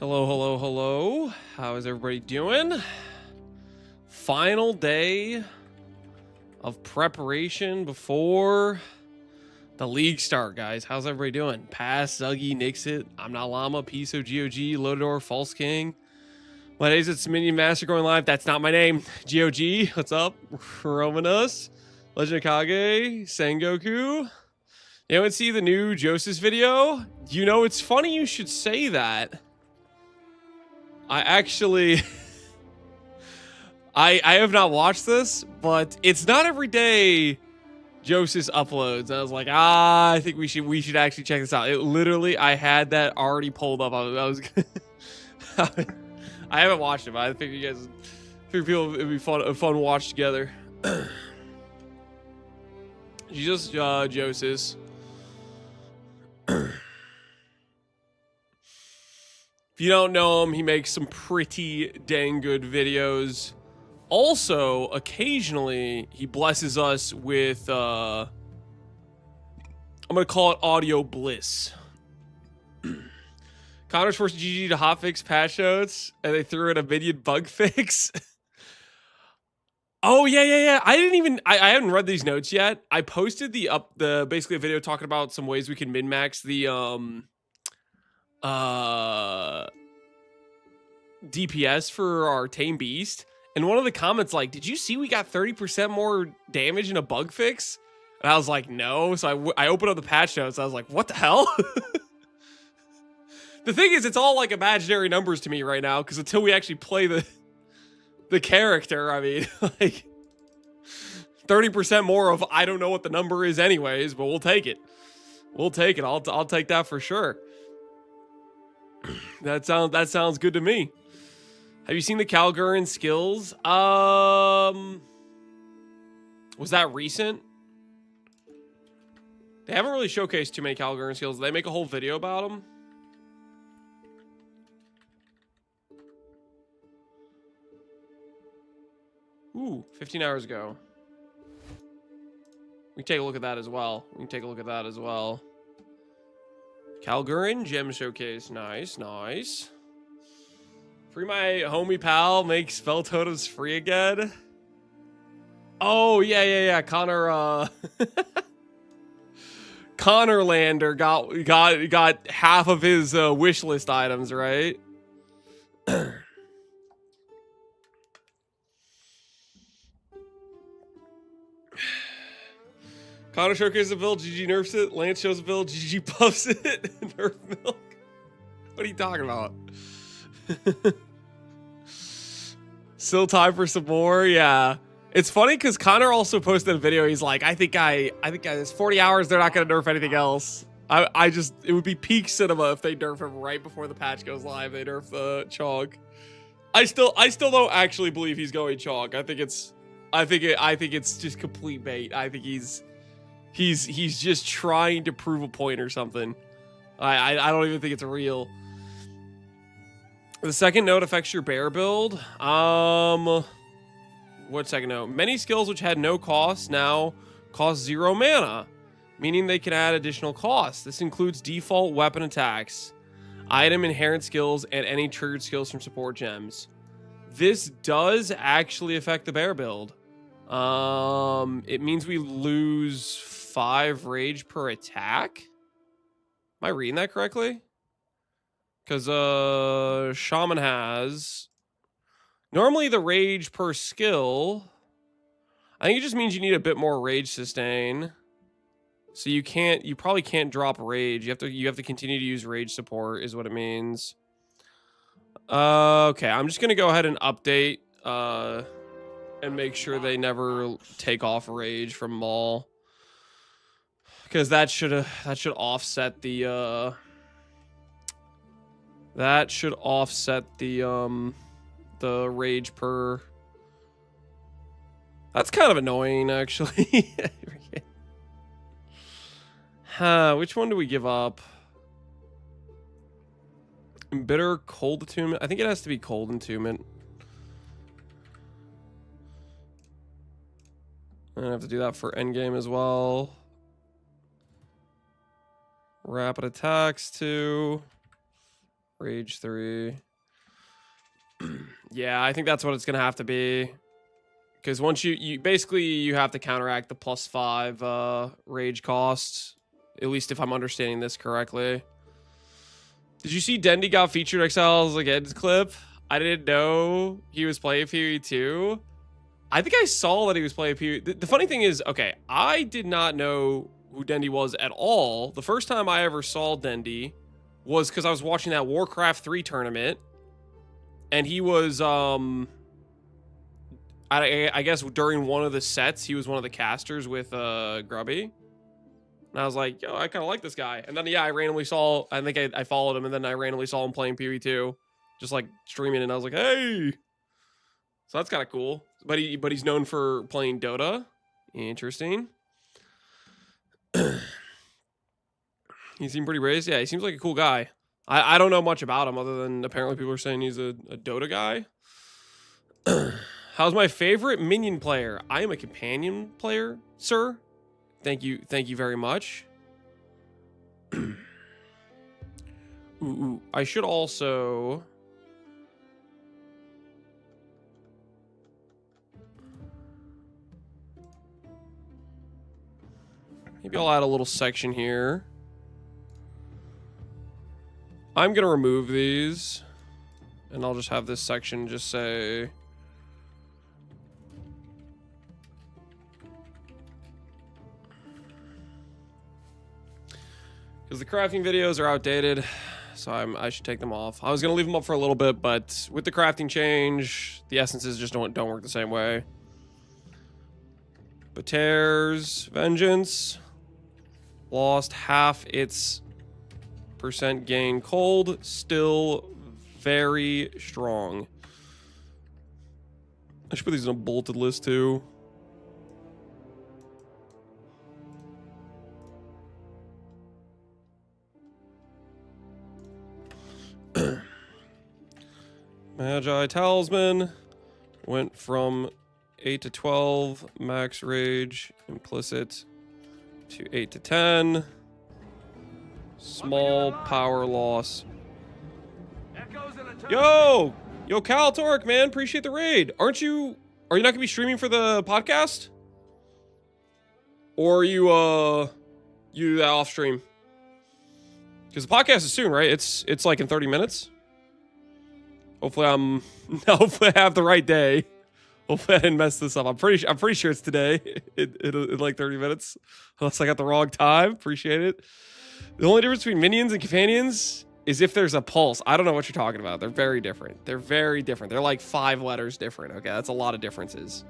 Hello, hello, hello. How is everybody doing? Final day of preparation before the league start, guys. How's everybody doing? Pass, Zuggy, Nixit, I'm Not Llama, Piso, GOG, Lodor, False King. My name's it's Minion Master going live. That's not my name. GOG, what's up? Romanus, Legend of Kage, Sengoku. You haven't seen the new Joseph's video? You know, it's funny you should say that. I actually I have not watched this, but it's not every day Joseph uploads. I was like, I think we should actually check this out. It literally, I had that already pulled up. I was I haven't watched it, but I figured you guys it'd be fun to watch together. Jesus Joseph. If you don't know him, he makes some pretty dang good videos. Also, occasionally, he blesses us with, I'm going to call it audio bliss. Connor's forced GG to hotfix patch notes, and they threw in a minion bug fix. Oh, yeah. I haven't read these notes yet. I posted basically a video talking about some ways we can min-max the, DPS for our tame beast, and one of the comments like, did you see we got 30% more damage in a bug fix? And I was like, no. So I opened up the patch notes. I was like, what the hell? The thing is, it's all like imaginary numbers to me right now, because until we actually play the character, I mean, like 30% more of I don't know what the number is anyways, but we'll take it. I'll take that for sure. That sounds good to me. Have you seen the Kall skills? Was that recent? They haven't really showcased too many Kall skills. They make a whole video about them. Ooh, 15 hours ago. We can take a look at that as well. Kall gem showcase. Nice. Free my homie pal, make spell totems free again. Oh, yeah. Connor, Connor Lander got half of his wish list items, right? Connor showcases a build, GG nerfs it. Lance shows a build, GG buffs it. Nerf milk. What are you talking about? Still time for some more, yeah. It's funny because Connor also posted a video. He's like, I think it's 40 hours. They're not gonna nerf anything else. It would be peak cinema if they nerf him right before the patch goes live. They nerf the Chog. I still don't actually believe he's going Chog. I think it's just complete bait. I think he's just trying to prove a point or something. I don't even think it's real. The second note affects your bear build. What second note? Many skills which had no cost now cost 0 mana, meaning they can add additional costs. This includes default weapon attacks, item inherent skills, and any triggered skills from support gems. This does actually affect the bear build. It means we lose 5 rage per attack. Am I reading that correctly? Because Shaman has normally the rage per skill. I think it just means you need a bit more rage sustain. So you probably can't drop rage. You have to continue to use rage support is what it means. Okay, I'm just gonna go ahead and update and make sure they never take off rage from Maul. Because that should offset the the rage per. That's kind of annoying, actually. Which one do we give up? Bitter cold attunement. I think it has to be cold attunement. I have to do that for endgame as well. Rapid attacks too. Rage 3. Yeah, I think that's what it's gonna have to be. Because once you basically you have to counteract the +5 rage cost. At least if I'm understanding this correctly. Did you see Dendy got featured Exiles Again's clip? I didn't know he was playing PoE 2. I think I saw that he was playing PoE. The funny thing is, okay, I did not know who Dendy was at all. The first time I ever saw Dendy was because I was watching that Warcraft 3 tournament. And he was, I guess during one of the sets, he was one of the casters with Grubby. And I was like, yo, I kind of like this guy. And then, yeah, I randomly saw, I think I followed him, and then I randomly saw him playing PoE 2, just like streaming, and I was like, hey. So that's kind of cool. But he's known for playing Dota. Interesting. He seemed pretty raised. Yeah, he seems like a cool guy. I don't know much about him other than apparently people are saying he's a Dota guy. How's my favorite minion player? I am a companion player, sir. Thank you very much. Ooh, I should also... Maybe I'll add a little section here. I'm going to remove these. And I'll just have this section just say... Because the crafting videos are outdated, so I should take them off. I was going to leave them up for a little bit, but with the crafting change, the essences just don't work the same way. Bater's Vengeance lost half its percent gain cold, still very strong. I should put these in a bolted list too. Magi Talisman went from 8 to 12 max rage implicit to 8 to 10. Small power loss. Yo, Kall, Torak, man, appreciate the raid. Are you not gonna be streaming for the podcast? Or are you do that off stream? Because the podcast is soon, right? It's like in 30 minutes. Hopefully hopefully I have the right day. Hopefully I didn't mess this up. I'm pretty sure it's today. In like 30 minutes. Unless I got the wrong time. Appreciate it. The only difference between minions and companions is if there's a pulse. I don't know what you're talking about. They're very different. They're very different. They're like 5 letters different. Okay, that's a lot of differences.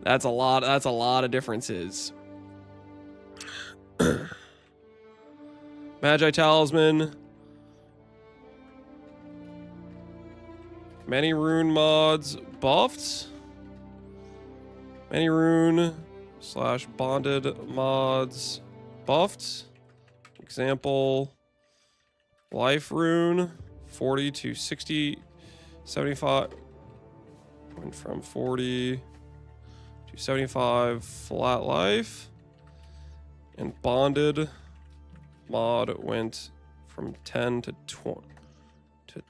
That's a lot of differences. Magi Talisman. Many rune mods buffed. Many rune / bonded mods buffed. Example, life rune 40 to 60, 75. Went from 40 to 75 flat life. And bonded mod went from 10 to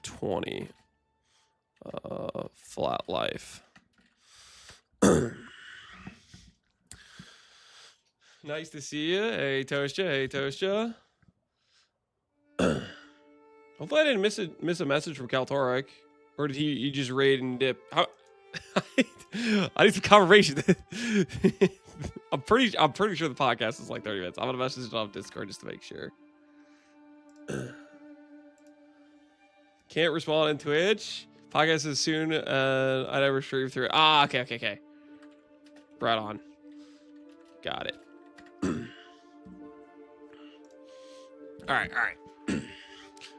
20 flat life. Nice to see you. Hey Toastja, hey Toastja. Hopefully I didn't miss a message from Kall Torak. Or did he just raid and dip? I need some confirmation. I'm pretty sure the podcast is like 30 minutes. I'm gonna message it off Discord just to make sure. Can't respond in Twitch. Podcast is soon. I never stream through it. Ah, okay. Right on. Got it. All right.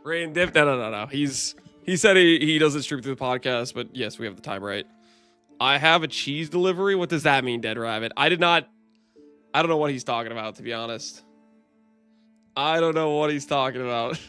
Rain dip. No. He said he doesn't stream through the podcast, but yes, we have the time right. I have a cheese delivery. What does that mean, Deadrabbit? I don't know what he's talking about, to be honest. I don't know what he's talking about.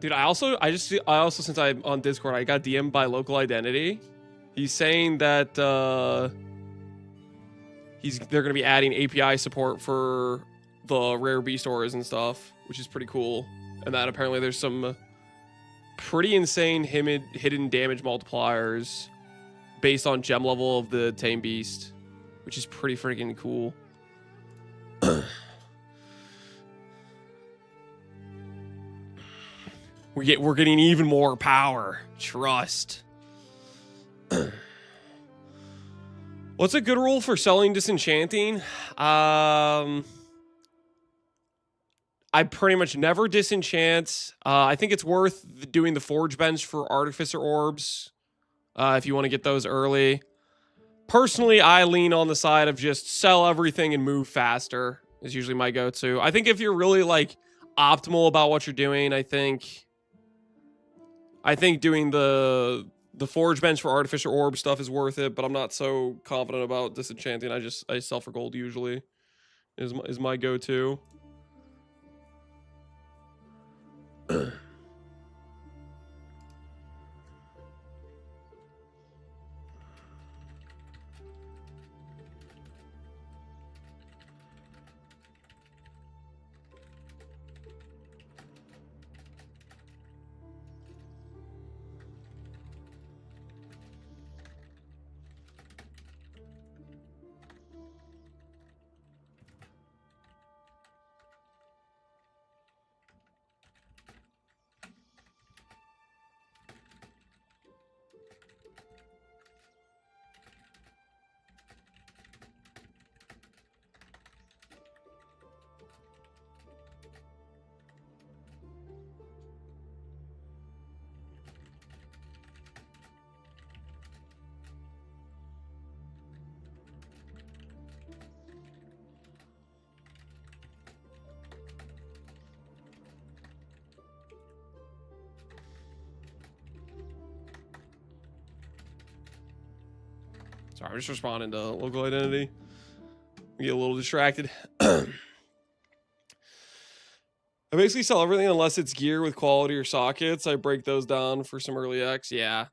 Dude, I also since I'm on Discord, I got DM'd by Local Identity. He's saying that they're gonna be adding API support for the rare beast auras and stuff, which is pretty cool. And that apparently there's some pretty insane hidden damage multipliers based on gem level of the tame beast, which is pretty freaking cool. We're getting even more power. Trust. What's a good rule for selling disenchanting? I pretty much never disenchant. I think it's worth doing the forge bench for artificer orbs if you want to get those early. Personally, I lean on the side of just sell everything and move faster is usually my go-to. I think if you're really like optimal about what you're doing, I think doing the forge bench for artificial orb stuff is worth it, but I'm not so confident about disenchanting. I sell for gold usually is my go-to. Sorry, I'm just responding to local identity. I get a little distracted. I basically sell everything unless it's gear with quality or sockets. I break those down for some early X. Yeah,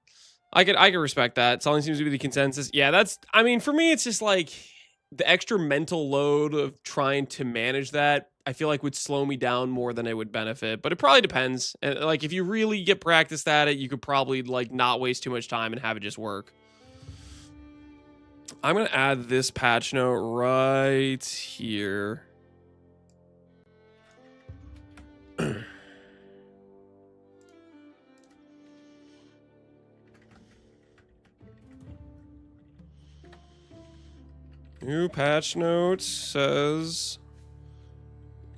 I can respect that. Selling seems to be the consensus. Yeah, I mean, for me, it's just like the extra mental load of trying to manage that. I feel like would slow me down more than it would benefit. But it probably depends. And like, if you really get practiced at it, you could probably like not waste too much time and have it just work. I'm going to add this patch note right here. New patch note says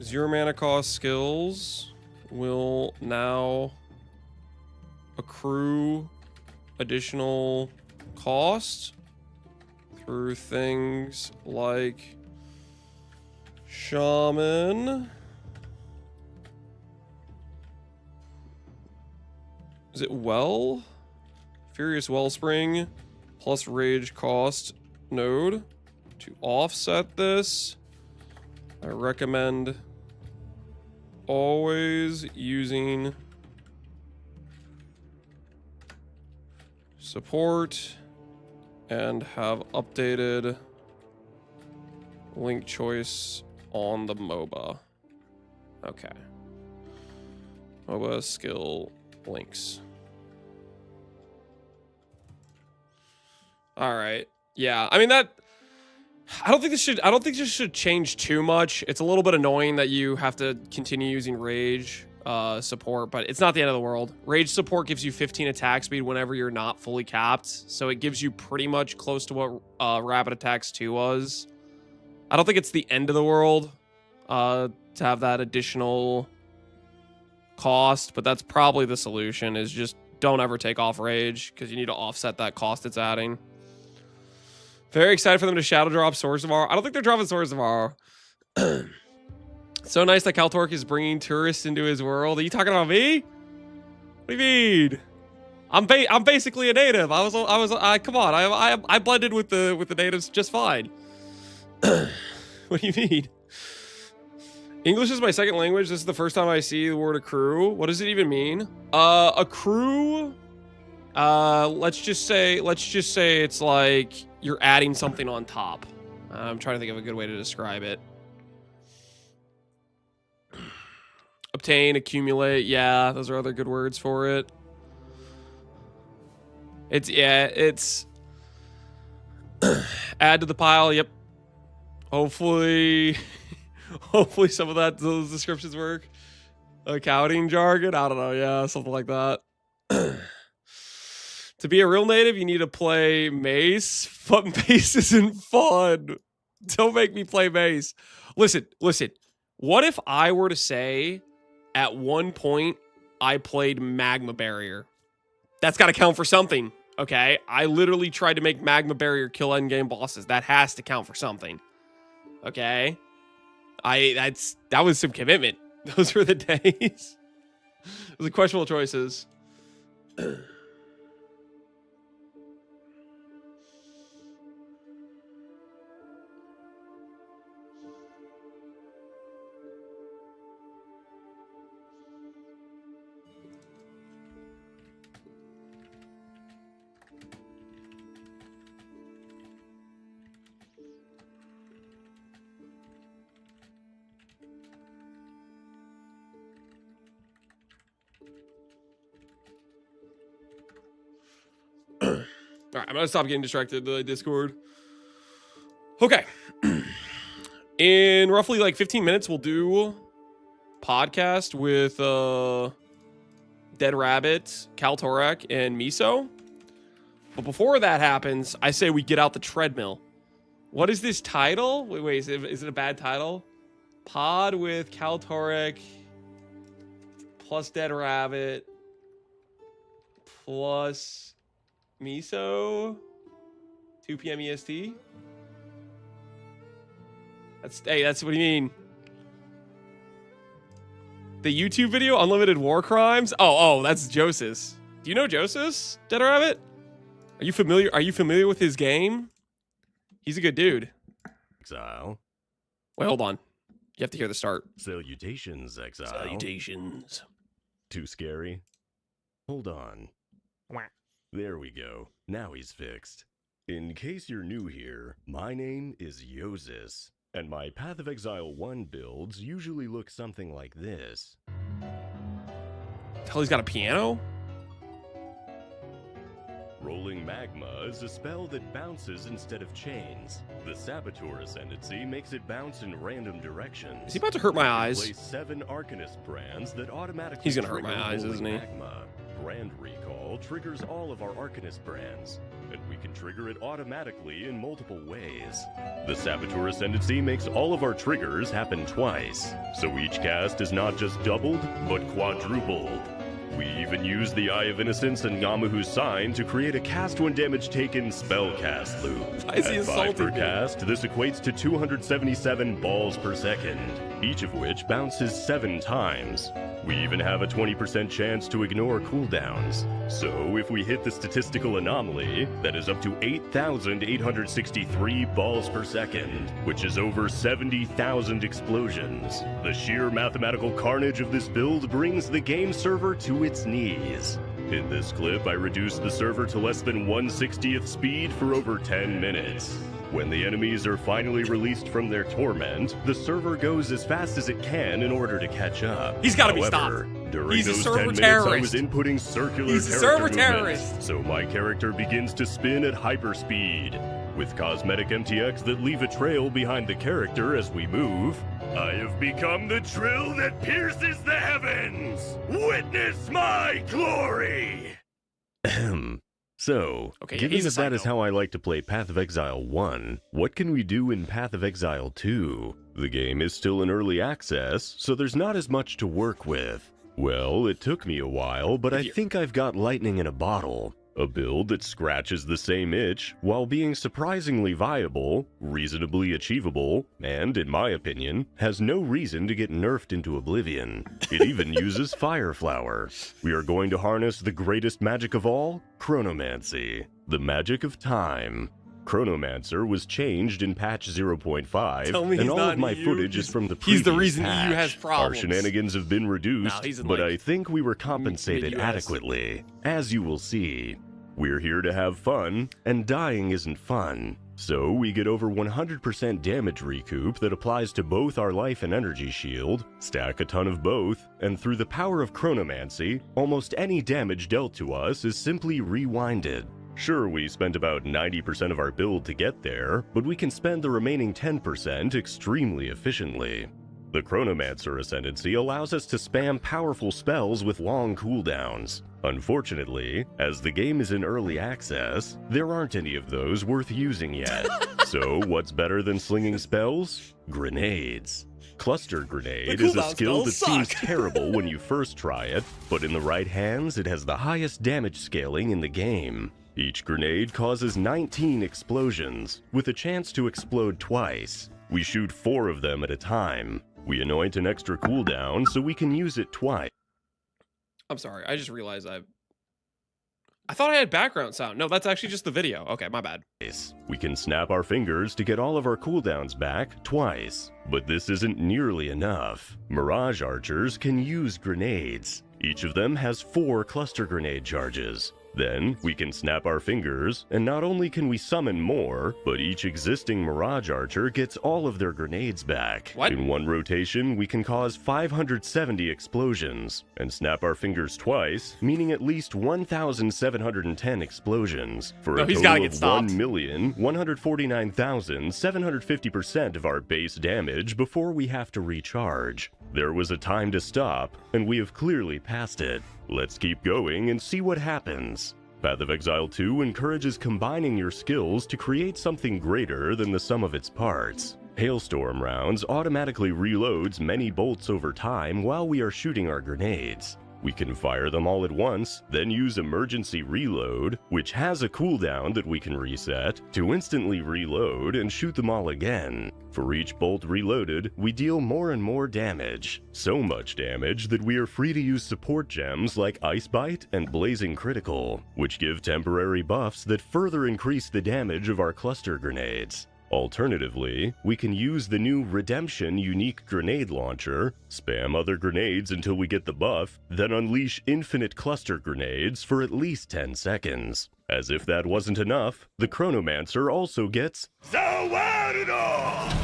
0 mana cost skills will now accrue additional cost through things like Shaman. Is it Well? Furious Wellspring plus Rage cost node. To offset this, I recommend always using support and have updated link choice on the MOBA. Okay. MOBA skill links. All right. Yeah. I mean, I don't think this should change too much. It's a little bit annoying that you have to continue using Rage support, but it's not the end of the world. Rage support gives you 15 attack speed whenever you're not fully capped, so it gives you pretty much close to what Rapid Attacks 2 was. I don't think it's the end of the world to have that additional cost, but that's probably the solution, is just don't ever take off Rage, because you need to offset that cost it's adding. Very excited for them to shadow drop Swords of Tomorrow. I don't think they're dropping Swords of Tomorrow. So nice that Kall Torak is bringing tourists into his world. Are you talking about me? What do you mean? I'm basically a native. Come on. I blended with the natives just fine. What do you mean? English is my second language. This is the first time I see the word accrue. What does it even mean? Accrue. Let's just say it's like you're adding something on top. I'm trying to think of a good way to describe it. Obtain, accumulate. Yeah, those are other good words for it. It's add to the pile. Yep. Hopefully some of those descriptions work. Accounting jargon. I don't know. Yeah, something like that. To be a real native, you need to play Mace. But Mace isn't fun. Don't make me play Mace. Listen. What if I were to say, at one point, I played Magma Barrier? That's got to count for something, okay? I literally tried to make Magma Barrier kill endgame bosses. That has to count for something, okay? That was some commitment. Those were the days. Those are questionable choices. All right, I'm gonna stop getting distracted by Discord. Okay. In roughly like 15 minutes, we'll do podcast with Deadrabbit, Kall, Torak, and Miso. But before that happens, I say we get out the treadmill. What is this title? Wait, is it a bad title? Pod with Kall, Torak plus Deadrabbit plus Miso, 2 p.m. EST. That's what do you mean? The YouTube video, Unlimited War Crimes. Oh, that's Josis. Do you know Josis, Deadrabbit? Are you familiar with his game? He's a good dude. Exile. Wait, hold on. You have to hear the start. Salutations, Exile. Salutations. Too scary? Hold on. There we go. Now he's fixed. In case you're new here, my name is Yosis, and my Path of Exile 1 builds usually look something like this. Hell, he's got a piano? Rolling Magma is a spell that bounces instead of chains. The Saboteur Ascendancy makes it bounce in random directions. Is he about to hurt my eyes? Place 7 Arcanist brands that automatically He's gonna hurt my eyes, isn't he? Magma. Brand Recall triggers all of our Arcanist brands, and we can trigger it automatically in multiple ways. The Saboteur Ascendancy makes all of our triggers happen twice, so each cast is not just doubled, but quadrupled. We even use the Eye of Innocence and Yamahu's Sign to create a cast when damage taken spell cast loop. At 5 per cast, this equates to 277 balls per second, each of which bounces 7 times. We even have a 20% chance to ignore cooldowns. So if we hit the statistical anomaly, that is up to 8,863 balls per second, which is over 70,000 explosions. The sheer mathematical carnage of this build brings the game server to its knees. In this clip, I reduced the server to less than 1/60th speed for over 10 minutes. When the enemies are finally released from their torment, the server goes as fast as it can in order to catch up. He's gotta be stopped. During He's those a server 10 minutes, terrorist. I was inputting circular He's a character server movements, terrorist. so my character begins to spin at hyperspeed. With cosmetic MTX that leave a trail behind the character as we move, I have become the trill that pierces the heavens! Witness my glory! Ahem. So, Okay, given he's that a is psycho. how I like to play Path of Exile 1, what can we do in Path of Exile 2? The game is still in early access, so there's not as much to work with. Well, it took me a while, but I think I've got lightning in a bottle. A build that scratches the same itch while being surprisingly viable, reasonably achievable, and, in my opinion, has no reason to get nerfed into oblivion. It even uses Fire Flower. We are going to harness the greatest magic of all, Chronomancy, the magic of time. Chronomancer was changed in patch 0.5, Tell me he's and all not of my EU. footage is from the previous He's the reason patch. EU has Our problems. shenanigans have been reduced, No, he's in, but like, I think we were compensated mid-US. adequately, as you will see. We're here to have fun, and dying isn't fun. So we get over 100% damage recoup that applies to both our life and energy shield, stack a ton of both, and through the power of chronomancy, almost any damage dealt to us is simply rewinded. Sure, we spent about 90% of our build to get there, but we can spend the remaining 10% extremely efficiently. The Chronomancer Ascendancy allows us to spam powerful spells with long cooldowns. Unfortunately, as the game is in early access, there aren't any of those worth using yet. So what's better than slinging spells? Grenades. Cluster Grenade is a cooldown skill that spells seems suck. terrible when you first try it, but in the right hands it has the highest damage scaling in the game. Each grenade causes 19 explosions, with a chance to explode twice. We shoot 4 of them at a time. We anoint an extra cooldown so we can use it twice. I'm sorry. I just realized I thought I had background sound. No, that's actually just the video. Okay, my bad. We can snap our fingers to get all of our cooldowns back twice. But this isn't nearly enough. Mirage archers can use grenades. Each of them has 4 cluster grenade charges. Then, we can snap our fingers, and not only can we summon more, but each existing Mirage Archer gets all of their grenades back. What? In one rotation, we can cause 570 explosions, and snap our fingers twice, meaning at least 1,710 explosions, for No, a he's gotta total get of stopped. 1,149,750% of our base damage before we have to recharge. There was a time to stop, and we have clearly passed it. Let's keep going and see what happens. Path of Exile 2 encourages combining your skills to create something greater than the sum of its parts. Hailstorm rounds automatically reloads many bolts over time while we are shooting our grenades. We can fire them all at once, then use emergency reload, which has a cooldown that we can reset, to instantly reload and shoot them all again. For each bolt reloaded, we deal more and more damage. So much damage that we are free to use support gems like Ice Bite and Blazing Critical, which give temporary buffs that further increase the damage of our cluster grenades. Alternatively, we can use the new Redemption unique grenade launcher, spam other grenades until we get the buff, then unleash infinite cluster grenades for at least 10 seconds. As if that wasn't enough, the Chronomancer also gets Zawarudo!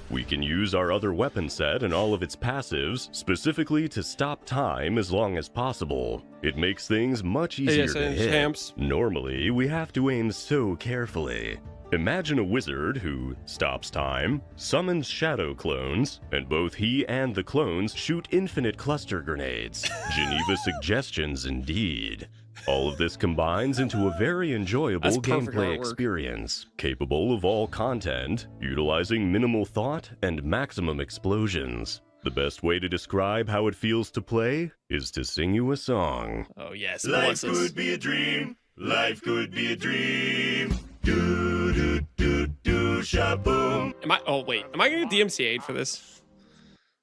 We can use our other weapon set and all of its passives, specifically to stop time as long as possible. It makes things much easier to hit. Champs. Normally, we have to aim so carefully. Imagine a wizard who stops time, summons shadow clones, and both he and the clones shoot infinite cluster grenades. Geneva suggestions indeed. All of this combines into a very enjoyable That's perfect gameplay artwork. experience, capable of all content, utilizing minimal thought and maximum explosions. The best way to describe how it feels to play is to sing you a song. Oh, yes. Life bless us. could be a dream. Life could be a dream. Do do do do shaboom. Am I? Oh, wait. Am I going to get DMCA'd for this?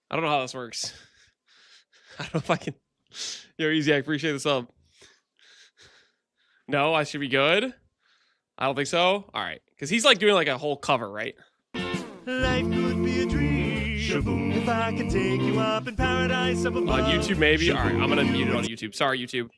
I don't know how this works. I don't know if I can. Yo, easy. I appreciate the sub. No, I should be good. I don't think so. All right. Because he's like doing like a whole cover, right? Life could be a dream. Shaboom. If I could take you up in paradise up above. On YouTube, maybe. All right. I'm going to mute it on YouTube. Sorry, YouTube.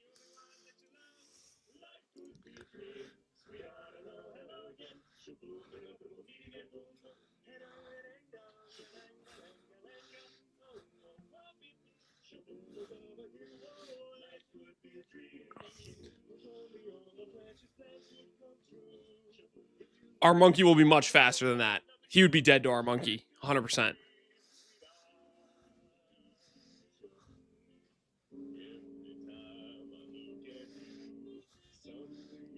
Our monkey will be much faster than that. He would be dead to our monkey, 100%.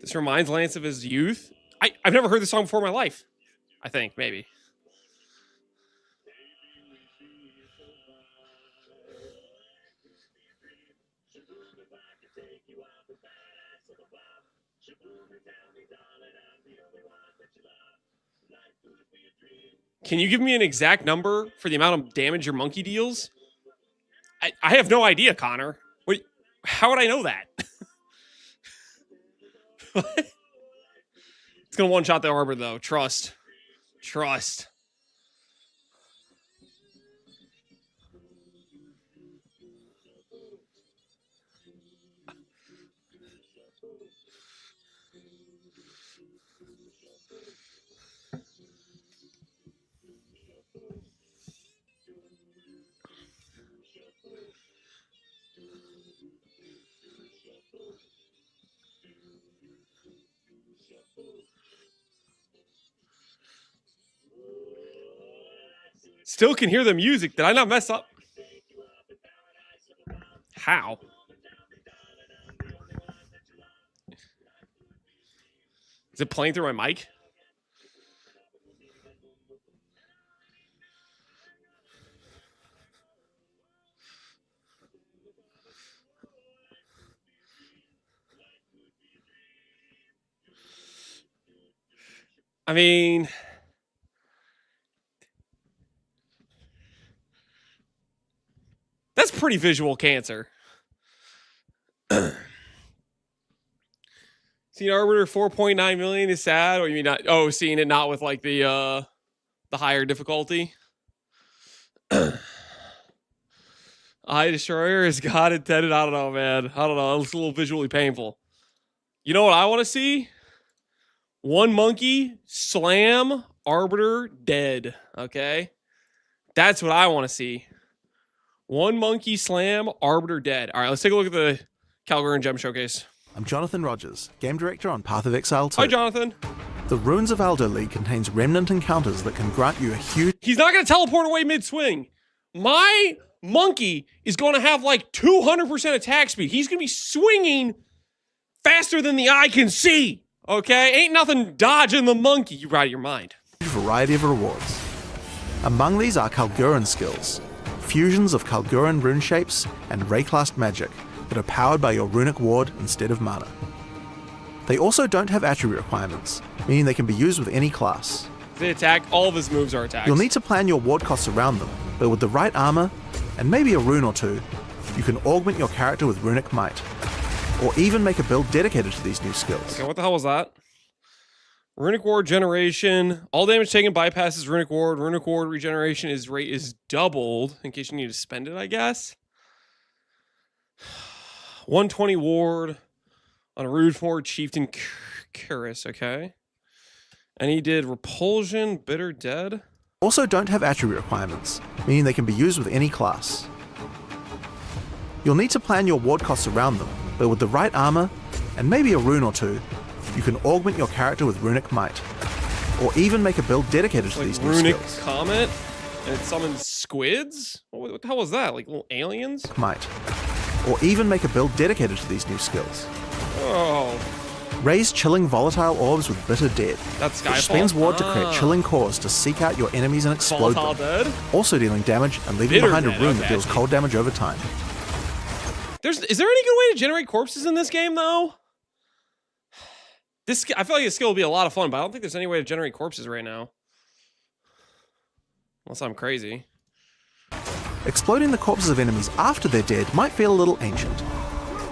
This reminds Lance of his youth. I've never heard this song before in my life. I think, maybe. Can you give me an exact number for the amount of damage your monkey deals? I have no idea, Connor. Wait, how would I know that? What? It's gonna one-shot the Arbor, though. Trust. Trust. Still can hear the music. Did I not mess up? How? Is it playing through my mic? I mean, that's pretty visual cancer. Seeing Arbiter 4.9 million is sad, or you mean not? Oh, seeing it not with like the higher difficulty. Eye Destroyer is God intended. I don't know, man. I don't know. It's a little visually painful. You know what I want to see? One monkey slam Arbiter dead. Okay, that's what I want to see. One monkey slam Arbiter dead. All right, let's take a look at the Kall Gem Showcase. I'm Jonathan Rogers, Game Director on Path of Exile 2. Hi, Jonathan. The Ruins of Alderley contains remnant encounters that can grant you a huge... He's not going to teleport away mid-swing. My monkey is going to have like 200% attack speed. He's going to be swinging faster than the eye can see. Okay? Ain't nothing dodging the monkey. You're out of your mind. Variety of rewards. Among these are Kalguran skills, fusions of Kalguran rune shapes and Rayclast magic that are powered by your runic ward instead of mana. They also don't have attribute requirements, meaning they can be used with any class. They attack, all of his moves are attacks. You'll need to plan your ward costs around them, but with the right armor, and maybe a rune or two, you can augment your character with runic might, or even make a build dedicated to these new skills. Okay, what the hell was that? Runic Ward generation. All damage taken bypasses Runic Ward. Runic Ward regeneration rate is doubled, in case you need to spend it, I guess. 120 ward on a Rude Ward Chieftain Cuirass, okay. And he did Repulsion, Bitter Dead. Also don't have attribute requirements, meaning they can be used with any class. You'll need to plan your ward costs around them, but with the right armor, and maybe a rune or two, you can augment your character with runic might, or even make a build dedicated to these new Runic skills. Comet, and it summons squids? What the hell was that? Like little aliens? Might, or even make a build dedicated to these new skills. Oh, Raise chilling volatile orbs with Bitter Dead, that's Skyfall. which spends ward to create chilling cores to seek out your enemies and explode Volatile them, Dead? also dealing damage and leaving Bitter behind a Dead, rune okay, that deals I see. cold damage over time. Is there any good way to generate corpses in this game, though? I feel like this skill will be a lot of fun, but I don't think there's any way to generate corpses right now. Unless I'm crazy. Exploding the corpses of enemies after they're dead might feel a little ancient.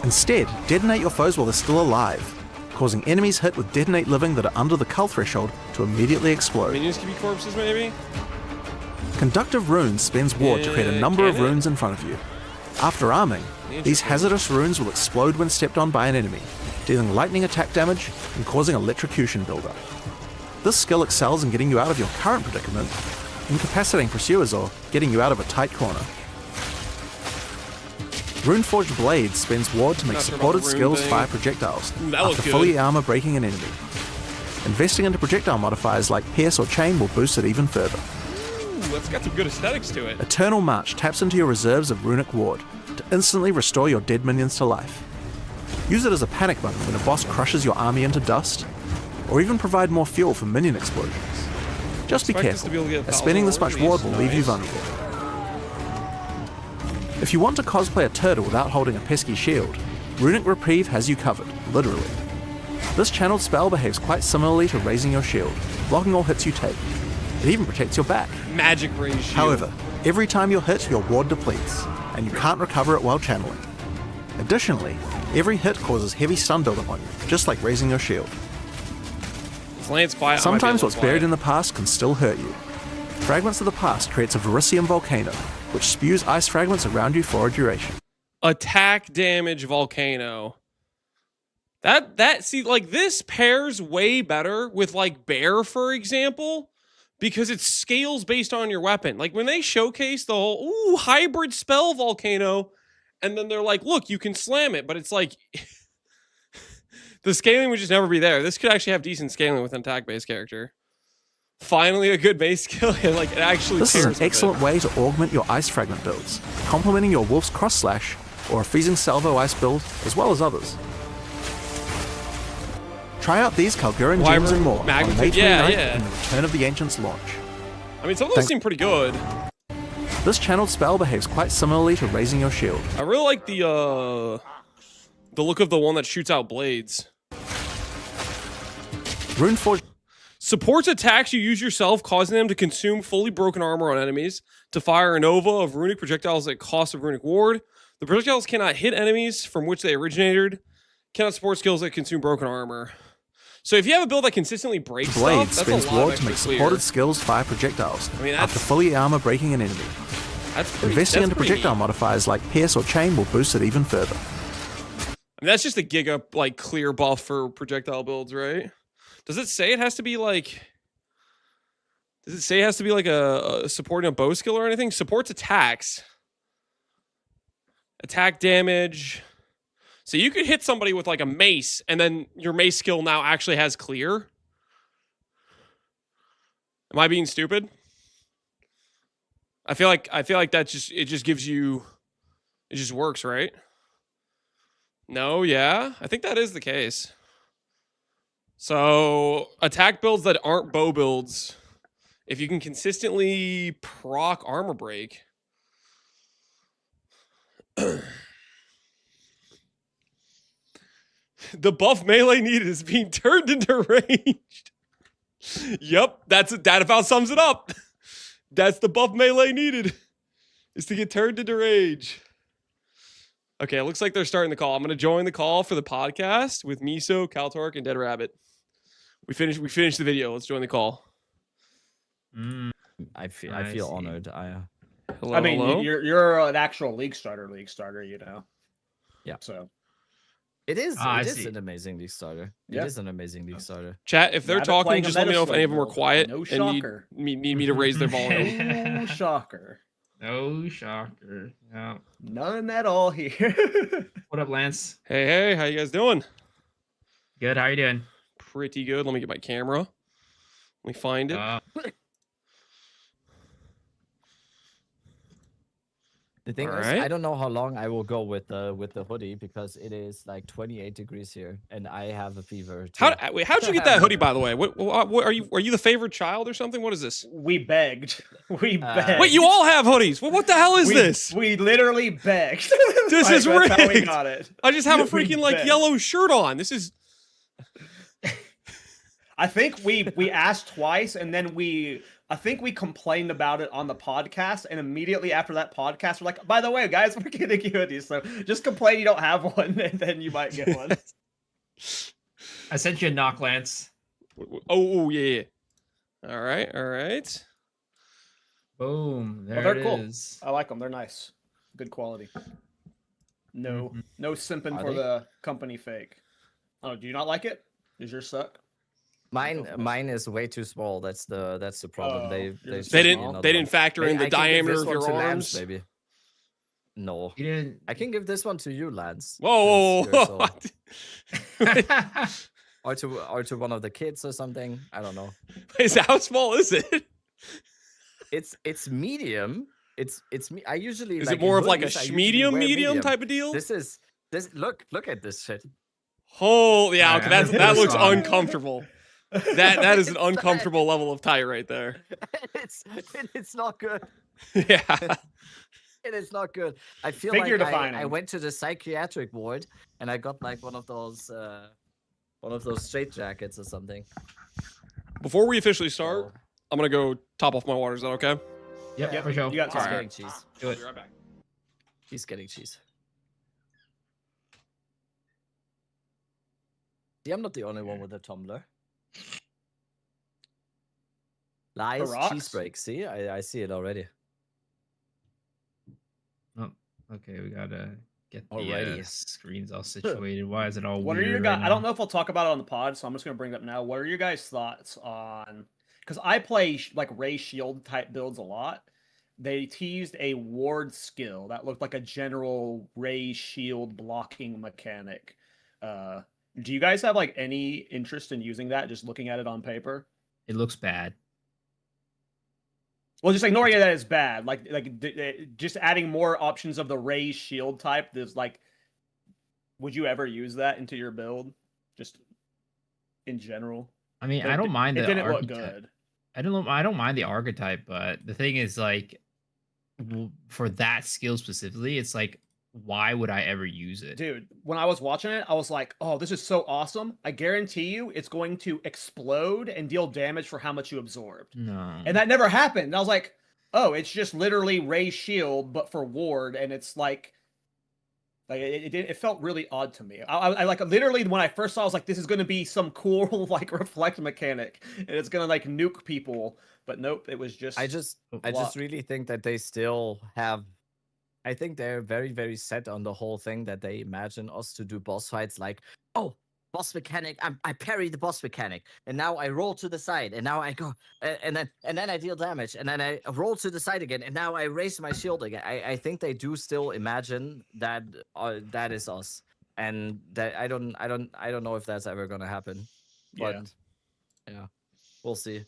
Instead, detonate your foes while they're still alive, causing enemies hit with detonate living that are under the Kall threshold to immediately explode. Minions can be corpses, maybe? Conductive Runes spends ward to create a number of can it? runes in front of you. After arming, these Interesting. hazardous runes will explode when stepped on by an enemy, dealing lightning attack damage and causing electrocution buildup. This skill excels in getting you out of your current predicament, incapacitating pursuers or getting you out of a tight corner. Runeforged Blades spends ward to make Not sure about supported the rune skills thing. fire projectiles That was after good. fully armor breaking an enemy. Investing into projectile modifiers like Pierce or Chain will boost it even further. Ooh, that's got some good aesthetics to it. Eternal March taps into your reserves of runic ward to instantly restore your dead minions to life. Use it as a panic button when a boss crushes your army into dust, or even provide more fuel for minion explosions. Just be Expect us to careful, be able to get as 1,000 spending this much ward will leave you nice. vulnerable. If you want to cosplay a turtle without holding a pesky shield, Runic Reprieve has you covered, literally. This channeled spell behaves quite similarly to raising your shield, blocking all hits you take. It even protects your back. Magic range shield. However, every time you're hit, your ward depletes, and you can't recover it while channeling. Additionally, every hit causes heavy stun buildup on you, just like raising your shield. Slant's quiet. Sometimes what's buried in the past can still hurt you. Fragments of the Past creates a Verisium volcano, which spews ice fragments around you for a duration. Attack damage volcano. See, like, this pairs way better with, like, Bear, for example, because it scales based on your weapon. Like, when they showcase the whole, hybrid spell volcano, and then they're like, look, you can slam it, but it's like, the scaling would just never be there. This could actually have decent scaling with an attack-based character. Finally, a good base skill, and like, it actually This is pairs an excellent way to augment your ice fragment builds, complementing your Wolf's Cross Slash or a Freezing Salvo ice build, as well as others. Try out these Kalguran gems and more on May 29th in the Return of the Ancients launch. I mean, some of those seem pretty good. This channeled spell behaves quite similarly to Raising Your Shield. I really like the look of the one that shoots out blades. Runeforge supports attacks you use yourself, causing them to consume fully broken armor on enemies, to fire a nova of runic projectiles at cost of runic ward. The projectiles cannot hit enemies from which they originated, cannot support skills that consume broken armor. So if you have a build that consistently breaks Blade stuff, that's spins a lot ward of to make extra supported clear. skills fire projectiles I mean, after fully armor breaking an enemy. Investing into projectile modifiers like Pierce or Chain will boost it even further. I mean, that's just a giga, like, clear buff for projectile builds, right? Does it say it has to be like... Does it say it has to be like a supporting a bow skill or anything? Supports attacks. Attack damage. So you could hit somebody with like a mace, and then your mace skill now actually has clear. Am I being stupid? I feel like that just gives you, it just works, right? No, yeah. I think that is the case. So attack builds that aren't bow builds, if you can consistently proc armor break. The buff melee needed is being turned into ranged. Yep, that about sums it up. That's the buff melee needed, is to get turned into rage. Okay, it looks like they're starting the call. I'm going to join the call for the podcast with Miso, Kall, Torak, and Deadrabbit. We finished the video. Let's join the call. I feel honored. Hello, I mean, hello? you're an actual league starter, you know. Yeah. So it is I it is see. an amazing league starter. Yeah. It is an amazing league starter. Chat, if they're Rabbit talking, playing a just let me know if any of them are Metaswing, quiet no and need shocker. me to raise their volume. No shocker. No shocker. No. None at all here. What up, Lance? Hey, how you guys doing? Good. How you doing? Pretty good. Let me get my camera. Let me find it. The thing is, Alright. I don't know how long I will go with the hoodie because it is like 28 degrees here, and I have a fever. Too. Wait, how'd you get that hoodie, by the way? What are you the favorite child or something? What is this? We begged. We begged. Wait, you all have hoodies. What the hell is this? We literally begged. This is That's how we rigged. got it. I just have a We freaking like begged. yellow shirt on. This is I think we asked twice, and then I think we complained about it on the podcast, and immediately after that podcast, we're like, by the way, guys, we're getting you hoodies, so just complain you don't have one, and then you might get one. I sent you a knock, Lance. oh yeah. All right. Boom. There they're it cool. is. I like them. They're nice. Good quality. No simping Are for they? the company fake. Oh, do you not like it? Does yours suck? Mine is way too small. That's the problem. Oh, They yours is They too didn't small. they didn't factor in the I can give diameter this of one your to Lance, arms. maybe. No, You didn't. I can give this one to you, Lance. Whoa. since you're so- or to one of the kids or something. I don't know. How small is it? It's medium. Me. I usually Is like, it more in of like a hoodies, I usually wear medium type of deal? This look at this shit. Oh yeah, okay, Alright, that looks on. uncomfortable. That is an uncomfortable level of tight right there. it's not good. Yeah. It is not good. I feel Figure like I defining. went to the psychiatric ward and I got like one of those straight jackets or something. Before we officially start, So, I'm gonna go top off my water. Is that okay? Yep, for sure. You got he's time. getting cheese. Do it. Be right back. He's getting cheese. See, I'm not the only one with a tumbler. Lies, rocks? cheese break. See, I see it already. Oh, okay. We gotta get the Alrighty. screens all situated. Why is it all What are weird your right guys? I don't now? know if I'll talk about it on the pod, so I'm just gonna bring it up now. What are your guys' thoughts on? Because I play like Ray Shield type builds a lot. They teased a ward skill that looked like a general Ray Shield blocking mechanic. Do you guys have like any interest in using that? Just looking at it on paper. It looks bad. Well, just ignoring that is bad. Just adding more options of the Ray Shield type. There's like, would you ever use that into your build? Just in general. I mean, I don't mind It the didn't look archetype. good. I don't mind the archetype, but the thing is, like, for that skill specifically, it's like, why would I ever use it? Dude, when I was watching it, I was like, oh, this is so awesome. I guarantee you it's going to explode and deal damage for how much you absorbed. No. And that never happened. And I was like, oh, it's just literally Ray Shield, but for ward. And it's like it felt really odd to me. I like literally when I first saw, I was like, this is going to be some cool like reflect mechanic, and it's going to like nuke people. But nope, it was just. I just really think that they still have. I think they're very, very set on the whole thing that they imagine us to do boss fights like, oh, boss mechanic, I parry the boss mechanic, and now I roll to the side, and now I go, and then I deal damage, and then I roll to the side again, and now I raise my shield again. I think they do still imagine that that is us, and that I don't know if that's ever gonna happen, but yeah, we'll see.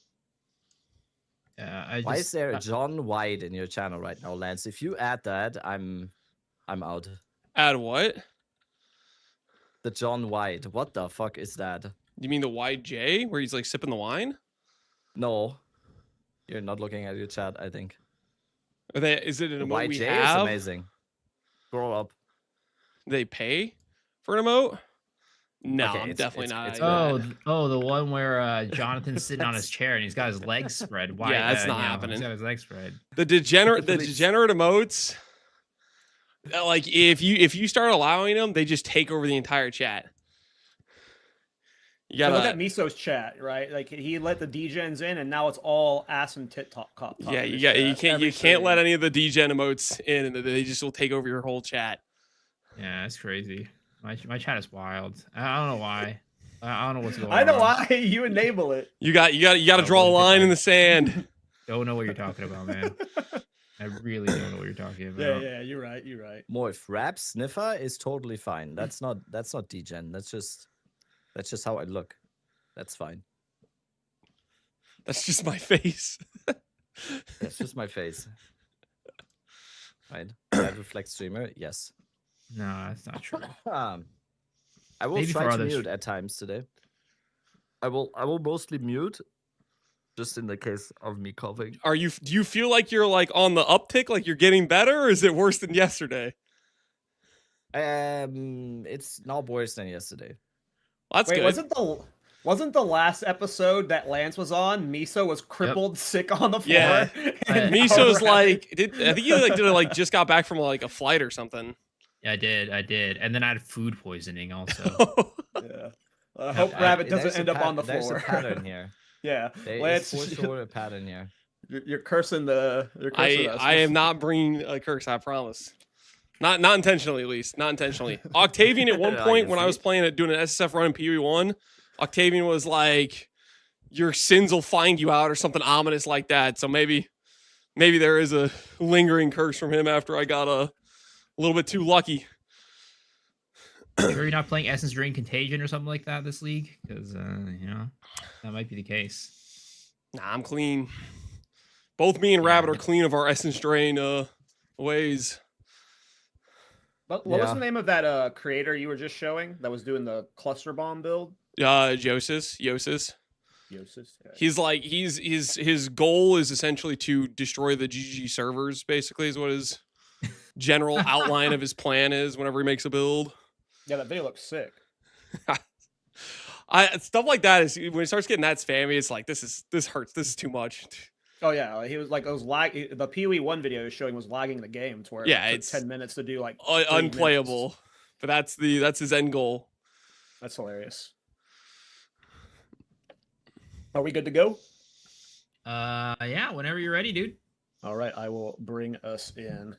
Yeah, Why is there a John White in your channel right now, Lance? If you add that, I'm out. Add what? The John White. What the fuck is that? You mean the YJ where he's like sipping the wine? No, you're not looking at your chat. I think. Is it an The emote we YJ have? is amazing. Scroll up. They pay for an emote? No, Okay, I'm definitely not. it's the one where Jonathan's sitting on his chair and he's got his legs spread. Why? Yeah, that's not He's happening. got his legs spread. The degenerate emotes. Like if you start allowing them, they just take over the entire chat. You gotta look at Miso's chat, right? Like he let the degens in, and now it's all ass and tit top. Yeah, you can't let any of the degen emotes in, and they just will take over your whole chat. Yeah, that's crazy. My chat is wild. I don't know why. I don't know what's going on. I know why you enable it. You got to draw a line in the sand. Don't know what you're talking about, man. I really don't know what you're talking about. Yeah, you're right. Morph rap sniffer is totally fine. That's not degen. That's just how I look. That's fine. That's just my face. That's just my face. Right. That reflect streamer. Yes. No, that's not true. I will Maybe try for to others. mute at times today. I will mostly mute, just in the case of me coughing. Do you feel like you're like on the uptick, like you're getting better, or is it worse than yesterday? It's not worse than yesterday. Well, that's good. Wasn't the last episode that Lance was on? Miso was crippled, sick on the floor. Yeah. and Miso's now like, I think he just got back from like a flight or something. Yeah, I did. And then I had food poisoning also. Yeah. I hope Rabbit doesn't end up on the floor. There's a pattern here. Yeah, There Lance, is for sure a pattern here. you're cursing the. You're cursing us. I am not bringing a curse. I promise. Not intentionally, at least. Not intentionally. Octavian at one point when I was playing doing an SSF run in PoE1, Octavian was like, "Your sins will find you out" or something ominous like that. So maybe there is a lingering curse from him after I got a little bit too lucky. Sure you're not playing Essence Drain Contagion or something like that this league? Because, that might be the case. Nah, I'm clean. Both me and Rabbit are clean of our Essence Drain ways. What was the name of that creator you were just showing that was doing the cluster bomb build? Yosis. Yosis. Yeah. He's like his goal is essentially to destroy the GG servers. Basically, is what his general outline of his plan is. Whenever he makes a build. Yeah, that video looks sick. Stuff like that is when it starts getting that spammy. It's like this hurts. This is too much. Oh yeah, he was like, it was lag. The PoE1 video he was showing was lagging the game to where it took it's 10 minutes to do like unplayable. minutes. But that's his end goal. That's hilarious. Are we good to go? Yeah, whenever you're ready, dude. All right, I will bring us in.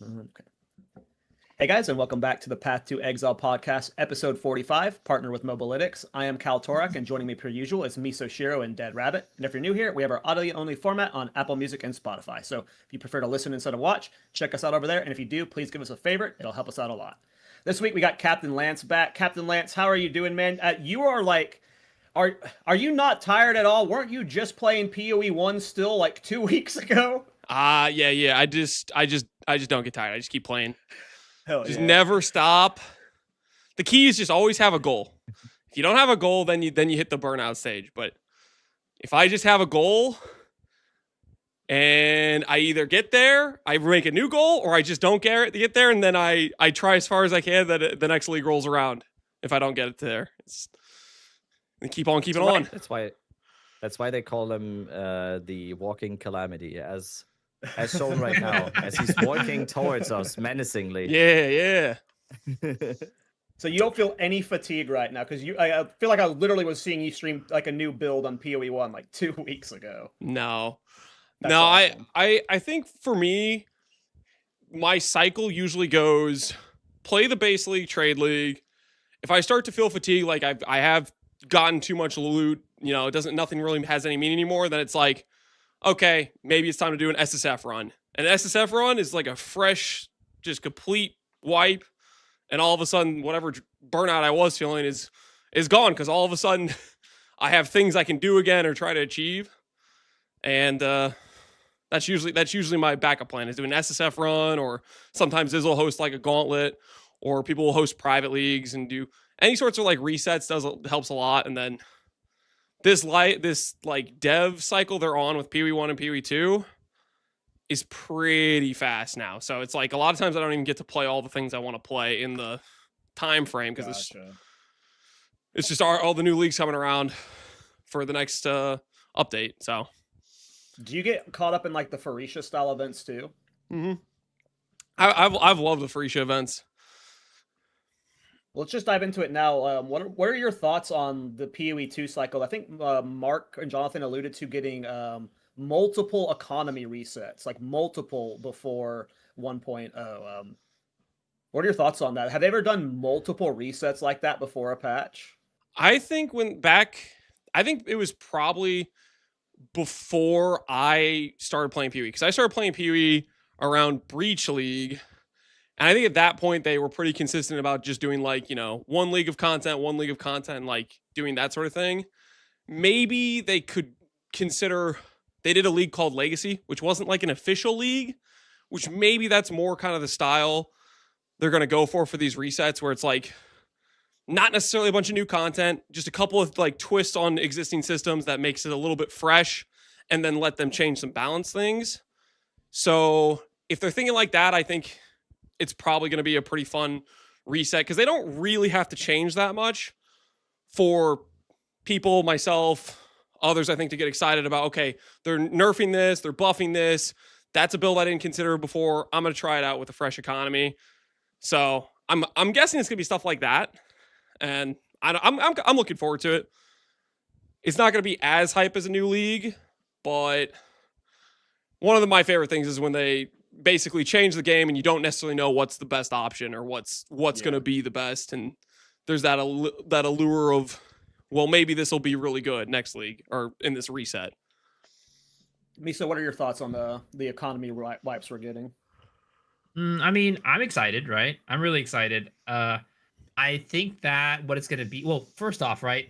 Okay. Hey guys, and welcome back to the Path to Exile podcast, episode 45, partner with Mobalytics. I am Kall Torak, and joining me per usual is Miso Shiro and Deadrabbit. And if you're new here, we have our audio-only format on Apple Music and Spotify. So if you prefer to listen instead of watch, check us out over there. And if you do, please give us a favorite. It'll help us out a lot. This week we got Captain Lance back. Captain Lance, how are you doing, man? You are like, are you not tired at all? Weren't you just playing PoE 1 still like 2 weeks ago? Yeah. I just don't get tired. I just keep playing. Hell Just yeah. never stop. The key is just always have a goal. If you don't have a goal, then you hit the burnout stage. But if I just have a goal and I either get there, I make a new goal, or I just don't get there, and then I try as far as I can that the next league rolls around. If I don't get it there, and keep on keeping on. That's why they call him the walking calamity, as shown right now, as he's walking towards us menacingly. Yeah. So you don't feel any fatigue right now, because I feel like I literally was seeing you stream like a new build on PoE 1 like 2 weeks ago. No. That's No, awesome. I think for me, my cycle usually goes play the base league, trade league. If I start to feel fatigue, like I have gotten too much loot, nothing really has any meaning anymore, then it's like, okay, maybe it's time to do an SSF run. An SSF run is like a fresh, just complete wipe, and all of a sudden, whatever burnout I was feeling is gone, because all of a sudden, I have things I can do again or try to achieve, and that's usually my backup plan, is do an SSF run, or sometimes Izzy will host like a gauntlet, or people will host private leagues and do any sorts of like resets. Helps a lot, and then this like dev cycle they're on with PoE 1 and PoE 2 is pretty fast now. So it's like a lot of times I don't even get to play all the things I want to play in the time frame, because it's just all the new leagues coming around for the next update. So do you get caught up in like the Pharisha style events too? mm-hmm. I've loved the Pharisha events. Let's just dive into it now. What are your thoughts on the PoE 2 cycle? I think Mark and Jonathan alluded to getting multiple economy resets, like multiple before 1.0. What are your thoughts on that? Have they ever done multiple resets like that before a patch? I think it was probably before I started playing PoE, because I started playing PoE around Breach League. And I think at that point, they were pretty consistent about just doing like, one league of content, like doing that sort of thing. Maybe they could consider, they did a league called Legacy, which wasn't like an official league, which maybe that's more kind of the style they're going to go for these resets, where it's like not necessarily a bunch of new content, just a couple of like twists on existing systems that makes it a little bit fresh, and then let them change some balance things. So if they're thinking like that, I think it's probably going to be a pretty fun reset, because they don't really have to change that much for people, myself, others, I think, to get excited about, okay, they're nerfing this, they're buffing this. That's a build I didn't consider before. I'm going to try it out with a fresh economy. So I'm guessing it's going to be stuff like that. And I'm looking forward to it. It's not going to be as hype as a new league, but one of my favorite things is when they basically change the game and you don't necessarily know what's the best option, or what's going to be the best, and there's that allure of, well, maybe this will be really good next league or in this reset. Miso, what are your thoughts on the economy wipes we're getting? I mean, I'm excited, right? I'm really excited. I think that what it's going to be, well, first off, right,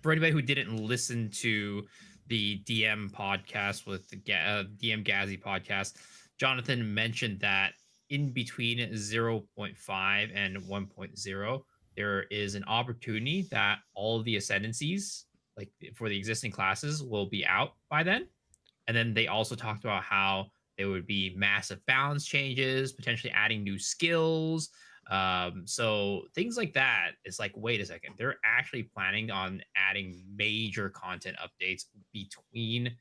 for anybody who didn't listen to the DM podcast with the DM Gazzy podcast, Jonathan mentioned that in between 0.5 and 1.0, there is an opportunity that all of the ascendancies, like for the existing classes, will be out by then. And then they also talked about how there would be massive balance changes, potentially adding new skills. So things like that. It's like, wait a second, they're actually planning on adding major content updates between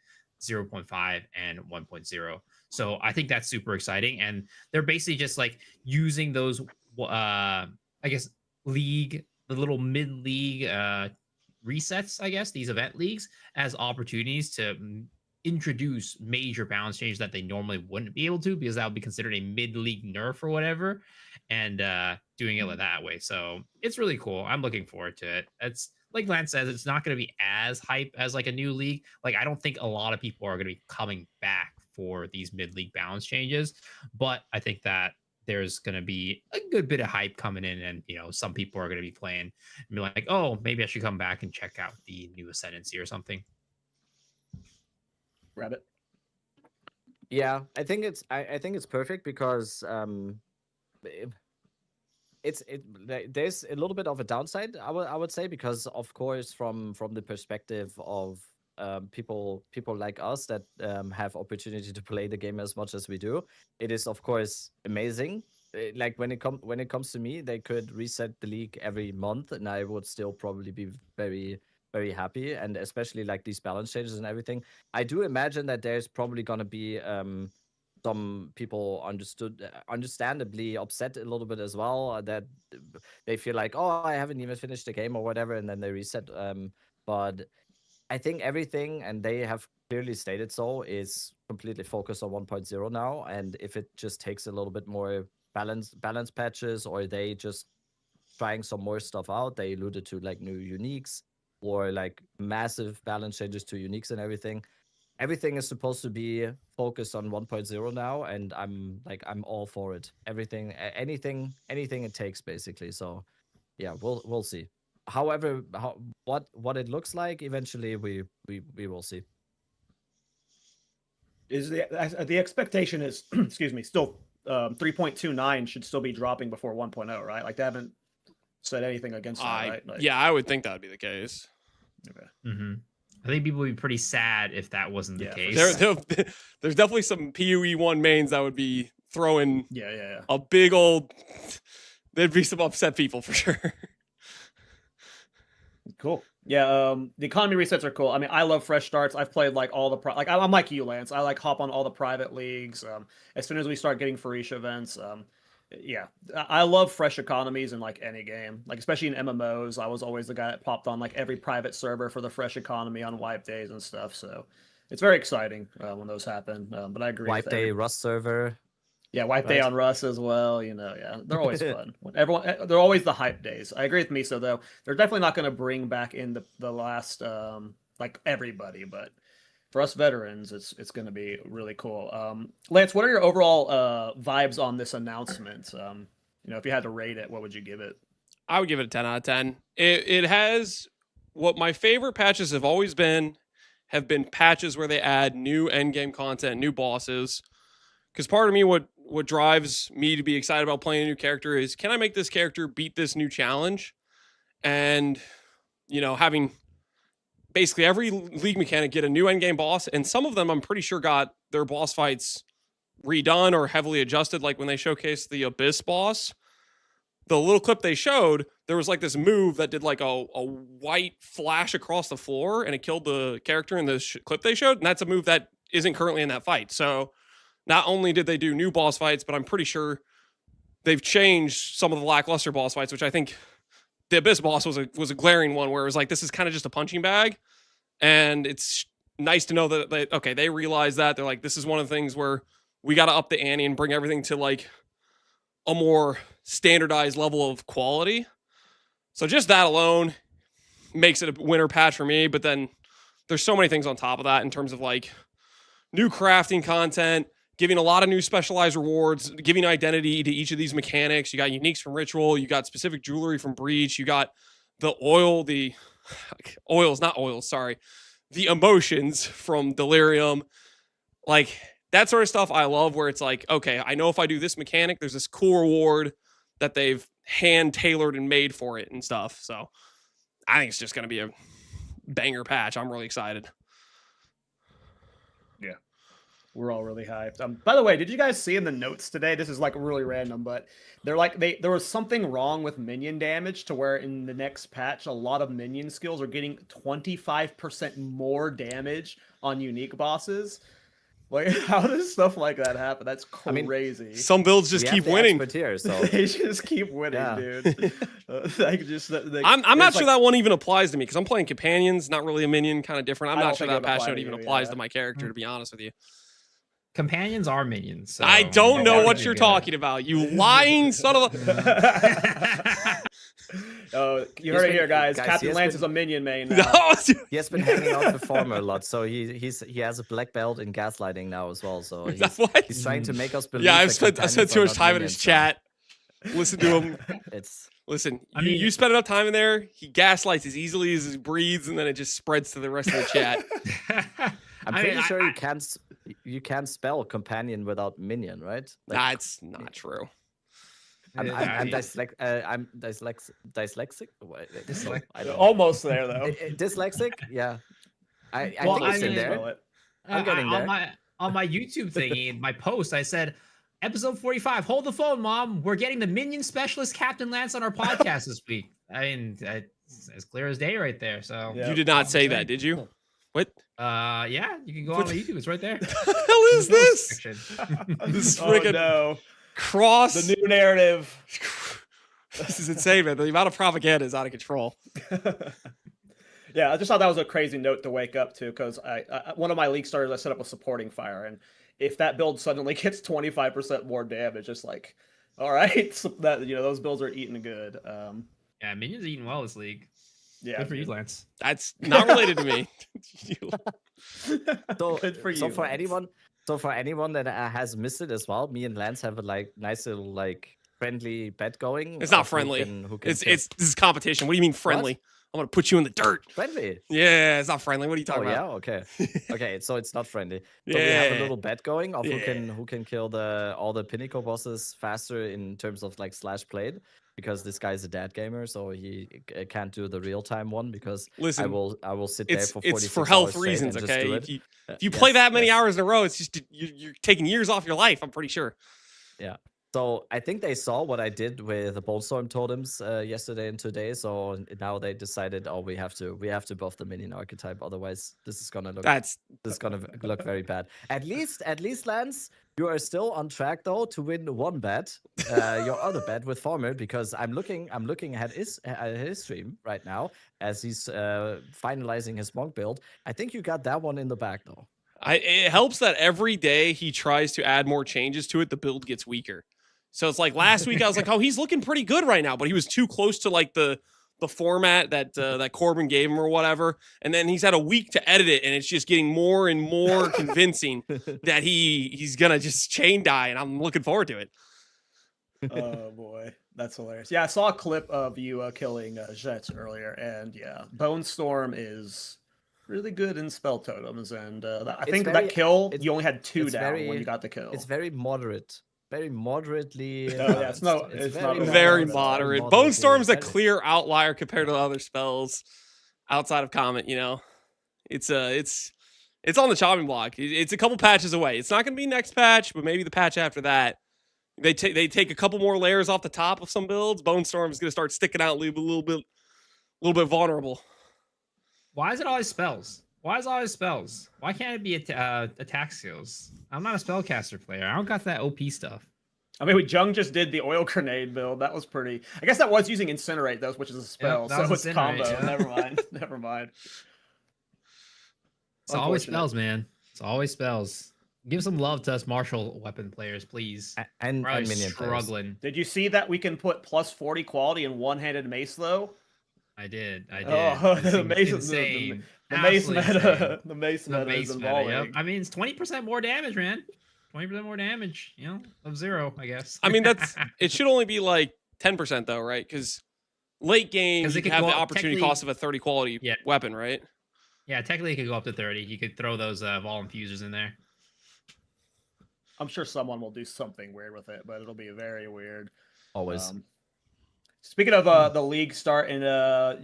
0.5 and 1.0. So I think that's super exciting. And they're basically just like using those, I guess, the little mid-league resets, I guess, these event leagues as opportunities to introduce major balance changes that they normally wouldn't be able to, because that would be considered a mid-league nerf or whatever, and doing it that way. So it's really cool. I'm looking forward to it. It's like Lance says, it's not going to be as hype as like a new league. Like, I don't think a lot of people are going to be coming back for these mid-league balance changes, but I think that there's going to be a good bit of hype coming in, and some people are going to be playing and be like, oh, maybe I should come back and check out the new Ascendancy or something. Rabbit. Yeah, I think it's perfect because there's a little bit of a downside, I would say, because of course from the perspective of people like us that have opportunity to play the game as much as we do, it is of course amazing. Like when it comes to me, they could reset the league every month and I would still probably be very, very happy, and especially like these balance changes and everything. I do imagine that there's probably gonna be some people understandably upset a little bit as well, that they feel like, oh, I haven't even finished the game or whatever, and then they reset. But I think everything, and they have clearly stated so, is completely focused on 1.0 now. And if it just takes a little bit more balance patches, or they just trying some more stuff out, they alluded to like new uniques or like massive balance changes to uniques and everything. Everything is supposed to be focused on 1.0 now, and I'm all for it. Everything, anything it takes, basically. So yeah, we'll see. However, what it looks like eventually, we will see. Is the expectation is excuse me, still 3.29 should still be dropping before 1.0, right? Like they haven't said anything against that, right? Like, yeah, I would think that would be the case. Okay. Mm-hmm. I think people would be pretty sad if that wasn't the case. There's definitely some PUE 1 mains that would be throwing Yeah. a big old... There'd be some upset people for sure. Cool. Yeah, the economy resets are cool. I mean, I love fresh starts. I've played like all the I'm like you, Lance. I like hop on all the private leagues. As soon as we start getting Farisha events, yeah, I love fresh economies in like any game. Like especially in MMOs, I was always the guy that popped on like every private server for the fresh economy on wipe days and stuff. So it's very exciting when those happen. But I agree. Wipe day, Rust server. Yeah, wipe day on Russ as well. Yeah, they're always fun. They're always the hype days. I agree with Miso though. They're definitely not going to bring back in the last like everybody, but for us veterans, it's going to be really cool. Lance, what are your overall vibes on this announcement? If you had to rate it, what would you give it? I would give it a 10 out of 10. It has what my favorite patches have always been, have been patches where they add new endgame content, new bosses. Because part of me, what drives me to be excited about playing a new character is, can I make this character beat this new challenge? And, having basically every league mechanic get a new endgame boss, and some of them I'm pretty sure got their boss fights redone or heavily adjusted, like when they showcased the Abyss boss. The little clip they showed, there was like this move that did like a white flash across the floor, and it killed the character in the clip they showed, and that's a move that isn't currently in that fight. So not only did they do new boss fights, but I'm pretty sure they've changed some of the lackluster boss fights, which I think the Abyss boss was a glaring one where it was like, this is kind of just a punching bag. And it's nice to know that they realize that. They're like, this is one of the things where we got to up the ante and bring everything to like a more standardized level of quality. So just that alone makes it a winner patch for me. But then there's so many things on top of that in terms of like new crafting content, giving a lot of new specialized rewards, giving identity to each of these mechanics. You got uniques from Ritual. You got specific jewelry from Breach. You got the the emotions from Delirium. Like, that sort of stuff I love, where it's like, okay, I know if I do this mechanic, there's this cool reward that they've hand-tailored and made for it and stuff. So I think it's just going to be a banger patch. I'm really excited. Yeah. We're all really hyped. By the way, did you guys see in the notes today? This is like really random, but they're like there was something wrong with minion damage to where in the next patch, a lot of minion skills are getting 25% more damage on unique bosses. Like, how does stuff like that happen? That's I crazy. mean, Some builds just we keep have the winning. expert here, so They just keep winning, Yeah. dude. I'm not sure that one even applies to me because I'm playing companions, not really a minion, kind of different. I'm I not don't sure think that it would apply passion to even you, applies yeah. to my character, to be honest with you. Companions are minions. So I don't they're know what pretty you're good. talking about. You lying son of a. Oh, you He's heard it been- here, guys. guys, Captain he has Lance been- is a minion main now. No, he has been hanging out with Farmer a lot. So he has a black belt in gaslighting now as well. So What? he's trying to make us believe. Yeah, I that spent companions too are much not time in his minions now. chat. Listen to him. It's Listen, I you, mean- you spend enough time in there. He gaslights as easily as he breathes, and then it just spreads to the rest of the chat. I'm I pretty mean, sure I- you can't spell companion without minion, right? That's not true. I'm Yeah, dyslexic. What- Dyslexic. I don't know. Almost there, though. Dyslexic? Yeah. I Well, think I it's in mean- there. Spell it. I'm getting there. On my YouTube thingy, in my post, I said, episode 45, hold the phone, Mom. We're getting the minion specialist Captain Lance on our podcast this week. I mean, it's as clear as day right there. So, Yeah. You did not say that, did you? What? yeah, you can go on my YouTube. It's right there. the hell is this? Section. This Oh, friggin' no. cross. The new narrative. This is insane, man. The amount of propaganda is out of control. Yeah, I just thought that was a crazy note to wake up to because I one of my league starters I set up with supporting fire, and if that build suddenly gets 25% more damage, it's like, all right, so that those builds are eating good. Yeah, minions are eating well this league. Yeah, Good for you, Lance. That's not related to me. So, good for you. so for Lance. anyone that has missed it as well, me and Lance have a nice little friendly bet going. It's not of who friendly. who can It's kill- this is competition. What do you mean friendly? I'm gonna put you in the dirt. friendly. Yeah, it's not friendly. What are you Oh talking yeah, about? okay, okay. So it's not friendly. So we have a Yeah. little bet going of Yeah. who can kill all the pinnacle bosses faster in terms of slash played, because this guy's a dad gamer, so he can't do the real time one because Listen, I will sit there it's for 46 it's for health hours straight reasons, and just do okay? it. If you play Yes, that many yes. hours in a row, it's just you're taking years off your life. I'm pretty sure. So I think they saw what I did with the Bone Storm totems yesterday and today. So now they decided, oh, we have to buff the minion archetype, otherwise this is gonna look look very bad. At least Lance, you are still on track though to win one bet, your other bet with Farmer, because I'm looking at his stream right now as he's finalizing his monk build. I think you got that one in the back though. It helps that every day he tries to add more changes to it, the build gets weaker. So it's like last week I was like, oh, he's looking pretty good right now, but he was too close to the format that Corbin gave him or whatever. And then he's had a week to edit it, and it's just getting more and more convincing that he's gonna just chain die, and I'm looking forward to it. Oh boy, that's hilarious. Yeah, I saw a clip of you killing Jets earlier, and yeah, Bone Storm is really good in spell totems, and I think very- that kill it's- you only had two it's down very- when you got the kill. It's very moderately. Oh, yeah, it's not- balanced. it's not Very balanced. moderate. Bone moderately Storm's a balanced. clear outlier compared to the other spells outside of Comet. It's on the chopping block. It's a couple patches away. It's not going to be next patch, but maybe the patch after that. They take a couple more layers off the top of some builds. Bone Storm is going to start sticking out, leave a little bit vulnerable. Why is it always spells? Why is it always spells? Why can't it be attack skills? I'm not a spellcaster player. I don't got that OP stuff. I mean, Jung just did the oil grenade build. That was pretty. I guess that was using Incinerate, though, which is a spell. that So was it's Incinerate, combo. yeah. Never mind. Never mind. It's always Unfortunate. spells, man. It's always spells. Give some love to us martial weapon players, please. and We're always minion players. struggling. Did you see that we can put plus 40 quality in one-handed mace, though? I did. Oh, It's the mace, insane. the mace Absolutely meta, insane. the mace The meta base is meta, involving. yep. I mean, it's 20% more damage, man. 20% more damage, of 0, I guess. I mean, it should only be like 10% though, right? Because late game 'Cause it you could have go the up- opportunity technically- cost of a 30 quality Yeah. weapon, right? Yeah, technically it could go up to 30. You could throw those Vol Infusers in there. I'm sure someone will do something weird with it, but it'll be very weird. Always. Speaking of the league start and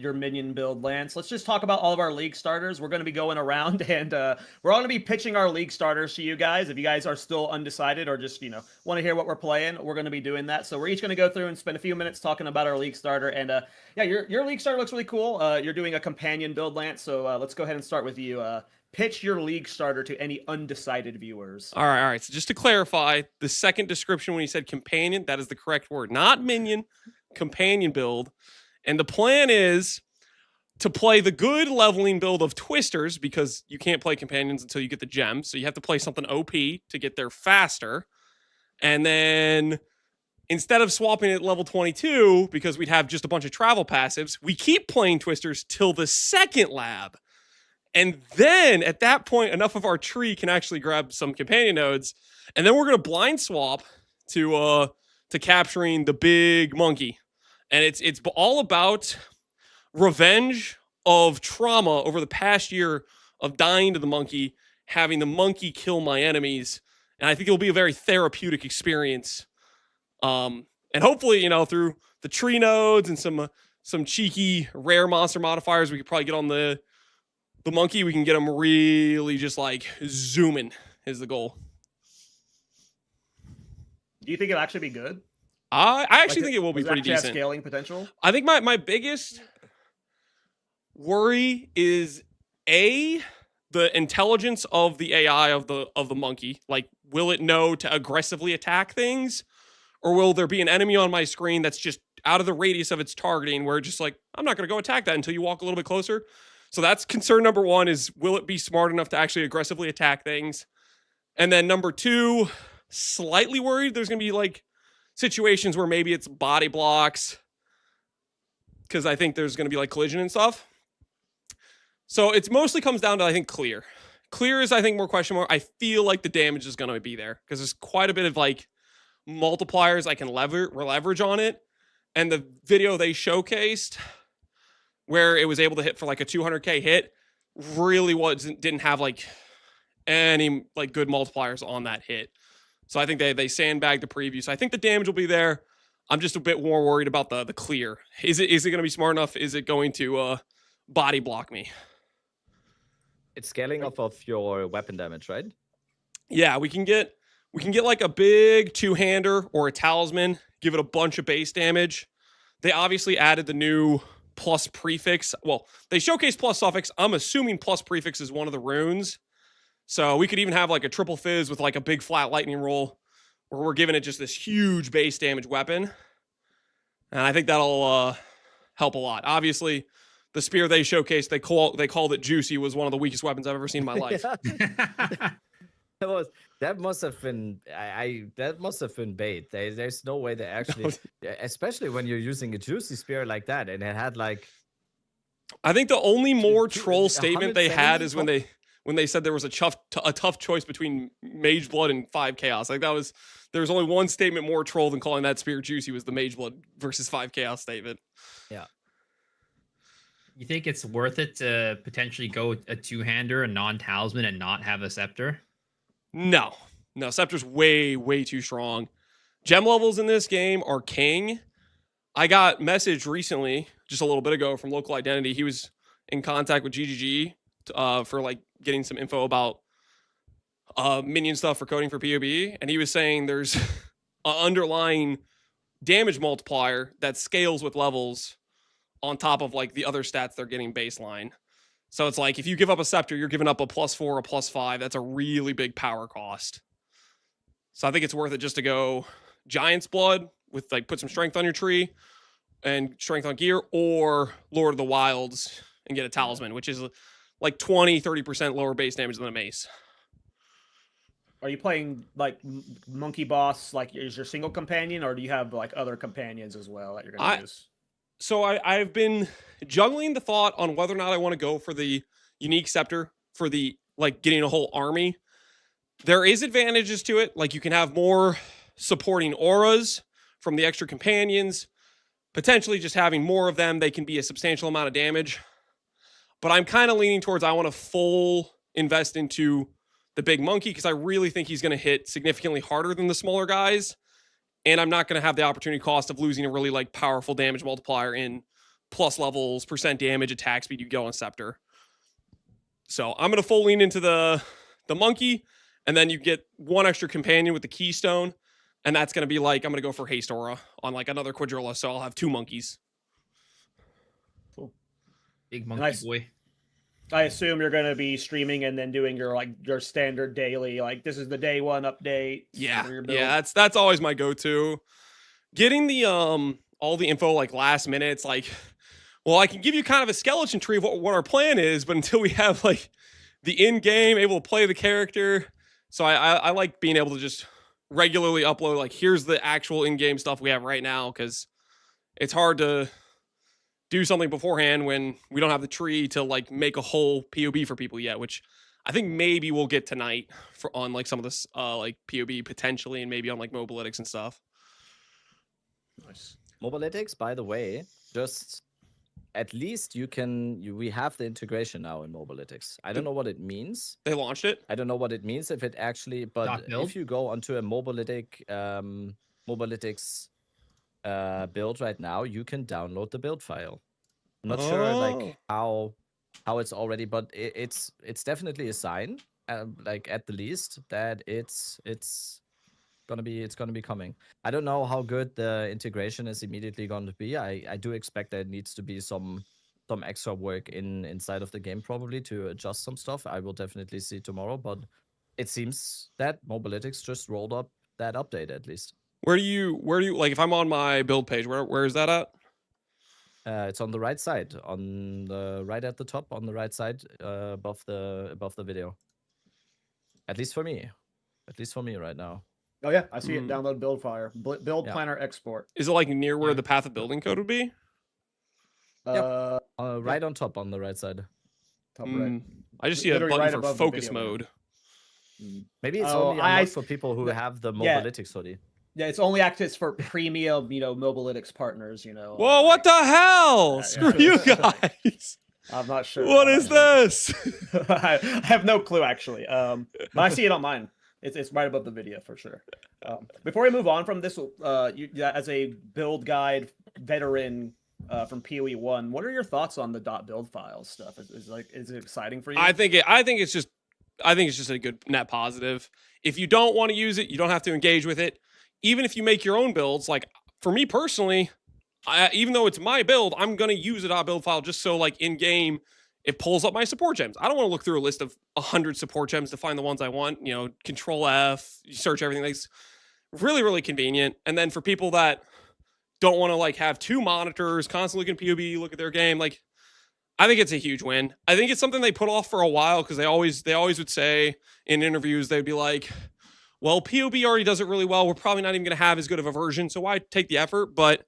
your minion build, Lance, let's just talk about all of our league starters. We're going to be going around and we're all going to be pitching our league starters to you guys. If you guys are still undecided or just, want to hear what we're playing, we're going to be doing that. So we're each going to go through and spend a few minutes talking about our league starter. And yeah, your league starter looks really cool. You're doing a companion build, Lance. So let's go ahead and start with you. Pitch your league starter to any undecided viewers. All right. So just to clarify, the second description when you said companion, that is the correct word, not minion. Companion build, and the plan is to play the good leveling build of twisters, because you can't play companions until you get the gem, so you have to play something OP to get there faster. And then instead of swapping at level 22, because we'd have just a bunch of travel passives, we keep playing twisters till the second lab, and then at that point enough of our tree can actually grab some companion nodes, and then we're going to blind swap to capturing the big monkey. And it's all about revenge of trauma over the past year of dying to the monkey, having the monkey kill my enemies. And I think it'll be a very therapeutic experience. And hopefully, through the tree nodes and some cheeky rare monster modifiers, we could probably get on the monkey. We can get him really just like zooming is the goal. Do you think it'll actually be good? I actually think it will be pretty decent. Have scaling potential? I think my biggest worry is the intelligence of the AI of the monkey. Like, will it know to aggressively attack things, or will there be an enemy on my screen that's just out of the radius of its targeting, where it's just like, I'm not going to go attack that until you walk a little bit closer. So that's concern number one, is will it be smart enough to actually aggressively attack things? And then number two, slightly worried there's going to be like situations where maybe it's body blocks, because I think there's going to be like collision and stuff. So it mostly comes down to, I think, clear. Clear is, I think, more question mark. I feel like the damage is going to be there, because there's quite a bit of like multipliers I can leverage on it. And the video they showcased where it was able to hit for like a 200k hit really didn't have like any like good multipliers on that hit. So I think they sandbagged the preview. So I think the damage will be there. I'm just a bit more worried about the clear. Is it going to be smart enough? Is it going to body block me? It's scaling off of your weapon damage, right? Yeah, we can get like a big two-hander or a talisman, give it a bunch of base damage. They obviously added the new plus prefix. Well, they showcased plus suffix. I'm assuming plus prefix is one of the runes. So we could even have like a triple fizz with like a big flat lightning roll, where we're giving it just this huge base damage weapon. And I think that'll help a lot. Obviously, the spear they showcased, they called it juicy, was one of the weakest weapons I've ever seen in my life. That must have been that must have been bait. There's no way they actually, especially when you're using a juicy spear like that, and it had like. I think the only more troll statement they had is when they said there was a tough choice between Mage Blood and 5 Chaos. Like there was only one statement more troll than calling that spear juicy, was the Mage Blood versus 5 Chaos statement. Yeah. You think it's worth it to potentially go a two-hander, a non-talisman, and not have a scepter? No, Scepter's way too strong. Gem levels in this game are king. I got message recently, just a little bit ago, from Local Identity. He was in contact with GGG for like getting some info about minion stuff for coding for PoB, and he was saying there's an underlying damage multiplier that scales with levels on top of like the other stats they're getting baseline. So it's like if you give up a scepter, you're giving up a +4, a +5. That's a really big power cost. So I think it's worth it just to go Giant's Blood with like put some strength on your tree and strength on gear, or Lord of the Wilds and get a talisman, which is like 20-30% lower base damage than a mace. Are you playing like Monkey Boss, like is your single companion, or do you have like other companions as well that you're going to use? So I've been juggling the thought on whether or not I want to go for the unique scepter for the like getting a whole army. There is advantages to it. Like you can have more supporting auras from the extra companions. Potentially just having more of them, they can be a substantial amount of damage. But I'm kind of leaning towards I want to full invest into the big monkey, because I really think he's going to hit significantly harder than the smaller guys. and I'm not going to have the opportunity cost of losing a really like powerful damage multiplier in plus levels, percent damage, attack speed you get on Scepter. So I'm going to full lean into the monkey, and then you get one extra companion with the keystone, and that's going to be like, I'm going to go for Haste Aura on like another Quadrilla, so I'll have 2 monkeys. Cool. Big monkey Nice. boy. I assume you're going to be streaming and then doing your standard daily, like this is the day 1 update. Yeah, for your build. yeah, that's always my go-to. Getting the all the info like last minute, it's like, well, I can give you kind of a skeleton tree of what our plan is, but until we have like the in-game able to play the character, so I like being able to just regularly upload like here's the actual in-game stuff we have right now, because it's hard to do something beforehand when we don't have the tree to like make a whole POB for people yet, which I think maybe we'll get tonight for on like some of this like POB potentially, and maybe on like Mobalytics and stuff. Nice. Mobalytics, by the way, just at least we have the integration now in Mobalytics. I don't know what it means. They launched it. I don't know what it means if it actually, but build? if you go onto a Mobalytics build right now, you can download the build file. I'm not sure like how it's already, but it's definitely a sign, like at the least, that it's gonna be coming. I don't know how good the integration is immediately going to be. I do expect that it needs to be some extra work inside of the game probably to adjust some stuff. I will definitely see tomorrow, but it seems that Mobalytics just rolled up that update at least. Where do you like if I'm on my build page, where is that at? It's on the right side, on the right at the top, on the right side, above the video. At least for me right now. Oh yeah, I see it. Download build fire, build planner export. Is it like near where the path of building code would be? Right on top, on the right side. Top right. I just see a Literally button right for above the focus video mode. Maybe it's Oh, only unlocked for people who have the yeah. Mobalytics hoodie. Yeah, it's only active for premium, Mobalytics partners, Whoa, what the hell? Screw you guys. I'm not sure. What is this? I have no clue actually. But I see it on mine. It's right above the video for sure. Before we move on from this, as a build guide veteran from PoE 1, what are your thoughts on the .build file stuff? Is it exciting for you? I think it's just a good net positive. If you don't want to use it, you don't have to engage with it. Even if you make your own builds, like for me personally, even though it's my build, I'm gonna use a .build file just so like in game it pulls up my support gems. I don't want to look through a list of 100 support gems to find the ones I want. Control F, you search everything. That's really, really convenient. And then for people that don't want to like have 2 monitors, constantly looking POB, look at their game, like I think it's a huge win. I think it's something they put off for a while because they always would say in interviews, they'd be like, well, POB already does it really well. We're probably not even going to have as good of a version, so why take the effort? But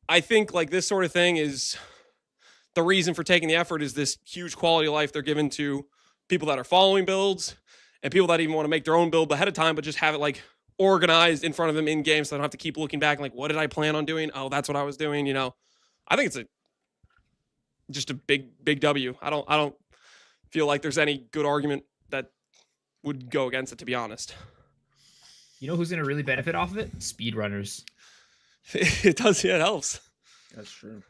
I think like this sort of thing is the reason for taking the effort is this huge quality of life they're giving to people that are following builds and people that even want to make their own build ahead of time, but just have it like organized in front of them in game so they don't have to keep looking back and like, what did I plan on doing? Oh, that's what I was doing. I think it's just a big W. I don't feel like there's any good argument that would go against it, to be honest. You know who's going to really benefit off of it? Speedrunners. It does. Yeah, it helps. That's true.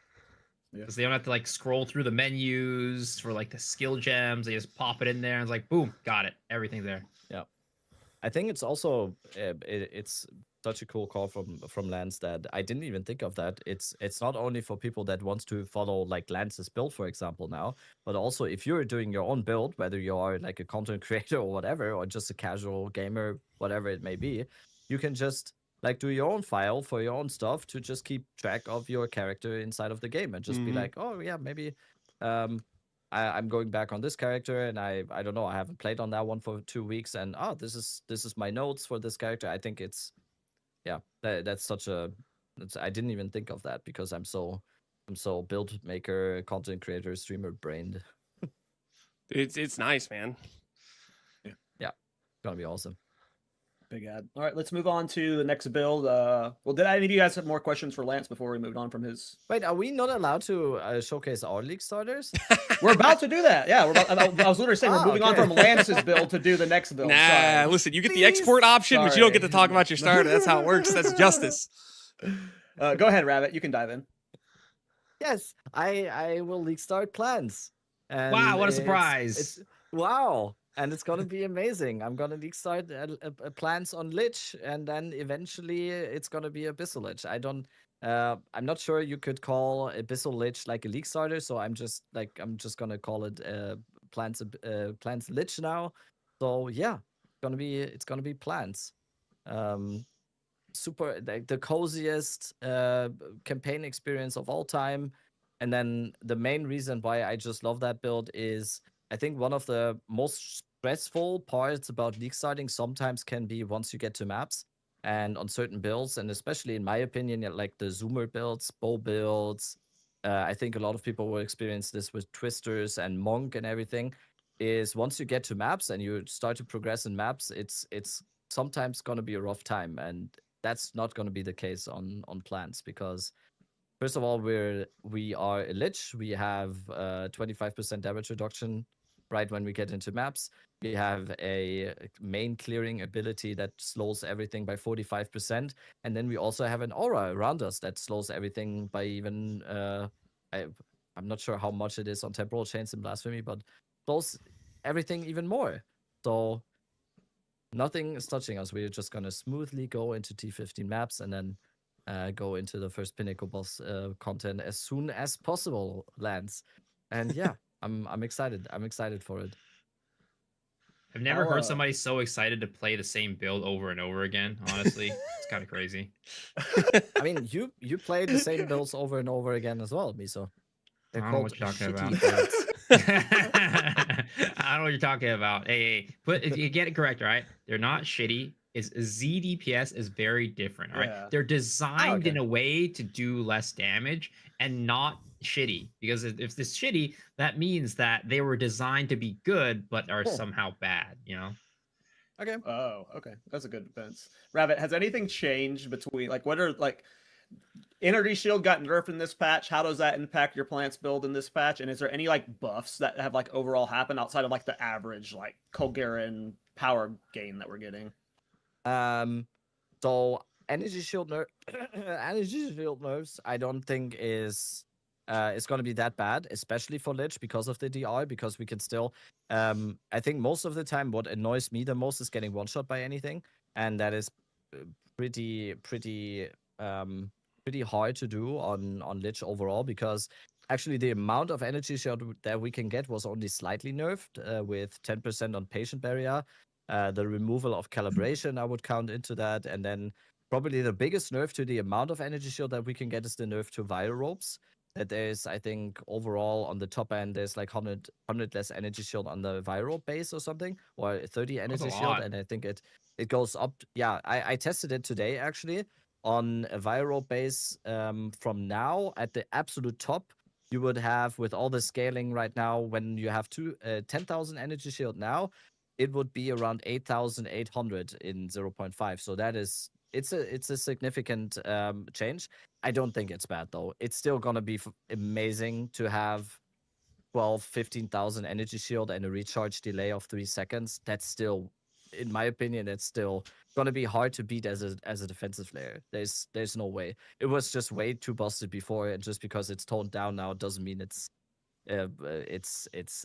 Because they don't have to like scroll through the menus for like the skill gems. They just pop it in there and it's like, boom, got it. Everything's there. Yeah. I think it's also, it's such a cool call from Lance that I didn't even think of that. It's not only for people that wants to follow like Lance's build, for example, now, but also if you're doing your own build, whether you are like a content creator or whatever, or just a casual gamer, whatever it may be, you can just like do your own file for your own stuff to just keep track of your character inside of the game and just be like, oh yeah, maybe I'm going back on this character and I don't know, I haven't played on that one for 2 weeks and this is my notes for this character. I think it's that's such a I didn't even think of that because I'm so build maker, content creator, streamer brained. It's nice, man. Yeah, gonna be awesome. Big ad. All right, let's move on to the next build. Well, did any of you guys have more questions for Lance before we moved on from his? Wait, are we not allowed to showcase our league starters? We're about to do that. Yeah, I was literally saying we're moving on okay. from Lance's build to do the next build. Nah, Sorry. listen, you get the Please. export option, but you don't get to Sorry. talk about your starter. That's how it works. That's justice. Go ahead, Rabbit. You can dive in. Yes, I will league start plans. And Wow, what a it's- surprise. Wow. And it's gonna be amazing. I'm gonna league start plans on Lich, and then eventually it's gonna be Abyssal Lich. I'm not sure you could call Abyssal Lich like a league starter, so I'm just gonna call it plans Lich now. So yeah, it's gonna be plans. Super like the coziest campaign experience of all time. And then the main reason why I just love that build is I think one of the most stressful parts about league starting sometimes can be once you get to maps and on certain builds, and especially in my opinion, like the zoomer builds, bow builds. I think a lot of people will experience this with twisters and monk and everything. Is once you get to maps and you start to progress in maps, it's sometimes gonna be a rough time, and that's not gonna be the case on plants because first of all, we are a lich. We have 25% damage reduction right when we get into maps. We have a main clearing ability that slows everything by 45%. And then we also have an aura around us that slows everything by even, I'm not sure how much it is on Temporal Chains and Blasphemy, but slows everything even more. So nothing is touching us. We're just going to smoothly go into T15 maps and then go into the first Pinnacle boss content as soon as possible, Lance. And yeah, I'm excited. I'm excited for it. I've never I'll, heard somebody so excited to play the same build over and over again. Honestly, it's kind of crazy. I mean, you play the same builds over and over again as well, Miso. They're I don't know called what you're talking shitty about. builds. I don't know what you're talking about. Hey, but if you get it correct, right? They're not shitty. Is ZDPS is very different, all right? Yeah. They're designed okay. in a way to do less damage and not shitty. Because if it's shitty, that means that they were designed to be good but are Cool. somehow bad, you know? Okay. Oh, okay. That's a good defense. Rabbit, has anything changed between what are Energy Shield got nerfed in this patch? How does that impact your plants build in this patch? And is there any buffs that have overall happened outside of the average Kolgarin power gain that we're getting? So energy shield nerfs, I don't think is going to be that bad, especially for Lich because of the DR. Because we can still, I think most of the time, what annoys me the most is getting one shot by anything, and that is pretty hard to do on Lich overall because actually the amount of energy shield that we can get was only slightly nerfed with 10% on patient barrier. The removal of calibration I would count into that, and then probably the biggest nerf to the amount of energy shield that we can get is the nerf to viral ropes. That there's, I think, overall on the top end, there's 100 less energy shield on the viral base or something, or 30 energy shield, lot. and I think it goes up. Yeah, I tested it today actually on a viral base. From now at the absolute top, you would have with all the scaling right now when you have 10,000 energy shield now, it would be around 8,800 in 0.5. So that is it's a significant change. I don't think it's bad though. It's still gonna be amazing to have 15,000 energy shield and a recharge delay of 3 seconds. That's still, in my opinion, that's still gonna be hard to beat as a defensive player. There's no way. It was just way too busted before, and just because it's toned down now doesn't mean it's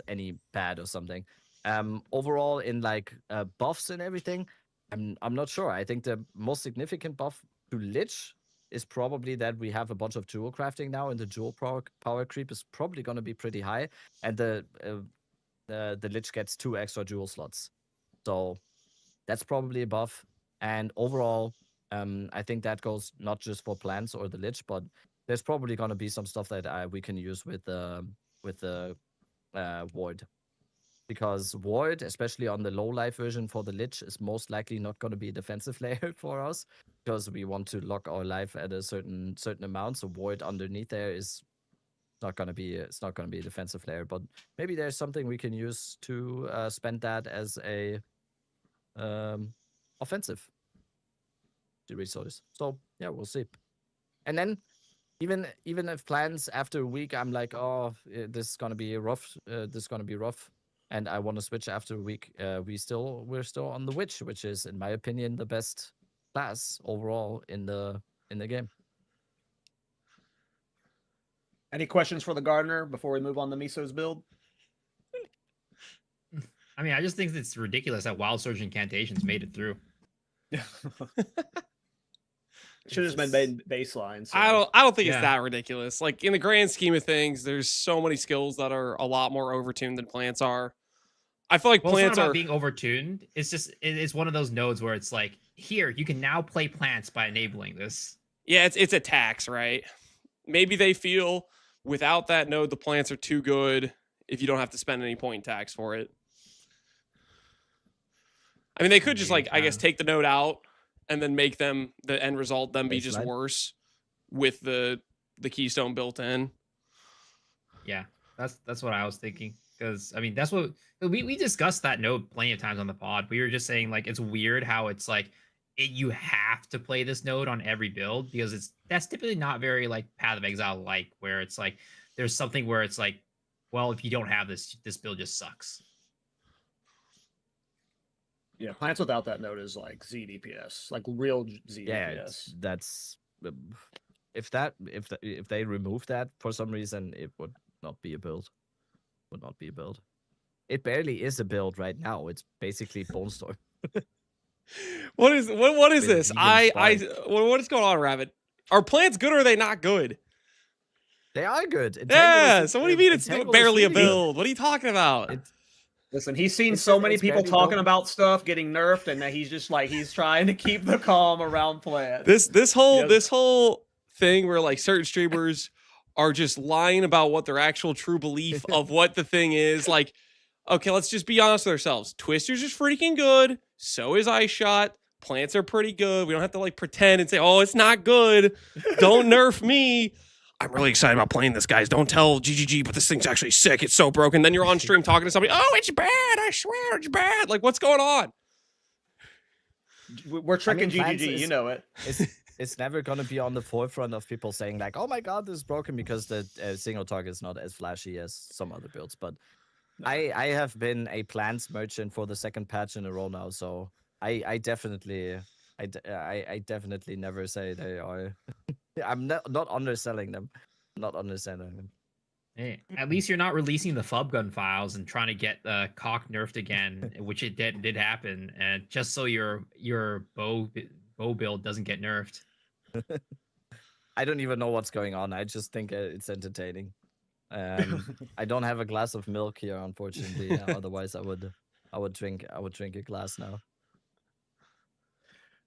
any bad or something. Overall in buffs and everything, I'm not sure. I think the most significant buff to Lich is probably that we have a bunch of jewel crafting now, and the jewel power creep is probably going to be pretty high, and the Lich gets 2 extra jewel slots. So that's probably a buff. And overall, I think that goes not just for plants or the Lich, but there's probably going to be some stuff that we can use with the Ward. Because Ward, especially on the low life version for the Lich, is most likely not going to be a defensive layer for us because we want to lock our life at a certain amount. So Ward underneath there is not going to be a defensive layer. But maybe there's something we can use to spend that as a offensive the resource. So yeah, we'll see. And then even if plans after a week, I'm like, oh, this is gonna be rough. This is gonna be rough, and I want to switch after a week. We're still on the witch, which is, in my opinion, the best class overall in the game. Any questions for the gardener before we move on to Miso's build? I mean, I just think it's ridiculous that Wild Surge Incantations made it through. Should have just been made baseline. So. I don't think it's Yeah. that ridiculous. Like in the grand scheme of things, there's so many skills that are a lot more overtuned than plants are. I feel like Well, it's plants not about are being overtuned. It's just it's one of those nodes where it's like, here, you can now play plants by enabling this. yeah, it's a tax, right? Maybe they feel without that node the plants are too good if you don't have to spend any point tax for it. I mean, they could just Maybe, like I guess yeah. take the node out and then make them the end result then be just Baseline. worse with the keystone built in. Yeah, that's what I was thinking. Because I mean, that's what we discussed that node plenty of times on the pod. We were just saying like it's weird how it's like you have to play this node on every build because that's typically not very like Path of Exile like, where it's like there's something where it's like, well, if you don't have this build just sucks. Yeah, plants without that node is like ZDPS, like real ZDPS. Yeah, that's if they remove that for some reason, it would not be a build. Would not be a build. It barely is a build right now. It's basically Bone Storm. What is With this? vegan spike. What is going on, Rabbit? Are plants good or are they not good? They are good. Yeah. So what do you mean it's Entangle is barely a really good. build? What are you talking about? Listen, he's seen It's- so many it's people barely talking built. about stuff getting nerfed, and that he's just like he's trying to keep the calm around plants. This whole Yes. this whole thing where like certain streamers are just lying about what their actual true belief of what the thing is. Like, okay, let's just be honest with ourselves. Twister's is freaking good. So is Ice Shot. Plants are pretty good. We don't have to like pretend and say, oh, it's not good. Don't nerf me. I'm really excited about playing this, guys. Don't tell GGG, but this thing's actually sick. It's so broken. Then you're on stream talking to somebody. Oh, it's bad. I swear it's bad. Like, what's going on? We're tricking Plants GGG, is- you know it. It's never gonna be on the forefront of people saying like, "Oh my god, this is broken," because the single target is not as flashy as some other builds. But I have been a plants merchant for the second patch in a row now, so I definitely never say they are. I'm not underselling them. Not underselling them. Hey, at least you're not releasing the FUB gun files and trying to get cock nerfed again, which it did happen, and just so your bow build doesn't get nerfed. I don't even know what's going on. I just think it's entertaining. I don't have a glass of milk here, unfortunately. Otherwise, I would drink a glass now.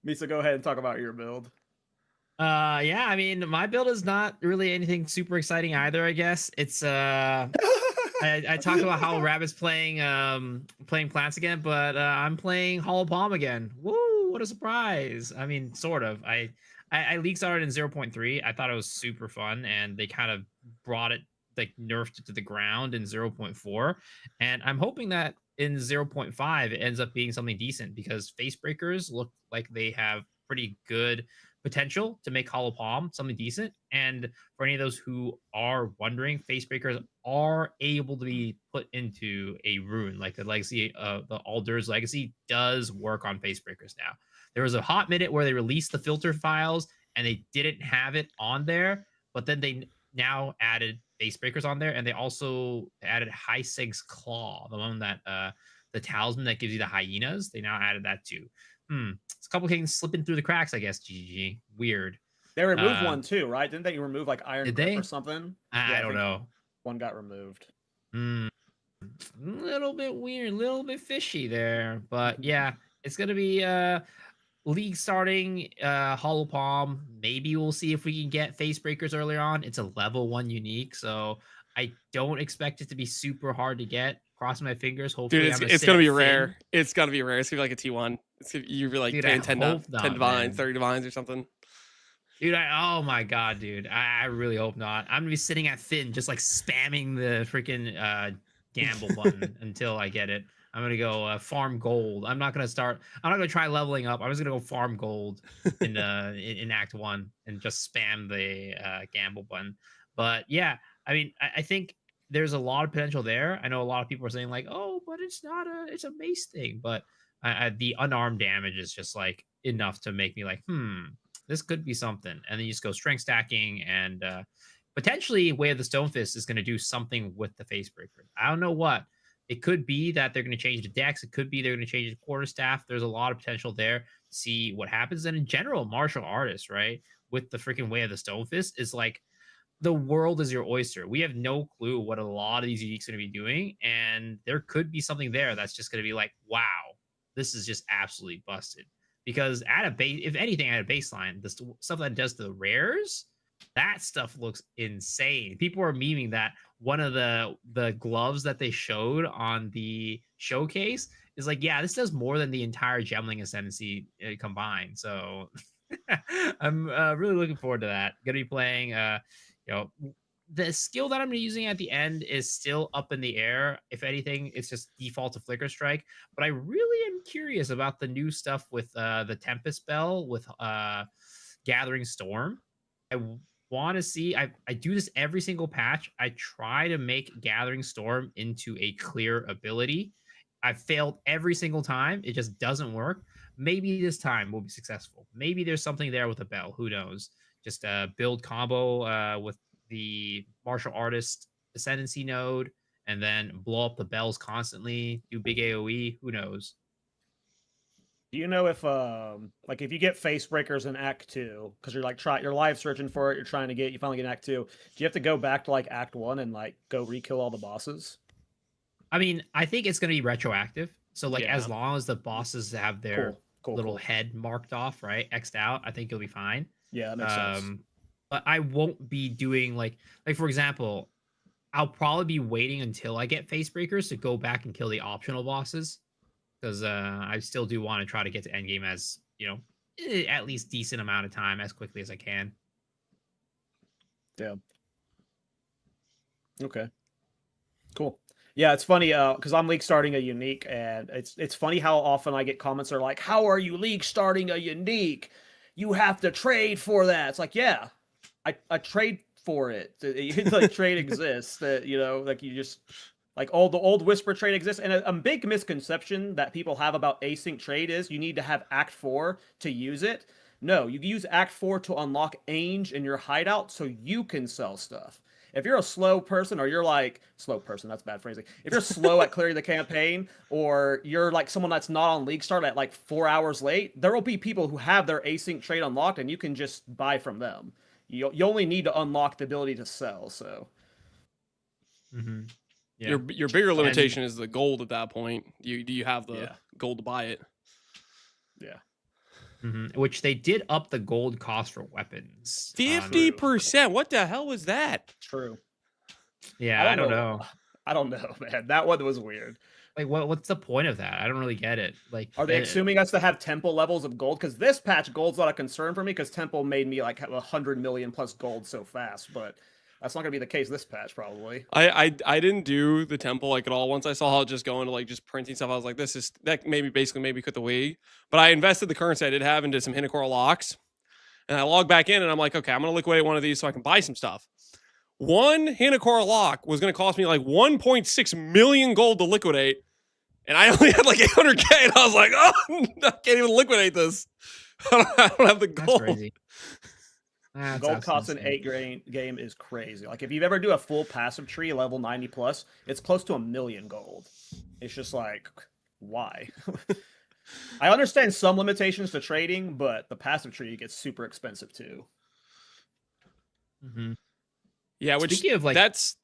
Misa, go ahead and talk about your build. Yeah, I mean, my build is not really anything super exciting either, I guess. It's I talked about how Rabbit's playing plants again, but I'm playing Hollow Palm again. Woo, what a surprise. I mean, sort of. I league started in 0.3. I thought it was super fun, and they kind of brought it, like nerfed it to the ground in 0.4. And I'm hoping that in 0.5 it ends up being something decent, because face breakers look like they have pretty good potential to make Hollow Palm something decent. And for any of those who are wondering, face breakers are able to be put into a rune. Like the legacy of the Alder's legacy does work on face breakers now. There was a hot minute where they released the filter files and they didn't have it on there, but then they now added face breakers on there, and they also added High Seg's Claw, the one that the talisman that gives you the hyenas. They now added that too. It's a couple things slipping through the cracks, I guess. GG. Weird. They removed one too, right? Didn't they remove like Iron Did Grip they? or something? I don't think know. One got removed. A little bit weird, a little bit fishy there. But yeah, it's gonna be league starting Hollow Palm. Maybe we'll see if we can get face breakers earlier on. It's a level 1 unique, so I don't expect it to be super hard to get. Crossing my fingers. Hopefully, Dude, it's gonna be rare. It's gonna be rare. It's gonna be like a T1. You'd be like Dude, paying I 10 hope not, divines, man. 30 divines or something. Dude, oh my god, dude. I really hope not. I'm gonna be sitting at Finn just like spamming the freaking gamble button until I get it. I'm gonna go farm gold. I'm not gonna try leveling up. I'm just gonna go farm gold in Act 1 and just spam the gamble button. But yeah, I mean, I think there's a lot of potential there. I know a lot of people are saying like, oh, but it's a mace thing. But the unarmed damage is just like enough to make me like, this could be something. And then you just go strength stacking and potentially Way of the Stonefist is going to do something with the Facebreaker. I don't know what. It could be that they're going to change the decks. It could be they're going to change the quarterstaff. There's a lot of potential there. See what happens. And in general, martial artists, right, with the freaking Way of the Stonefist is like the world is your oyster. We have no clue what a lot of these uniques are going to be doing, and there could be something there that's just going to be like, wow, this is just absolutely busted. Because at a base, if anything, at a baseline, the stuff that does the rares, that stuff looks insane. People are memeing that one of the gloves that they showed on the showcase is like, yeah, this does more than the entire Gemling Ascendancy combined. So I'm really looking forward to that. Gonna be playing the skill that I'm using at the end is still up in the air. If anything, it's just default to Flicker Strike. But I really am curious about the new stuff with the Tempest Spell with Gathering Storm. I want to see. I do this every single patch. I try to make Gathering Storm into a clear ability. I've failed every single time. It just doesn't work. Maybe this time we'll be successful. Maybe there's something there with a bell. Who knows? Just build combo with the martial artist ascendancy node and then blow up the bells constantly, do big AoE. Who knows? Do you know if like if you get face breakers in Act 2, because you're live searching for it, you finally get in Act 2, do you have to go back to like Act 1 and like go re-kill all the bosses? I mean, I think it's gonna be retroactive. So like as Yeah. long as the bosses have their little Cool. head marked off, right? X'd out, I think you'll be fine. Yeah, that makes sense. But I won't be doing like for example, I'll probably be waiting until I get face breakers to go back and kill the optional bosses. Because I still do want to try to get to endgame as, at least decent amount of time as quickly as I can. Yeah. Okay. Cool. Yeah, it's funny because I'm league starting a unique, and it's funny how often I get comments that are like, "How are you league starting a unique? You have to trade for that." It's like, yeah, I trade for it. Like trade exists. That like you just like the old Whisper trade exists, and a big misconception that people have about async trade is you need to have Act 4 to use it. No, you use Act 4 to unlock Ainge in your hideout so you can sell stuff. If you're a slow person, or you're like slow person, that's bad phrasing. If you're slow at clearing the campaign, or you're like someone that's not on League Start at like 4 hours late, there will be people who have their async trade unlocked, and you can just buy from them. You only need to unlock the ability to sell. So, Yeah. Your bigger limitation is the gold at that point. Do you have the gold to buy it? Yeah. Which they did up the gold cost for weapons. 50%. What the hell was that? True. Yeah, I don't know. I don't know, man. That one was weird. Like, what's the point of that? I don't really get it. Like, are they assuming us to have temple levels of gold? Because this patch, gold's not a concern for me, because temple made me like have 100 million plus gold so fast. But that's not gonna be the case this patch, probably. I didn't do the temple like at all. Once I saw how it just going to like just printing stuff, I was like, that maybe quit the league. But I invested the currency I did have into some Hinekor locks, and I logged back in, and I'm like, okay, I'm gonna liquidate one of these so I can buy some stuff. One Hinekor lock was gonna cost me like 1.6 million gold to liquidate, and I only had like 800k, and I was like, oh, I can't even liquidate this. I don't have the gold. That's crazy. Gold cost in 8 game is crazy. Like if you ever do a full passive tree level 90 plus, it's close to 1 million gold. It's just like, why? I understand some limitations to trading, but the passive tree gets super expensive too. Yeah, which speaking of like,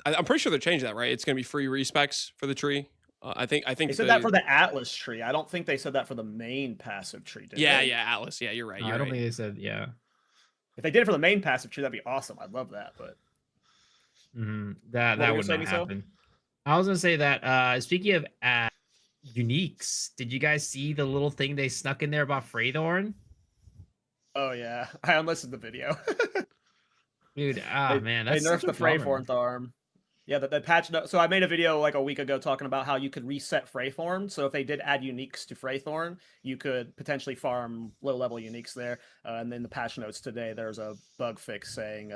I'm pretty sure they're changing that, right? It's going to be free respecs for the tree. I think they said that for the Atlas tree. I don't think they said that for the main passive tree. Did they? Atlas. Yeah, you're right. I don't think they said If they did it for the main passive tree, that'd be awesome. I'd love that, but that would not happen. I was gonna say that speaking of uniques, did you guys see the little thing they snuck in there about Freythorn? Oh yeah, I unlisted the video. Dude, man, they nerfed the Freythorn arm. Yeah, the patch note. So I made a video like a week ago talking about how you could reset Freythorn. So if they did add uniques to Freythorn, you could potentially farm low-level uniques there. And then the patch notes today, there's a bug fix saying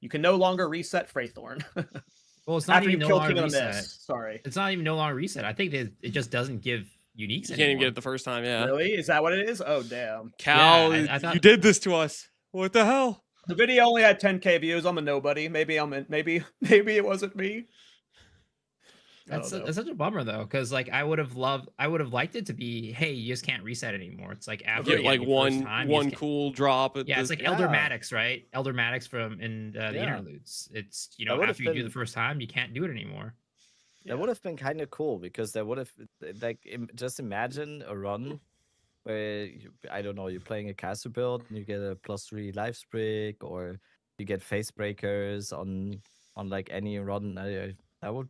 you can no longer reset Freythorn Well, it's not after even you no kill longer King of the reset. Mist. Sorry. It's not even no longer reset. I think that it just doesn't give uniques You anymore. can't even get it the first time. Yeah. Really? Is that what it is? Oh, damn. Kall, Yeah, I thought- you did this to us. What the hell? The video only had 10K views. I'm a nobody. Maybe it wasn't me. That's don't know. that's such a bummer though, because like I would have liked it to be, hey, you just can't reset anymore. It's like after Get you like get your first time, you one just can't- cool drop. At Yeah, the, it's like Yeah. Elder Maddox, right? Elder Maddox from in the Yeah. interludes. It's That would've after you do been- the first time, you can't do it anymore. That would have been kind of cool because there would have just imagine a run where I don't know, you're playing a castle build and you get a +3 life sprig, or you get face breakers on like any run. That would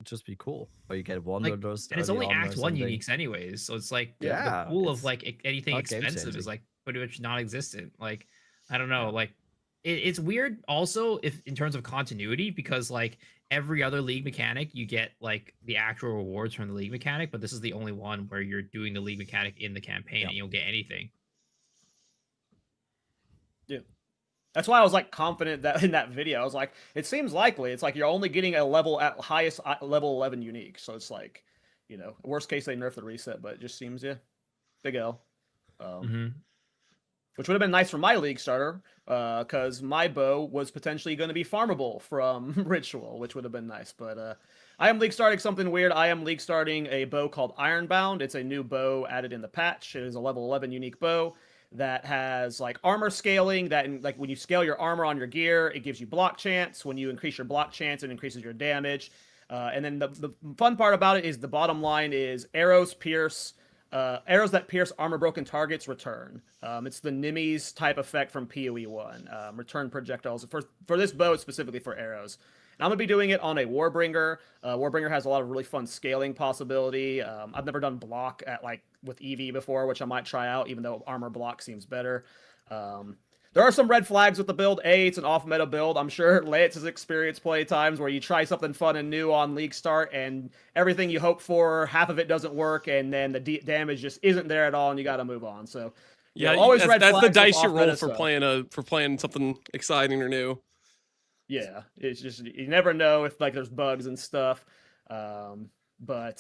just be cool. Or you get wanderlust. And it's early only on or Act 1 something. uniques anyways, so it's like the Yeah, pool of it's like anything not game expensive is changing. like pretty much non-existent. Like I don't know, like it's weird also if in terms of continuity, because like every other league mechanic you get like the actual rewards from the league mechanic, but this is the only one where you're doing the league mechanic in the campaign and you don't get anything. That's why I was like confident that in that video. I was like, it seems likely. It's like you're only getting a level at highest level 11 unique. So it's like, worst case they nerf the reset, but it just seems big L. Which would have been nice for my league starter, because my bow was potentially going to be farmable from Ritual, which would have been nice. But I am league starting something weird. I am league starting a bow called Ironbound. It's a new bow added in the patch. It is a level 11 unique bow that has like armor scaling, that like when you scale your armor on your gear, it gives you block chance. When you increase your block chance, it increases your damage. And then the fun part about it is the bottom line is arrows that pierce armor broken targets return. It's the Nimmy's type effect from PoE 1. Return projectiles. For this bow, it's specifically for arrows. And I'm going to be doing it on a Warbringer. Warbringer has a lot of really fun scaling possibility. I've never done block with EV before, which I might try out, even though armor block seems better. There are some red flags with the build. It's an off-meta build. I'm sure Lance has experienced play times where you try something fun and new on League Start, and everything you hope for, half of it doesn't work, and then the damage just isn't there at all, and you got to move on. So, Yeah, always red that's the flags with dice you off-meta roll for stuff. playing something exciting or new. Yeah, it's just you never know if like there's bugs and stuff. But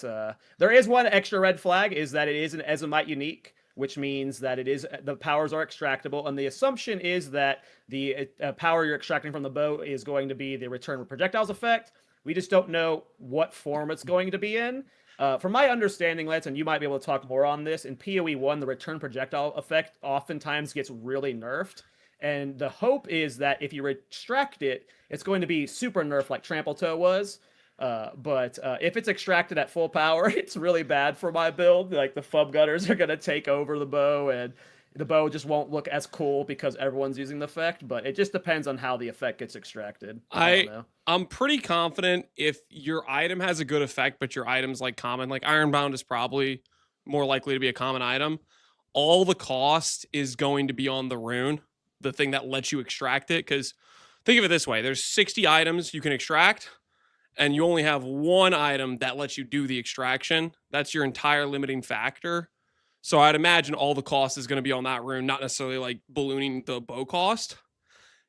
there is one extra red flag, is that it is an Ezomite unique, which means that the powers are extractable, and the assumption is that the power you're extracting from the bow is going to be the return of projectiles effect. We just don't know what form it's going to be in. From my understanding, Lance, and you might be able to talk more on this, in PoE 1, the return projectile effect oftentimes gets really nerfed. And the hope is that if you extract it, it's going to be super nerfed like Trample Toe was. But if it's extracted at full power, it's really bad for my build. Like the Fub Gutters are going to take over the bow, and the bow just won't look as cool because everyone's using the effect. But it just depends on how the effect gets extracted. I don't know. I'm pretty confident if your item has a good effect, but your item's like common, like Ironbound is probably more likely to be a common item. All the cost is going to be on the rune, the thing that lets you extract it. Because think of it this way, there's 60 items you can extract, and you only have one item that lets you do the extraction. That's your entire limiting factor. So I'd imagine all the cost is going to be on that rune, not necessarily like ballooning the bow cost.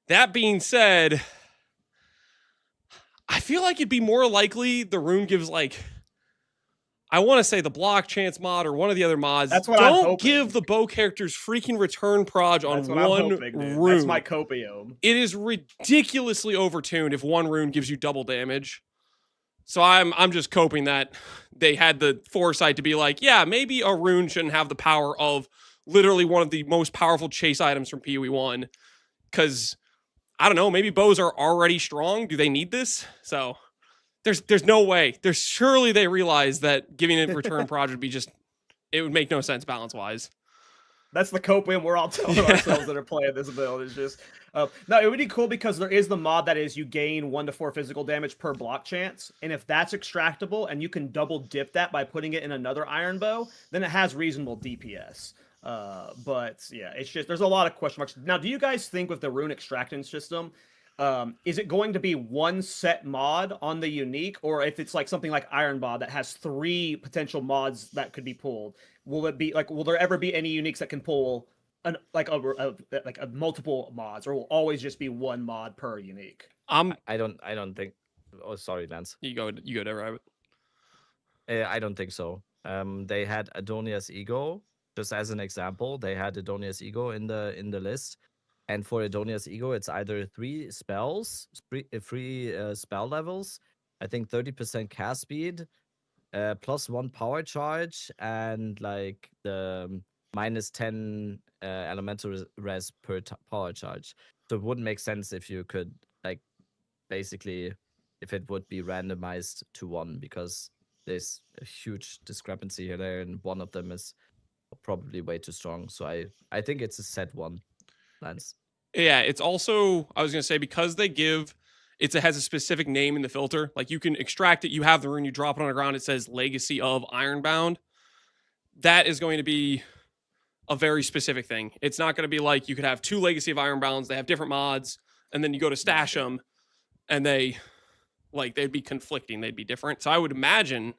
That being said, I feel like it'd be more likely the rune gives like, I want to say the block chance mod or one of the other mods. That's what I'm Don't hoping. give the bow characters freaking return proj on That's what I'm one hoping, dude. rune. That's my copium. It is ridiculously overtuned if one rune gives you double damage. So I'm just coping that they had the foresight to be like, yeah, maybe a rune shouldn't have the power of literally one of the most powerful chase items from PoE 1. Because, I don't know, maybe bows are already strong. Do they need this? So there's no way. Surely they realize that giving it return proj would be just, it would make no sense balance-wise. That's the copium we're all telling ourselves that are playing this build. Is just no, it would be cool because there is the mod that is you gain 1 to 4 physical damage per block chance, and if that's extractable and you can double dip that by putting it in another iron bow, then it has reasonable DPS. But yeah, it's just there's a lot of question marks. Now, do you guys think with the rune extracting system, is it going to be one set mod on the unique, or if it's like something like Iron Bod that has 3 potential mods that could be pulled? Will it be like, will there ever be any uniques that can pull like a multiple mods, or will always just be one mod per unique? I don't think. Oh, sorry, Lance. You go, Deadrabbit. I don't think so. They had Adonia's Ego, just as an example. They had Adonia's Ego in the list, and for Adonia's Ego, it's either 3 spells, 3 spell levels. I think 30% cast speed, plus 1 power charge, and like the minus 10 elemental res per power charge. So it wouldn't make sense if you could like basically if it would be randomized to 1, because there's a huge discrepancy here there, and one of them is probably way too strong. So I think it's a set 1, Lance. Yeah, it's also, I was going to say, because they give, it has a specific name in the filter. Like, you can extract it, you have the rune, you drop it on the ground, it says Legacy of Ironbound. That is going to be a very specific thing. It's not going to be like you could have 2 Legacy of Ironbounds, they have different mods, and then you go to stash them, and they'd be conflicting, they'd be different. So I would imagine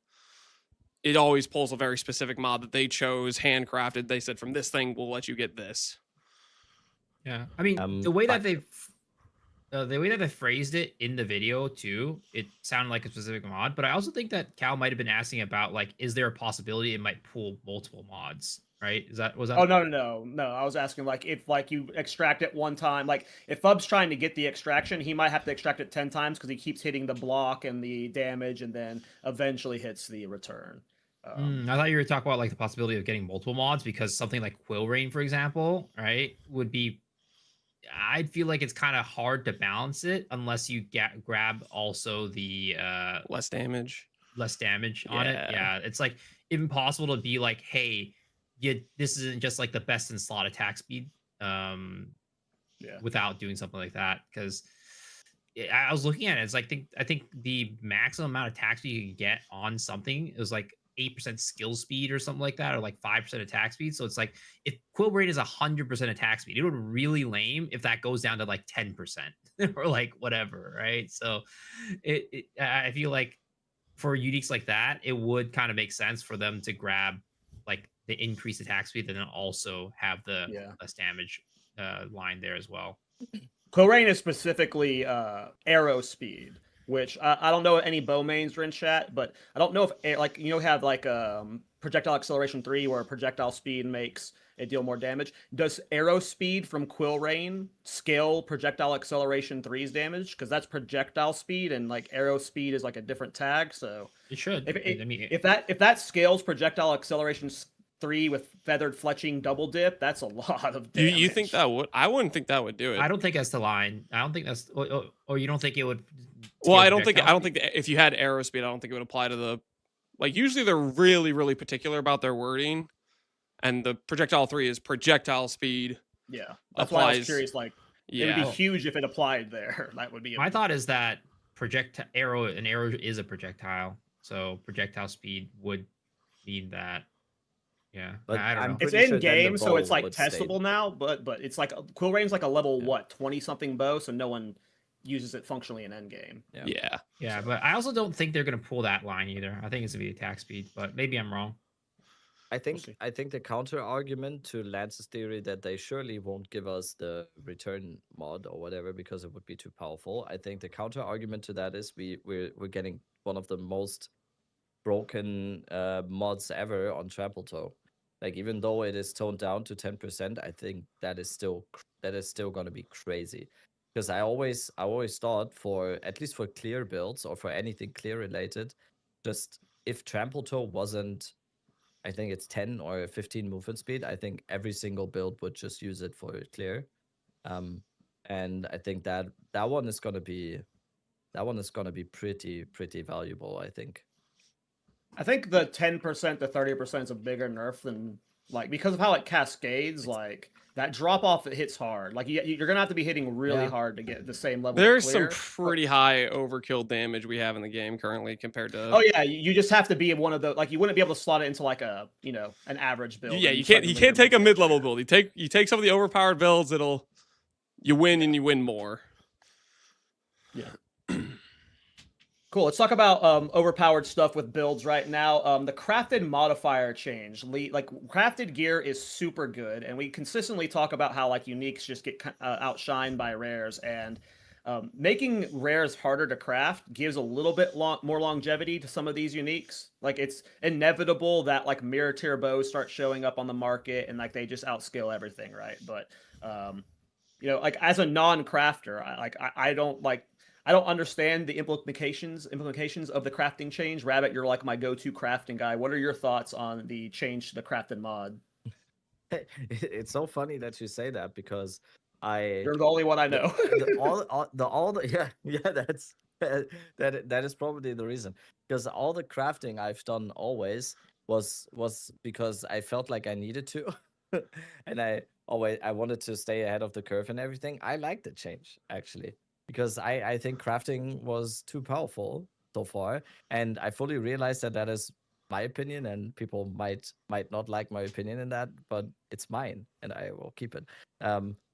it always pulls a very specific mod that they chose, handcrafted. They said, from this thing, we'll let you get this. Yeah, I mean, the way that they phrased it in the video too, it sounded like a specific mod. But I also think that Kall might have been asking about like, is there a possibility it might pull multiple mods? Right? Was that? Oh no! I was asking like if like you extract it one time, like if Fub's trying to get the extraction, he might have to extract it 10 times because he keeps hitting the block and the damage, and then eventually hits the return. I thought you were talking about like the possibility of getting multiple mods, because something like Quill Rain, for example, right, would be. I'd feel like it's kind of hard to balance it unless you grab also the less damage on it. Yeah, it's like impossible to be like, hey, this isn't just like the best in slot attack speed without doing something like that. Because I was looking at it, it's like I think the maximum amount of attack speed you can get on something is like 8% skill speed or something like that, or like 5% attack speed. So it's like if Quill Rain is 100% attack speed, it would really lame if that goes down to like 10% or like whatever, right? So I feel like for uniques like that, it would kind of make sense for them to grab like the increased attack speed and then also have the less damage line there as well. Quill Rain is specifically arrow speed, which I don't know if any bow mains are in chat, but I don't know if like have like projectile acceleration 3 where projectile speed makes it deal more damage. Does arrow speed from Quill Rain scale projectile acceleration 3's damage? Because that's projectile speed, and like arrow speed is like a different tag. So it should. If that scales projectile acceleration 3 with feathered fletching double dip, that's a lot of damage. You think that would? I wouldn't think that would do it. I don't think that's the line. I don't think that's, or you don't think it would. Well, I don't think if you had arrow speed, I don't think it would apply to the, like, usually they're really, really particular about their wording, and the projectile 3 is projectile speed. Yeah, that's why I was curious. Like, it would be huge if it applied there. That would be. My thought is that an arrow is a projectile, so projectile speed would mean that. Yeah, but I don't know. It's in game, so it's like testable now. But it's like Quill Rain's like a level 20 something bow, so no one uses it functionally in endgame. Yeah. But I also don't think they're gonna pull that line either. I think it's gonna be attack speed, but maybe I'm wrong. I think the counter argument to Lance's theory that they surely won't give us the return mod or whatever because it would be too powerful. I think the counter argument to that is we're getting one of the most broken mods ever on Trample Toe. Like, even though it is toned down to 10%, I think that is still going to be crazy. Because I always thought, for at least for clear builds or for anything clear related, just if Trample Toe wasn't, I think it's 10 or 15 movement speed, I think every single build would just use it for clear. And I think that one is gonna be pretty valuable, I think. I think the 10% to 30% is a bigger nerf than, like, because of how it cascades, like, that drop off, it hits hard. Like, you're gonna have to be hitting really hard to get the same level. There's some pretty high overkill damage we have in the game currently compared to. Oh yeah, you just have to be one of the, like, you wouldn't be able to slot it into like a an average build. Yeah, you can't take a mid-level build. You take some of the overpowered builds. You win and you win more. Cool. Let's talk about overpowered stuff with builds right now. The crafted modifier change, like crafted gear is super good, and we consistently talk about how like uniques just get outshined by rares, and making rares harder to craft gives a little bit more longevity to some of these uniques. Like it's inevitable that like mirror tier bows start showing up on the market, and like they just outscale everything, right? But you know, like as a non-crafter, I don't understand the implications of the crafting change. Rabbit, you're like my go-to crafting guy. What are your thoughts on the change to the crafted mod? It's so funny that you say that because You're the only one I know. yeah, that's that is probably the reason, because all the crafting I've done always was because I felt like I needed to, and I wanted to stay ahead of the curve and everything. I like the change actually, because I think crafting was too powerful so far, and I fully realized that is my opinion, and people might not like my opinion in that, but it's mine, and I will keep it.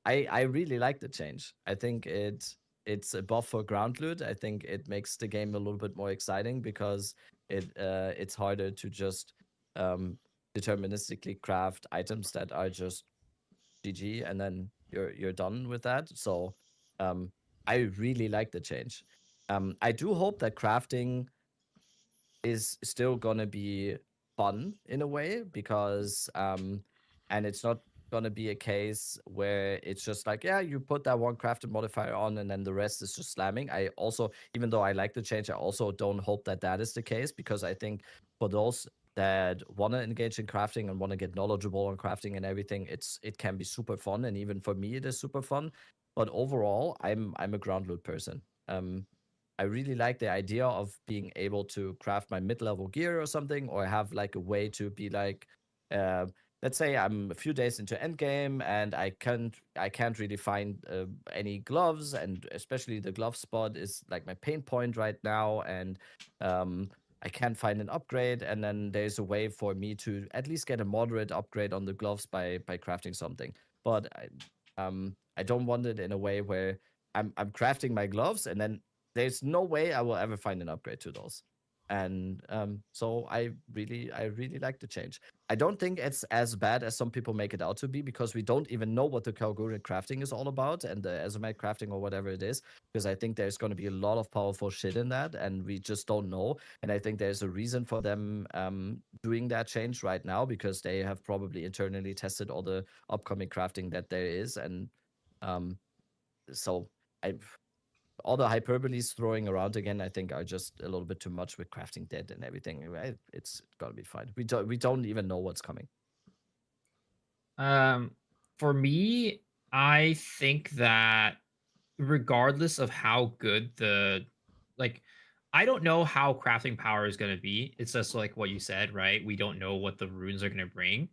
I really like the change. I think it's a buff for ground loot. I think it makes the game a little bit more exciting because it's harder to just deterministically craft items that are just GG, and then you're done with that. So I really like the change. I do hope that crafting is still gonna be fun in a way, because and it's not gonna be a case where it's just like, yeah, you put that one crafted modifier on and then the rest is just slamming. I also, even though I like the change, I also don't hope that is the case, because I think for those that want to engage in crafting and want to get knowledgeable on crafting and everything, it can be super fun, and even for me it is super fun. But overall, I'm a ground loot person. I really like the idea of being able to craft my mid-level gear or something, or have like a way to be like, let's say I'm a few days into endgame and I can't really find any gloves, and especially the glove spot is like my pain point right now, and I can't find an upgrade, and then there's a way for me to at least get a moderate upgrade on the gloves by crafting something. But I don't want it in a way where I'm crafting my gloves and then there's no way I will ever find an upgrade to those. And so I really like the change. I don't think it's as bad as some people make it out to be, because we don't even know what the Kalgurian crafting is all about, and the Azumite crafting or whatever it is, because I think there's going to be a lot of powerful shit in that, and we just don't know. And I think there's a reason for them doing that change right now, because they have probably internally tested all the upcoming crafting that there is, and so all the hyperboles throwing around again, I think, are just a little bit too much with crafting dead and everything. Right? It's gonna be fine. We don't even know what's coming. For me, I think that regardless of how good I don't know how crafting power is going to be. It's just like what you said, right? We don't know what the runes are going to bring.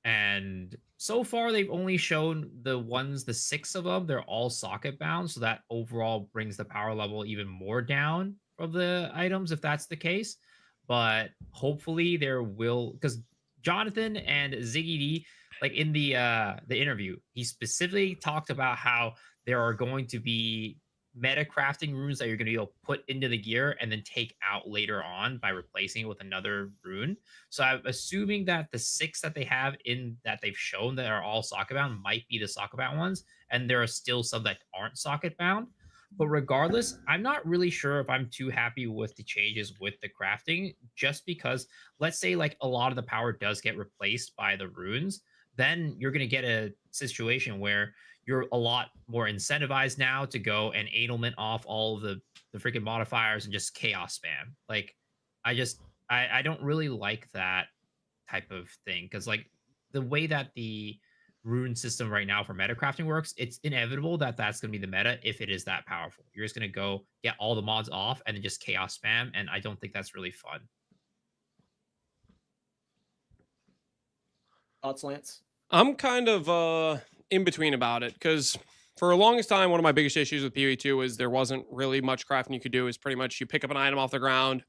And so far, they've only shown the 6 of them. They're all socket bound. So that overall brings the power level even more down of the items, if that's the case. But hopefully there will, because Jonathan and Ziggy D, like in the interview, he specifically talked about how there are going to be meta crafting runes that you're going to be able to put into the gear and then take out later on by replacing it with another rune. So I'm assuming that the 6 that they have in that they've shown that are all socket bound might be the socket bound ones, and there are still some that aren't socket bound. But regardless, I'm not really sure if I'm too happy with the changes with the crafting, just because let's say like a lot of the power does get replaced by the runes, then you're going to get a situation where you're a lot more incentivized now to go and analment off all of the freaking modifiers and just chaos spam. Like, I don't really like that type of thing, because like the way that the rune system right now for meta crafting works, it's inevitable that that's going to be the meta if it is that powerful. You're just going to go get all the mods off and then just chaos spam, and I don't think that's really fun. Thoughts, Lance? I'm kind of in between about it, because for the longest time, one of my biggest issues with PvE2 is there wasn't really much crafting you could do. It's pretty much you pick up an item off the ground,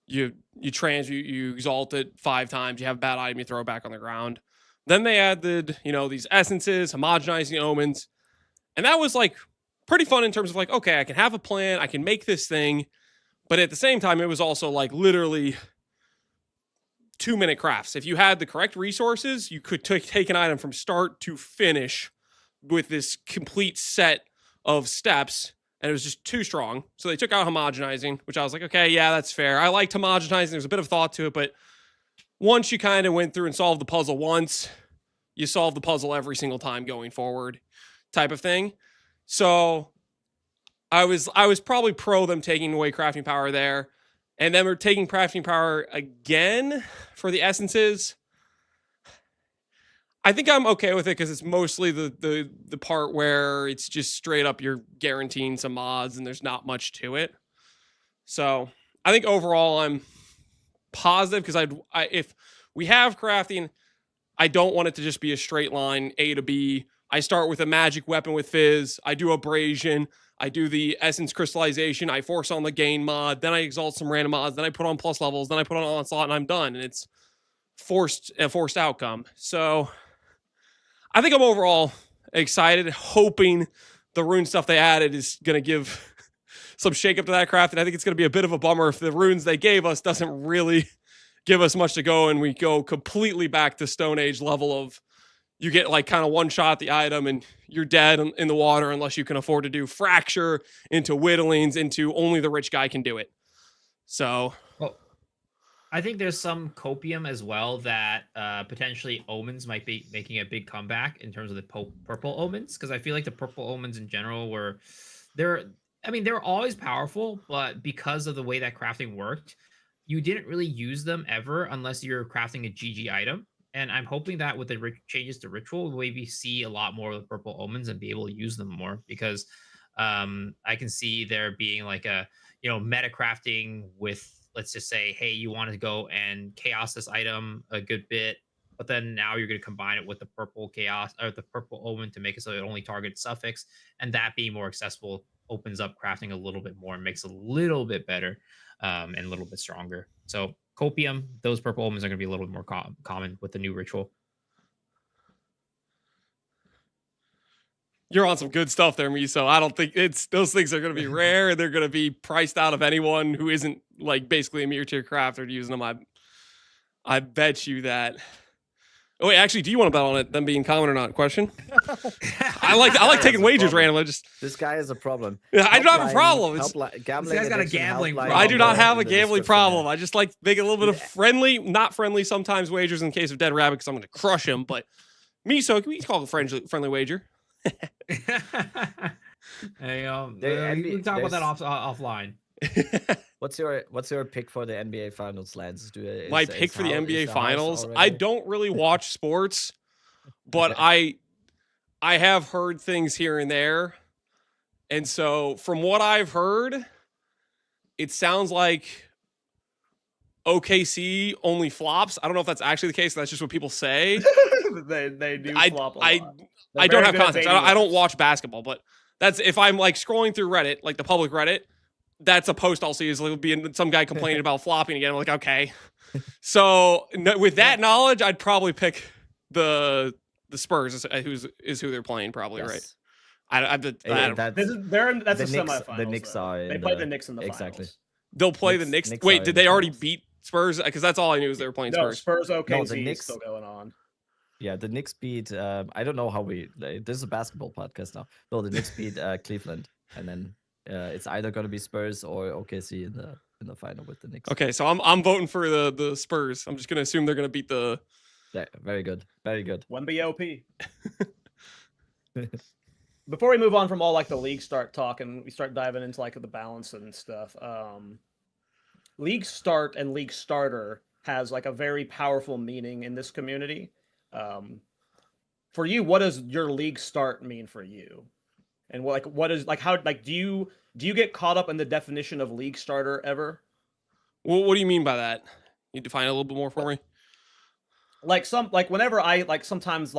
you exalt it 5 times, you have a bad item, you throw it back on the ground. Then they added, these essences, homogenizing omens, and that was like pretty fun in terms of like, okay, I can have a plan, I can make this thing, But at the same time, it was also like literally 2-minute crafts. If you had the correct resources, you could take an item from start to finish with this complete set of steps, and it was just too strong. So they took out homogenizing, which I was like, okay, yeah, that's fair. I liked homogenizing. There's a bit of thought to it, but once you kind of went through and solved the puzzle once, you solve the puzzle every single time going forward type of thing. So I was probably pro them taking away crafting power there. And then we're taking crafting power again for the essences. I think I'm okay with it because it's mostly the part where it's just straight up you're guaranteeing some mods and there's not much to it. So I think overall I'm positive because if we have crafting, I don't want it to just be a straight line A to B. I start with a magic weapon with Fizz. I do abrasion. I do the essence crystallization. I force on the gain mod. Then I exalt some random mods. Then I put on plus levels. Then I put on onslaught and I'm done. And it's a forced outcome. So I think I'm overall excited, hoping the rune stuff they added is going to give some shakeup to that craft. And I think it's going to be a bit of a bummer if the runes they gave us doesn't really give us much to go and we go completely back to Stone Age level of you get like kind of one shot at the item and you're dead in the water unless you can afford to do fracture into whittlings into only the rich guy can do it. So... Well, I think there's some copium as well that potentially omens might be making a big comeback in terms of the purple omens, because I feel like the purple omens in general were they're always powerful, but because of the way that crafting worked, you didn't really use them ever unless you're crafting a GG item. And I'm hoping that with the changes to ritual, we'll maybe see a lot more of the purple omens and be able to use them more, because I can see there being like a meta crafting with, let's just say, hey, you want to go and chaos this item a good bit, but then now you're going to combine it with the purple chaos or the purple omen to make it so it only targets suffix, and that being more accessible opens up crafting a little bit more and makes it a little bit better and a little bit stronger. So copium, those purple omens are going to be a little bit more common with the new ritual. You're on some good stuff there, Miso. I don't think those things are going to be rare. They're going to be priced out of anyone who isn't like basically a mere tier crafter using them. I bet you that. Oh wait, actually, do you want to bet on it? Them being common or not? Question. I like taking wagers randomly. This guy is a problem. I don't have a problem. Gambling. This guy's got a gambling problem. I do not have a gambling problem. I just like making a little bit of friendly, not friendly sometimes wagers in the case of Deadrabbit because I'm going to crush him. But Miso, can we call it a friendly wager? Hey, we can talk about that offline. What's your pick for the NBA Finals, Lance? My pick for the NBA Finals? I don't really watch sports, but I have heard things here and there. And so from what I've heard, it sounds like OKC only flops. I don't know if that's actually the case. That's just what people say. they do flop a lot. I don't have context. I don't watch basketball, but that's if I'm like scrolling through Reddit, like the public Reddit, that's a post I'll see is like being some guy complaining about flopping again. I'm like, okay. So with that knowledge, I'd probably pick the Spurs is who they're playing probably, yes. Right? That's the semifinals. The Knicks are. They play the Knicks in the exactly. finals. They'll play the Knicks. Wait, did they already beat Spurs? Because that's all I knew is they were playing Spurs. Spurs, OKC no, the Knicks, is still going on. Yeah, the Knicks beat. I don't know how this is a basketball podcast now. No, the Knicks beat Cleveland, and then it's either going to be Spurs or OKC in the final with the Knicks. Okay, so I'm voting for the Spurs. I'm just going to assume they're going to beat the. Yeah, very good, very good. 1BOP. Before we move on from all like the league start talk and we start diving into like the balance and stuff, league start and league starter has like a very powerful meaning in this community. For you, what does your league start mean for you? And what is how do you get caught up in the definition of league starter ever? Well, what do you mean by that? You define it a little bit more for me. Whenever I sometimes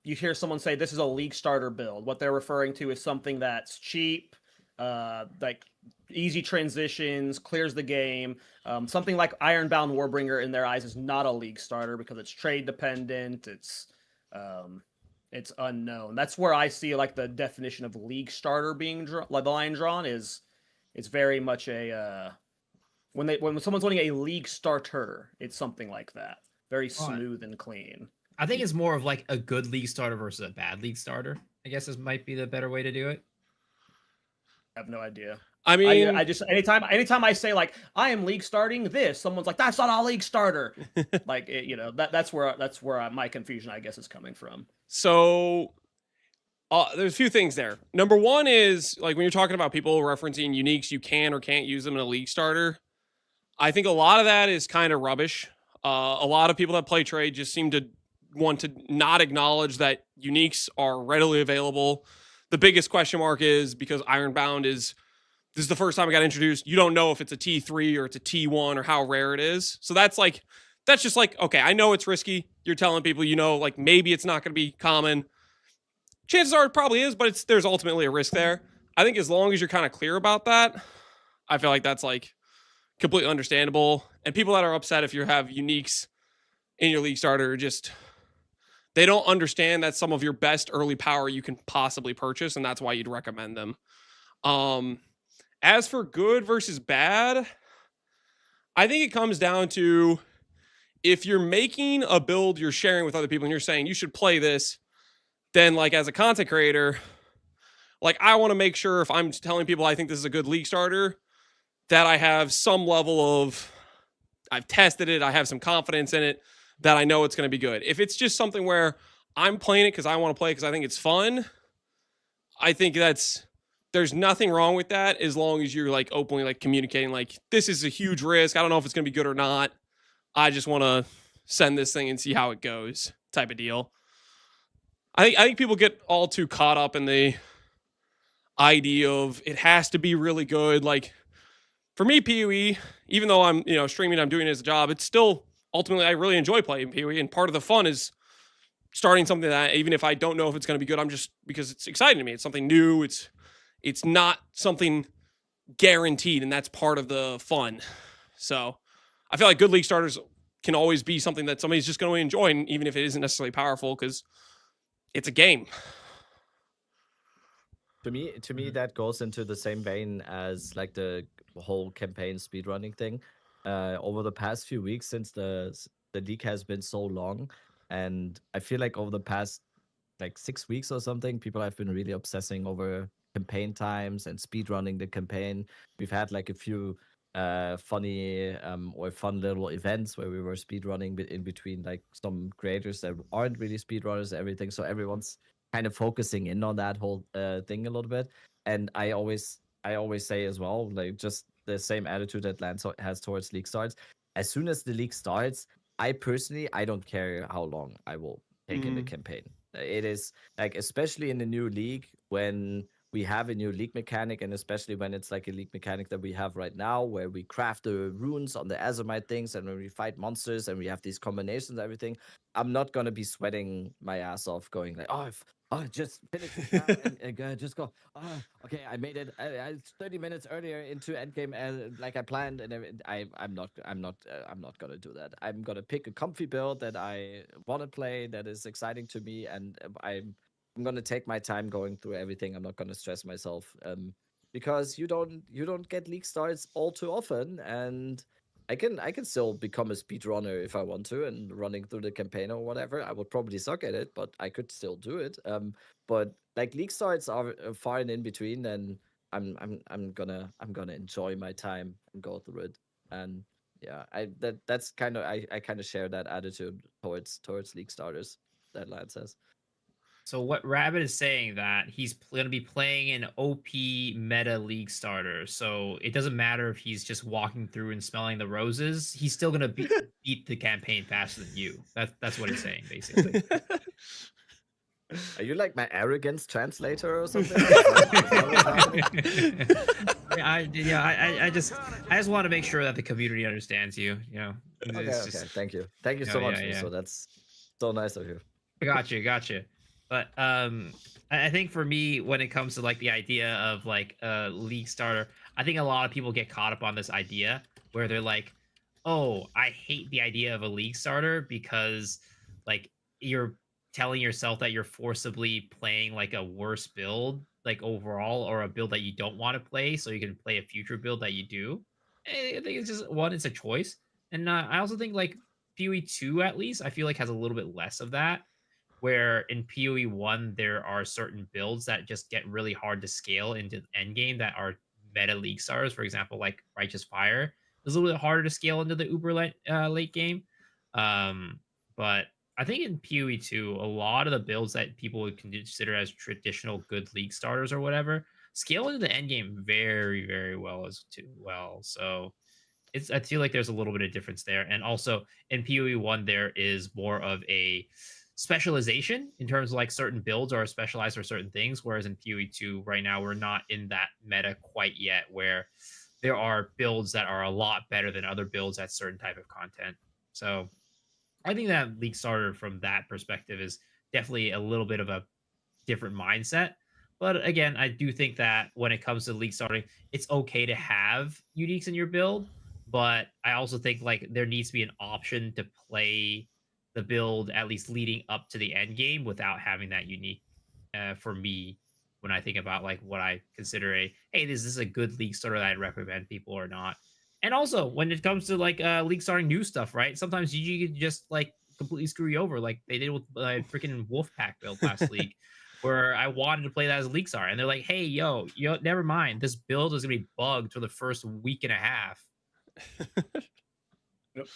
you hear someone say this is a league starter build, what they're referring to is something that's cheap, easy transitions, clears the game. Something like Ironbound Warbringer in their eyes is not a league starter because it's trade dependent. It's unknown. That's where I see like the definition of league starter being the line drawn is it's very much a when someone's winning a league starter, it's something like that. Very Oh, smooth and clean. I think it's more of like a good league starter versus a bad league starter. I guess this might be the better way to do it. I have no idea. I mean, I just anytime I say like I am league starting this, someone's like that's not a league starter. Like that's where my confusion I guess is coming from. so there's a few things there. Number one is like when you're talking about people referencing uniques, you can or can't use them in a league starter. I think a lot of that is kind of rubbish. A lot of people that play trade just seem to want to not acknowledge that uniques are readily available. The biggest question mark is because Ironbound this is the first time I got introduced. You don't know if it's a T3 or it's a T1 or how rare it is. So that's just like, okay, I know it's risky. You're telling people, like maybe it's not going to be common. Chances are it probably is, but there's ultimately a risk there. I think as long as you're kind of clear about that, I feel like that's like completely understandable. And people that are upset if you have uniques in your league starter they don't understand that some of your best early power you can possibly purchase, and that's why you'd recommend them. As for good versus bad, I think it comes down to if you're making a build you're sharing with other people and you're saying you should play this, then like as a content creator, like I want to make sure if I'm telling people I think this is a good league starter, that I have some level of, I've tested it, I have some confidence in it, that I know it's going to be good. If it's just something where I'm playing it because I want to play because I think it's fun, I think there's nothing wrong with that as long as you're like openly like communicating like this is a huge risk. I don't know if it's going to be good or not. I just want to send this thing and see how it goes type of deal. I think people get all too caught up in the idea of it has to be really good. Like for me, PoE, even though I'm streaming, I'm doing it as a job, it's still ultimately I really enjoy playing PoE, and part of the fun is starting something that even if I don't know if it's going to be good, I'm just because it's exciting to me. It's something new. It's not something guaranteed, and that's part of the fun. So I feel like good league starters can always be something that somebody's just going to enjoy, and even if it isn't necessarily powerful, because it's a game. To me, that goes into the same vein as like the whole campaign speedrunning thing. Over the past few weeks, since the league has been so long, and I feel like over the past like 6 weeks or something, people have been really obsessing over campaign times and speedrunning the campaign. We've had like a few funny or fun little events where we were speedrunning in between like some creators that aren't really speedrunners and everything. So everyone's kind of focusing in on that whole thing a little bit. And I always say as well, like just the same attitude that Lance has towards league starts. As soon as the league starts, I don't care how long I will take in the campaign. It is like, especially in the new league, when we have a new league mechanic, and especially when it's like a league mechanic that we have right now, where we craft the runes on the Azumite things, and when we fight monsters and we have these combinations and everything, I'm not gonna be sweating my ass off going like, just finish it now and just go. Okay, I made it. I 30 minutes earlier into endgame like I planned, and I'm not gonna do that. I'm gonna pick a comfy build that I want to play, that is exciting to me, and I'm gonna take my time going through everything. I'm not gonna stress myself, because you don't get league starts all too often, and I can still become a speedrunner if I want to, and running through the campaign or whatever. I would probably suck at it, but I could still do it. But like league starts are far and in between, and I'm gonna enjoy my time and go through it. And yeah, that's kind of I kind of share that attitude towards league starters that Lance says. So what Rabbit is saying that he's going to be playing an OP meta league starter. So it doesn't matter if he's just walking through and smelling the roses. He's still going to beat the campaign faster than you. That's what he's saying, basically. Are you like my arrogance translator or something? I just want to make sure that the community understands you. Okay. Thank you so much. Yeah. So that's so nice of you. Gotcha. But I think for me, when it comes to like the idea of like a league starter, I think a lot of people get caught up on this idea where they're like, oh, I hate the idea of a league starter because like you're telling yourself that you're forcibly playing like a worse build, like overall, or a build that you don't want to play, so you can play a future build that you do. I think it's just one, it's a choice, and I also think like PoE 2 at least I feel like has a little bit less of that. Where in PoE 1 there are certain builds that just get really hard to scale into the end game that are meta league stars. For example, like Righteous Fire is a little bit harder to scale into the uber late game. But I think in PoE 2, a lot of the builds that people would consider as traditional good league starters or whatever scale into the end game very, very well as too well. So it's I feel like there's a little bit of difference there. And also in PoE 1, there is more of a specialization in terms of like certain builds are specialized for certain things. Whereas in PoE 2, right now, we're not in that meta quite yet where there are builds that are a lot better than other builds at certain type of content. So I think that League Starter from that perspective is definitely a little bit of a different mindset. But again, I do think that when it comes to league starting, it's okay to have uniques in your build. But I also think like there needs to be an option to play the build at least leading up to the end game without having that unique. For me, when I think about like what I consider a hey, this is a good league starter that I'd recommend people or not. And also when it comes to like league starting new stuff, right? Sometimes GG can just like completely screw you over, like they did with freaking Wolfpack build last league where I wanted to play that as a league star, and they're like, "Hey, yo, never mind. This build is gonna be bugged for the first week and a half." Yep.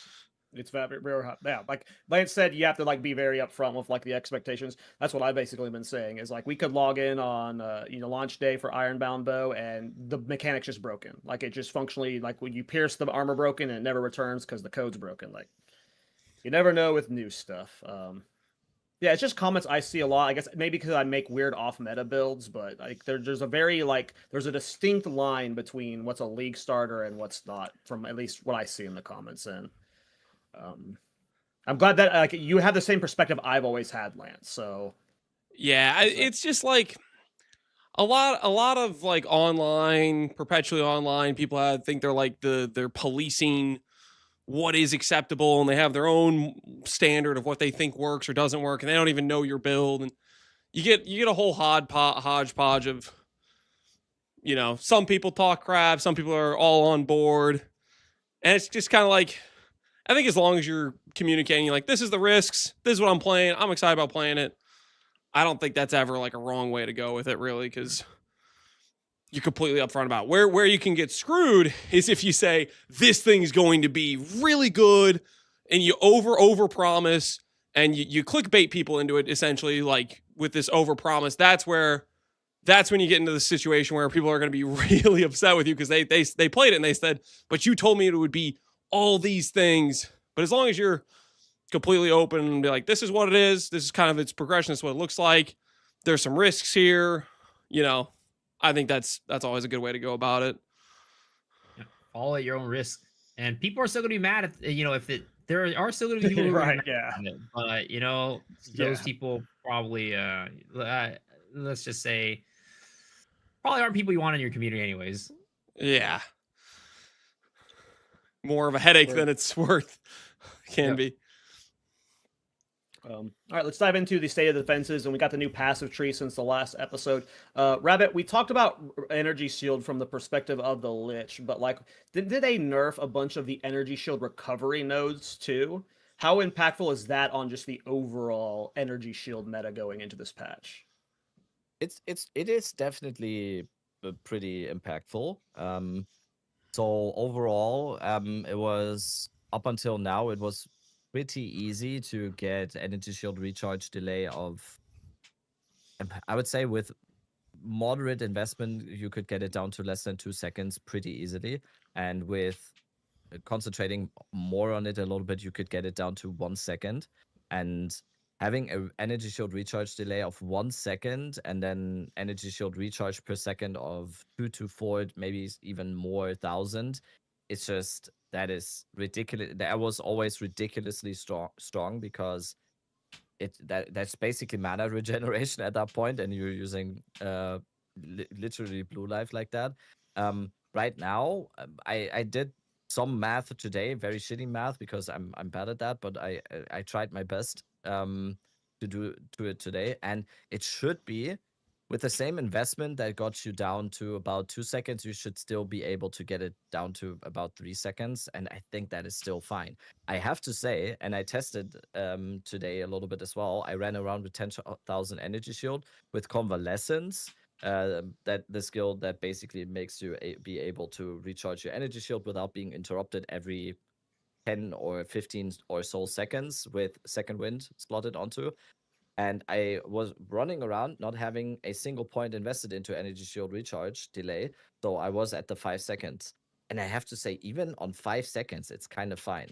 It's very hot. Yeah, like Lance said, you have to like be very upfront with like the expectations. That's what I've basically been saying is like we could log in on launch day for Ironbound Bow and the mechanic's just broken. Like it just functionally like when you pierce the armor broken and it never returns because the code's broken. Like you never know with new stuff. Yeah, it's just comments I see a lot. I guess maybe because I make weird off-meta builds, but like there's a very like there's a distinct line between what's a league starter and what's not, from at least what I see in the comments. And I'm glad that like you have the same perspective I've always had, Lance. So Yeah, it's just like a lot of like online, perpetually online people think they're like they're policing what is acceptable, and they have their own standard of what they think works or doesn't work, and they don't even know your build, and you get a whole hodgepodge of some people talk crap, some people are all on board, and it's just kind of like I think as long as you're communicating like this is the risks, this is what I'm playing, I'm excited about playing it. I don't think that's ever like a wrong way to go with it, really, because you're completely upfront about where you can get screwed is if you say this thing's going to be really good and you over promise and you clickbait people into it essentially, like with this over promise. That's when you get into the situation where people are going to be really upset with you because they played it and they said, but you told me it would be all these things. But as long as you're completely open and be like, this is what it is, this is kind of its progression, this is what it looks like, there's some risks here, I think that's always a good way to go about it. Yeah, all at your own risk, and people are still going to be mad if there are still going to be people who are right, mad yeah. at it, but those people probably let's just say probably aren't people you want in your community anyways. Yeah, more of a headache than it's worth. Can be. All right, let's dive into the state of the defenses, and we got the new passive tree since the last episode. Rabbit, we talked about energy shield from the perspective of the Lich, but like, did they nerf a bunch of the energy shield recovery nodes too? How impactful is that on just the overall energy shield meta going into this patch? It is definitely pretty impactful. So overall, it was up until now, it was pretty easy to get energy shield recharge delay of, I would say with moderate investment, you could get it down to less than 2 seconds pretty easily. And with concentrating more on it a little bit, you could get it down to 1 second. And having an energy shield recharge delay of 1 second and then energy shield recharge per second of 2 to 4, maybe even more thousand, it's just that is ridiculous. That was always ridiculously strong because that's basically mana regeneration at that point, and you're using literally blue life like that. Right now, I did some math today, very shitty math because I'm bad at that, but I tried my best to do it today, and it should be with the same investment that got you down to about 2 seconds, you should still be able to get it down to about 3 seconds. And I think that is still fine. I have to say, and I tested today a little bit as well. I ran around with 10,000 energy shield with convalescence. That the skill that basically makes you be able to recharge your energy shield without being interrupted every 10 or 15 or so seconds with second wind slotted onto. And I was running around not having a single point invested into energy shield recharge delay. So I was at the 5 seconds. And I have to say, even on 5 seconds, it's kind of fine.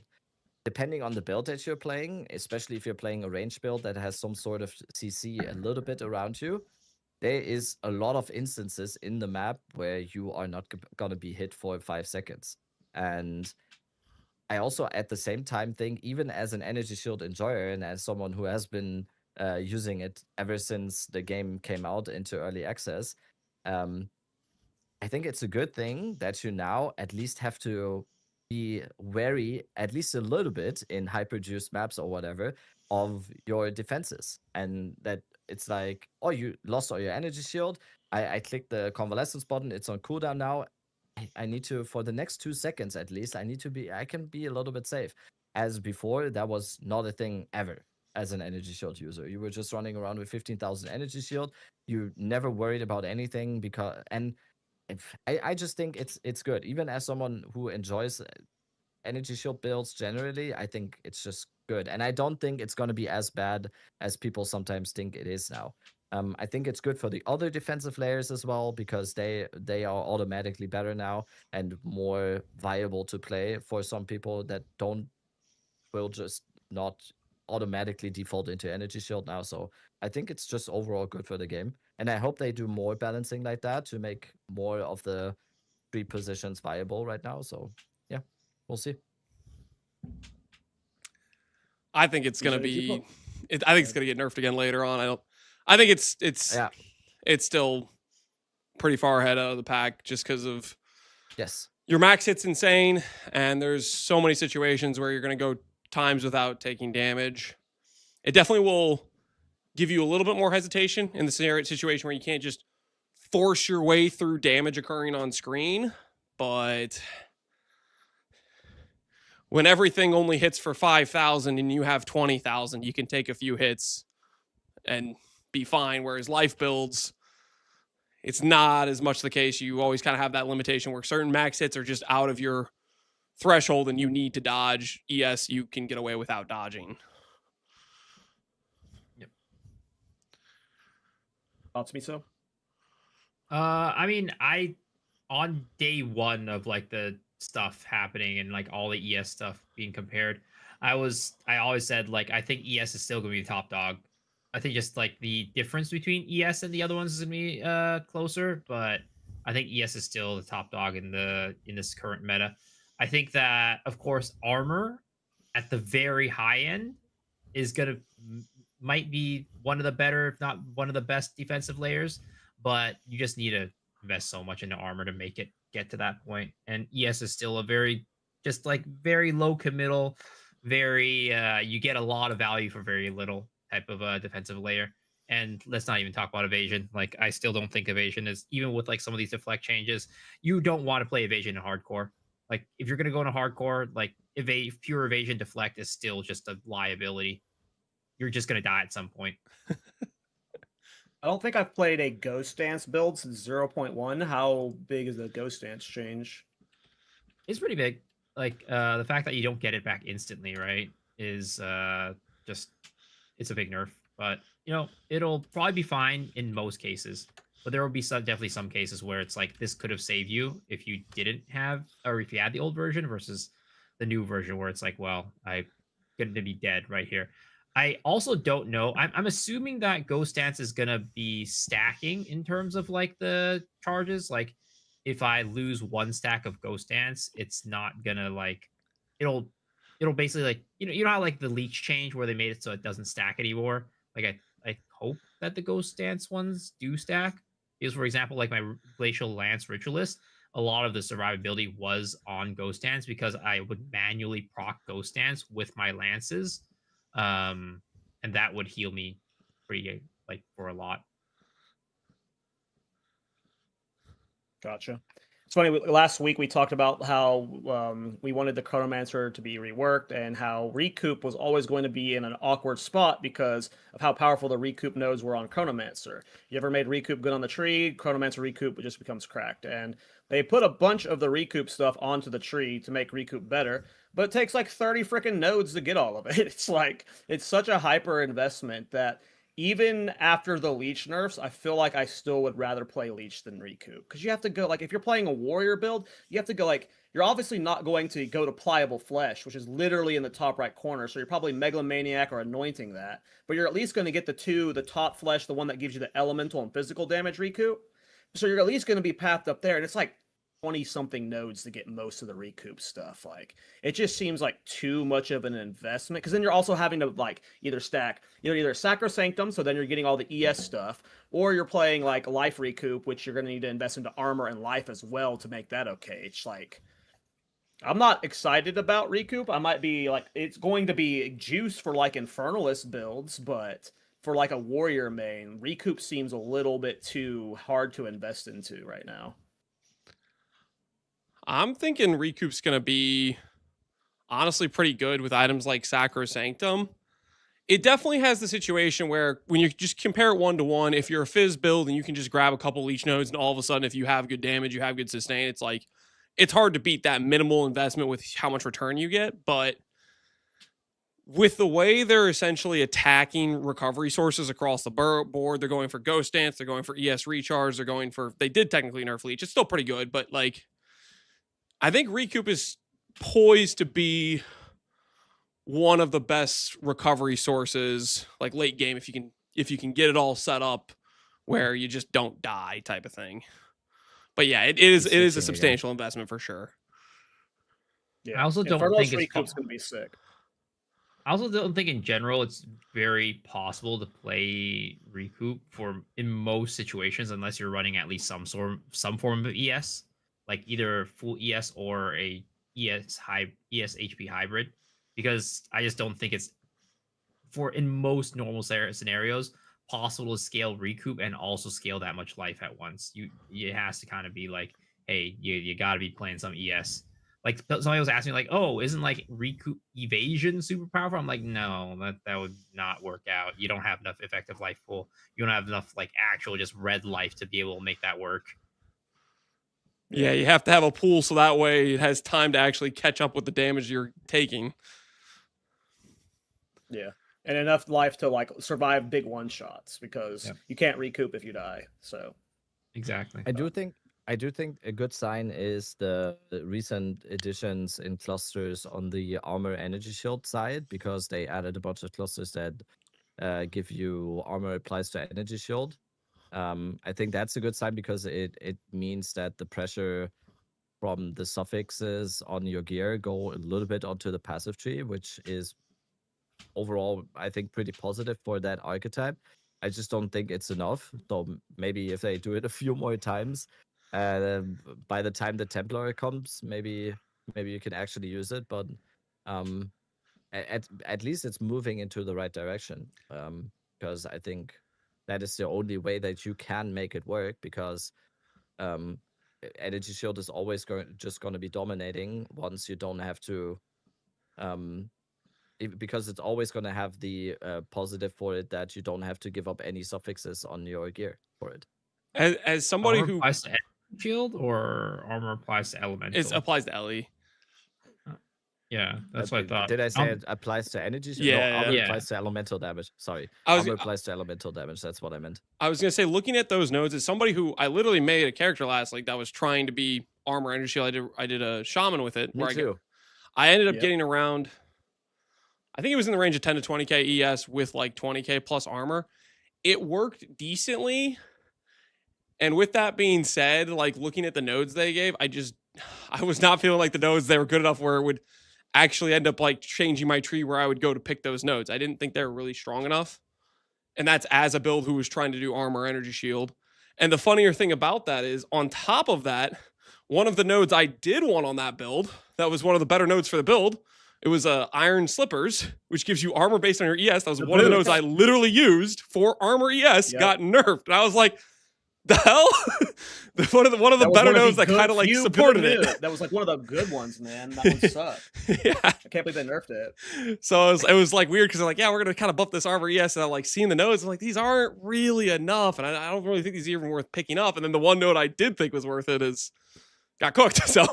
Depending on the build that you're playing, especially if you're playing a range build that has some sort of CC a little bit around you, there is a lot of instances in the map where you are not going to be hit for 5 seconds. And I also, at the same time, think even as an energy shield enjoyer and as someone who has been using it ever since the game came out into early access, I think it's a good thing that you now at least have to be wary, at least a little bit in hyper-juiced maps or whatever, of your defenses. And that it's like, oh, you lost all your energy shield. I clicked the convalescence button. It's on cooldown now. I need to, for the next 2 seconds at least, I can be a little bit safe. As before, that was not a thing ever as an energy shield user. You were just running around with 15,000 energy shield. You never worried about anything and I just think it's good. Even as someone who enjoys energy shield builds generally, I think it's just good. And I don't think it's going to be as bad as people sometimes think it is now. I think it's good for the other defensive layers as well, because they are automatically better now and more viable to play for some people that will just not automatically default into energy shield now. So I think it's just overall good for the game. And I hope they do more balancing like that to make more of the 3 positions viable right now. So yeah, we'll see. I think it's gonna be. I think it's gonna get nerfed again later on. I think it's still pretty far ahead of the pack just because of Yes. your max hit's insane, and there's so many situations where you're gonna go times without taking damage. It definitely will give you a little bit more hesitation in the situation where you can't just force your way through damage occurring on screen, but when everything only hits for 5,000 and you have 20,000, you can take a few hits and be fine. Whereas life builds, it's not as much the case. You always kind of have that limitation where certain max hits are just out of your threshold and you need to dodge. ES, you can get away without dodging. Yep. Thoughts, Miso? I mean, on day one of like the stuff happening and like all the ES stuff being compared, I always said like I think ES is still gonna be the top dog. I think just like the difference between ES and the other ones is gonna be closer, but I think ES is still the top dog in this current meta. I think that of course armor at the very high end is gonna might be one of the better, if not one of the best defensive layers, but you just need to invest so much into armor to make it get to that point. And ES is still a very very low committal, very you get a lot of value for very little type of defensive layer. And let's not even talk about evasion. Like I still don't think evasion is, even with like some of these deflect changes, you don't want to play evasion in hardcore. Like if you're gonna go into hardcore, like pure evasion deflect is still just a liability. You're just gonna die at some point. I don't think I've played a Ghost Dance build since 0.1. How big is the Ghost Dance change? It's pretty big. Like the fact that you don't get it back instantly, right, is just it's a big nerf. But you know, it'll probably be fine in most cases. But there will be definitely some cases where it's like this could have saved you if you didn't have, or if you had the old version versus the new version where it's like, well, I'm going to be dead right here. I also don't know. I'm assuming that Ghost Dance is going to be stacking in terms of like the charges. Like if I lose 1 stack of Ghost Dance, it's not going to like, it'll basically like, you know how like the leech change where they made it so it doesn't stack anymore. Like I hope that the Ghost Dance ones do stack. Because for example, like my Glacial Lance Ritualist, a lot of the survivability was on Ghost Dance because I would manually proc Ghost Dance with my lances. And that would heal me pretty like for a lot. Gotcha. It's funny. Last week we talked about how we wanted the Chronomancer to be reworked, and how Recoup was always going to be in an awkward spot because of how powerful the Recoup nodes were on Chronomancer. You ever made Recoup good on the tree, Chronomancer Recoup just becomes cracked. And they put a bunch of the Recoup stuff onto the tree to make Recoup better, but it takes like 30 freaking nodes to get all of it. It's like, it's such a hyper investment that even after the Leech nerfs, I feel like I still would rather play Leech than Recoup. Because you have to go, like, if you're playing a Warrior build, you have to go, like, you're obviously not going to go to Pliable Flesh, which is literally in the top right corner, so you're probably Megalomaniac or Anointing that. But you're at least going to get the top Flesh, the one that gives you the elemental and physical damage Recoup. So you're at least going to be pathed up there, and it's like 20-something nodes to get most of the Recoup stuff. Like, it just seems like too much of an investment, because then you're also having to like either stack either Sacrosanctum, so then you're getting all the ES stuff, or you're playing like Life Recoup, which you're going to need to invest into armor and life as well to make that okay. It's like, I'm not excited about Recoup. I might be like, it's going to be juice for like Infernalist builds, but for like a Warrior main, Recoup seems a little bit too hard to invest into right now. I'm thinking Recoup's going to be honestly pretty good with items like Sacrosanctum. It definitely has the situation where when you just compare it 1-to-1, if you're a Fizz build and you can just grab a couple Leech nodes and all of a sudden if you have good damage, you have good sustain, it's like, it's hard to beat that minimal investment with how much return you get. But with the way they're essentially attacking recovery sources across the board, they're going for Ghost Dance, they're going for ES Recharge, they did technically nerf Leech. It's still pretty good, but like, I think Recoup is poised to be one of the best recovery sources, like late game, if you can get it all set up where you just don't die type of thing. But yeah, it is a substantial investment for sure. Yeah. I also don't Infernalist think it's Recoup's going to be sick. I also don't think in general it's very possible to play Recoup in most situations unless you're running at least some form of ES, like either full ES or a ES HP hybrid, because I just don't think it's in most normal scenarios possible to scale Recoup and also scale that much life at once. It has to kind of be like, hey, you got to be playing some ES. Like somebody was asking, like, oh, isn't like Recoup evasion super powerful? I'm like, no, that would not work out. You don't have enough effective life pool. You don't have enough like actual just red life to be able to make that work. Yeah, you have to have a pool so that way it has time to actually catch up with the damage you're taking. Yeah. And enough life to like survive big one shots, because you can't recoup if you die. So exactly. I do think a good sign is the recent additions in clusters on the armor energy shield side, because they added a bunch of clusters that give you armor applies to energy shield. I think that's a good sign because it means that the pressure from the suffixes on your gear go a little bit onto the passive tree, which is overall, I think, pretty positive for that archetype. I just don't think it's enough. So maybe if they do it a few more times, by the time the Templar comes, maybe you can actually use it. But at least it's moving into the right direction. Because I think that is the only way that you can make it work, because energy shield is always going to be dominating once you don't have to because it's always going to have the positive for it that you don't have to give up any suffixes on your gear for it. As somebody armor who applies to shield or armor applies to elemental? It applies to LE. Yeah, that's what I thought. Did I say it applies to energy? Yeah, no, armor yeah. applies to elemental damage. Sorry. Armor applies to elemental damage. That's what I meant. I was going to say, looking at those nodes, as somebody who I literally made a character last week that was trying to be armor energy shield, I did a shaman with it. Me too. I ended up getting around, I think it was in the range of 10 to 20k ES with like 20k plus armor. It worked decently. And with that being said, like looking at the nodes they gave, I was not feeling like the nodes, they were good enough where it would actually end up like changing my tree where I would go to pick those nodes. I didn't think they were really strong enough. And that's as a build who was trying to do armor energy shield. And the funnier thing about that is, on top of that, one of the nodes I did want on that build, that was one of the better nodes for the build, it was Iron Slippers, which gives you armor based on your ES. That was one of the nodes I literally used for armor ES, got nerfed. And I was like, The hell? One of the That was better one of nodes the that kind of like few supported good it. news. That was like one of the good ones, man. That one sucked. Yeah. I can't believe they nerfed it. So it was like weird because they're like, yeah, we're gonna kind of buff this armor ES, and I'm like seeing the nodes, I'm like, these aren't really enough, and I don't really think these are even worth picking up. And then the one node I did think was worth it is got cooked. So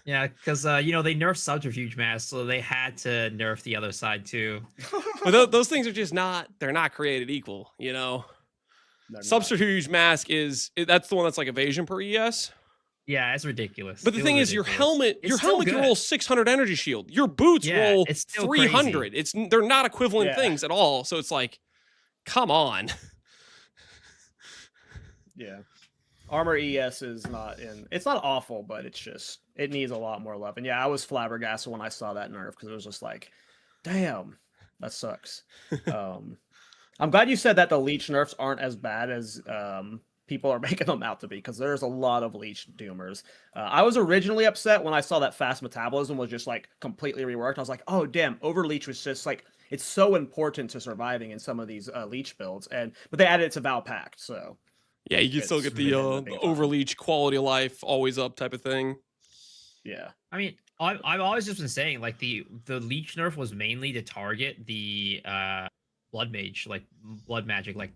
Yeah, because you know, they nerfed subterfuge mask, so they had to nerf the other side too. but those things are just they're not created equal, you know. They're not. Subterfuge mask that's the one that's like evasion per ES. Yeah, it's ridiculous. But the It thing was is, your ridiculous. It's still helmet can good. roll 600 energy shield. Your boots Yeah, roll it's still 300. They're not equivalent Yeah. things at all. So it's like, come on. Yeah. Armor ES is not in. It's not awful, but it needs a lot more love. And yeah, I was flabbergasted when I saw that nerf because it was just like, damn, that sucks. I'm glad you said that the leech nerfs aren't as bad as people are making them out to be, because there's a lot of leech doomers. I was originally upset when I saw that fast metabolism was just like completely reworked. I was like, oh damn, overleech was just like, it's so important to surviving in some of these leech builds, but they added it to Val Pact, so. Yeah, you can still It's get the really big overleech quality of life always up type of thing. Yeah. I mean, I've always just been saying, like, the leech nerf was mainly to target the blood mage, like blood magic, like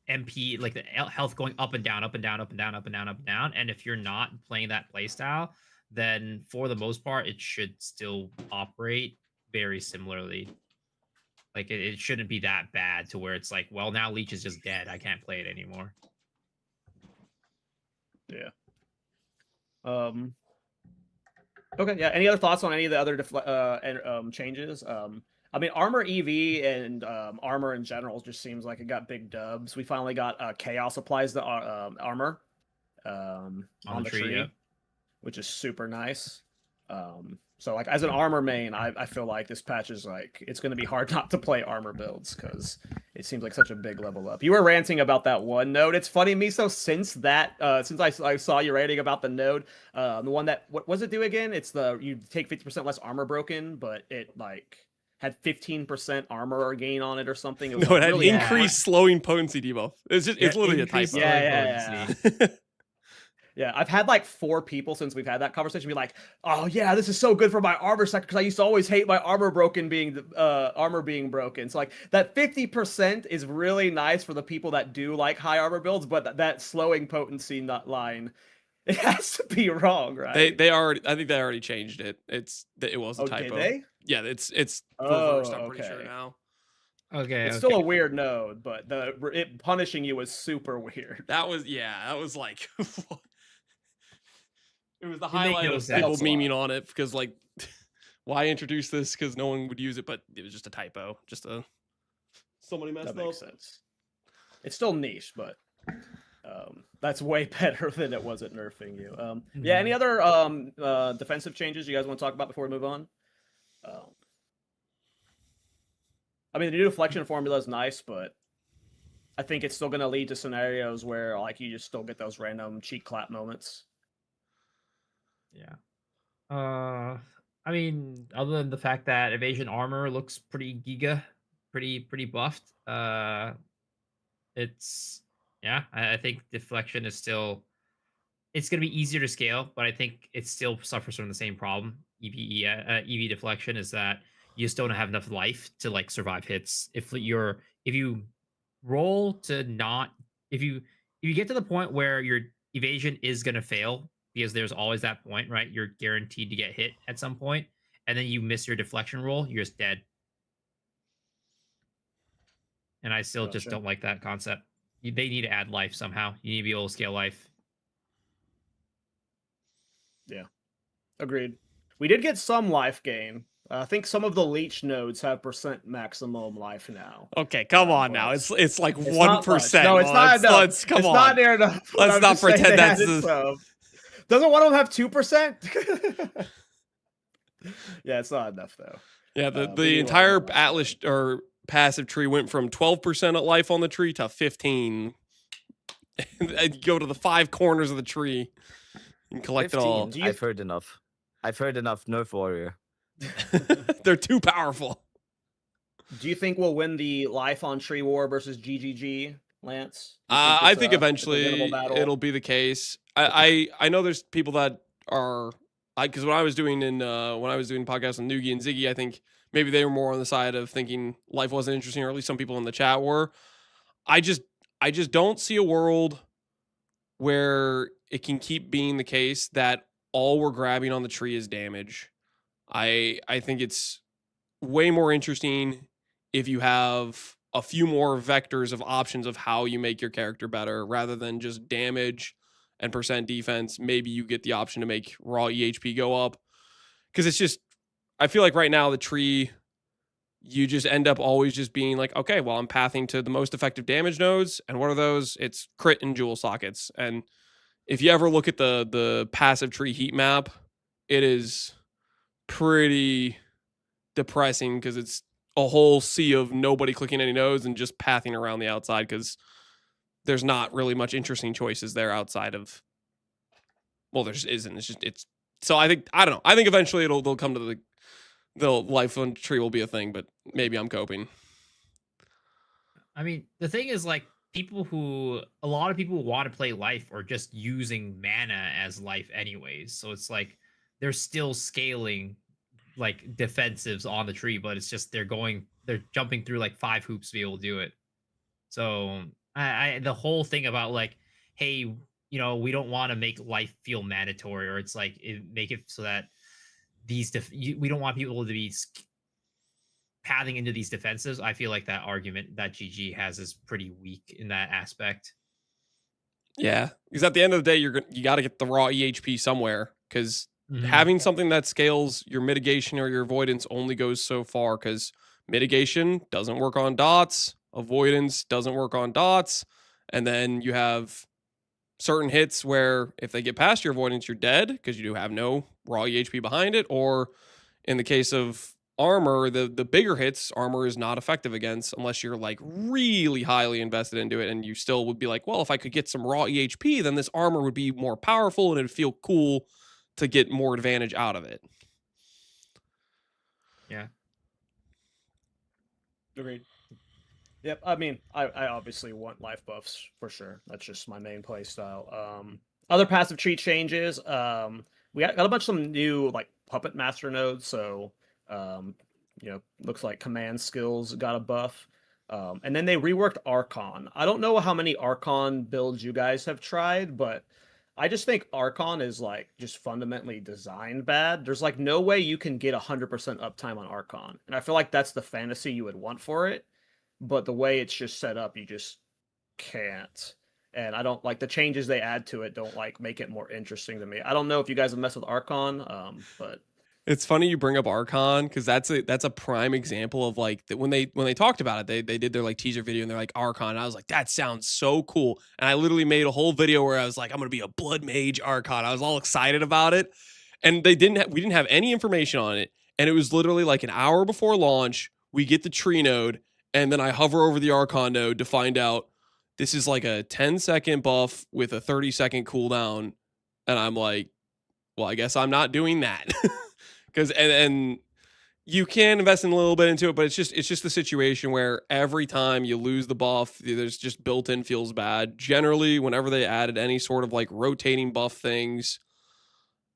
MP, like the health going up and down, up and down, up and down, up and down, up and down. And if you're not playing that playstyle, then for the most part, it should still operate very similarly. Like it shouldn't be that bad to where it's like, well, now leech is just dead. I can't play it anymore. Yeah. Okay. Yeah. Any other thoughts on any of the other changes? I mean, armor EV and armor in general just seems like it got big dubs. We finally got chaos applies the armor on the tree, yeah. which is super nice. So like as an armor main, I feel like this patch is like, it's going to be hard not to play armor builds because it seems like such a big level up. You were ranting about that one node. It's funny, Miso, since I saw you ranting about the node, the one that, what was it do again? It's you take 50% less armor broken, but it like had 15% armor gain on it or something. It was No, it had really increased slowing potency debuff. It's literally a typo. Yeah. Yeah, I've had like 4 people since we've had that conversation be like, "Oh yeah, this is so good for my armor sector because I used to always hate my armor being broken." So like that 50% is really nice for the people that do like high armor builds, but that slowing potency line, it has to be wrong, right? I think they already changed it. It was a typo. Did they? Yeah, it's reversed. I'm pretty sure okay. now. Okay. It's still a weird node, but it punishing you was super weird. That was like it was the It make highlight no of sense. people memeing on it because like why introduce this because no one would use it, but it was just a typo. Somebody messed That up. makes sense. It's still niche, but that's way better than it was at nerfing you. Yeah, any other defensive changes you guys want to talk about before we move on? I mean, the new deflection formula is nice, but I think it's still going to lead to scenarios where like you just still get those random cheek clap moments. Yeah. I mean, other than the fact that evasion armor looks pretty giga, pretty buffed. It's I think deflection is still, it's gonna be easier to scale, but I think it still suffers from the same problem. EV deflection is that you just don't have enough life to like survive hits. If you roll to not, if you get to the point where your evasion is gonna fail, because there's always that point, right? You're guaranteed to get hit at some point, and then you miss your deflection roll, you're just dead. And I still just don't like that concept. They need to add life somehow. You need to be able to scale life. Yeah, agreed. We did get some life gain. I think some of the leech nodes have % maximum life now. Okay, come on now. It's like It's not 1%. much. No, it's not enough. Come it's on. not near enough. Let's I'm not just saying pretend they that's added the- some. Doesn't one of them have 2%? Yeah, it's not enough though. Yeah, but the you entire are- Atlas or passive tree went from 12% of life on the tree to 15. And you go to the 5 corners of the tree and collect it all. 15. I've heard enough. I've heard enough. Nerf warrior. They're too powerful. Do you think we'll win the life on tree war versus GGG Lance? I it's think it's a eventually winnable battle? it'll be the case. I know there's people that are because when I was doing podcasts with Noogie and Ziggy, I think maybe they were more on the side of thinking life wasn't interesting, or at least some people in the chat were. I just don't see a world where it can keep being the case that all we're grabbing on the tree is damage. I think it's way more interesting if you have a few more vectors of options of how you make your character better rather than just damage and percent defense. Maybe you get the option to make raw EHP go up. Because it's just, I feel like right now the tree, you just end up always just being like, okay, well, I'm pathing to the most effective damage nodes. And what are those? It's crit and jewel sockets. And if you ever look at the passive tree heat map, it is pretty depressing because it's a whole sea of nobody clicking any nodes and just pathing around the outside because there's not really much interesting choices there outside of, well, there just isn't. It's so I don't know. I think eventually they'll come to the life on tree will be a thing, but maybe I'm coping. I mean, the thing is, like, a lot of people who want to play life are just using mana as life anyways. So it's like they're still scaling like defensives on the tree, but it's just they're jumping through like 5 hoops to be able to do it. So I the whole thing about like, hey, we don't want to make life feel mandatory, or it's like make it so that we don't want people to be pathing into these defensives. I feel like that argument that GG has is pretty weak in that aspect. Yeah, because at the end of the day, you got to get the raw EHP somewhere. Because having something that scales your mitigation or your avoidance only goes so far. Because mitigation doesn't work on dots, avoidance doesn't work on dots, and then you have certain hits where if they get past your avoidance, you're dead because you do have no raw EHP behind it. Or in the case of armor, the bigger hits, armor is not effective against unless you're like really highly invested into it, and you still would be like, well, if I could get some raw EHP, then this armor would be more powerful and it'd feel cool to get more advantage out of it. Yeah. Agreed. Yep. I mean, I obviously want life buffs for sure. That's just my main play style. Other passive tree changes. We got a bunch of some new like puppet master nodes. So, looks like command skills got a buff. And then they reworked Archon. I don't know how many Archon builds you guys have tried, but I just think Archon is like just fundamentally designed bad. There's like no way you can get 100% uptime on Archon. And I feel like that's the fantasy you would want for it. But the way it's just set up, you just can't. And I don't like the changes they add to it. Don't like make it more interesting to me. I don't know if you guys have messed with Archon, but it's funny you bring up Archon because that's a prime example of like when they talked about it, they did their like teaser video and they're like Archon. And I was like, that sounds so cool. And I literally made a whole video where I was like, I'm gonna be a blood mage Archon. I was all excited about it, and we didn't have any information on it. And it was literally like an hour before launch. We get the tree node. And then I hover over the Archon node to find out this is like a 10-second buff with a 30-second cooldown. And I'm like, well, I guess I'm not doing that. Because and you can invest in a little bit into it, but it's just the situation where every time you lose the buff, there's just built-in feels bad. Generally, whenever they added any sort of like rotating buff things,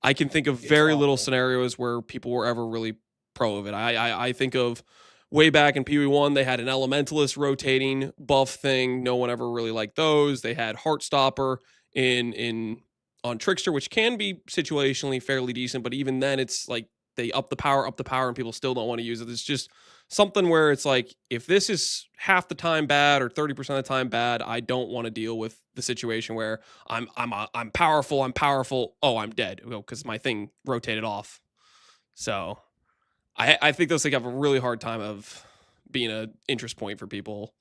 I can think of very little scenarios where people were ever really pro of it. I think of way back in PoE1, they had an Elementalist rotating buff thing. No one ever really liked those. They had Heartstopper on Trickster, which can be situationally fairly decent, but even then it's like they up the power, and people still don't want to use it. It's just something where it's like, if this is half the time bad or 30% of the time bad, I don't want to deal with the situation where I'm powerful. Oh, I'm dead because my thing rotated off. So I think those things have a really hard time of being an interest point for people.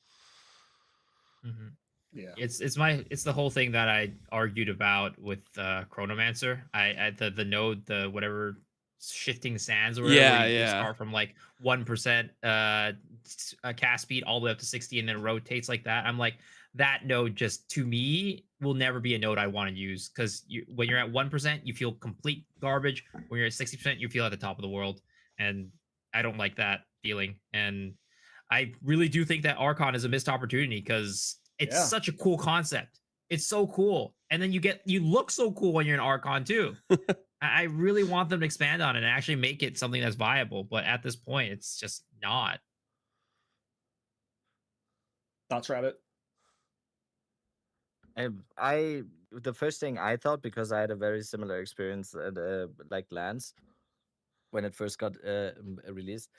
Mm-hmm. Yeah, it's the whole thing that I argued about with Chronomancer. The node, the whatever shifting sands or whatever. Yeah. Start from like 1% cast speed all the way up to 60, and then rotates like that. I'm like, that node just to me will never be a node I want to use, because when you're at 1%, you feel complete garbage. When you're at 60%, you feel at the top of the world. And I don't like that feeling. And I really do think that Archon is a missed opportunity, because It's Yeah. such a cool concept. It's so cool. And then you look so cool when you're an Archon too. I really want them to expand on it and actually make it something that's viable, but at this point, it's just not. Thoughts, Rabbit? I the first thing I thought, because I had a very similar experience at like Lance when it first got released.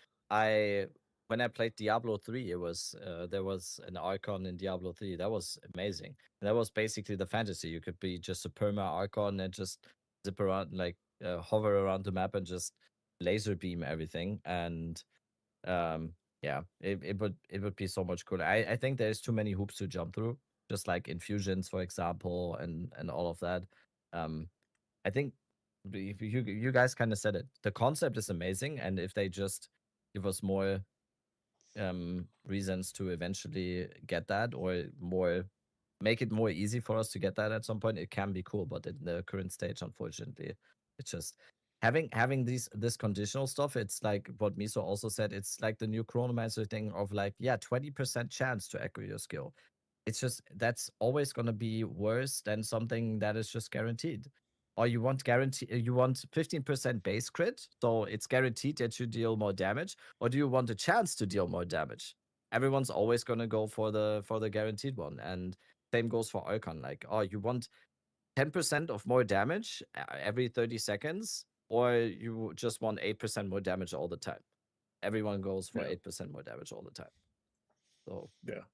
When I played Diablo 3, it was there was an Archon in Diablo 3 that was amazing. And that was basically the fantasy. You could be just a perma Archon and just zip around, like hover around the map and just laser beam everything. And yeah, it would be so much cooler. I think there's too many hoops to jump through, just like infusions, for example, and all of that. I think you guys kind of said it. The concept is amazing, and if they just give us more reasons to eventually get that, or make it more easy for us to get that at some point, it can be cool. But in the current stage, unfortunately, it's just having this conditional stuff. It's like what Miso also said. It's like the new Chronomancer thing of like, yeah, 20% chance to echo your skill. It's just that's always going to be worse than something that is just guaranteed. Or you want 15% base crit, so it's guaranteed that you deal more damage. Or do you want a chance to deal more damage? Everyone's always going to go for the guaranteed one. And same goes for Archon. Like, oh, you want 10% of more damage every 30 seconds, or you just want 8% more damage all the time. Everyone goes for 8% more damage all the time. So yeah,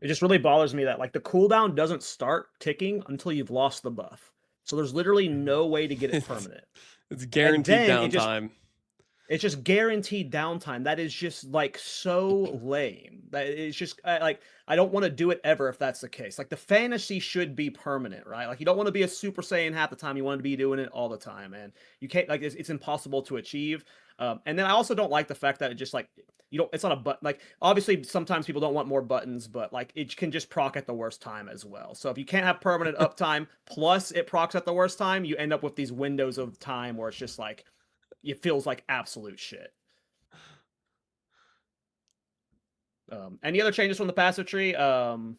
it just really bothers me that like the cooldown doesn't start ticking until you've lost the buff. So there's literally no way to get it permanent. It's guaranteed downtime. It's just guaranteed downtime. That is just like so lame. That is just like I don't want to do it ever if that's the case. Like the fantasy should be permanent, right? Like you don't want to be a Super Saiyan half the time. You want to be doing it all the time, and you can't. Like it's impossible to achieve. And then I also don't like the fact that it just like you don't. It's not a button. Like obviously sometimes people don't want more buttons, but like it can just proc at the worst time as well. So if you can't have permanent uptime plus it procs at the worst time, you end up with these windows of time where it's just like. It feels like absolute shit. Any other changes from the passive tree? Those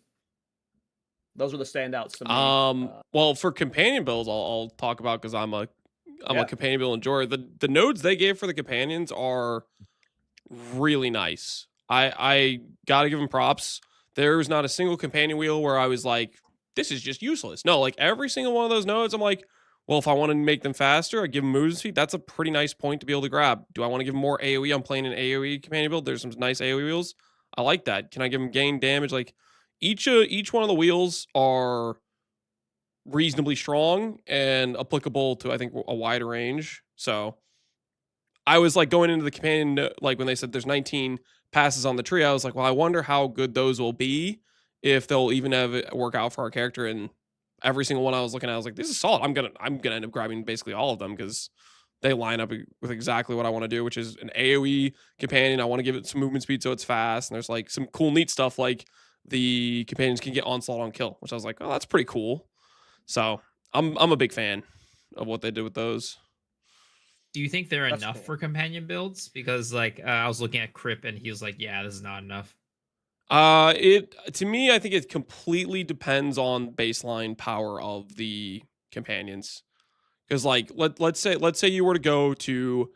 are the standouts to me. Well, for companion builds, I'll talk about because I'm a companion build enjoyer. The nodes they gave for the companions are really nice. I gotta give them props. There's not a single companion wheel where I was like, this is just useless. No, like every single one of those nodes, I'm like, well, if I want to make them faster, I give them movement speed. That's a pretty nice point to be able to grab. Do I want to give them more AoE? I'm playing an AoE companion build. There's some nice AoE wheels. I like that. Can I give them gain damage? Like each one of the wheels are reasonably strong and applicable to I think a wider range. So I was like going into the companion, like when they said there's 19 passes on the tree, I was like, well, I wonder how good those will be if they'll even have it work out for our character. And every single one I was looking at, I was like, this is solid. I'm gonna end up grabbing basically all of them because they line up with exactly what I want to do, which is an AoE companion. I want to give it some movement speed so it's fast. And there's like some cool, neat stuff like the companions can get onslaught on kill, which I was like, oh, that's pretty cool. So I'm a big fan of what they did with those. Do you think they're enough for companion builds? Because like I was looking at Crip and he was like, yeah, this is not enough. To me, I think it completely depends on baseline power of the companions. Because like let's say you were to go to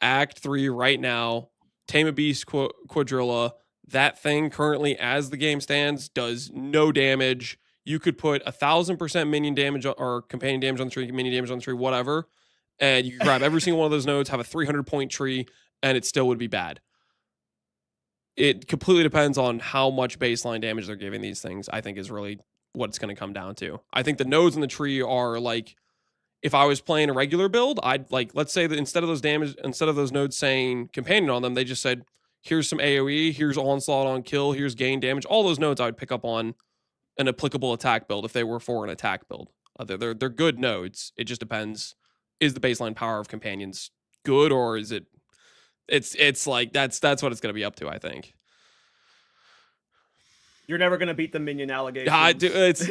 Act 3 right now, tame a beast quadrilla. That thing currently, as the game stands, does no damage. You could put 1,000% minion damage or companion damage on the tree, minion damage on the tree, whatever, and you could grab every single one of those nodes, have a 300-point tree, and it still would be bad. It completely depends on how much baseline damage they're giving these things, I think is really what it's going to come down to. I think the nodes in the tree are like, if I was playing a regular build, I'd like, let's say that instead of those nodes saying companion on them, they just said, here's some AoE, here's onslaught on kill, here's gain damage. All those nodes I would pick up on an applicable attack build if they were for an attack build. They're good nodes. It just depends. Is the baseline power of companions good, or is it? It's like that's what it's going to be up to, I think. You're never going to beat the minion allegations.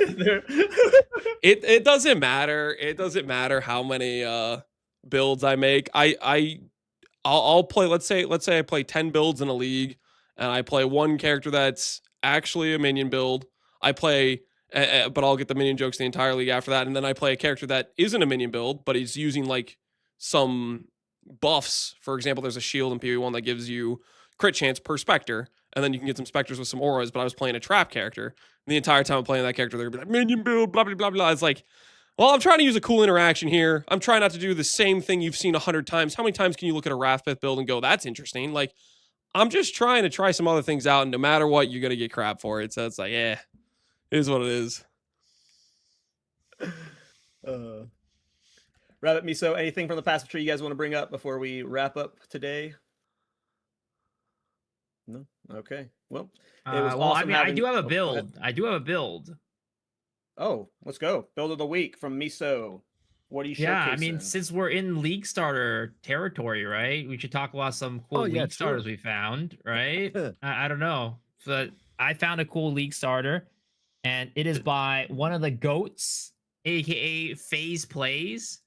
It doesn't matter. It doesn't matter how many builds I make. I'll play. Let's say I play 10 builds in a league, and I play one character that's actually a minion build. I play, but I'll get the minion jokes the entire league after that. And then I play a character that isn't a minion build, but he's using like some buffs. For example, there's a shield in PvE1 that gives you crit chance per specter. And then you can get some specters with some auras, but I was playing a trap character. And the entire time I'm playing that character, they're gonna be like, minion build, blah, blah, blah, blah. It's like, well, I'm trying to use a cool interaction here. I'm trying not to do the same thing you've seen 100 times. How many times can you look at a Wrathpith build and go, that's interesting? Like, I'm just trying to try some other things out, and no matter what, you're going to get crap for it. So it's like, yeah, it is what it is. Rabbit, Miso, anything from the past tree you guys want to bring up before we wrap up today? No? Okay. Well, it was well, I awesome mean, I having- do have a Oh, go ahead. build. I do have a build. Oh, let's go. Build of the week from Miso. What are you showcasing? Yeah, I mean, since we're in League Starter territory, right? We should talk about some cool League Starters we found, right? I don't know. But I found a cool League Starter, and it is by one of the GOATs, aka FaZe Plays.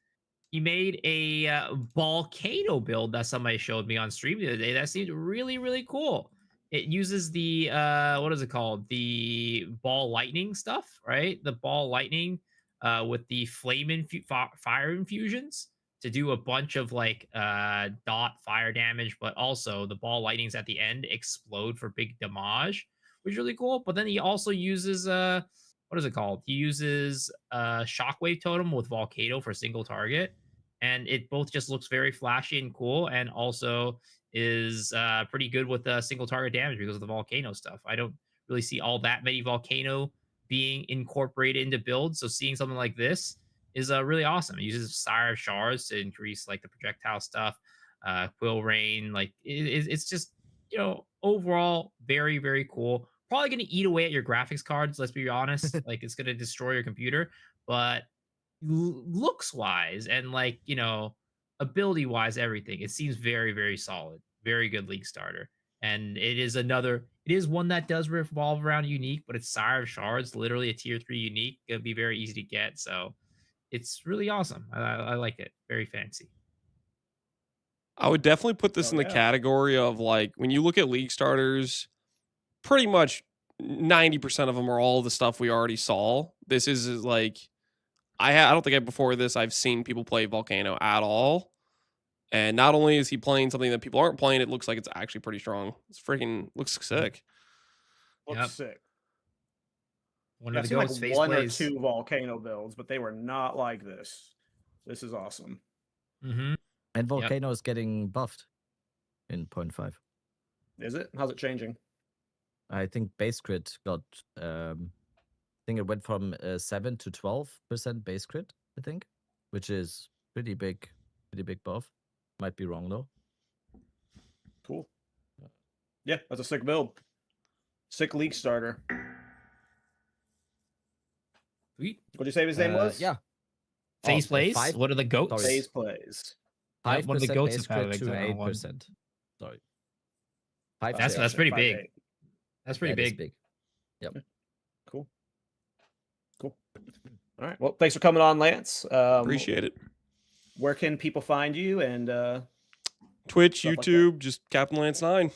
He made a volcano build that somebody showed me on stream the other day. That seemed really, really cool. It uses the what is it called? The ball lightning stuff, right? The ball lightning with the flame fire infusions to do a bunch of like dot fire damage, but also the ball lightnings at the end explode for big damage, which is really cool. But then he also uses what is it called? He uses shockwave totem with volcano for single target, and it both just looks very flashy and cool, and also is pretty good with single target damage because of the volcano stuff. I don't really see all that many volcano being incorporated into builds, so seeing something like this is really awesome. It uses Sire of Shards to increase like the projectile stuff, Quill Rain. Like it's just, you know, overall very, very cool. Probably going to eat away at your graphics cards, let's be honest. Like, it's going to destroy your computer, but looks wise and, like, you know, ability wise, everything, it seems very, very solid. Very good League Starter. And it is one that does revolve around unique, but it's Sire of Shards, literally a tier 3 unique. Gonna be very easy to get. So it's really awesome. I like it. Very fancy. I would definitely put this in the category of, like, when you look at League Starters, pretty much 90% of them are all the stuff we already saw. This is like, I don't think before this I've seen people play Volcano at all. And not only is he playing something that people aren't playing, it looks like it's actually pretty strong. It's freaking looks sick. Looks sick. One I've of the seen like GOATs FaZe one or Plays. two volcano builds, but they were not like this. This is awesome. Mm-hmm. And Volcano is getting buffed in 0.5. Is it? How's it changing? I think base crit got, I think it went from 7 to 12% base crit, I think, which is pretty big buff. Might be wrong though. Cool. Yeah, that's a sick build. Sick League Starter. Sweet. What'd you say his name was? Yeah. FaZe Plays? 5 What are the GOATs? FaZe Plays. Yeah, one of the 5% GOATs base is Path of crit to Exile 8%. Sorry. That's pretty big. 5-8. That's pretty That is big. Yep. Cool. Cool. All right. Well, thanks for coming on, Lance. Appreciate it. Where can people find you? And Twitch, stuff like YouTube, just Captain Lance 9.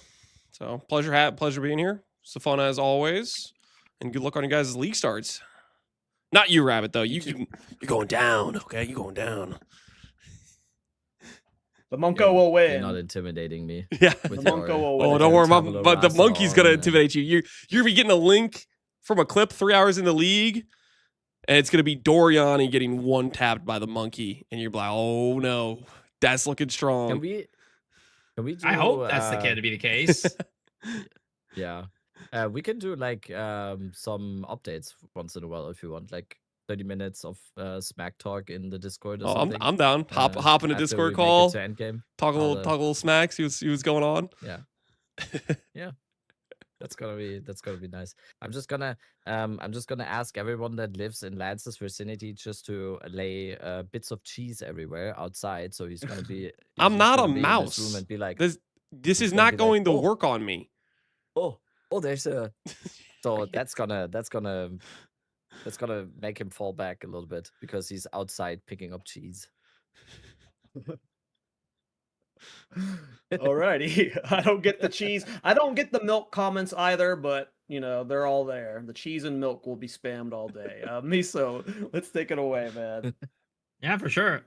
So pleasure being here. It's fun as always, and good luck on your guys' league starts. Not you, Rabbit, though. You're going down. Okay, you're going down. the Monko will win. You're not intimidating me. Yeah. With The Monko your- will win. Oh, with don't your worry, tabula but the rasa monkey's gonna on and- intimidate you. You're gonna be getting a link from a clip 3 hours in the league, and it's gonna be Doriani getting one tapped by the monkey, and you're like, oh no, that's looking strong. Can we do, I hope that's the kid to be the case. Yeah. We can do like some updates once in a while if you want, like 30 minutes of smack talk in the Discord or Oh, something. I'm down. Hop in a after we Discord make it call. to endgame. Talk a I'll, little smacks. See what's going on. Yeah. Yeah. That's gonna be nice. I'm just gonna ask everyone that lives in Lance's vicinity just to lay bits of cheese everywhere outside. So he's gonna be. I'm he's not gonna a be in his mouse. room and be like, This He's is gonna not be like, going to "Oh." work on me. oh, there's a. So that's gonna make him fall back a little bit because he's outside picking up cheese. Alrighty. I don't get the cheese. I don't get the milk comments either, but you know, they're all there. The cheese and milk will be spammed all day. Miso, let's take it away, man. Yeah, for sure.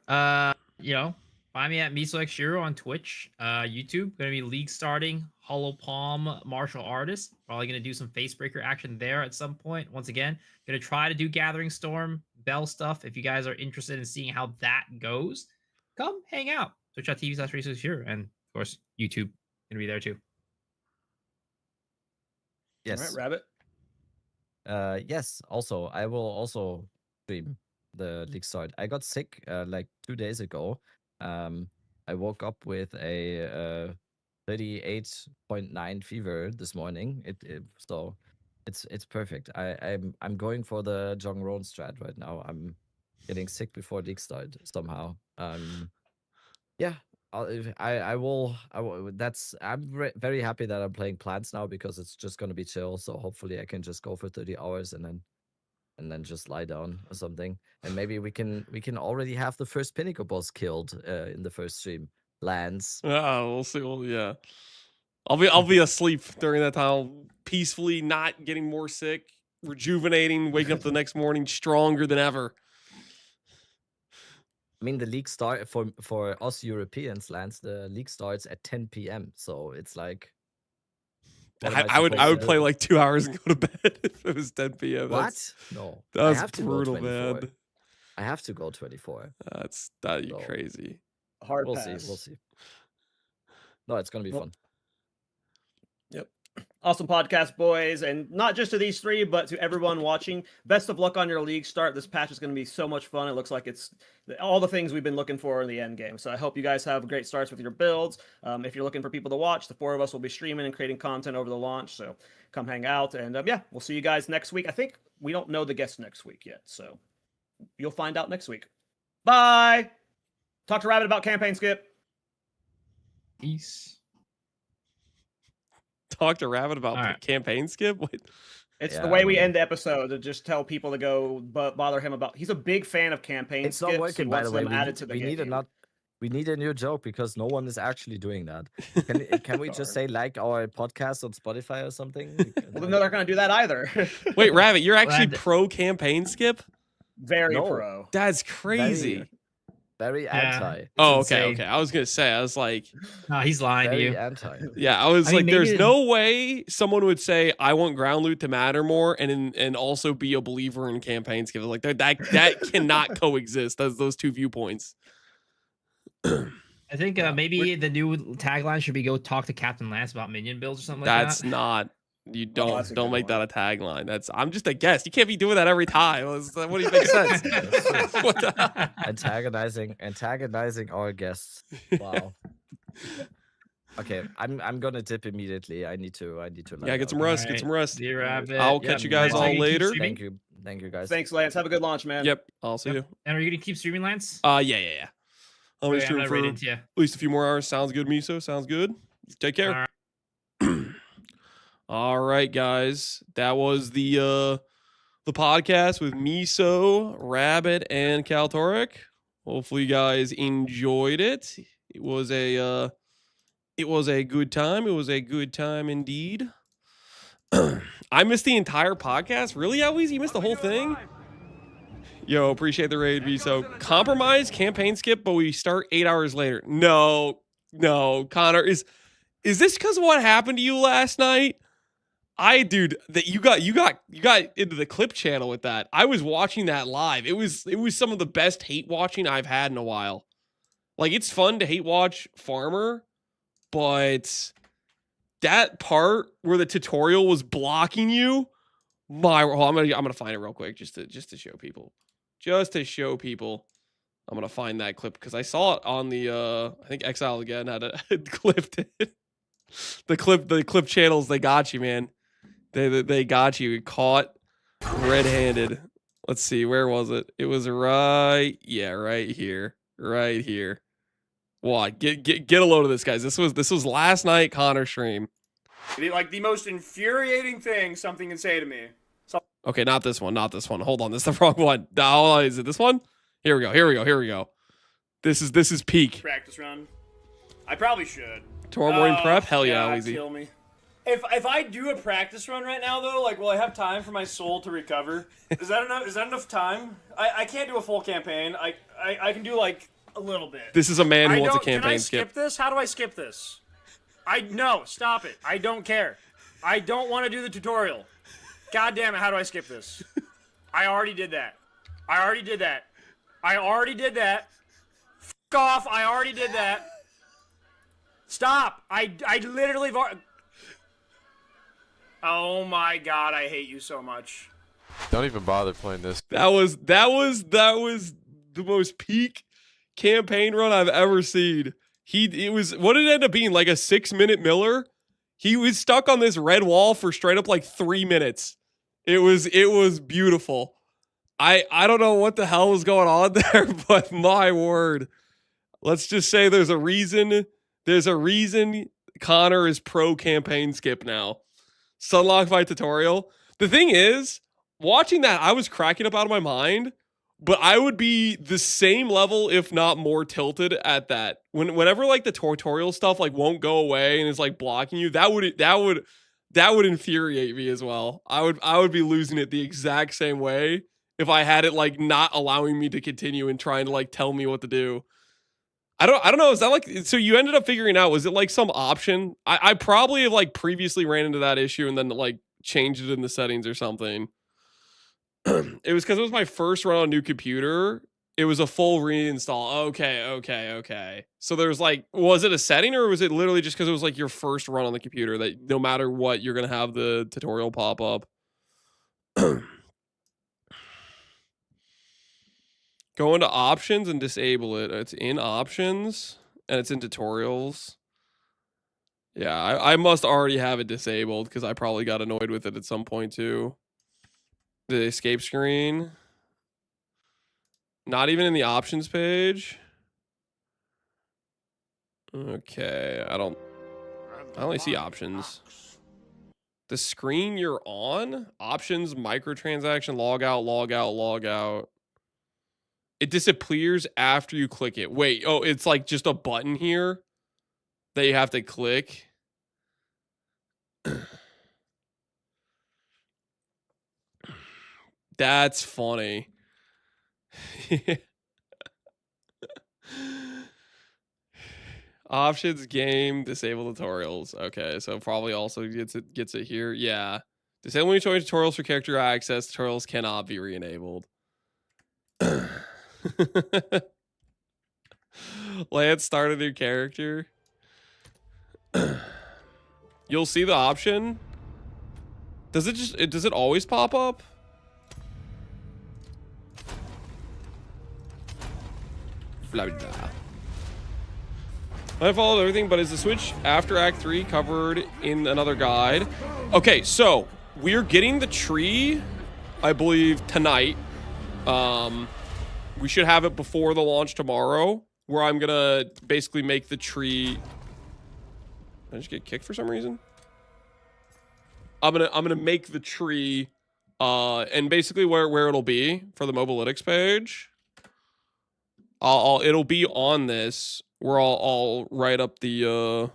You know, find me at Miso X Shiro on Twitch, YouTube. Gonna be league starting, Hollow Palm martial artist. Probably gonna do some face breaker action there at some point. Once again, gonna try to do Gathering Storm, Bell stuff. If you guys are interested in seeing how that goes, come hang out. Twitch.tv/Miso X Shiro, and of course YouTube gonna be there too. Yes. All right, Rabbit. Yes. Also, I will also stream the league start. I got sick like 2 days ago. I woke up with a 38.9 fever this morning. So it's perfect. I'm going for the Jong Ron strat right now. I'm getting sick before league start somehow. Yeah. I will. That's. Very happy that I'm playing plants now because it's just gonna be chill. So hopefully I can just go for 30 hours and then just lie down or something. And maybe we can already have the first Pinnacle boss killed in the first stream. Lands. We'll see. Well, yeah. I'll be asleep during that time, peacefully, not getting more sick, rejuvenating, waking up the next morning stronger than ever. I mean, the league start for us Europeans, Lance. The league starts at 10 p.m. So it's like. I would play like 2 hours and go to bed if it was 10 p.m. What? No. That's brutal, man. I have to go 24. That's crazy. Hard We'll pass. see. We'll see. No, it's gonna be fun. Yep. Awesome podcast, boys. And not just to these three, but to everyone watching. Best of luck on your league start. This patch is going to be so much fun. It looks like it's all the things we've been looking for in the end game. So I hope you guys have great starts with your builds. If you're looking for people to watch, the 4 of us will be streaming and creating content over the launch. So come hang out. And yeah, we'll see you guys next week. I think we don't know the guests next week yet. So you'll find out next week. Bye. Talk to Rabbit about campaign skip. Peace. Talk to Rabbit about All right. campaign skip? Wait. It's Yeah, the way I we mean- end the episode to just tell people to go bother him about. He's a big fan of campaign It's skips. not working, He by wants the way. them added to the We need game. we need a new joke because no one is actually doing that. Can we just say like our podcast on Spotify or something? Well, they're not going to do that either. Wait, Rabbit, you're actually Glad- pro campaign skip? Very No. pro. That's crazy. Very Yeah. anti. Oh, It's okay, insane. okay. I was gonna say, I was like, No, he's lying to Very you. anti. yeah, I was I mean, like, maybe there's the- no way someone would say I want ground loot to matter more and also be a believer in campaign skip. Like that cannot coexist as those two viewpoints. I think maybe the new tagline should be "Go talk to Captain Lance about minion builds" or something like That's that. not. You don't that's a don't good make one. that a tagline. I'm just a guest. You can't be doing that every time. What do you make sense? What the Antagonizing our guests. Wow. Okay, I'm gonna dip immediately. I need to. Yeah, get some All rest. right. Get some rest. Deadrabbit. I'll catch you guys Lance, are all you gonna keep later. streaming? Thank you guys. Thanks, Lance. Have a good launch, man. Yep. I'll see you. And are you gonna keep streaming, Lance? Yeah. I'm gonna Okay, I'm stream not for right at into you. least a few more hours. Sounds good, Miso. Sounds good. Take care. All right. All right, guys. That was the podcast with Miso, Rabbit, and Kall Torak. Hopefully, you guys enjoyed it. It was a good time. It was a good time indeed. I missed the entire podcast. Really, Eloise? You missed the whole thing? Yo, appreciate the raid, Miso. Compromise campaign skip, but we start 8 hours later. No, Connor, is this because of what happened to you last night? Dude, that you got into the clip channel with that. I was watching that live. It was some of the best hate watching I've had in a while. Like, it's fun to hate watch Farmer, but that part where the tutorial was blocking you, I'm gonna find it real quick just to show people. Just to show people. I'm gonna find that clip because I saw it on the I think Exile again had clipped it. The clip channels, they got you, man. They got you caught red-handed. Let's see, where was it? It was right here. Right here. What? Get a load of this, guys. This was last night Connor's stream. Like the most infuriating thing something can say to me. Okay, not this one. Hold on, this is the wrong one. Oh, is it this one? Here we go. This is peak. Practice run. I probably should. Tomorrow morning prep? Hell yeah, God, easy. kill me. If I do a practice run right now though, like, will I have time for my soul to recover? Is that enough? Is that enough time? I can't do a full campaign. I can do like a little bit. This is a man who I wants a don't- Can I campaign skip skip. this? How do I skip this? No, stop it. I don't care. I don't want to do the tutorial. God damn it, how do I skip this? I already did that. I already did that. F off, I already did that. Stop. I literally... Oh my god, I hate you so much. Don't even bother playing this. That was the most peak campaign run I've ever seen. It was, what did it end up being, like a 6-minute Miller? He was stuck on this red wall for straight up like 3 minutes. It was beautiful. I don't know what the hell was going on there, but my word. Let's just say there's a reason Connor is pro campaign skip now. Sunlock fight tutorial. The thing is, watching that, I was cracking up out of my mind, but I would be the same level, if not more tilted at that. Whenever like the tutorial stuff like won't go away and is like blocking you, that would infuriate me as well. I would be losing it the exact same way if I had it like not allowing me to continue and trying to like tell me what to do. I don't know. Is that like, so you ended up figuring out, was it like some option? I probably have like previously ran into that issue and then like changed it in the settings or something. It was because it was my first run on a new computer. It was a full reinstall. Okay. So there's like, was it a setting or was it literally just because it was like your first run on the computer that no matter what, you're going to have the tutorial pop up? Go into options and disable it. It's in options and it's in tutorials. Yeah, I must already have it disabled because I probably got annoyed with it at some point too. The escape screen. Not even in the options page. Okay, I only see options. The screen you're on? Options, microtransaction, log out. It disappears after you click it. Wait, oh, it's like just a button here that you have to click. That's funny. Options, game, disable tutorials. Okay, so probably also gets it here. Yeah. Disable when you join tutorials for character access. Tutorials cannot be re-enabled. Lance, start a new character. You'll see the option. Does it always pop up? Blah, blah, blah. I followed everything, but is the switch after Act 3 covered in another guide? Okay, so we're getting the tree, I believe, tonight. We should have it before the launch tomorrow, where I'm gonna basically make the tree. Did I just get kicked for some reason? I'm gonna make the tree, and basically where it'll be for the Mobalytics page. It'll be on this where I'll write up the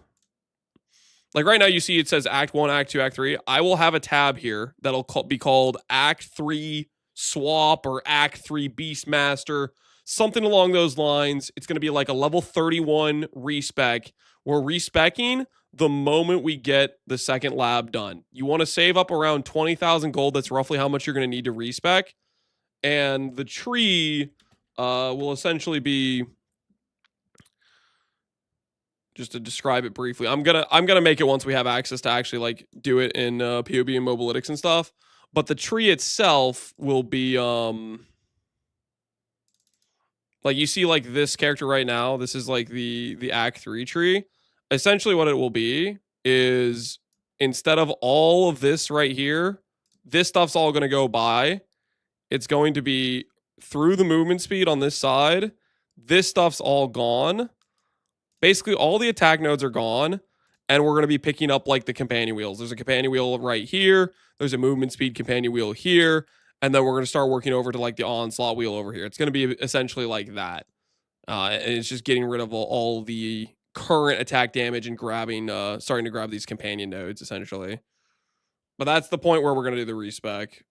like right now you see it says Act 1, Act 2, Act 3. I will have a tab here that'll be called Act 3 Swap or Act 3 Beastmaster, something along those lines. It's going to be like a level 31 respec. We're respecing the moment we get the second lab done. You want to save up around 20,000 gold. That's roughly how much you're going to need to respec. And the tree will essentially be, just to describe it briefly, I'm gonna make it once we have access to actually like do it in POB and Mobalytics and stuff. But the tree itself will be like you see like this character right now. This is like the Act 3 tree. Essentially what it will be is instead of all of this right here, this stuff's all gonna go by. It's going to be through the movement speed on this side. This stuff's all gone. Basically, all the attack nodes are gone, and we're going to be picking up, like, the companion wheels. There's a companion wheel right here. There's a movement speed companion wheel here, and then we're going to start working over to, like, the onslaught wheel over here. It's going to be essentially like that. And it's just getting rid of all the current attack damage and grabbing, starting to grab these companion nodes essentially. But that's the point where we're gonna do the respec.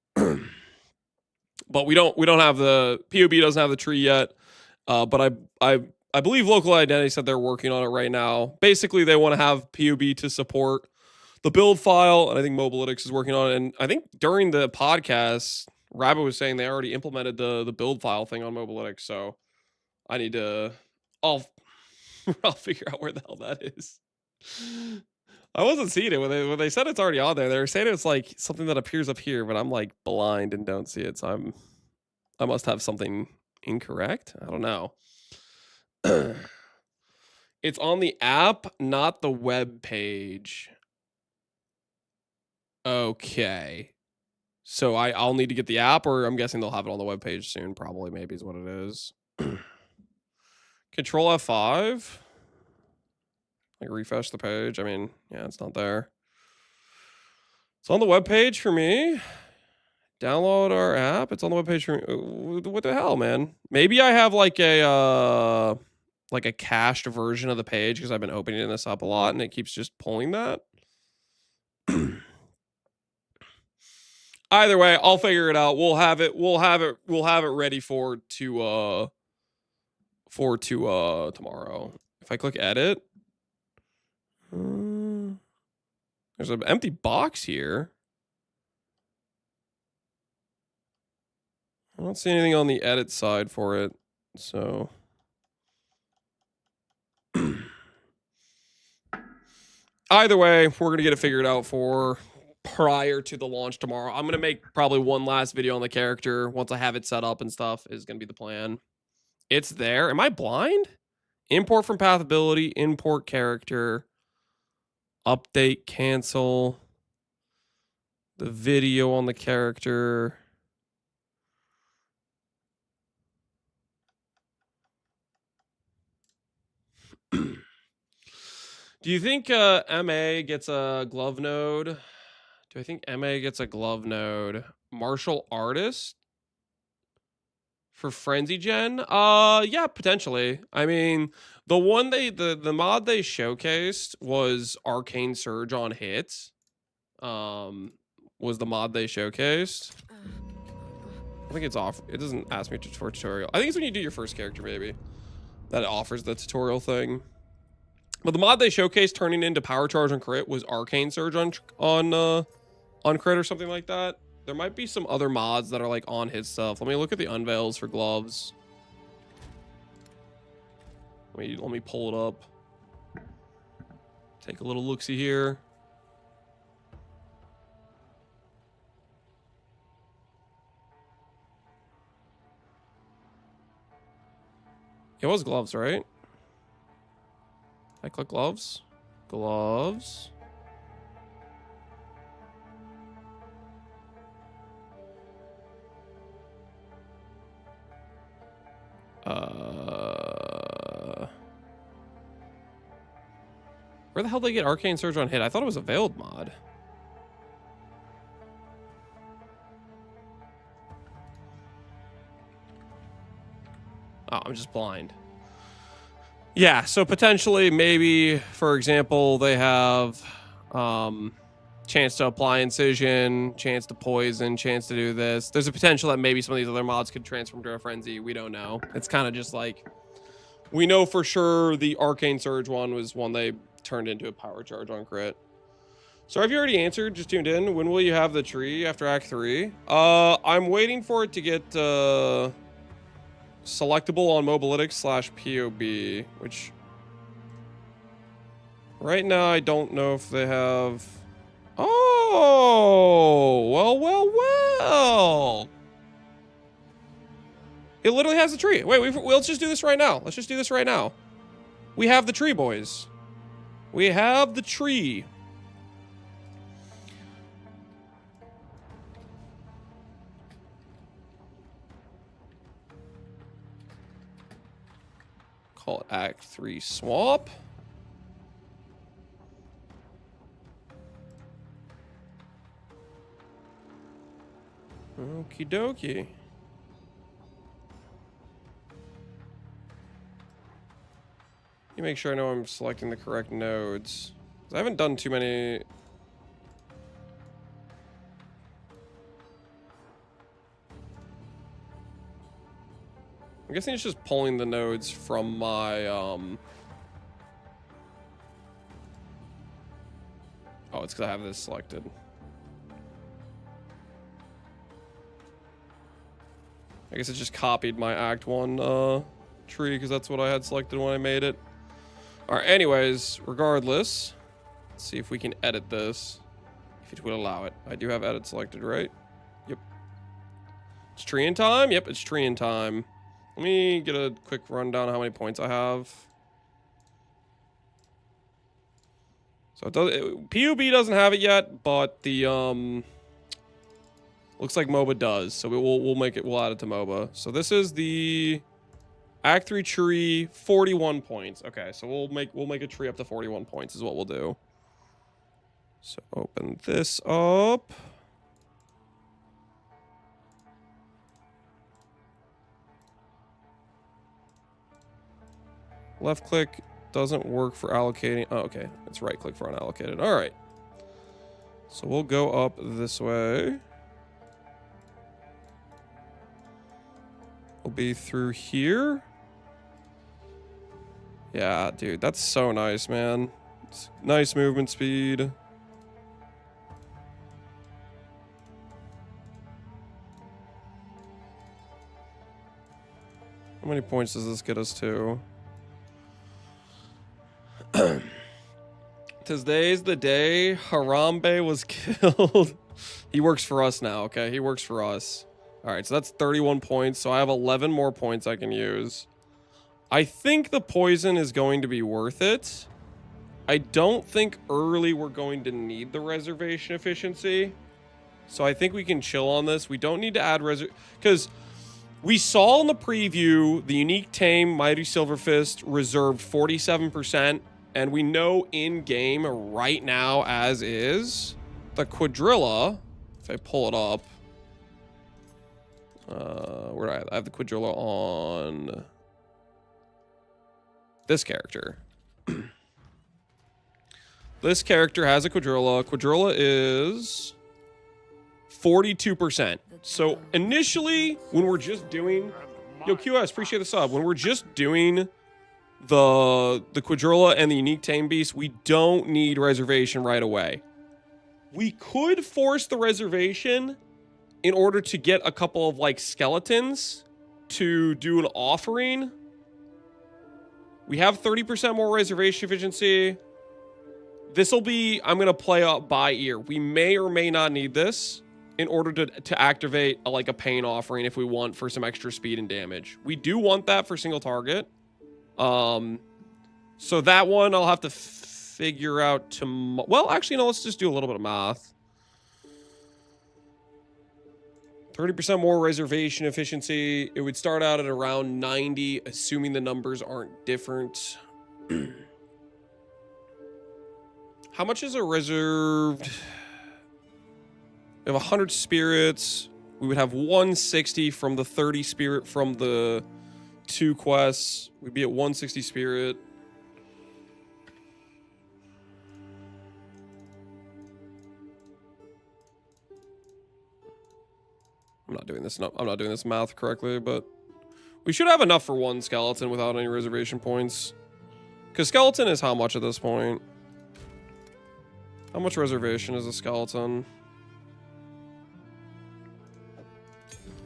But we don't have the POB doesn't have the tree yet. But I believe Local Identity said they're working on it right now. Basically, they want to have POB to support the build file, and I think Mobalytics is working on it. And I think during the podcast, Rabbit was saying they already implemented the build file thing on Mobalytics. So I need to, I'll figure out where the hell that is. I wasn't seeing it when they said it's already on there. They were saying it's like something that appears up here, but I'm like blind and don't see it. So I must have something incorrect. I don't know. It's on the app, not the web page. Okay. So I'll need to get the app, or I'm guessing they'll have it on the web page soon. Probably, maybe is what it is. Control F5. Like refresh the page. I mean, yeah, it's not there. It's on the web page for me. Download our app. It's on the web page for me. What the hell, man? Maybe I have like a cached version of the page because I've been opening this up a lot and it keeps just pulling that. Either way, I'll figure it out. We'll have it ready for tomorrow. If I click edit, there's an empty box here. I don't see anything on the edit side for it, so. Either way, we're going to get it figured out for prior to the launch tomorrow. I'm going to make probably one last video on the character once I have it set up and stuff is going to be the plan. It's there. Am I blind? Import from Pathability, import character, update, cancel the video on the character. Do you think MA gets a glove node? Do I think MA gets a glove node? Martial artist for Frenzy Gen? Yeah, potentially. I mean, the one the mod they showcased was Arcane Surge on hit. Was the mod they showcased. I think it's off. It doesn't ask me for tutorial. I think it's when you do your first character, maybe, that it offers the tutorial thing. But the mod they showcased turning into Power Charge on crit was Arcane Surge on crit or something like that. There might be some other mods that are like on his stuff. Let me look at the unveils for gloves. Let me pull it up. Take a little look-see here. It was gloves, right? I click gloves. Gloves. Where the hell did they get Arcane Surge on hit? I thought it was a veiled mod. Oh, I'm just blind. Yeah, so potentially, maybe, for example, they have chance to apply incision, chance to poison, chance to do this. There's a potential that maybe some of these other mods could transform to a frenzy. We don't know. It's kind of just like, we know for sure the Arcane Surge one was one they turned into a Power Charge on crit. So have you already answered? Just tuned in. When will you have the tree after Act 3? I'm waiting for it to get selectable on Mobalytics/POB, which right now I don't know if they have. Oh, well. It literally has the tree. Wait, let's just do this right now. Let's just do this right now. We have the tree, boys. We have the tree. Call it Act 3 swap. Okie dokie. me make sure I know I'm selecting the correct nodes. 'Cause I haven't done too many. I'm guessing it's just pulling the nodes from my, Oh, it's because I have this selected. I guess it just copied my Act 1 tree because that's what I had selected when I made it. Alright, anyways, regardless, let's see if we can edit this. If it will allow it. I do have edit selected, right? Yep. It's treeing time? Yep, it's treeing time. Let me get a quick rundown of how many points I have. So PUB doesn't have it yet, but the looks like MOBA does. So we'll add it to MOBA. So this is the Act 3 tree, 41 points. Okay, so we'll make a tree up to 41 points is what we'll do. So open this up. Left click doesn't work for allocating. Oh, okay. It's right click for unallocated. All right. So we'll go up this way. We'll be through here. Yeah, dude, that's so nice, man. It's nice movement speed. How many points does this get us to? Today's the day Harambe was killed. He works for us now, okay? He works for us. All right, so that's 31 points. So I have 11 more points I can use. I think the poison is going to be worth it. I don't think early we're going to need the reservation efficiency. So I think we can chill on this. We don't need to add because we saw in the preview the unique tame Mighty Silverfist reserved 47%. And we know in-game right now, as is, the Quadrilla, if I pull it up, where do I have the Quadrilla on this character. This character has a Quadrilla. Quadrilla is 42%. So initially, when we're just doing, yo, QS, appreciate the sub. When we're just doing the Quadrilla and the unique tame beast, we don't need reservation right away. We could force the reservation in order to get a couple of like skeletons to do an offering. We have 30% more reservation efficiency. This will be, I'm going to play up by ear. We may or may not need this in order to activate like a pain offering if we want for some extra speed and damage. We do want that for single target. So that one I'll have to figure out tomorrow. Well, actually, no, let's just do a little bit of math. 30% more reservation efficiency. It would start out at around 90, assuming the numbers aren't different. How much is a reserved? We have 100 spirits. We would have 160 from the 30 spirit from the 2 quests. We'd be at 160 spirit. I'm not doing this math correctly, but we should have enough for one skeleton without any reservation points. Because skeleton is how much at this point? How much reservation is a skeleton?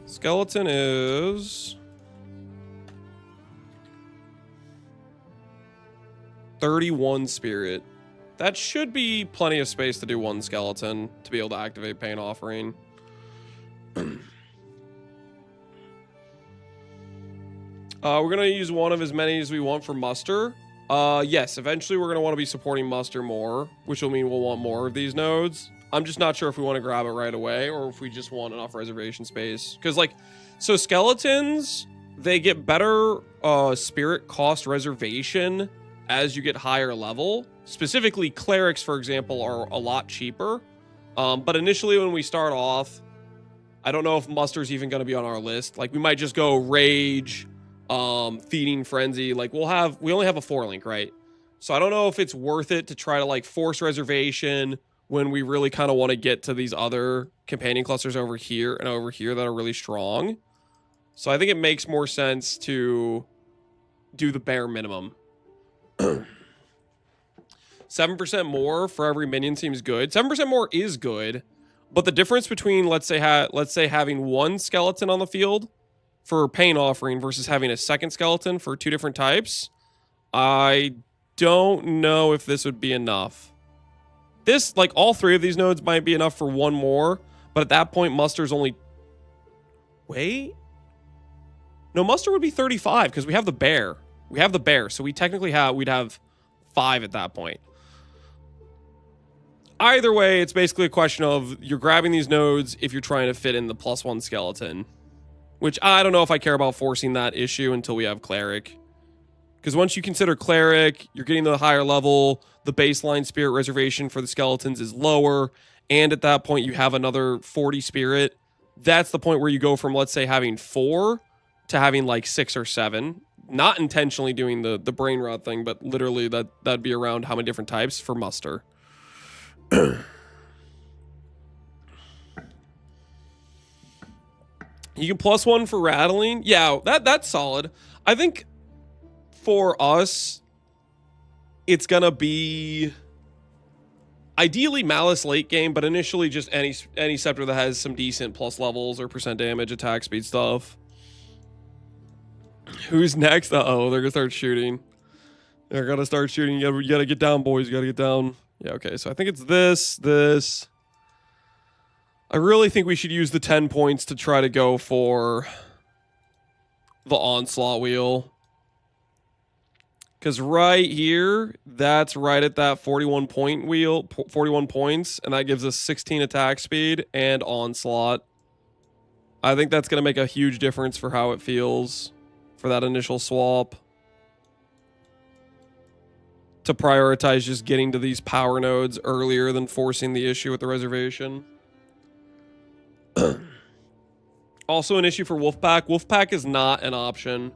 Skeleton is 31 spirit. That should be plenty of space to do one skeleton to be able to activate Pain Offering. We're going to use one of as many as we want for muster. Yes, eventually we're going to want to be supporting muster more, which will mean we'll want more of these nodes. I'm just not sure if we want to grab it right away or if we just want enough reservation space. Because, like, so skeletons, they get better spirit cost reservation as you get higher level. Specifically, clerics, for example, are a lot cheaper. But initially when we start off, I don't know if muster's even going to be on our list. Like, we might just go rage, Feeding Frenzy. Like we only have a 4-link, right? So I don't know if it's worth it to try to like force reservation when we really kind of want to get to these other companion clusters over here and over here that are really strong. So I think it makes more sense to do the bare minimum. 7% more for every minion seems good. 7% more is good, but the difference between let's say having one skeleton on the field for Pain Offering versus having a second skeleton for 2 different types, I don't know if this would be enough. This, like, all 3 of these nodes might be enough for 1 more, but at that point, Muster's only... Wait? No, Muster would be 35, because we have the bear. We have the bear, so we'd have 5 at that point. Either way, it's basically a question of you're grabbing these nodes if you're trying to fit in the +1 skeleton. Which I don't know if I care about forcing that issue until we have Cleric. Because once you consider Cleric, you're getting to the higher level, the baseline spirit reservation for the skeletons is lower, and at that point you have another 40 spirit. That's the point where you go from, let's say, having 4 to having like 6 or 7. Not intentionally doing the brain rot thing, but literally that'd be around how many different types for Muster. You can +1 for rattling. Yeah, that's solid. I think for us, it's gonna be ideally Malice late game, but initially just any scepter that has some decent plus levels or % damage, attack speed stuff. Who's next? Uh-oh, they're gonna start shooting. They're gonna start shooting. You gotta get down, boys. You gotta get down. Yeah, okay, so I think it's this. I really think we should use the 10 points to try to go for the onslaught wheel. Because right here, that's right at that 41 point wheel, 41 points, and that gives us 16 attack speed and onslaught. I think that's going to make a huge difference for how it feels for that initial swap. To prioritize just getting to these power nodes earlier than forcing the issue with the reservation. Also an issue for Wolfpack. Wolfpack is not an option.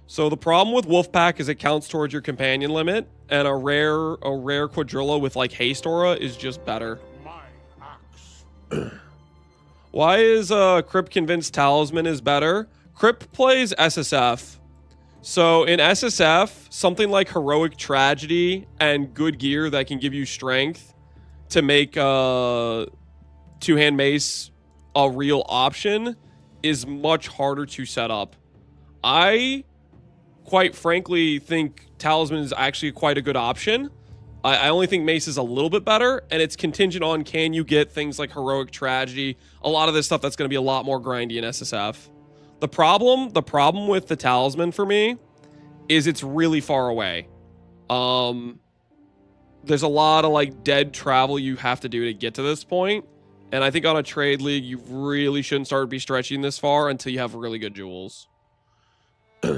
So the problem with Wolfpack is it counts towards your companion limit, and a rare Quadrilla with like Haste Aura is just better. Why is Crip convinced Talisman is better? Crip plays SSF. So in SSF, something like Heroic Tragedy and good gear that can give you strength to make two-hand mace a real option is much harder to set up. I quite frankly think Talisman is actually quite a good option. I only think mace is a little bit better, and it's contingent on can you get things like Heroic Tragedy, a lot of this stuff that's going to be a lot more grindy in SSF. The problem with the Talisman for me is it's really far away. There's a lot of like dead travel you have to do to get to this point. And I think on a trade league, you really shouldn't start to be stretching this far until you have really good jewels. I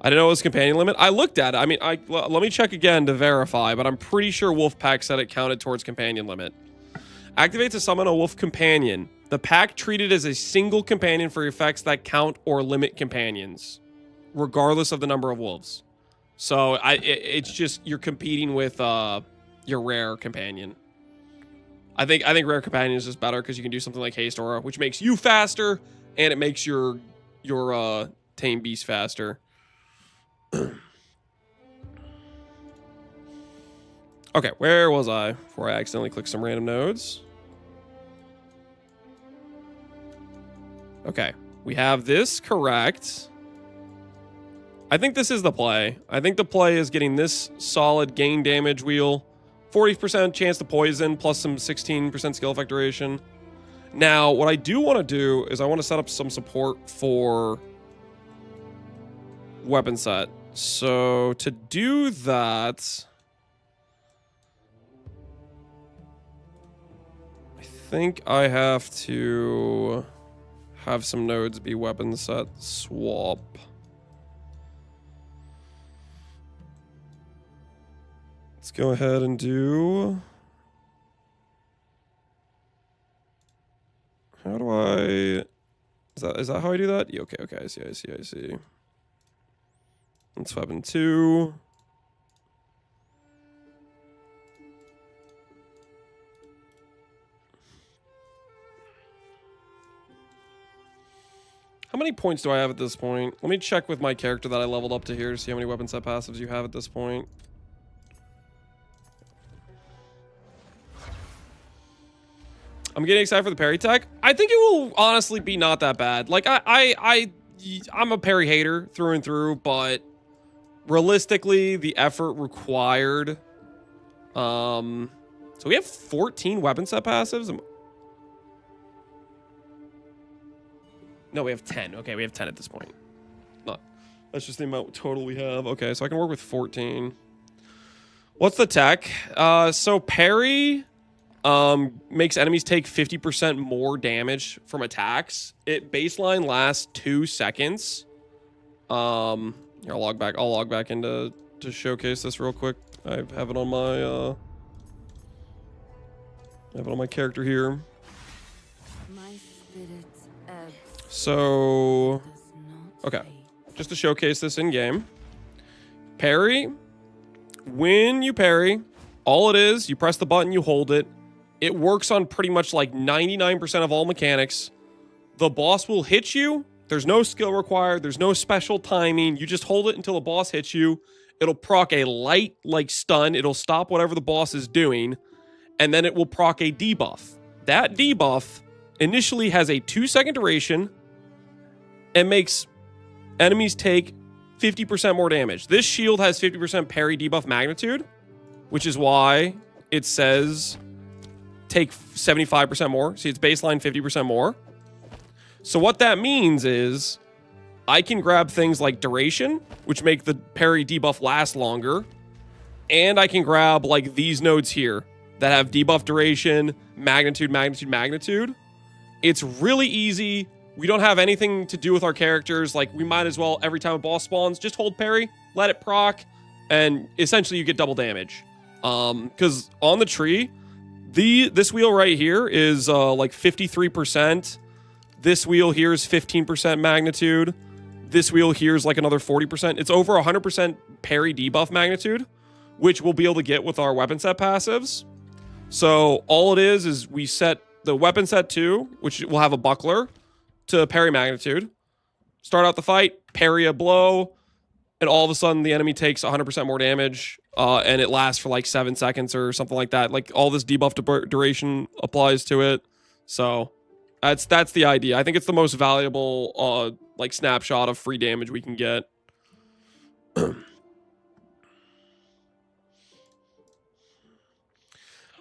didn't know it was companion limit. I looked at it. I mean, let me check again to verify, but I'm pretty sure Wolfpack said it counted towards companion limit. Activate to summon a wolf companion. The pack treated as a single companion for effects that count or limit companions, regardless of the number of wolves. So it's just you're competing with your rare companion. I think rare companion is just better because you can do something like Haste Aura, which makes you faster, and it makes your tame beast faster. Okay, where was I before I accidentally clicked some random nodes? Okay, we have this correct. I think this is the play. I think the play is getting this solid gain damage wheel, 40% chance to poison, plus some 16% skill effect duration. Now, what I do want to do is I want to set up some support for weapon set. So to do that, I think I have to have some nodes be weapon set swap. Let's go ahead and do... How do I Is that how I do that? Yeah, okay, I see. Let's weapon 2. How many points do I have at this point? Let me check with my character that I leveled up to here to see how many weapon set passives you have at this point. I'm getting excited for the parry tech. I think it will honestly be not that bad. Like I'm a parry hater through and through, but realistically, the effort required. So we have 14 weapon set passives. No, we have 10. Okay, we have 10 at this point. Not. That's just the amount total we have. Okay, so I can work with 14. What's the tech? So parry makes enemies take 50% more damage from attacks. It baseline lasts 2 seconds. Here, I'll log back into to showcase this real quick. I have it on my character here. So okay, just to showcase this in game. Parry. When you parry, all it is, you press the button, you hold it. It works on pretty much like 99% of all mechanics. The boss will hit you. There's no skill required. There's no special timing. You just hold it until the boss hits you. It'll proc a light like stun. It'll stop whatever the boss is doing. And then it will proc a debuff. That debuff initially has a 2-second duration and makes enemies take 50% more damage. This shield has 50% parry debuff magnitude, which is why it says take 75% more. See, it's baseline 50% more. So what that means is I can grab things like duration, which make the parry debuff last longer. And I can grab like these nodes here that have debuff duration, magnitude. It's really easy. We don't have anything to do with our characters. Like, we might as well, every time a boss spawns, just hold parry, let it proc, and essentially you get double damage. Because on the tree, this wheel right here is like 53%. This wheel here is 15% magnitude. This wheel here is like another 40%. It's over 100% parry debuff magnitude, which we'll be able to get with our weapon set passives. So all it is we set the weapon set 2, which will have a buckler, to parry magnitude. Start out the fight, parry a blow, and all of a sudden the enemy takes 100% more damage, and it lasts for like 7 seconds or something like that. Like, all this debuff duration applies to it. So that's the idea. I think it's the most valuable like snapshot of free damage we can get.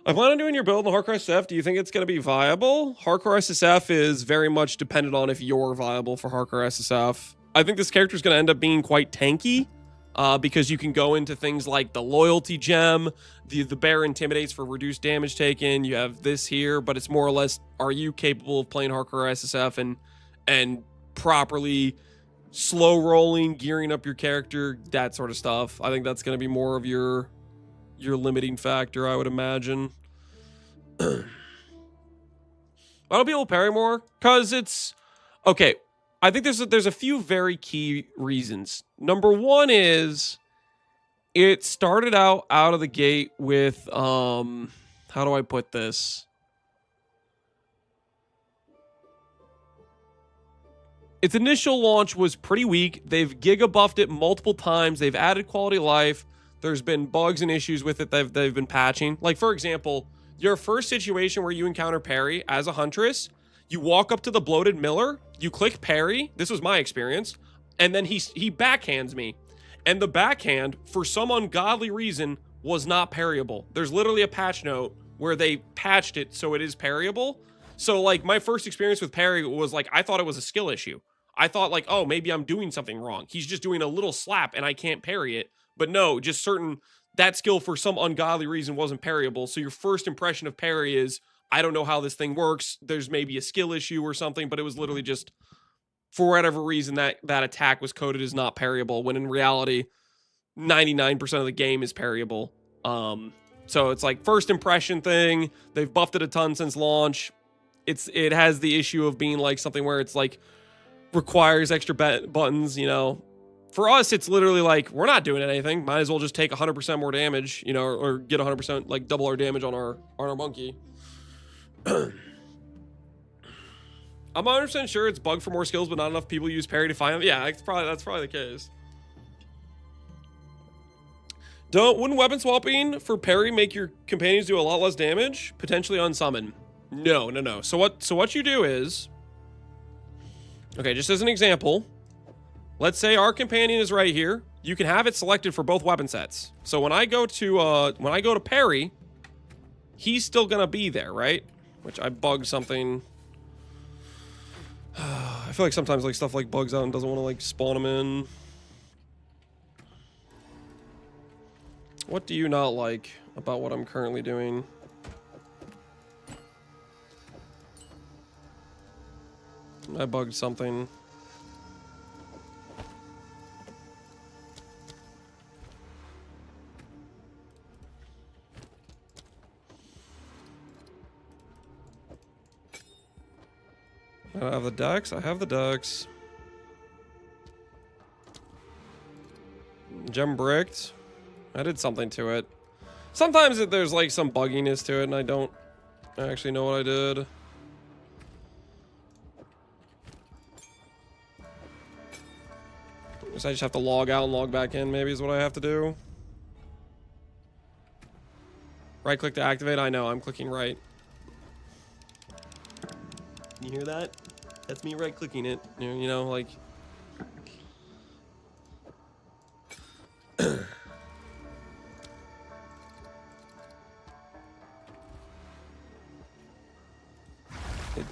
I plan on doing your build in Hardcore SSF. Do you think it's going to be viable? Hardcore SSF is very much dependent on if you're viable for Hardcore SSF. I think this character is going to end up being quite tanky because you can go into things like the loyalty gem, the bear intimidates for reduced damage taken. You have this here, but it's more or less, are you capable of playing Hardcore SSF and properly slow rolling, gearing up your character, that sort of stuff. I think that's going to be more of your limiting factor, I would imagine. Why don't people parry more? Because it's okay. I think there's a few very key reasons. Number one is it started out of the gate with how do I put this? Its initial launch was pretty weak. They've giga buffed it multiple times. They've added quality of life. There's been bugs and issues with it that they've been patching. Like, for example, your first situation where you encounter parry as a huntress, you walk up to the bloated miller, you click parry. This was my experience. And then he backhands me. And the backhand, for some ungodly reason, was not parryable. There's literally a patch note where they patched it so it is parryable. So, like, my first experience with parry was like, I thought it was a skill issue. I thought, like, oh, maybe I'm doing something wrong. He's just doing a little slap and I can't parry it. But no, just that skill for some ungodly reason wasn't parryable. So your first impression of parry is, I don't know how this thing works. There's maybe a skill issue or something, but it was literally just, for whatever reason, that attack was coded as not parryable, when in reality, 99% of the game is parryable. So it's like first impression thing. They've buffed it a ton since launch. It has the issue of being like something where it's like, requires extra buttons, you know. For us, it's literally like, we're not doing anything. Might as well just take 100% more damage, you know, or get 100%, like double our damage on our monkey. I'm 100% sure it's bugged for more skills, but not enough people use parry to find them. Yeah, that's probably the case. Wouldn't weapon swapping for parry make your companions do a lot less damage? Potentially on summon. No. So what you do is, okay, just as an example, let's say our companion is right here. You can have it selected for both weapon sets. So when I go to parry, he's still gonna be there, right? Which I bugged something. I feel like sometimes like stuff like bugs out and doesn't want to like spawn him in. What do you not like about what I'm currently doing? I bugged something. I have the ducks. I have the ducks. Gem bricked. I did something to it. Sometimes there's like some bugginess to it and I don't actually know what I did. So I just have to log out and log back in, maybe is what I have to do. Right click to activate. I know, I'm clicking right. You hear that? That's me right clicking it. You know, like. It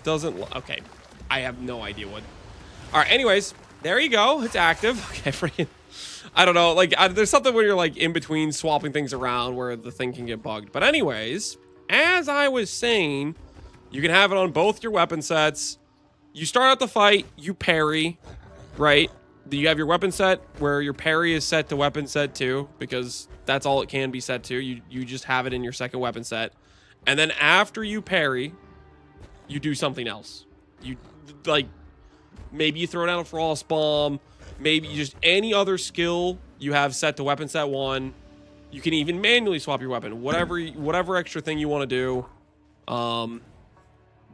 doesn't. Okay. I have no idea what. All right. Anyways, there you go. It's active. Okay. Freaking. I don't know. Like, there's something where you're like in between swapping things around where the thing can get bugged. But anyways, as I was saying, you can have it on both your weapon sets. You start out the fight, you parry, right? You have your weapon set where your parry is set to weapon set 2 because that's all it can be set to. You just have it in your second weapon set. And then after you parry, you do something else. You, like, maybe you throw down a frost bomb, maybe just any other skill you have set to weapon set 1. You can even manually swap your weapon. Whatever extra thing you want to do.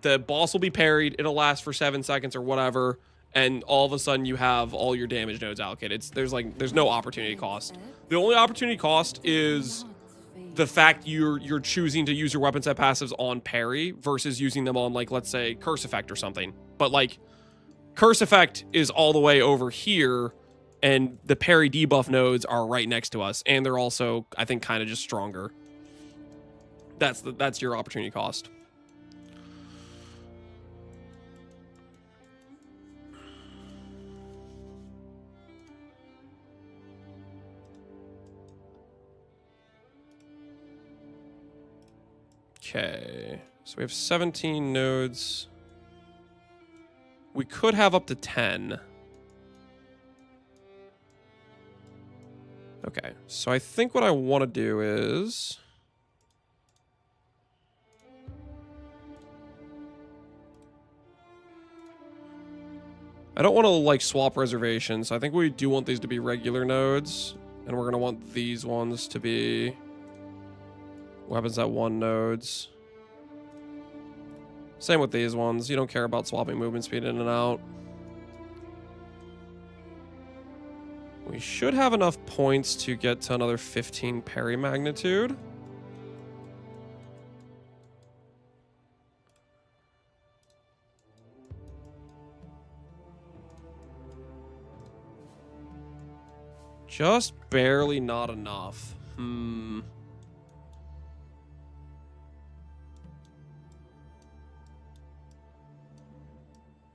The boss will be parried. It'll last for 7 seconds or whatever. And all of a sudden you have all your damage nodes allocated. There's no opportunity cost. The only opportunity cost is the fact you're choosing to use your weapon set passives on parry versus using them on, like, let's say curse effect or something. But like curse effect is all the way over here and the parry debuff nodes are right next to us. And they're also, I think, kind of just stronger. That's your opportunity cost. Okay, so we have 17 nodes. We could have up to 10. Okay, so I think what I want to do is... I don't want to, like, swap reservations. I think we do want these to be regular nodes. And we're going to want these ones to be... weapons at 1 nodes. Same with these ones. You don't care about swapping movement speed in and out. We should have enough points to get to another 15 parry magnitude. Just barely not enough.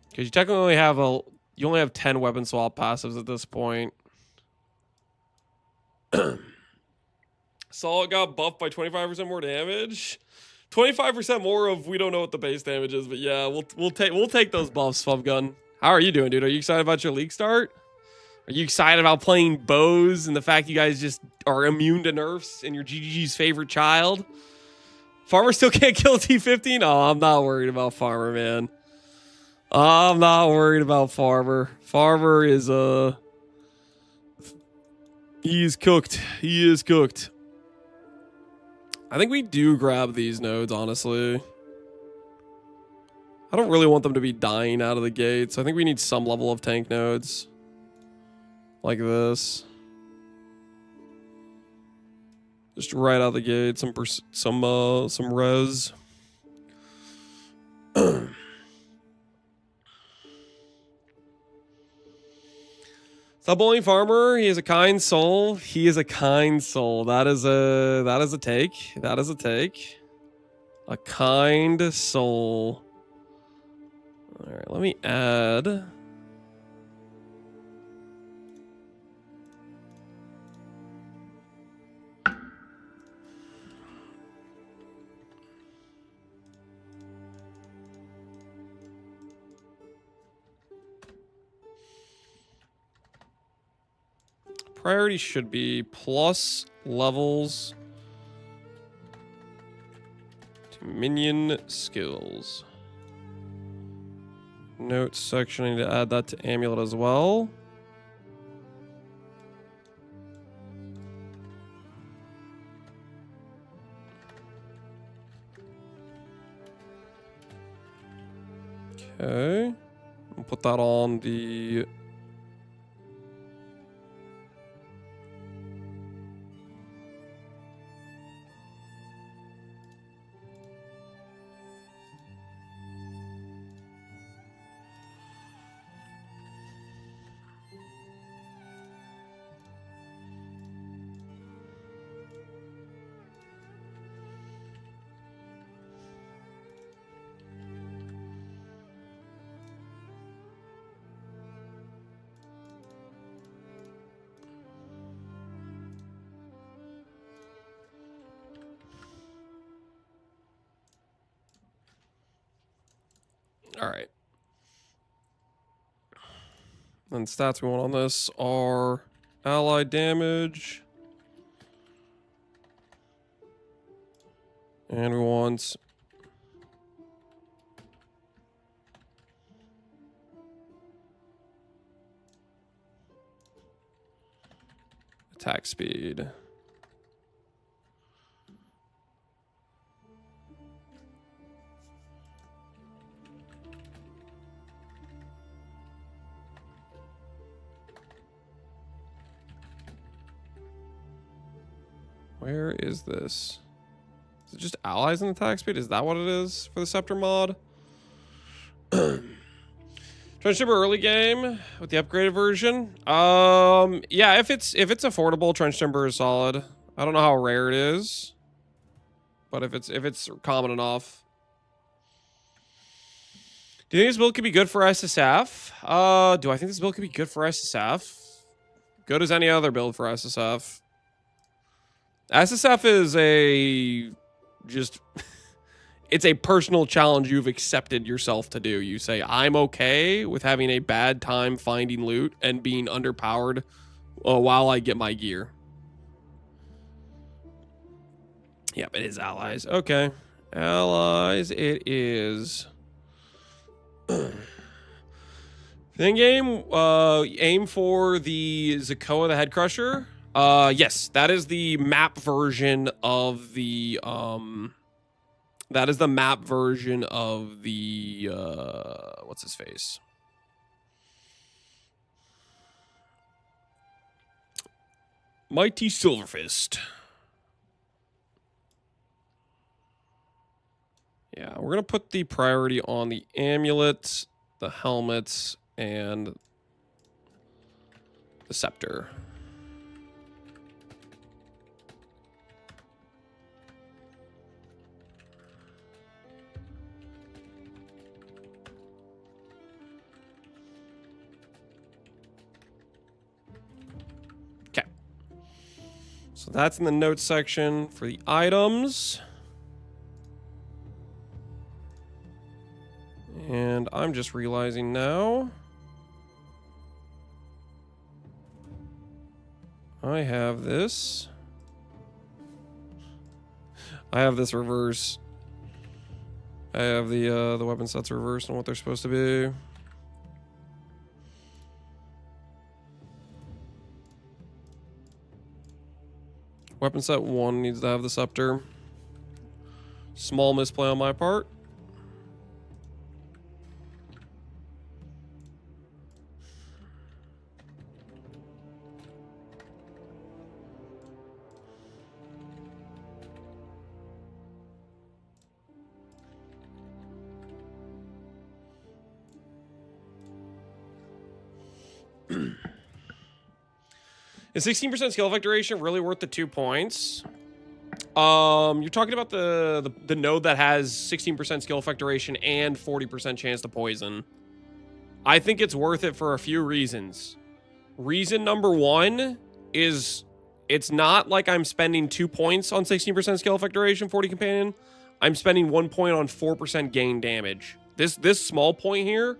Because you technically only have you only have 10 weapon swap passives at this point. Solid got buffed by 25% more damage. 25% more of we don't know what the base damage is, but yeah, we'll take those buffs, Fubgun. How are you doing, dude? Are you excited about your league start? Are you excited about playing bows and the fact you guys just are immune to nerfs and your GGG's favorite child? Farmer still can't kill T15? Oh, I'm not worried about Farmer, man. I'm not worried about Farmer. Farmer is he is cooked. He is cooked. I think we do grab these nodes, honestly. I don't really want them to be dying out of the gate, so I think we need some level of tank nodes. Like this. Just right out the gate, some res. Stop bullying Farmer. He is a kind soul. He is a kind soul. That is a take. That is a take. A kind soul. All right, let me add. Priority should be plus levels to minion skills. Notes section, I need to add that to amulet as well. Okay. I'll put that on the all right. And stats we want on this are ally damage. And we want attack speed. Where is this? Is it just allies and attack speed? Is that what it is for the Scepter mod? Trench Timber early game with the upgraded version. Yeah, if it's affordable, Trench Timber is solid. I don't know how rare it is, but if it's common enough. Do you think this build could be good for SSF? Do I think this build could be good for SSF? Good as any other build for SSF. SSF is it's a personal challenge you've accepted yourself to do. You say, I'm okay with having a bad time finding loot and being underpowered while I get my gear. Yep, it is allies. Okay. Allies it is. Then game, aim for the Zakoa the Head Crusher. Yes, that is the map version of the that is the map version of the what's his face? Mighty Silverfist. Yeah, we're gonna put the priority on the amulets, the helmets, and the scepter. So that's in the notes section for the items. And I'm just realizing now I have this. I have this reverse. I have the weapon sets reversed on what they're supposed to be. Weapon set 1 needs to have the scepter. Small misplay on my part. Is 16% skill effect duration really worth the 2 points? You're talking about the node that has 16% skill effect duration and 40% chance to poison. I think it's worth it for a few reasons. Reason number 1 is it's not like I'm spending 2 points on 16% skill effect duration, 40 companion. I'm spending 1 point on 4% gain damage. This small point here,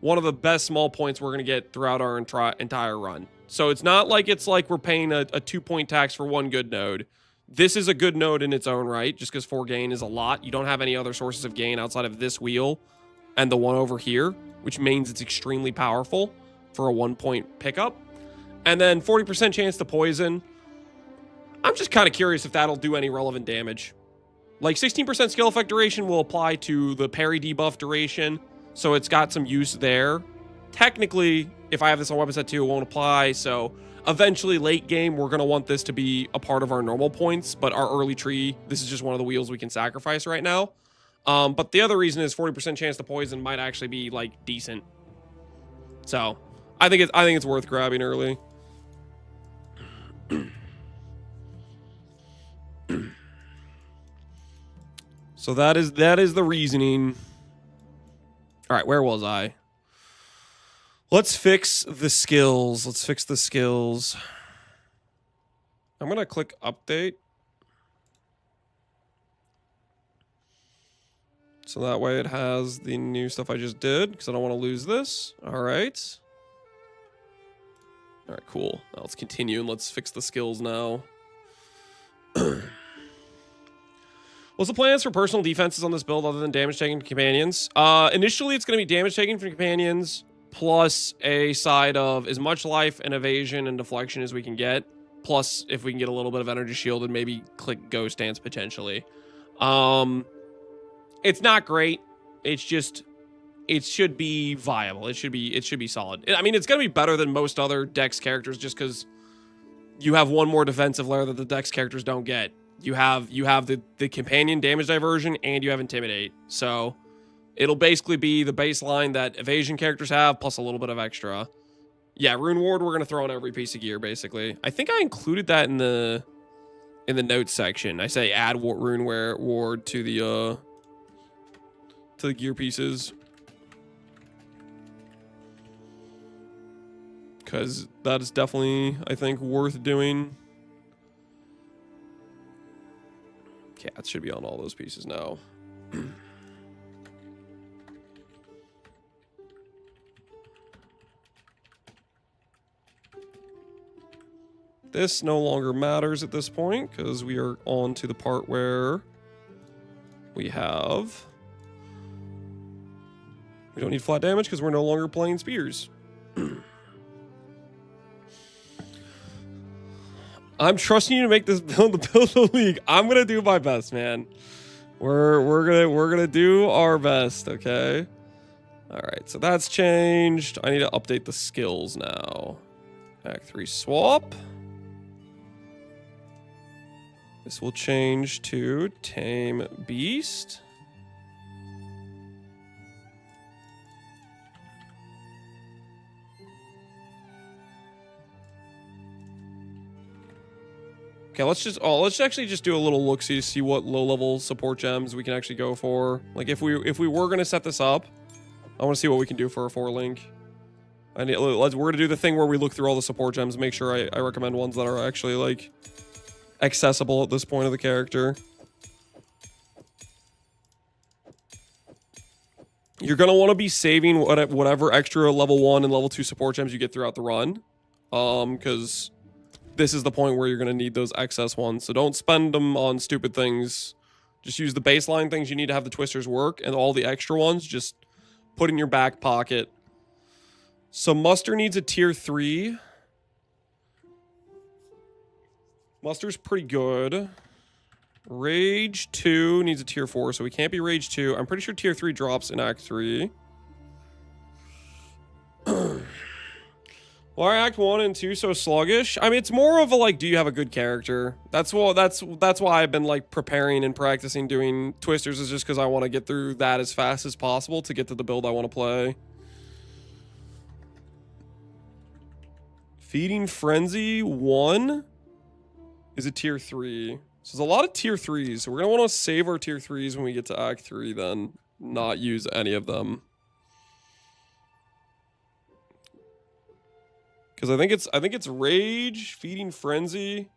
one of the best small points we're gonna get throughout our entire run. So it's not like we're paying a 2-point tax for one good node. This is a good node in its own right, just because 4 gain is a lot. You don't have any other sources of gain outside of this wheel and the one over here, which means it's extremely powerful for a 1-point pickup. And then 40% chance to poison. I'm just kind of curious if that'll do any relevant damage. Like 16% skill effect duration will apply to the parry debuff duration, so it's got some use there. Technically, if I have this on weapon set 2, it won't apply, so eventually late game, we're going to want this to be a part of our normal points, but our early tree, this is just one of the wheels we can sacrifice right now. But the other reason is 40% chance to poison might actually be, like, decent. So, I think it's worth grabbing early. So that is the reasoning. All right, where was I? Let's fix the skills. I'm going to click update. So that way it has the new stuff I just did, because I don't want to lose this. All right. All right, cool. Now let's continue and let's fix the skills now. What's the plans for personal defenses on this build other than damage taken from companions? Initially, it's going to be damage taken from companions, plus a side of as much life and evasion and deflection as we can get. Plus, if we can get a little bit of energy shield and maybe click ghost dance potentially. It's not great. It's just, it should be viable. It should be solid. I mean, it's gonna be better than most other Dex characters just because you have one more defensive layer that the Dex characters don't get. You have the companion damage diversion and you have intimidate. So it'll basically be the baseline that evasion characters have, plus a little bit of extra. Yeah, Rune Ward, we're going to throw in every piece of gear, basically. I think I included that in the notes section. I say add Rune Ward to the gear pieces. Because that is definitely, I think, worth doing. Cats should be on all those pieces now. This no longer matters at this point because we are on to the part where we don't need flat damage because we're no longer playing spears. I'm trusting you to make this build the league. I'm gonna do my best, man. We're gonna do our best, okay? All right, so that's changed. I need to update the skills now. Act 3 swap. This will change to Tame Beast. Okay, let's actually just do a little look-see to see what low-level support gems we can actually go for. Like if we were gonna set this up, I want to see what we can do for a 4-link. We're gonna do the thing where we look through all the support gems, make sure I recommend ones that are actually like accessible at this point of the character. You're gonna want to be saving whatever extra level 1 and level 2 support gems you get throughout the run, because this is the point where you're gonna need those excess ones. So don't spend them on stupid things Just use the baseline things you need to have the twisters work, and all the extra ones just put in your back pocket. So Muster needs a tier 3. Muster's pretty good. Rage 2 needs a tier 4, so we can't be Rage 2. I'm pretty sure tier 3 drops in Act 3. Why are Act 1 and 2 so sluggish? I mean, it's more of a, like, do you have a good character? That's why I've been, like, preparing and practicing doing twisters, is just because I want to get through that as fast as possible to get to the build I want to play. Feeding Frenzy 1 is a tier 3. So there's a lot of tier 3s. So we're going to want to save our tier 3s when we get to Act 3 then. Not use any of them. Because I think it's Rage, Feeding Frenzy.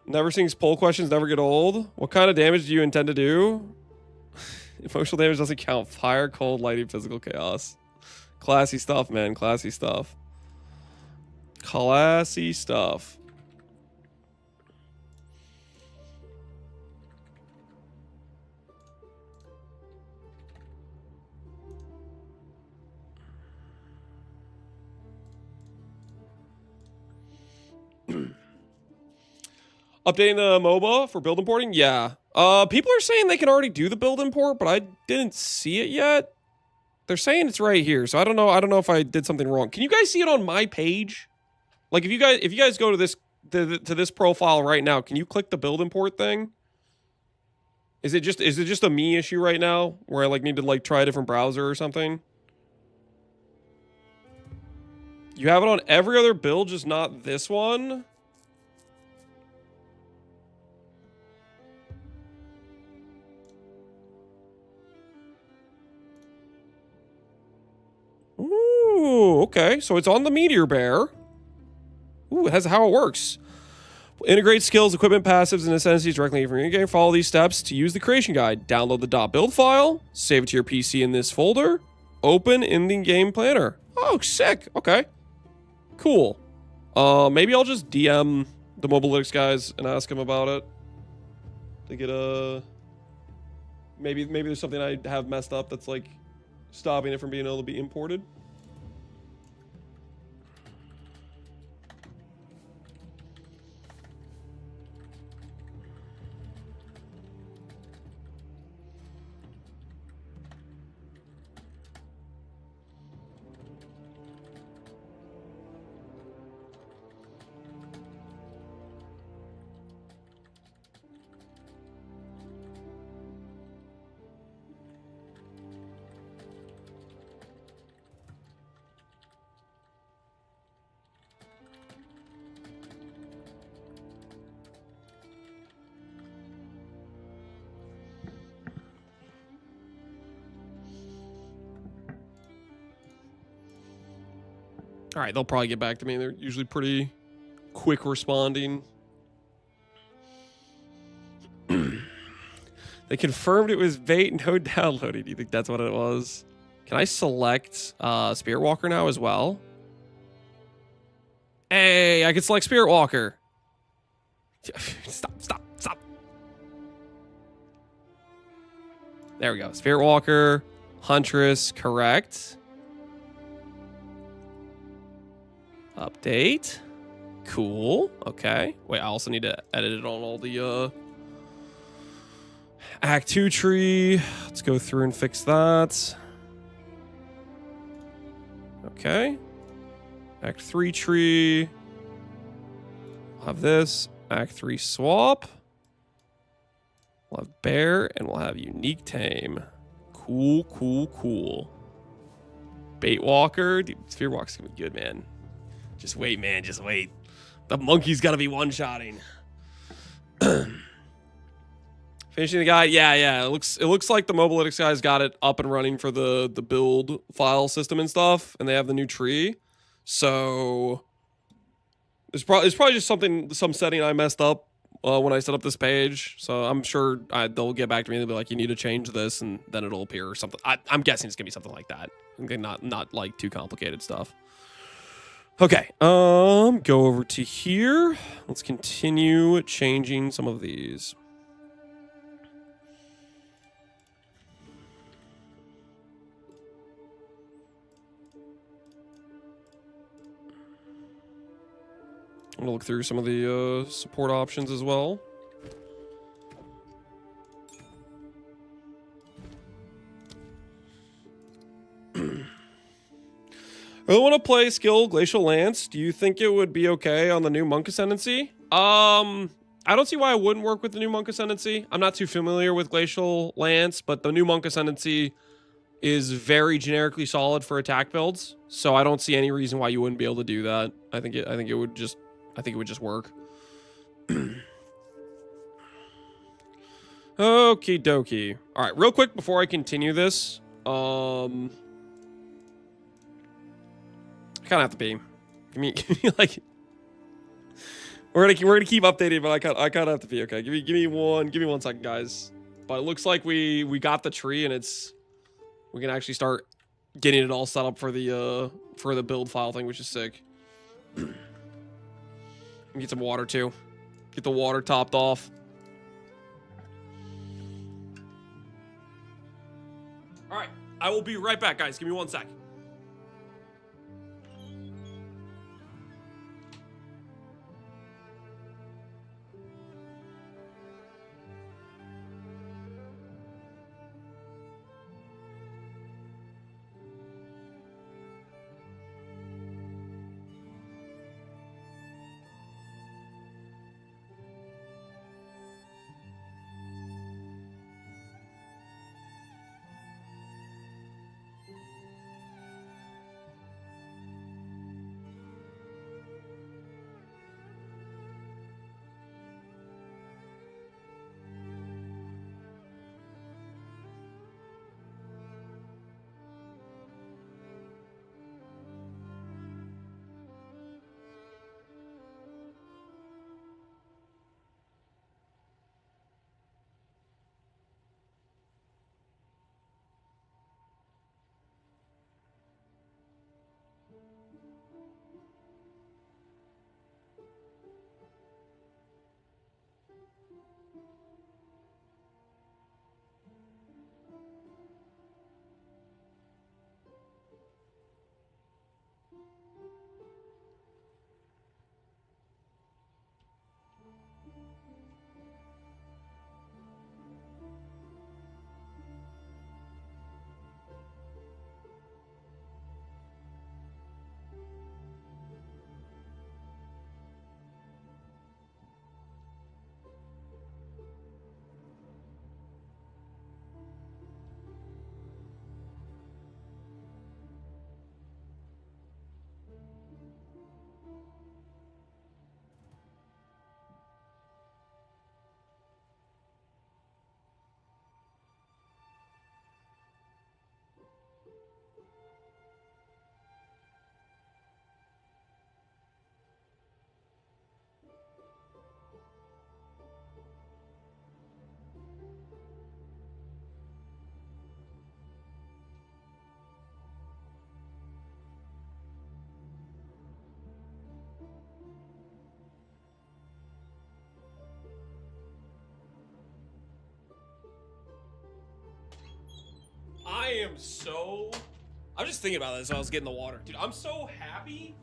Never Sings Poll Questions Never Get Old. What kind of damage do you intend to do? Emotional damage doesn't count. Fire, cold, lightning, physical chaos. Classy stuff, man. Classy stuff. Classy stuff. Updating the MOBA for build importing? Yeah. People are saying they can already do the build import, but I didn't see it yet. They're saying it's right here, so I don't know. I don't know if I did something wrong. Can you guys see it on my page? Like, if you guys go to this to this profile right now, can you click the build import thing? Is it just a me issue right now where I like need to like try a different browser or something? You have it on every other build, just not this one. Ooh, okay. So it's on the Meteor Bear. Ooh, it has how it works. Integrate skills, equipment, passives, and necessities directly from your game. Follow these steps to use the creation guide. Download the .build file. Save it to your PC in this folder. Open in the game planner. Oh, sick. Okay. Cool. Maybe I'll just DM the Mobalytics guys and ask them about it. To get a... Maybe there's something I have messed up that's like stopping it from being able to be imported. All right, they'll probably get back to me. They're usually pretty quick responding. They confirmed it was bait, no downloading. Do you think that's what it was? Can I select Spirit Walker now as well? Hey, I can select Spirit Walker. Stop. There we go. Spirit Walker, Huntress, correct. Update. Cool. Okay. Wait, I also need to edit it on all the Act 2 tree. Let's go through and fix that. Okay. Act 3 tree. We'll have this. Act 3 swap. We'll have bear and we'll have unique tame. Cool. Bait walker. Dude, Sphere Walker's gonna be good, man. Just wait, man. Just wait. The monkey's got to be one-shotting. Finishing the guide. Yeah. It looks like the Mobalytics guys got it up and running for the build file system and stuff, and they have the new tree. So it's probably just some setting I messed up when I set up this page. So I'm sure they'll get back to me and they'll be like, you need to change this, and then it'll appear or something. I'm guessing it's gonna be something like that. Not like too complicated stuff. Okay, go over to here. Let's continue changing some of these. I'm gonna look through some of the support options as well. I want to play skill Glacial Lance. Do you think it would be okay on the new Monk Ascendancy? I don't see why it wouldn't work with the new Monk Ascendancy. I'm not too familiar with Glacial Lance, but the new Monk Ascendancy is very generically solid for attack builds, so I don't see any reason why you wouldn't be able to do that. I think it would just work. Okie dokie. All right, real quick before I continue this, I kind of have to pee. Give me like, we're gonna keep updating, but I kind of have to pee. Okay, give me 1 second, guys. But it looks like we got the tree, and we can actually start getting it all set up for the build file thing, which is sick. Get some water too. Get the water topped off. All right, I will be right back, guys. Give me 1 sec. I'm just thinking about this while I was getting the water. Dude, I'm so happy.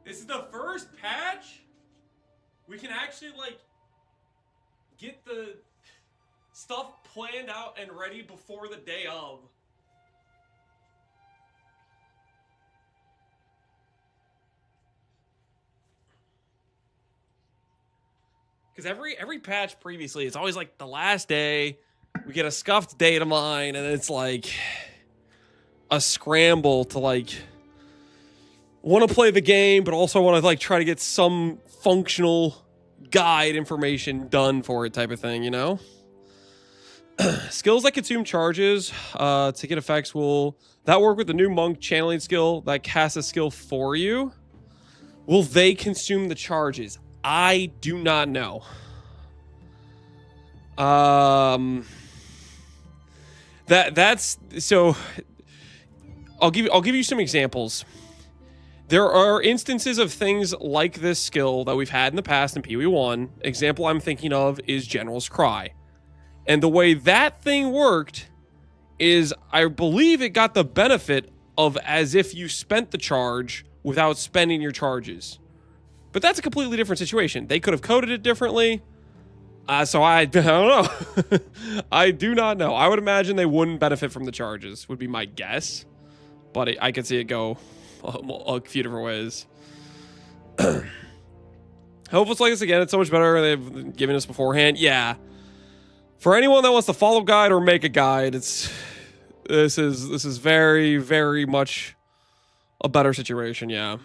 This is the first patch we can actually, like, get the stuff planned out and ready before the day of. Because every patch previously, it's always like the last day, we get a scuffed data mine, and it's like a scramble to like want to play the game, but also want to like try to get some functional guide information done for it type of thing, you know? Skills that consume charges to get effects, will that work with the new monk channeling skill that casts a skill for you? Will they consume the charges? I do not know. That's so I'll give you some examples. There are instances of things like this skill that we've had in the past in Pee-wee 1. Example I'm thinking of is General's Cry. And the way that thing worked is I believe it got the benefit of as if you spent the charge without spending your charges. But that's a completely different situation. They could have coded it differently. So I don't know. I do not know. I would imagine they wouldn't benefit from the charges, would be my guess. But I could see it go a few different ways. Hope it's like this again. It's so much better than they've given us beforehand. Yeah. For anyone that wants to follow guide or make a guide, this is very, very much a better situation, yeah.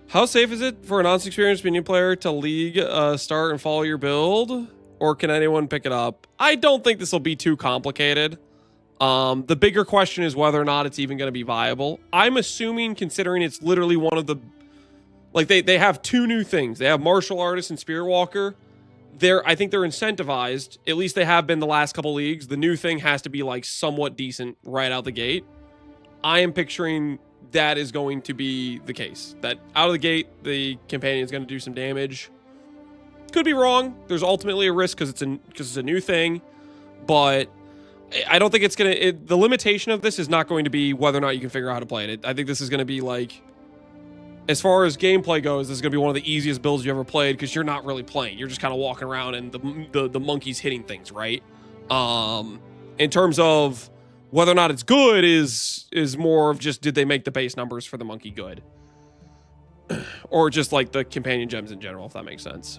How safe is it for a non-experienced minion player to league start and follow your build? Or can anyone pick it up? I don't think this will be too complicated. The bigger question is whether or not it's even going to be viable. I'm assuming, considering it's literally one of the... Like, they have two new things. They have Martial Artist and Spirit Walker. I think they're incentivized. At least they have been the last couple leagues. The new thing has to be, like, somewhat decent right out the gate. I am picturing that is going to be the case. That out of the gate, the companion is going to do some damage. Could be wrong. There's ultimately a risk because it's a new thing, but I don't think it's gonna. The limitation of this is not going to be whether or not you can figure out how to play it. I think this is going to be like, as far as gameplay goes, this is going to be one of the easiest builds you ever played because you're not really playing. You're just kind of walking around and the monkey's hitting things, right? In terms of whether or not it's good is more of just did they make the base numbers for the monkey good, or just like the companion gems in general, if that makes sense.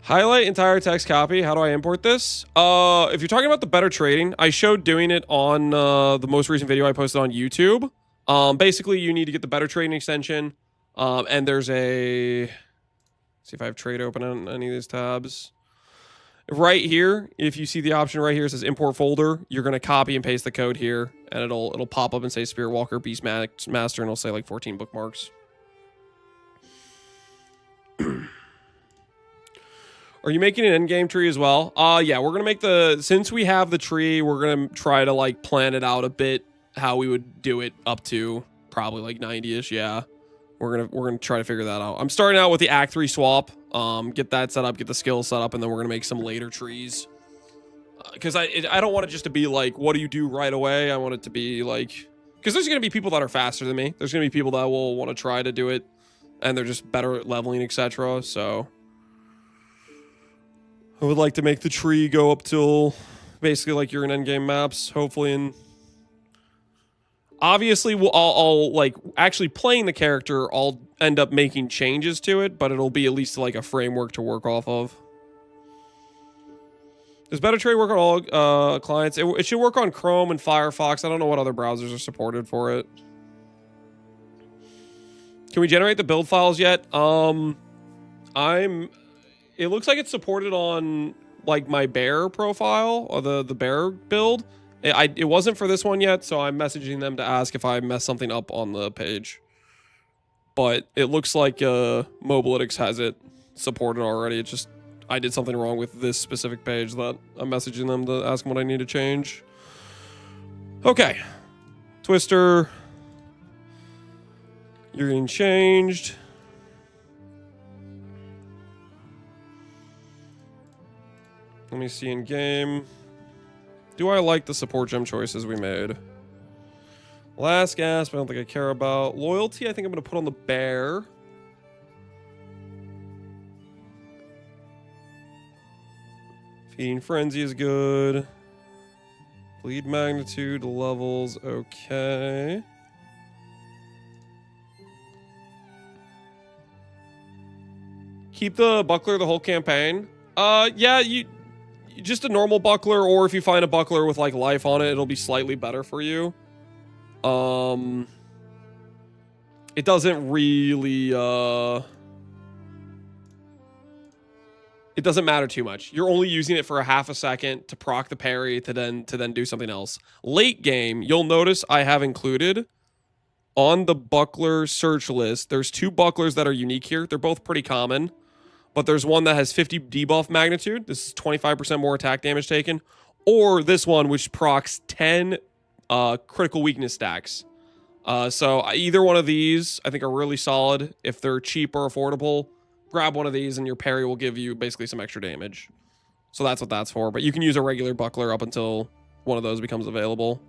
Highlight entire text copy. How do I import this? If you're talking about the better trading, I showed doing it on the most recent video I posted on YouTube. Basically, you need to get the better trading extension. And there's a... See if I have trade open on any of these tabs. Right here, if you see the option right here, it says import folder. You're going to copy and paste the code here. And it'll pop up and say Spirit Walker, Beast Master, and it'll say like 14 bookmarks. Are you making an endgame tree as well? Yeah, we're gonna make since we have the tree, we're gonna try to like plan it out a bit how we would do it up to probably like 90-ish. Yeah, we're gonna try to figure that out. I'm starting out with the Act 3 swap. Get that set up, get the skills set up, and then we're gonna make some later trees. Because I don't want it just to be like, what do you do right away? I want it to be like, because there's gonna be people that are faster than me. There's gonna be people that will want to try to do it, and they're just better at leveling, etc. So I would like to make the tree go up till basically like you're in endgame maps, hopefully. And obviously, I'll like actually playing the character, I'll end up making changes to it, but it'll be at least like a framework to work off of. Does Better Trade work on all clients? It should work on Chrome and Firefox. I don't know what other browsers are supported for it. Can we generate the build files yet? It looks like it's supported on like my bear profile or the bear build. It wasn't for this one yet, so I'm messaging them to ask if I messed something up on the page. But it looks like Mobalytics has it supported already. It just I did something wrong with this specific page that I'm messaging them to ask them what I need to change. Okay, Twister, you're getting changed. Let me see in game. Do I like the support gem choices we made? Last gasp, I don't think I care about. Loyalty, I think I'm going to put on the bear. Feeding Frenzy is good. Bleed magnitude levels, okay. Keep the buckler the whole campaign. Yeah, just a normal buckler, or if you find a buckler with like life on it, it'll be slightly better for you. It doesn't really it doesn't matter too much. You're only using it for a half a second to proc the parry to then do something else. Late game, you'll notice I have included on the buckler search list. There's two bucklers that are unique here. They're both pretty common. but there's one that has 50 debuff magnitude. This is 25% more attack damage taken. Or this one, which procs 10 critical weakness stacks. So either one of these, I think, are really solid. If they're cheap or affordable, grab one of these and your parry will give you basically some extra damage. So that's what that's for. But you can use a regular buckler up until one of those becomes available.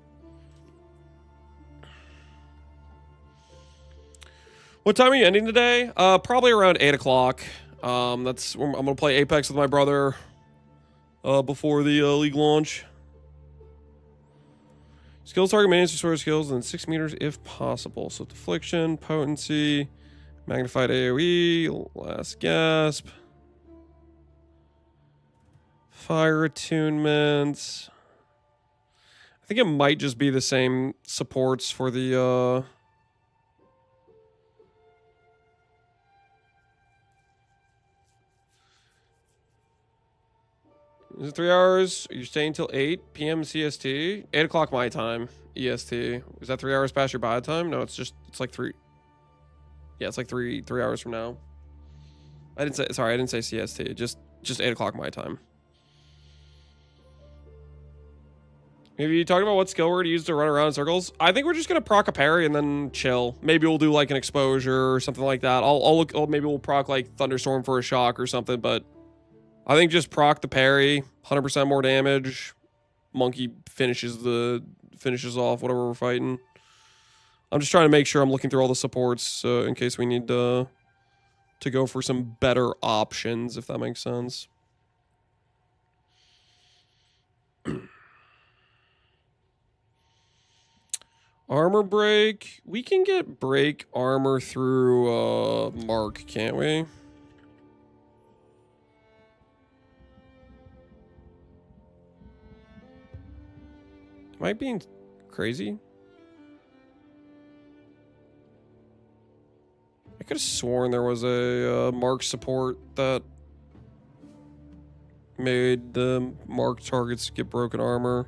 What time are you ending today? Probably around 8 o'clock. I'm going to play Apex with my brother before the league launch. Skills target maintenance restore skills within 6 meters if possible. So deflection, potency, magnified AoE, last gasp, fire attunement. I think it might just be the same supports for the Is it 3 hours? Are you staying till 8 p.m. CST? 8 o'clock my time, EST. Is that 3 hours past your buy time? No, it's like 3. Yeah, it's like 3 hours from now. I didn't say CST. Just 8 o'clock my time. Maybe you talking about what skill we're to use to run around in circles? I think we're just gonna proc a parry and then chill. Maybe we'll do like an exposure or something like that. I'll look. Maybe we'll proc like thunderstorm for a shock or something, but I think just proc the parry, 100% more damage. Monkey finishes off whatever we're fighting. I'm just trying to make sure I'm looking through all the supports in case we need to go for some better options, if that makes sense. Armor break. We can get break armor through Mark, can't we? Am I being crazy? I could have sworn there was a mark support that made the mark targets get broken armor.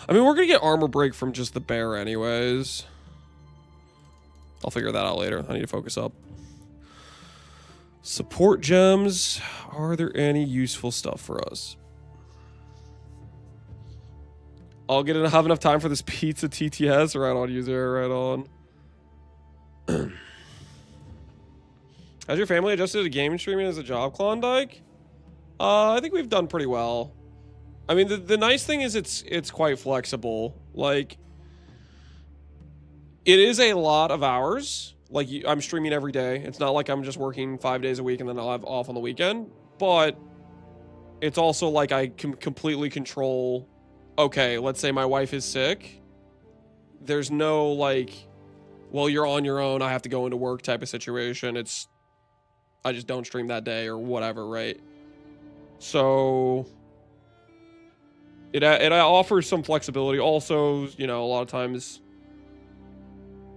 I mean, we're going to get armor break from just the bear anyways. I'll figure that out later. I need to focus up. Support gems. Are there any useful stuff for us? I'll have enough time for this pizza TTS. Right on, user. Right on. Has your family adjusted to gaming streaming as a job, Klondike? I think we've done pretty well. I mean, the nice thing is it's quite flexible. Like, it is a lot of hours. Like, I'm streaming every day. It's not like I'm just working 5 days a week and then I'll have off on the weekend. But it's also like I can completely control. Okay, let's say my wife is sick. There's no like, well, you're on your own, I have to go into work type of situation. It's, I just don't stream that day or whatever, right? So it offers some flexibility. Also, you know, a lot of times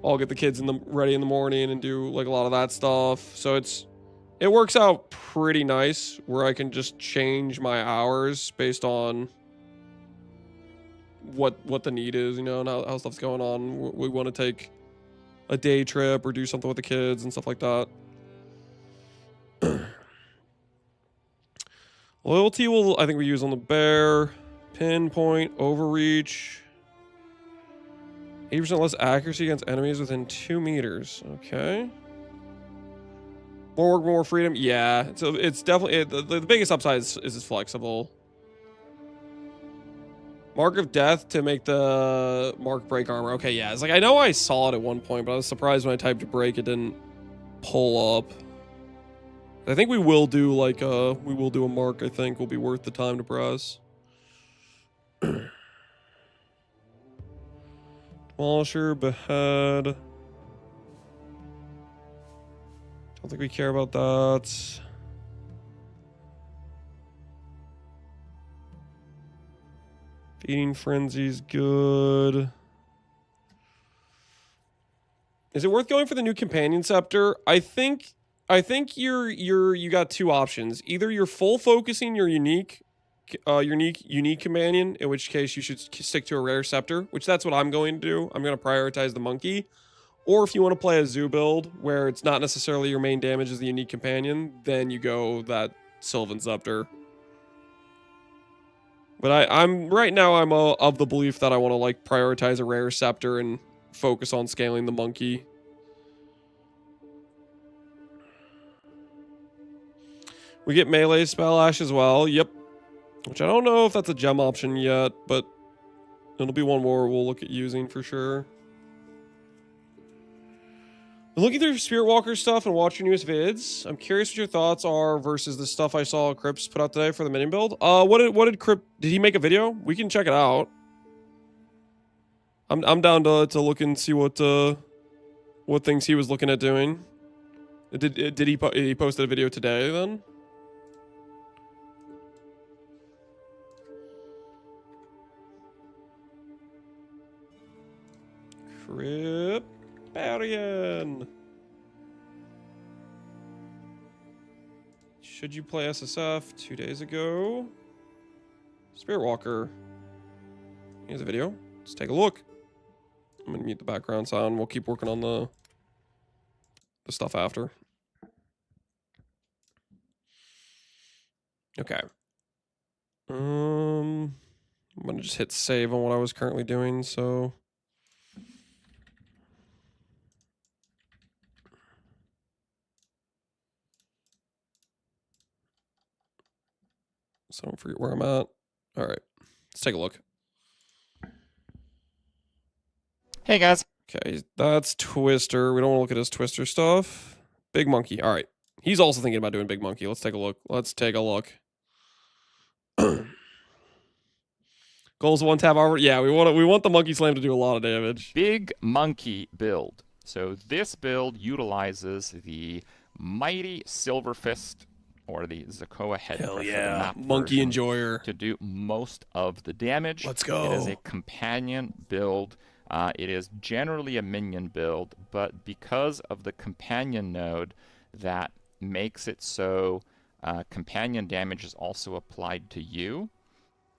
I'll get the kids ready in the morning and do like a lot of that stuff. So it works out pretty nice where I can just change my hours based on what the need is, you know, and how stuff's going on. We want to take a day trip or do something with the kids and stuff like that. Loyalty I think we use on the bear. Pinpoint, overreach. 80% less accuracy against enemies within 2 meters. Okay. More work, more freedom. Yeah, so it's definitely the biggest upside is it's flexible. Mark of Death to make the mark break armor. Okay, yeah. It's like, I know I saw it at one point, but I was surprised when I typed break, it didn't pull up. I think we will do like a mark, I think will be worth the time to press. Demolisher, behead. Don't think we care about that. Feeding frenzy's good. Is it worth going for the new companion scepter? I think you got two options. Either you're full focusing your unique companion, in which case you should stick to a rare scepter, which that's what I'm going to do. I'm going to prioritize the monkey. Or if you want to play a zoo build where it's not necessarily your main damage as the unique companion, then you go that Sylvan Scepter. But I'm right now I'm of the belief that I want to like prioritize a rare scepter and focus on scaling the monkey. We get melee spell ash as well. Yep. Which I don't know if that's a gem option yet, but it'll be one more we'll look at using for sure. I'm looking through Spirit Walker stuff and watching newest vids. I'm curious what your thoughts are versus the stuff I saw Crips put out today for the minion build. What did Crip, did he make a video? We can check it out. I'm down to look and see what things he was looking at doing. Did he posted a video today then? Crip Barian. Should you play SSF 2 days ago? Spirit Walker. Here's a video. Let's take a look. I'm gonna mute the background sound. We'll keep working on the stuff after. Okay. I'm gonna just hit save on what I was currently doing, so. So I don't forget where I'm at. All right, let's take a look. Hey guys. Okay, that's Twister. We don't want to look at his Twister stuff. Big Monkey. All right, he's also thinking about doing Big Monkey. Let's take a look. Let's take a look. Goals one tab armor. Yeah, we want the Monkey Slam to do a lot of damage. Big Monkey build. So this build utilizes the Mighty Silver Fist, or the Zakoa head. Hell yeah, Monkey Enjoyer to do most of the damage. Let's go. It is a companion build. It is generally a minion build, but because of the companion node that makes it so companion damage is also applied to you.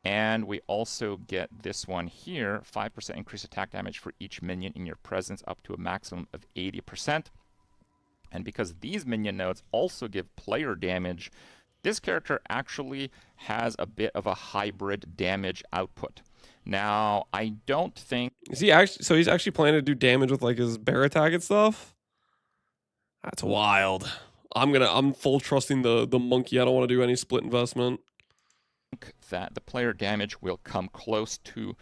And we also get this one here, 5% increased attack damage for each minion in your presence up to a maximum of 80%. And because these minion nodes also give player damage, this character actually has a bit of a hybrid damage output. Now, I don't think... Is he actually... So he's actually planning to do damage with like his bear attack and stuff? That's wild. I'm full trusting the monkey. I don't want to do any split investment. That the player damage will come close to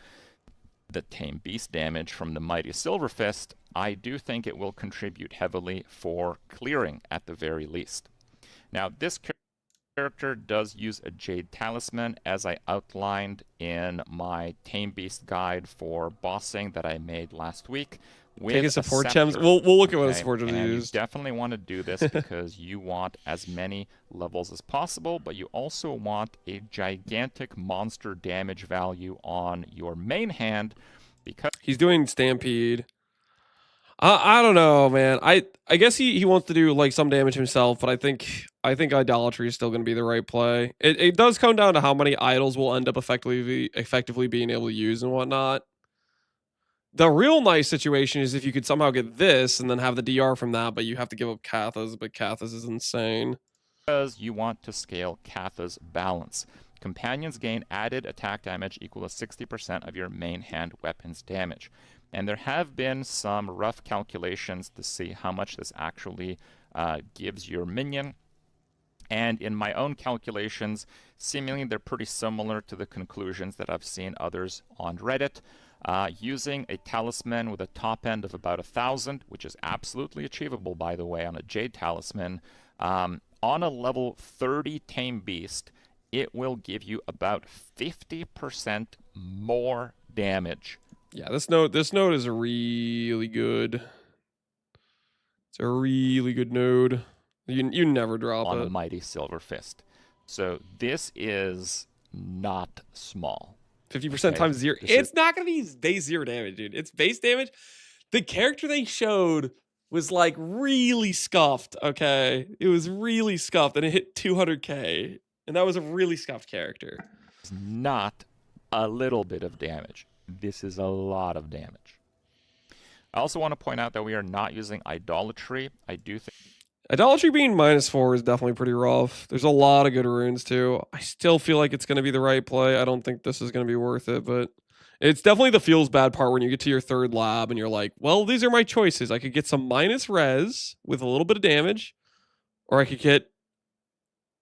the Tame Beast damage from the Mighty Silver Fist. I do think it will contribute heavily for clearing at the very least. Now, this character does use a Jade Talisman, as I outlined in my Tame Beast guide for bossing that I made last week. Take his support gems. We'll look at what his support gems and used. You definitely want to do this because you want as many levels as possible, but you also want a gigantic monster damage value on your main hand because he's doing Stampede. I don't know, man. I guess he wants to do like some damage himself, but I think Idolatry is still going to be the right play. It does come down to how many idols will end up effectively being able to use and whatnot. The real nice situation is if you could somehow get this and then have the DR from that, but you have to give up Kathas, but Kathas is insane. Because you want to scale Katha's balance. Companions gain added attack damage equal to 60% of your main hand weapon's damage. And there have been some rough calculations to see how much this actually gives your minion. And in my own calculations, seemingly they're pretty similar to the conclusions that I've seen others on Reddit. Using a talisman with a top end of about 1,000, which is absolutely achievable, by the way, on a Jade Talisman, on a level 30 Tame Beast, it will give you about 50% more damage. Yeah, this node is really good. It's a really good node. You never drop on it. a Mighty Silver Fist. So this is not small. 50% times zero. It's not going to be base zero damage, dude. It's base damage. The character they showed was like really scuffed, okay? It was really scuffed, and it hit 200k. And that was a really scuffed character. It's not a little bit of damage. This is a lot of damage. I also want to point out that we are not using idolatry. I do think Idolatry being -4 is definitely pretty rough. There's a lot of good runes too. I still feel like it's going to be the right play. I don't think this is going to be worth it, but it's definitely the feels bad part when you get to your third lab and you're like, well, these are my choices. I could get some -res with a little bit of damage, or I could get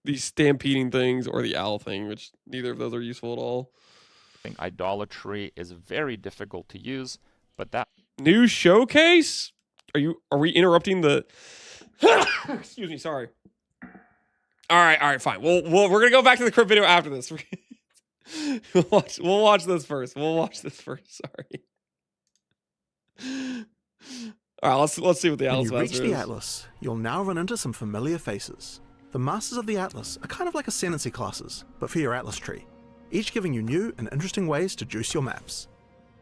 these stampeding things or the owl thing, which neither of those are useful at all. idolatry is very difficult to use, but that New showcase? Are we interrupting the excuse me, sorry. All right, fine. We're gonna go back to the crypt video after this. We'll watch this first. Sorry. All right, let's see what the When Atlas you reach Master the is. Atlas, you'll now run into some familiar faces. The Masters of the Atlas are kind of like Ascendancy classes, but for your Atlas tree, each giving you new and interesting ways to juice your maps.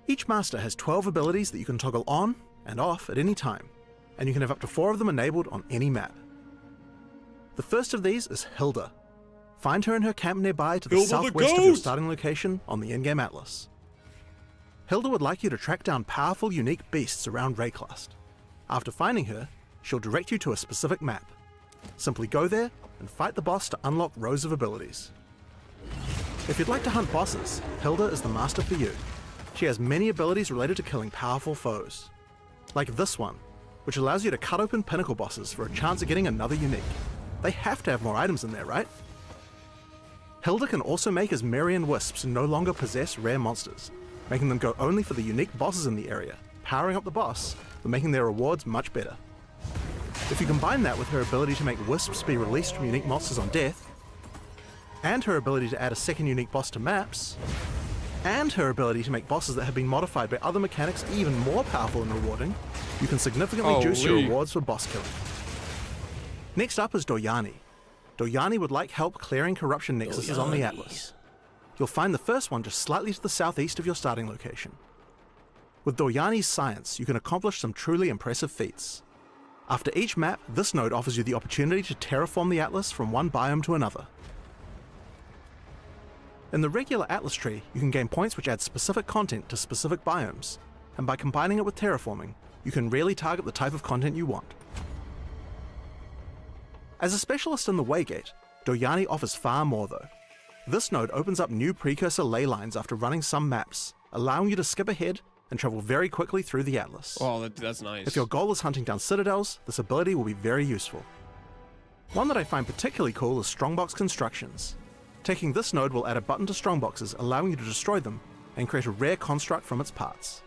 Each Master has 12 abilities that you can toggle on and off at any time, and you can have up to 4 of them enabled on any map. The first of these is Hilda. Find her in her camp nearby to the Hilda the southwest of your Ghost! starting location on the in-game Atlas. Hilda would like you to track down powerful, unique beasts around Rayclast. After finding her, she'll direct you to a specific map. Simply go there and fight the boss to unlock rows of abilities. If you'd like to hunt bosses, Hilda is the master for you. She has many abilities related to killing powerful foes. Like this one, which allows you to cut open pinnacle bosses for a chance of getting another unique. They have to have more items in there, right? Hilda can also make Asmerian wisps no longer possess rare monsters, making them go only for the unique bosses in the area, powering up the boss, but making their rewards much better. If you combine that with her ability to make wisps be released from unique monsters on death, and her ability to add a second unique boss to maps, and her ability to make bosses that have been modified by other mechanics even more powerful and rewarding, you can significantly juice your Holy. rewards for boss killing. Next up is Doryani. Doryani would like help clearing corruption nexuses on the Atlas. You'll find the first one just slightly to the southeast of your starting location. With Doryani's science, you can accomplish some truly impressive feats. After each map, this node offers you the opportunity to terraform the Atlas from one biome to another. In the regular Atlas tree, you can gain points which add specific content to specific biomes, and by combining it with terraforming, you can really target the type of content you want. As a specialist in the Waygate, Doryani offers far more though. This node opens up new precursor ley lines after running some maps, allowing you to skip ahead and travel very quickly through the Atlas. Oh, that's nice. If your goal is hunting down citadels, this ability will be very useful. One that I find particularly cool is Strongbox Constructions. Taking this node will add a button to strongboxes, allowing you to destroy them and create a rare construct from its parts.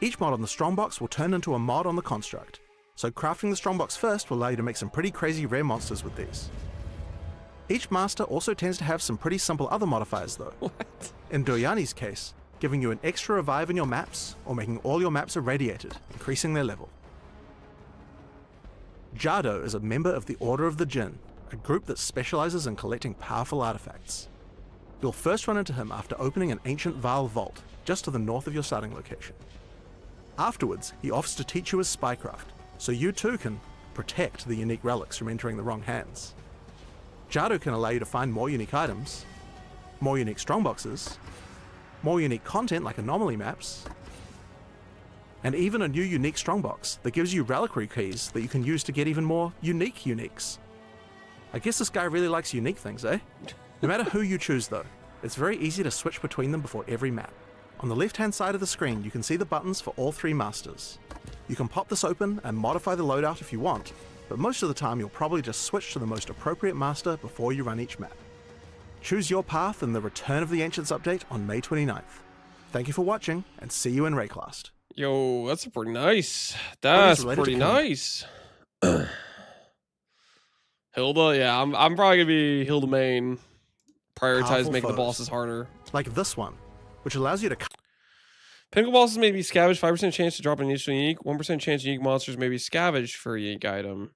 Each mod on the strongbox will turn into a mod on the construct, so crafting the strongbox first will allow you to make some pretty crazy rare monsters with these. Each master also tends to have some pretty simple other modifiers though. What? In Doryani's case, giving you an extra revive in your maps, or making all your maps irradiated, increasing their level. Jado is a member of the Order of the Jinn, a group that specializes in collecting powerful artifacts. You'll first run into him after opening an ancient Vaal vault, just to the north of your starting location. Afterwards, he offers to teach you his spycraft, so you too can protect the unique relics from entering the wrong hands. Jado can allow you to find more unique items, more unique strongboxes, more unique content like anomaly maps, and even a new unique strongbox that gives you reliquary keys that you can use to get even more unique uniques. I guess this guy really likes unique things, eh? No matter who you choose though, it's very easy to switch between them before every map. On the left hand side of the screen you can see the buttons for all 3 masters. You can pop this open and modify the loadout if you want, but most of the time you'll probably just switch to the most appropriate master before you run each map. Choose your path in the Return of the Ancients update on May 29th. Thank you for watching, and see you in Rayclast. Yo, that's pretty nice. That's related to pretty Kall. nice. Hilda, yeah, I'm probably gonna be Hilda main. Prioritize Powerful making the foes. bosses harder. Like this one, which allows you to Pinnacle bosses may be scavenged, 5% chance to drop an initial unique, 1% chance unique monsters may be scavenged for a unique item.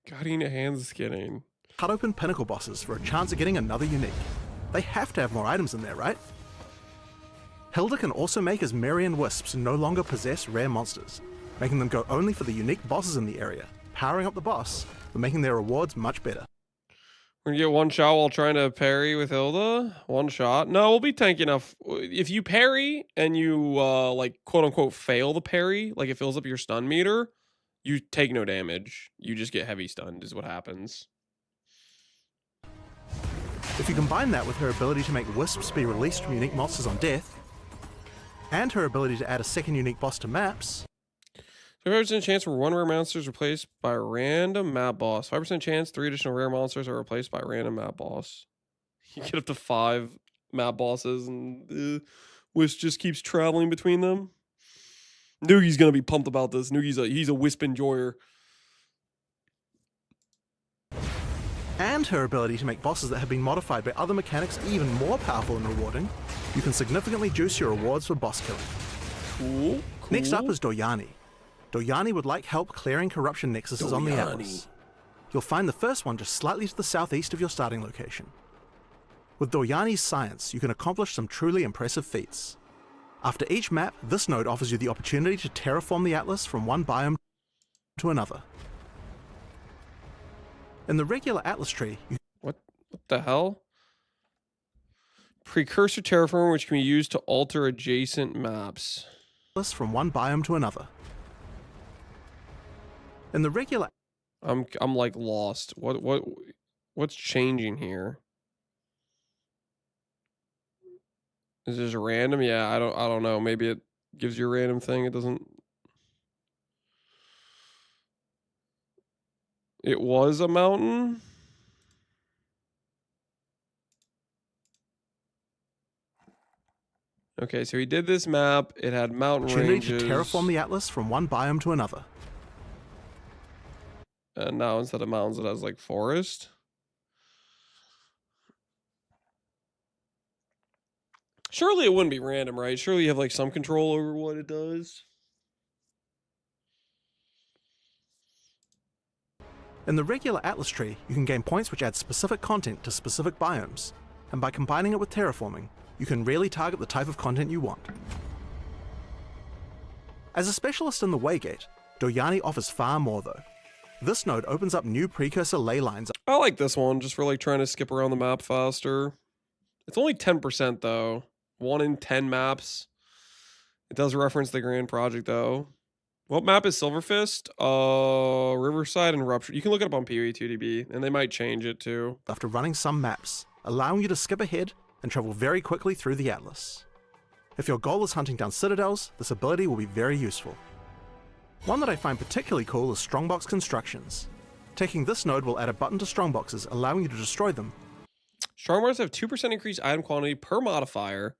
Guardian hand skinning. cut open pinnacle bosses for a chance of getting another unique. They have to have more items in there, right? Hilda can also make Asmerian wisps no longer possess rare monsters, making them go only for the unique bosses in the area, powering up the boss, but making their rewards much better. We're gonna get one shot while trying to parry with Hilda. One shot. No, we'll be tanky enough. If you parry and you like quote unquote fail the parry, like it fills up your stun meter, you take no damage. You just get heavy stunned is what happens. If you combine that with her ability to make wisps be released from unique monsters on death, and her ability to add a second unique boss to maps, 5% chance where one rare monster is replaced by a random map boss. 5% chance 3 additional rare monsters are replaced by a random map boss. You get up to 5 map bosses, and Wisp just keeps traveling between them. Noogie's gonna be pumped about this. He's a Wisp enjoyer. and her ability to make bosses that have been modified by other mechanics even more powerful and rewarding, you can significantly juice your rewards for boss killing. Cool. Next up is Doyani. Doyani would like help clearing corruption nexuses on the Atlas. You'll find the first one just slightly to the southeast of your starting location. With Doyani's science, you can accomplish some truly impressive feats. After each map, this node offers you the opportunity to terraform the Atlas from one biome to another. In the regular Atlas tree, you What the hell? Precursor terraform, which can be used to alter adjacent maps. Atlas from one biome to another. In the regular I'm like lost. What's changing here? Is this random? Yeah, I don't know. Maybe it gives you a random thing. It doesn't. It was a mountain. Okay, so he did this map. It had mountain opportunity ranges. to terraform the Atlas from one biome to another. And now instead of mountains, it has like forest. Surely it wouldn't be random, right? Surely you have like some control over what it does. In the regular Atlas tree, you can gain points which add specific content to specific biomes, and by combining it with terraforming, you can really target the type of content you want. As a specialist in the Waygate, Doyani offers far more though. This node opens up new precursor ley lines. I like this one just for like trying to skip around the map faster. It's only 10% though. 1 in 10 maps. It does reference the grand project though. What map is Silverfist? Riverside and Rupture. You can look it up on PoE2DB, and they might change it too. After running some maps, allowing you to skip ahead and travel very quickly through the Atlas. If your goal is hunting down citadels, this ability will be very useful. One that I find particularly cool is Strongbox Constructions. Taking this node will add a button to strongboxes, allowing you to destroy them. Strongboxes have 2% increased item quantity per modifier.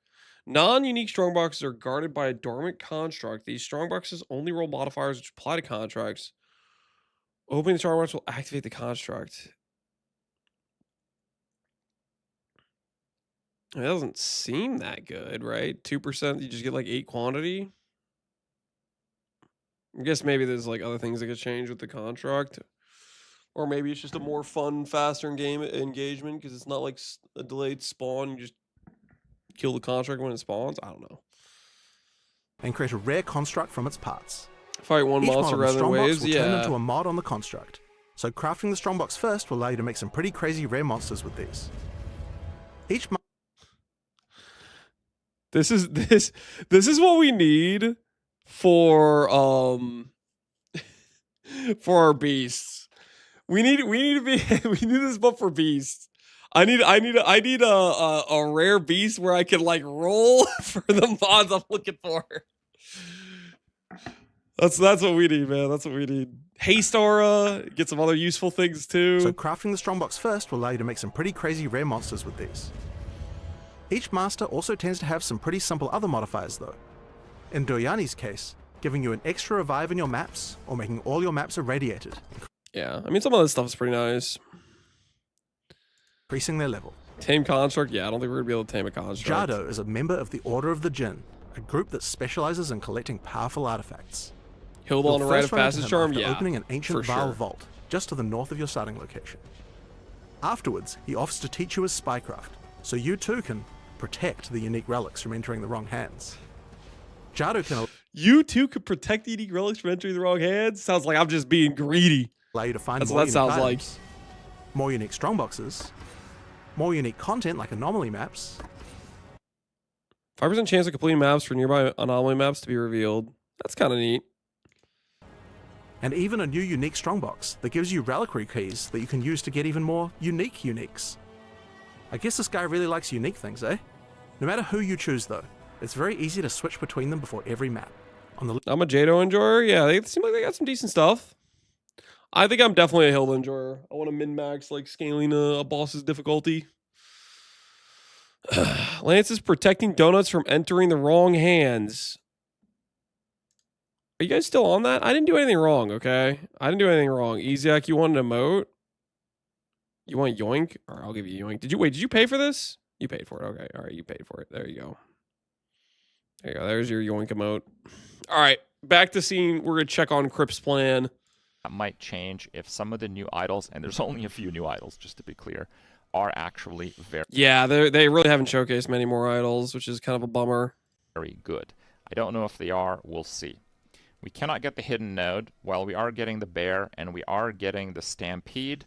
Non-unique strongboxes are guarded by a dormant construct. These strongboxes only roll modifiers which apply to contracts. Opening the strongbox will activate the construct. It doesn't seem that good, right? 2%, you just get like 8 quantity. I guess maybe there's like other things that get changed with the contract. Or maybe it's just a more fun, faster game engagement because it's not like a delayed spawn. You just kill the construct when it spawns. I don't know. And create a rare construct from its parts. Fight one Each monster mod on the rather than strongbox waves. will turn Yeah. into a mod on the construct. So crafting the strongbox first will allow you to make some pretty crazy rare monsters with these. Each mod This is what we need for for our beasts. We need to be we need this buff for beasts. I need a rare beast where I can like roll for the mods I'm looking for. That's what we need, man. That's what we need. Haste aura, get some other useful things too. So crafting the strongbox first will allow you to make some pretty crazy rare monsters with these. Each master also tends to have some pretty simple other modifiers though. In Doyani's case, giving you an extra revive in your maps, or making all your maps irradiated, Yeah, I mean some of this stuff is pretty nice. increasing their level. Tame construct, yeah, I don't think we're gonna be able to tame a construct. Jado is a member of the Order of the Jinn, a group that specializes in collecting powerful artifacts. Hilda on a You'll rite first of run into passage him charm, after yeah. opening an ancient for Vaal sure. vault, just to the north of your starting location. Afterwards, he offers to teach you his spycraft, so you too can protect the unique relics from entering the wrong hands. Jado can You too could protect the unique relics from entering the wrong hands? Sounds like I'm just being greedy. allow you to find That's more what that unique sounds like. items. more unique strongboxes, more unique content like anomaly maps, 5% chance of completing maps for nearby anomaly maps to be revealed. That's kind of neat. and even a new unique strongbox that gives you reliquary keys that you can use to get even more unique uniques. I guess this guy really likes unique things, eh? No matter who you choose though, it's very easy to switch between them before every map. On the I'm a Jado enjoyer. Yeah, they seem like they got some decent stuff. I think I'm definitely a Hilda enjoyer. I want to min-max like scaling a boss's difficulty. Lance is protecting donuts from entering the wrong hands. Are you guys still on that? I didn't do anything wrong, okay? I didn't do anything wrong. Eziak, you want an emote? You want yoink? Or I'll give you yoink. Did you pay for this? You paid for it. Okay. All right, you paid for it. There you go. There you go. There's your yoink emote. All right. Back to seeing. We're gonna check on Crip's plan. That might change if some of the new idols, and there's only a few new idols, just to be clear, are actually Yeah, they really haven't showcased many more idols, which is kind of a bummer. very good. I don't know if they are. We'll see. We cannot get the hidden node. While we are getting the bear and we are getting the stampede,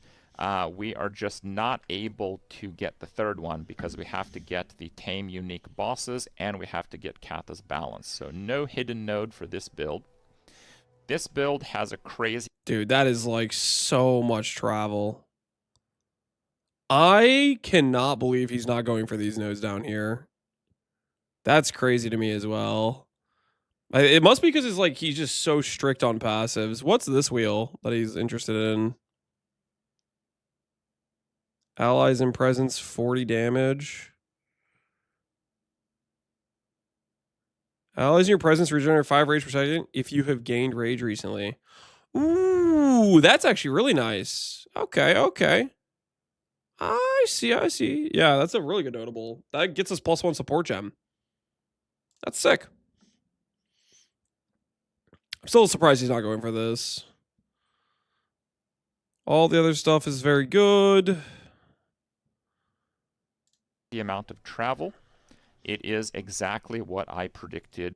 we are just not able to get the third one because we have to get the tame unique bosses and we have to get Katha's balance. So no hidden node for this build. This build has a crazy... Dude, that is like so much travel. I cannot believe he's not going for these nodes down here. That's crazy to me as well. It must be because it's like he's just so strict on passives. What's this wheel that he's interested in? Allies in presence, 40 damage. Allies in your presence regenerate 5 rage per second if you have gained rage recently. Ooh, that's actually really nice. Okay, okay. I see. Yeah, that's a really good notable. That gets us +1 support gem. That's sick. I'm still surprised he's not going for this. All the other stuff is very good. The amount of travel. It is exactly what I predicted.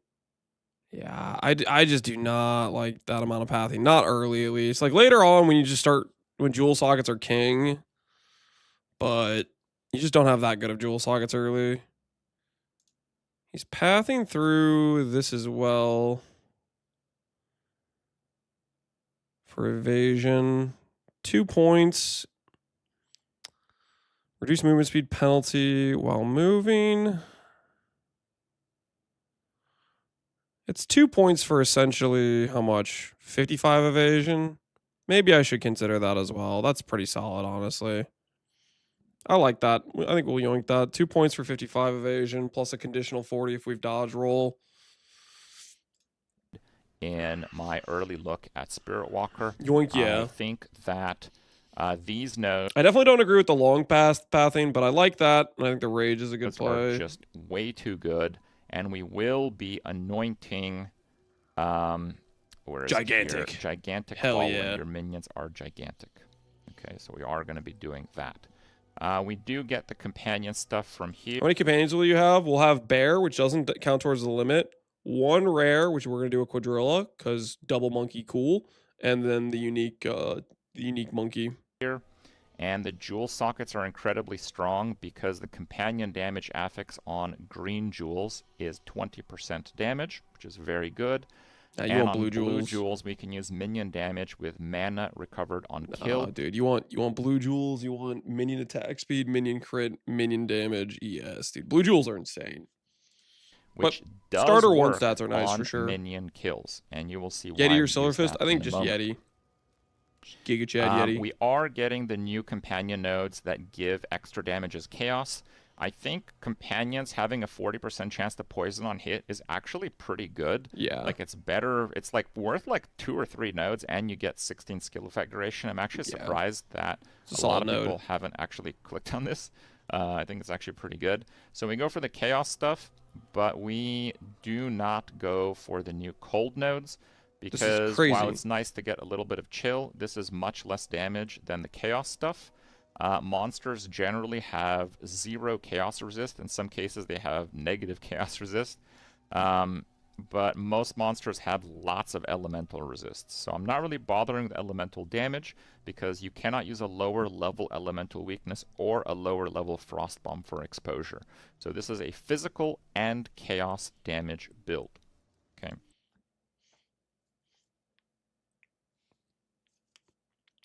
Yeah, I just do not like that amount of pathing. Not early, at least. Like later on when you just start, when jewel sockets are king. But you just don't have that good of jewel sockets early. He's pathing through this as well. For evasion. 2 points. Reduce movement speed penalty while moving. It's 2 points for essentially how much? 55 evasion? Maybe I should consider that as well. That's pretty solid, honestly. I like that. I think we'll yoink that. 2 points for 55 evasion plus a conditional 40 if we've dodge roll. In my early look at Spirit Walker, Yoink, yeah. I think that these nodes I definitely don't agree with the long pathing, but I like that. And I think the rage is a good play. are just way too good, and we will be anointing. Where is it here? Gigantic. Gigantic Hell Kall yeah. when your minions are gigantic. Okay, so we are going to be doing that. We do get the companion stuff from here. How many companions will you have? We'll have Bear, which doesn't count towards the limit. 1 rare, which we're going to do a Quadrilla, because double monkey cool. And then the unique monkey. Here, and the jewel sockets are incredibly strong because the companion damage affix on green jewels is 20% damage, which is very good. You and want on blue jewels? We can use minion damage with mana recovered on kill. Dude, you want blue jewels, you want minion attack speed, minion crit, minion damage. Yes, dude. Blue jewels are insane. Which does starter one work stats are nice on for sure. minion kills, and you will see why Yeti we or use Silverfist? that I think in a just moment. Yeti. Giga Chad Yeti. We are getting the new companion nodes that give extra damage as chaos. I think companions having a 40% chance to poison on hit is actually pretty good. Yeah. Like it's better. It's like worth like 2 or 3 nodes, and you get 16 skill effect duration. I'm actually surprised that It's a lot solid of people node. haven't actually clicked on this. I think it's actually pretty good. So we go for the chaos stuff, but we do not go for the new cold nodes because crazy. while it's nice to get a little bit of chill, this is much less damage than the chaos stuff. Monsters generally have 0 chaos resist. In some cases, they have negative chaos resist. but most monsters have lots of elemental resists. So I'm not really bothering with elemental damage because you cannot use a lower level elemental weakness or a lower level frost bomb for exposure. So this is a physical and chaos damage build. Okay.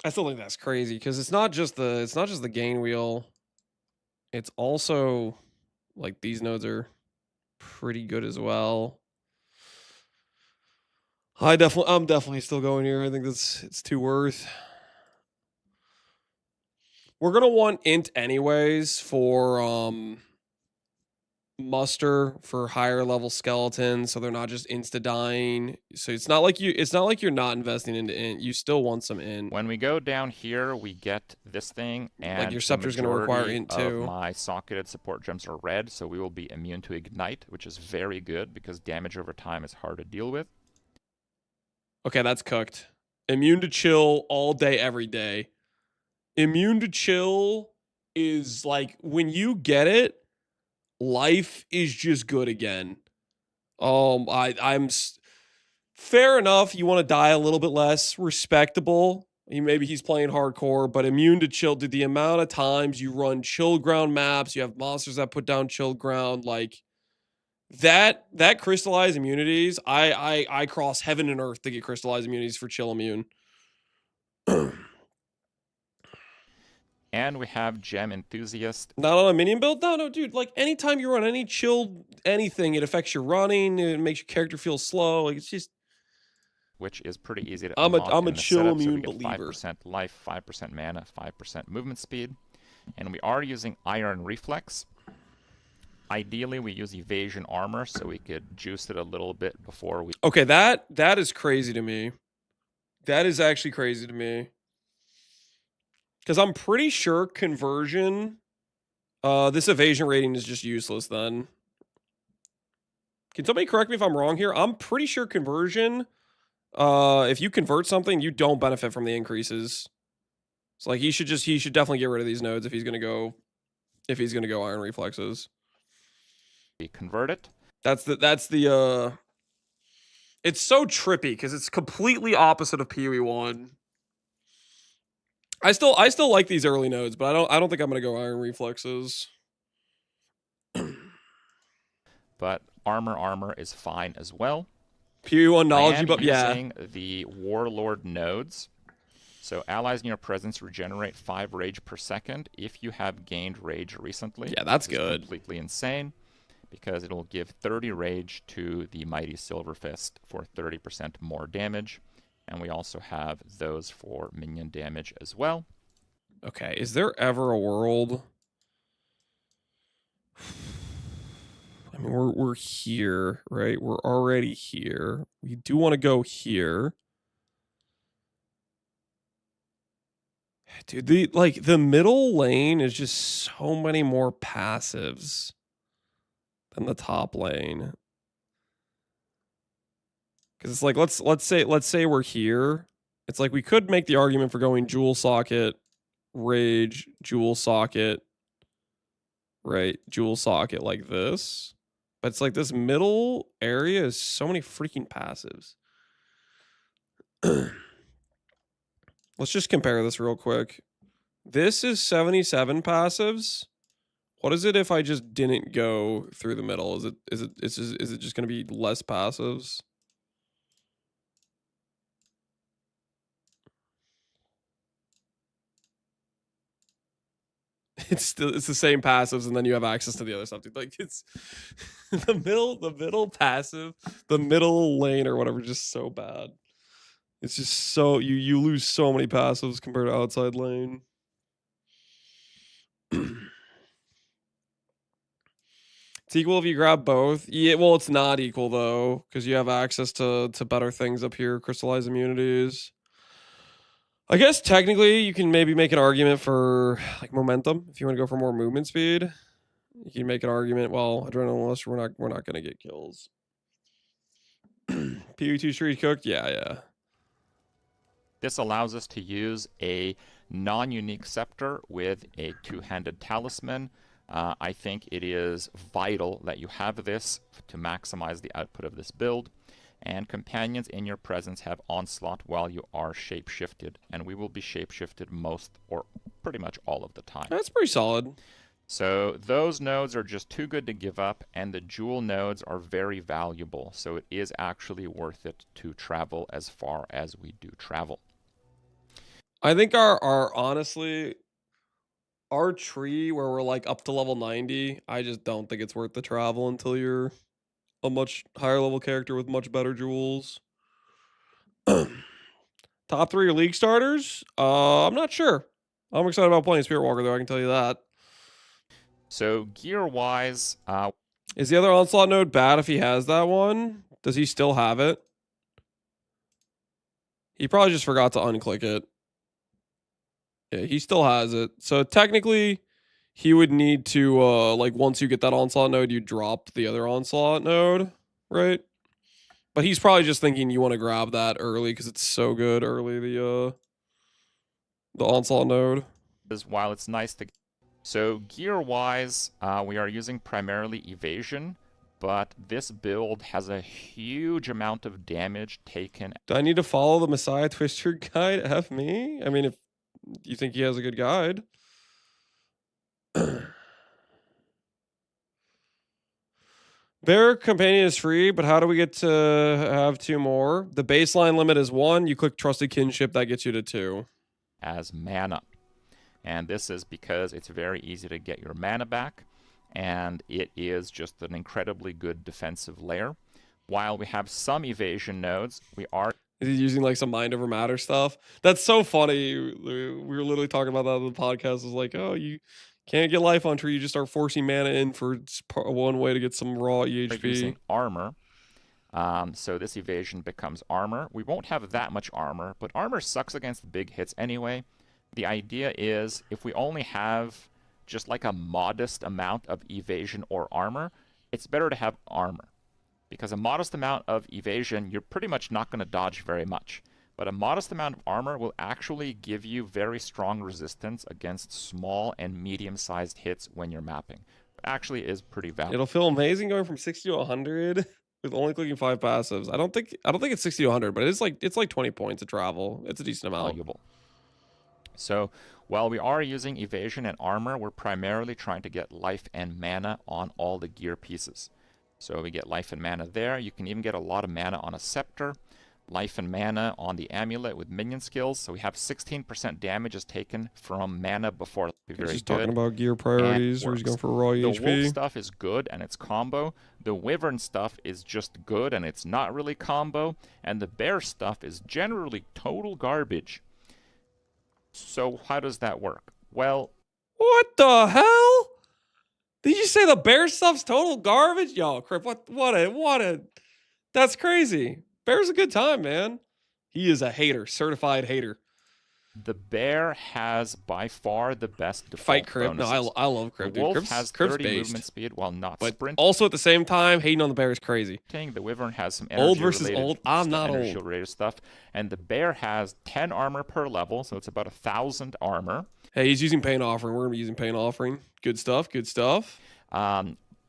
I still think that's crazy because it's not just the gain wheel. It's also like these nodes are pretty good as well. I'm definitely still going here. I think it's too worth. We're gonna want int anyways for muster for higher level skeletons, so they're not just insta dying. So it's not like you're not investing into int. You still want some int. When we go down here, we get this thing, and Like your scepter's gonna require int too. My socketed support gems are red, so we will be immune to ignite, which is very good because damage over time is hard to deal with. Okay, that's cooked. Immune to chill all day, every day. Immune to chill is like when you get it, life is just good again. Fair enough. You want to die a little bit less, respectable. Maybe he's playing hardcore, but immune to chill. Dude, the amount of times you run chill ground maps, you have monsters that put down chill ground, like that crystallized immunities. I cross heaven and earth to get crystallized immunities for chill immune. And we have Gem Enthusiast. Not on a minion build? No, dude. Like, anytime you run any chill anything, it affects your running. It makes your character feel slow. Like, it's just... Which is pretty easy to I'm unlock a in the chill setup. immune So we get believer. 5% life, 5% mana, 5% movement speed. And we are using Iron Reflex. Ideally, we use Evasion Armor, so we could juice it a little bit before we... Okay, that is crazy to me. That is actually crazy to me. Because I'm pretty sure conversion, this evasion rating is just useless then. Can somebody correct me if I'm wrong here? I'm pretty sure conversion, if you convert something, you don't benefit from the increases. So like he should definitely get rid of these nodes if he's gonna go Iron Reflexes. We convert it. That's the it's so trippy because it's completely opposite of PoE1. I still like these early nodes, but I don't think I'm gonna go Iron Reflexes. But armor is fine as well. PoE1 knowledge, I am but yeah. using the Warlord nodes. So allies in your presence regenerate 5 rage per second if you have gained rage recently. Yeah, that's This is good. Completely insane because it'll give 30 rage to the Mighty Silver Fist for 30% more damage. And we also have those for minion damage as well. Okay, is there ever a world? I mean, we're here, right? We're already here. We do want to go here. Dude, the middle lane is just so many more passives than the top lane. Because it's like let's say we're here. It's like we could make the argument for going Jewel Socket, Rage, Jewel Socket, right? Jewel Socket like this. But it's like this middle area is so many freaking passives. Let's just compare this real quick. This is 77 passives. What is it if I just didn't go through the middle? Is it just going to be less passives? It's the same passives, and then you have access to the other stuff. Dude. Like it's the middle passive, the middle lane or whatever, just so bad. It's just so you lose so many passives compared to outside lane. It's equal if you grab both. Yeah, well, it's not equal though, because you have access to better things up here, crystallized immunities. I guess technically you can maybe make an argument for like momentum if you want to go for more movement speed. You can make an argument. Well, adrenaline rush, we're not gonna get kills. PV2 street cooked, yeah. This allows us to use a non-unique scepter with a 2-handed talisman. I think it is vital that you have this to maximize the output of this build. And companions in your presence have onslaught while you are shapeshifted, and we will be shapeshifted most or pretty much all of the time. That's pretty solid. So those nodes are just too good to give up, and the jewel nodes are very valuable, so it is actually worth it to travel as far as we do travel. I think our honestly, our tree where we're like up to level 90, I just don't think it's worth the travel until you're a much higher level character with much better jewels. Top 3 are league starters? I'm not sure. I'm excited about playing Spirit Walker though, I can tell you that. So gear-wise, is the other onslaught node bad if he has that one? Does he still have it? He probably just forgot to unclick it. Yeah, he still has it. So technically, he would need to, like, once you get that onslaught node, you drop the other onslaught node, right? But he's probably just thinking you want to grab that early because it's so good early, the onslaught node. While it's nice to... So gear-wise, we are using primarily evasion, but this build has a huge amount of damage taken. Do I need to follow the Messiah Twister guide? F me? I mean, if you think he has a good guide. Bear companion is free, but how do we get to have 2 more? The baseline limit is 1. You click trusted kinship, that gets you to 2. As mana. And this is because it's very easy to get your mana back, and it is just an incredibly good defensive layer. While we have some evasion nodes, we are... Is he using like some mind over matter stuff? That's so funny. We were literally talking about that on the podcast. It was like, oh, you can't get life on tree. You just start forcing mana in for one way to get some raw EHP. Using armor. So this evasion becomes armor. We won't have that much armor, but armor sucks against big hits anyway. The idea is if we only have just like a modest amount of evasion or armor, it's better to have armor. Because a modest amount of evasion, you're pretty much not going to dodge very much. But a modest amount of armor will actually give you very strong resistance against small and medium-sized hits when you're mapping. It actually is pretty valuable. It'll feel amazing going from 60 to 100 with only clicking 5 passives. I don't think it's 60 to 100, but it's like 20 points of travel. It's a decent amount. Valuable. So while we are using evasion and armor, we're primarily trying to get life and mana on all the gear pieces. So we get life and mana there. You can even get a lot of mana on a scepter. Life and mana on the amulet with minion skills. So we have 16% damage is taken from mana before. Very he's good. Talking about gear priorities, or he's going for raw The EHP. wolf stuff is good and it's combo. The wyvern stuff is just good and it's not really combo. And the bear stuff is generally total garbage. So how does that work? Well, what the hell? Did you say the bear stuff's total garbage? Yo, Crip, what a that's crazy. Bear's a good time, man. He is a hater, certified hater. The bear has by far the best default Fight Crip. bonuses. No, I love Crip. The wolf Crip's, has Crip's 30 based. movement speed while not But sprinting. also at the same time, hating on the bear is crazy. The wyvern has some energy Old versus related old. I'm not energy old. related stuff, and the bear has 10 armor per level, so it's about 1,000 armor. Hey, he's using Pain Offering. We're gonna be using Pain Offering. Good stuff. Good stuff.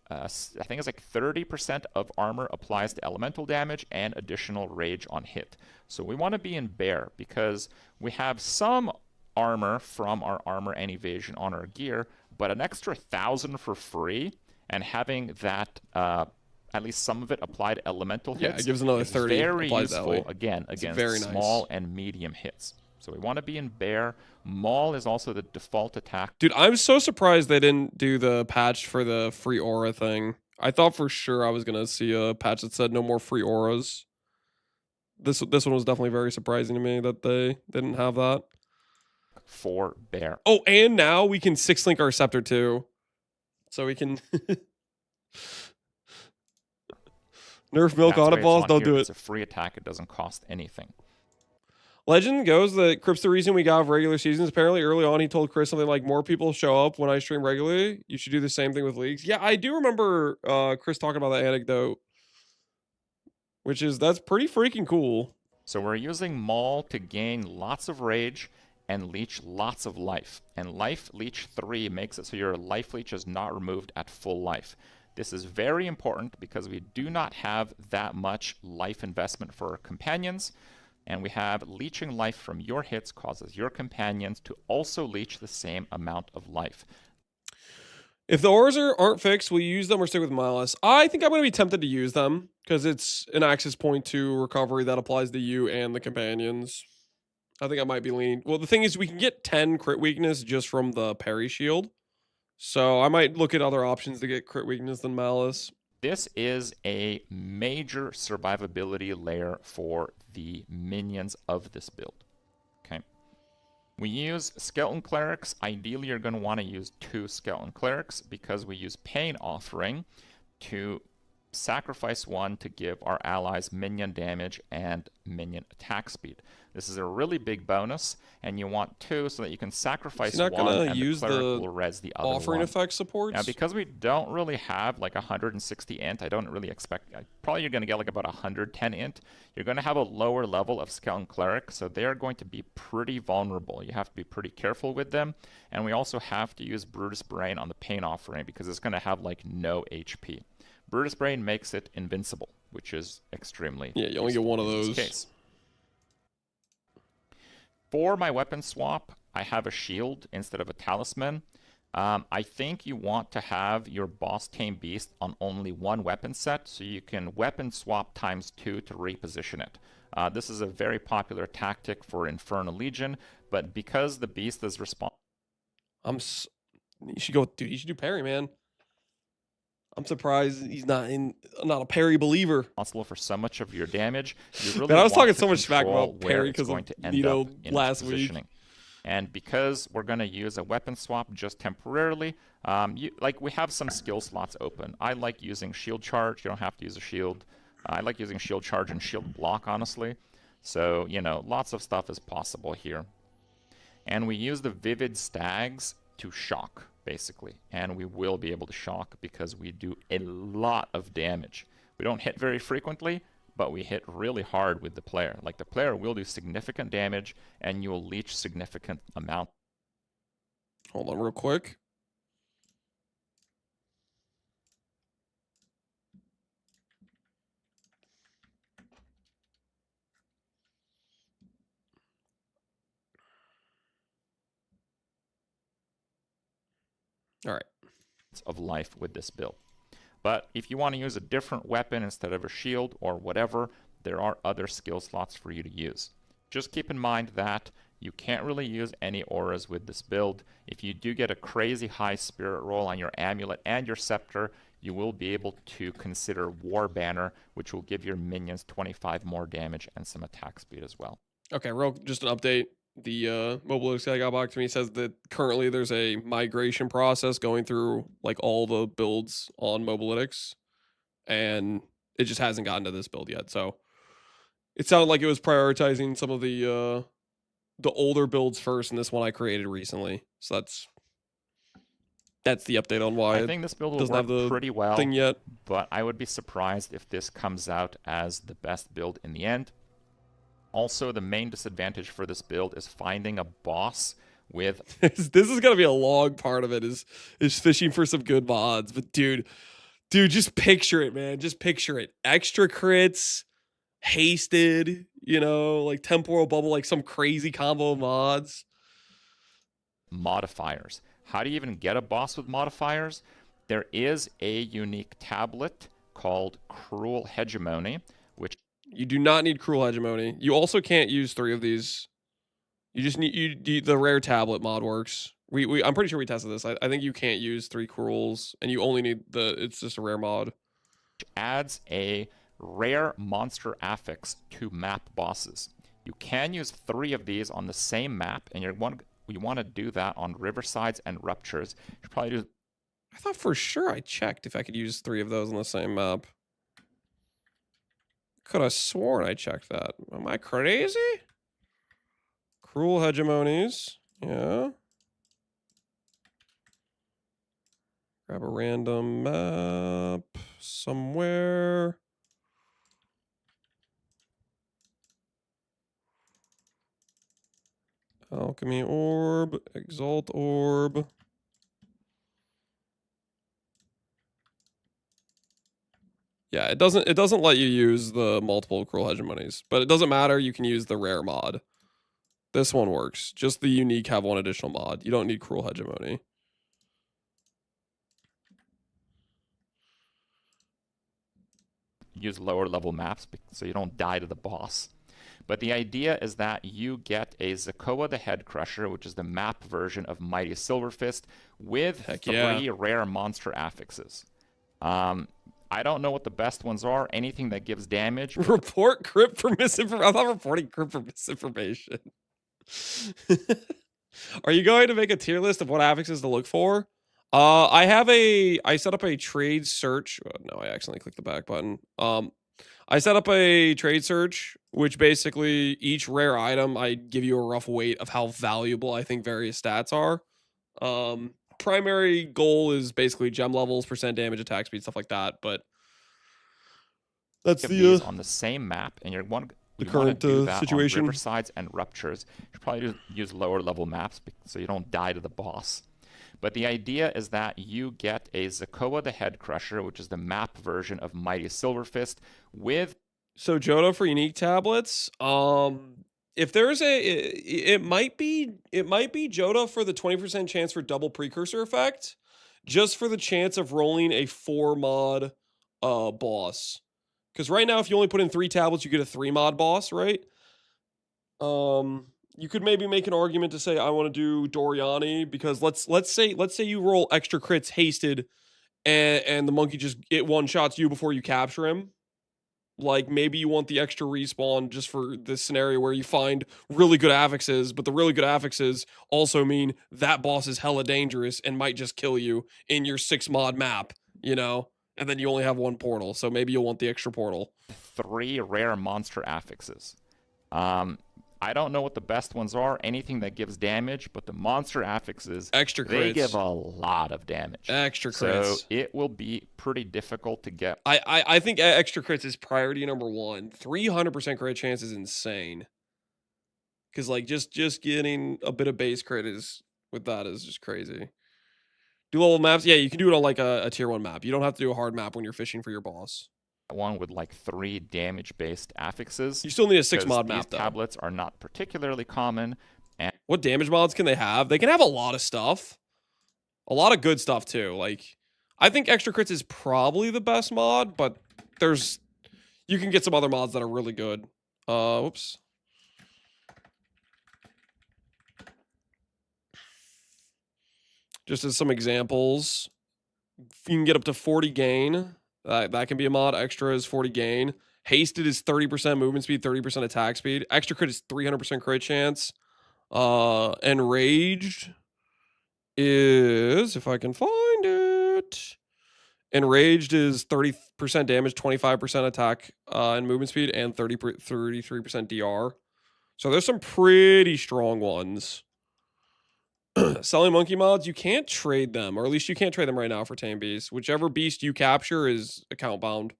I think it's like 30% of armor applies to elemental damage and additional rage on hit. So we want to be in bear because we have some armor from our armor and evasion on our gear, but an extra 1,000 for free, and having that at least some of it applied to elemental hits. Yeah, it gives another 30. Very applies that way. useful again It's against very small nice. and medium hits. So we want to be in bear. Maul is also the default attack. Dude, I'm so surprised they didn't do the patch for the free aura thing. I thought for sure I was gonna see a patch that said no more free auras. This one was definitely very surprising to me that they didn't have that. For bear. Oh, and now we can 6-link our scepter too. So we can nerf milk That's on why it, it's balls. on Don't here. do It's it. a free attack. It doesn't cost anything. Legend goes that Crip's the reason we got regular seasons. Apparently, early on, he told Chris something like, more people show up when I stream regularly. You should do the same thing with leagues. Yeah, I do remember Chris talking about that anecdote, that's pretty freaking cool. So we're using Maul to gain lots of rage and leech lots of life. And Life Leech 3 makes it so your life leech is not removed at full life. This is very important because we do not have that much life investment for our companions, and we have leeching life from your hits causes your companions to also leech the same amount of life. If the auras aren't fixed, will you use them or stick with Malice? I think I'm going to be tempted to use them because it's an access point to recovery that applies to you and the companions. I think I might be leaning. Well, the thing is, we can get 10 crit weakness just from the parry shield. So I might look at other options to get crit weakness than Malice. This is a major survivability layer for the minions of this build. Okay. We use Skeleton Clerics. Ideally, you're going to want to use 2 Skeleton Clerics because we use Pain Offering to sacrifice 1 to give our allies minion damage and minion attack speed. This is a really big bonus, and you want 2 so that you can sacrifice 1 and use the cleric will res the other offering one. effect supports? Now, because we don't really have like 160 int, I don't really expect, probably you're going to get like about 110 int. You're going to have a lower level of Skeleton Cleric, so they're going to be pretty vulnerable. You have to be pretty careful with them, and we also have to use Brutus Brain on the Pain Offering because it's going to have like no HP. Brutus Brain makes it invincible, which is extremely you only get one of those. Case. For my weapon swap, I have a shield instead of a talisman. I think you want to have your boss tame beast on only 1 weapon set, so you can weapon swap ×2 to reposition it. This is a very popular tactic for Infernal Legion, but because the beast is responsible... You should go, dude, you should do parry, man. I'm surprised he's not a parry believer. Responsible for so much of your damage. You really Man, I was want talking to so much smack control about where parry it's because going of to end up in last its week. positioning. And because we're going to use a weapon swap just temporarily, we have some skill slots open. I like using shield charge. You don't have to use a shield. I like using shield charge and shield block, honestly. So, lots of stuff is possible here. And we use the Vivid Stags to shock, basically. And we will be able to shock because we do a lot of damage. We don't hit very frequently, but we hit really hard with the player. Like, the player will do significant damage, and you will leech significant amount. Hold on real quick. All right. Of life with this build. But if you want to use a different weapon instead of a shield or whatever, there are other skill slots for you to use. Just keep in mind that you can't really use any auras with this build. If you do get a crazy high spirit roll on your amulet and your scepter, you will be able to consider War Banner, which will give your minions 25 more damage and some attack speed as well. Okay, just an update. The Mobilix guy got back to me. He says that currently there's a migration process going through like all the builds on Mobilix, and it just hasn't gotten to this build yet. So it sounded like it was prioritizing some of the older builds first, and this one I created recently. So that's the update on why I think this build will work pretty well, thing yet. But I would be surprised if this comes out as the best build in the end. Also, the main disadvantage for this build is finding a boss with... This is going to be a long part of it, is fishing for some good mods. But dude, just picture it, man. Just picture it. Extra crits, hasted, like temporal bubble, like some crazy combo of mods. Modifiers. How do you even get a boss with modifiers? There is a unique tablet called Cruel Hegemony, which... You do not need Cruel Hegemony. You also can't use 3 of these. You just need the rare tablet mod works. I'm pretty sure we tested this. I think you can't use 3 Cruels, and you only need it's just a rare mod. Which adds a rare monster affix to map bosses. You can use 3 of these on the same map, and you want to do that on Riversides and Ruptures. You should probably do... I thought for sure I checked if I could use 3 of those on the same map. Could have sworn I checked that. Am I crazy? Cruel Hegemonies. Yeah. Grab a random map somewhere. Alchemy Orb, Exalt Orb. Yeah, it doesn't let you use the multiple Cruel Hegemonies, but it doesn't matter. You can use the rare mod. This one works. Just the unique have one additional mod. You don't need Cruel Hegemony. Use lower level maps so you don't die to the boss. But the idea is that you get a Zakoa the Head Crusher, which is the map version of Mighty Silverfist, with three rare monster affixes. I don't know what the best ones are. Anything that gives damage. Report crypt for misinformation. I'm not reporting crypt for misinformation. Are you going to make a tier list of what affixes to look for? I set up a trade search. Oh, no, I accidentally clicked the back button. I set up a trade search, which basically each rare item, I give you a rough weight of how valuable I think various stats are. Primary goal is basically gem levels, percent damage, attack speed, stuff like that. But that's these on the same map, and you're the current situation. On riversides and ruptures. You should probably use lower level maps so you don't die to the boss. But the idea is that you get a Zakoa the Head Crusher, which is the map version of Mighty Silverfist, with Jodo for unique tablets. If there's it might be Jodo for the 20% chance for double precursor effect, just for the chance of rolling a 4 mod boss. Because right now, if you only put in 3 tablets, you get a 3 mod boss, right? You could maybe make an argument to say I want to do Doriani because let's say you roll extra crits hasted, and the monkey just one shots you before you capture him. Like maybe you want the extra respawn just for this scenario where you find really good affixes, but the really good affixes also mean that boss is hella dangerous and might just kill you in your 6 mod map, you know? And then you only have 1 portal, so maybe you'll want the extra portal. 3 rare monster affixes. I don't know what the best ones are. Anything that gives damage, but the monster affixes, extra crits, they give a lot of damage. Extra crits. So it will be pretty difficult to get. I think extra crits is priority number 1. 300% crit chance is insane. Because like just getting a bit of base crit with that is just crazy. Do level maps? Yeah, you can do it on like a tier 1 map. You don't have to do a hard map when you're fishing for your boss. One with like 3 damage-based affixes. You still need a 6 mod map, though. Tablets are not particularly common. And what damage mods can they have? They can have a lot of stuff. A lot of good stuff, too. Like, I think extra crits is probably the best mod, but you can get some other mods that are really good. Whoops. Just as some examples, you can get up to 40 gain. That can be a mod. Extra is 40 gain. Hasted is 30% movement speed, 30% attack speed. Extra crit is 300% crit chance. Enraged is, if I can find it, Enraged is 30% damage, 25% attack and movement speed, and 33% DR. So there's some pretty strong ones. Selling monkey mods, you can't trade them, or at least you can't trade them right now for tame beasts. Whichever beast you capture is account bound.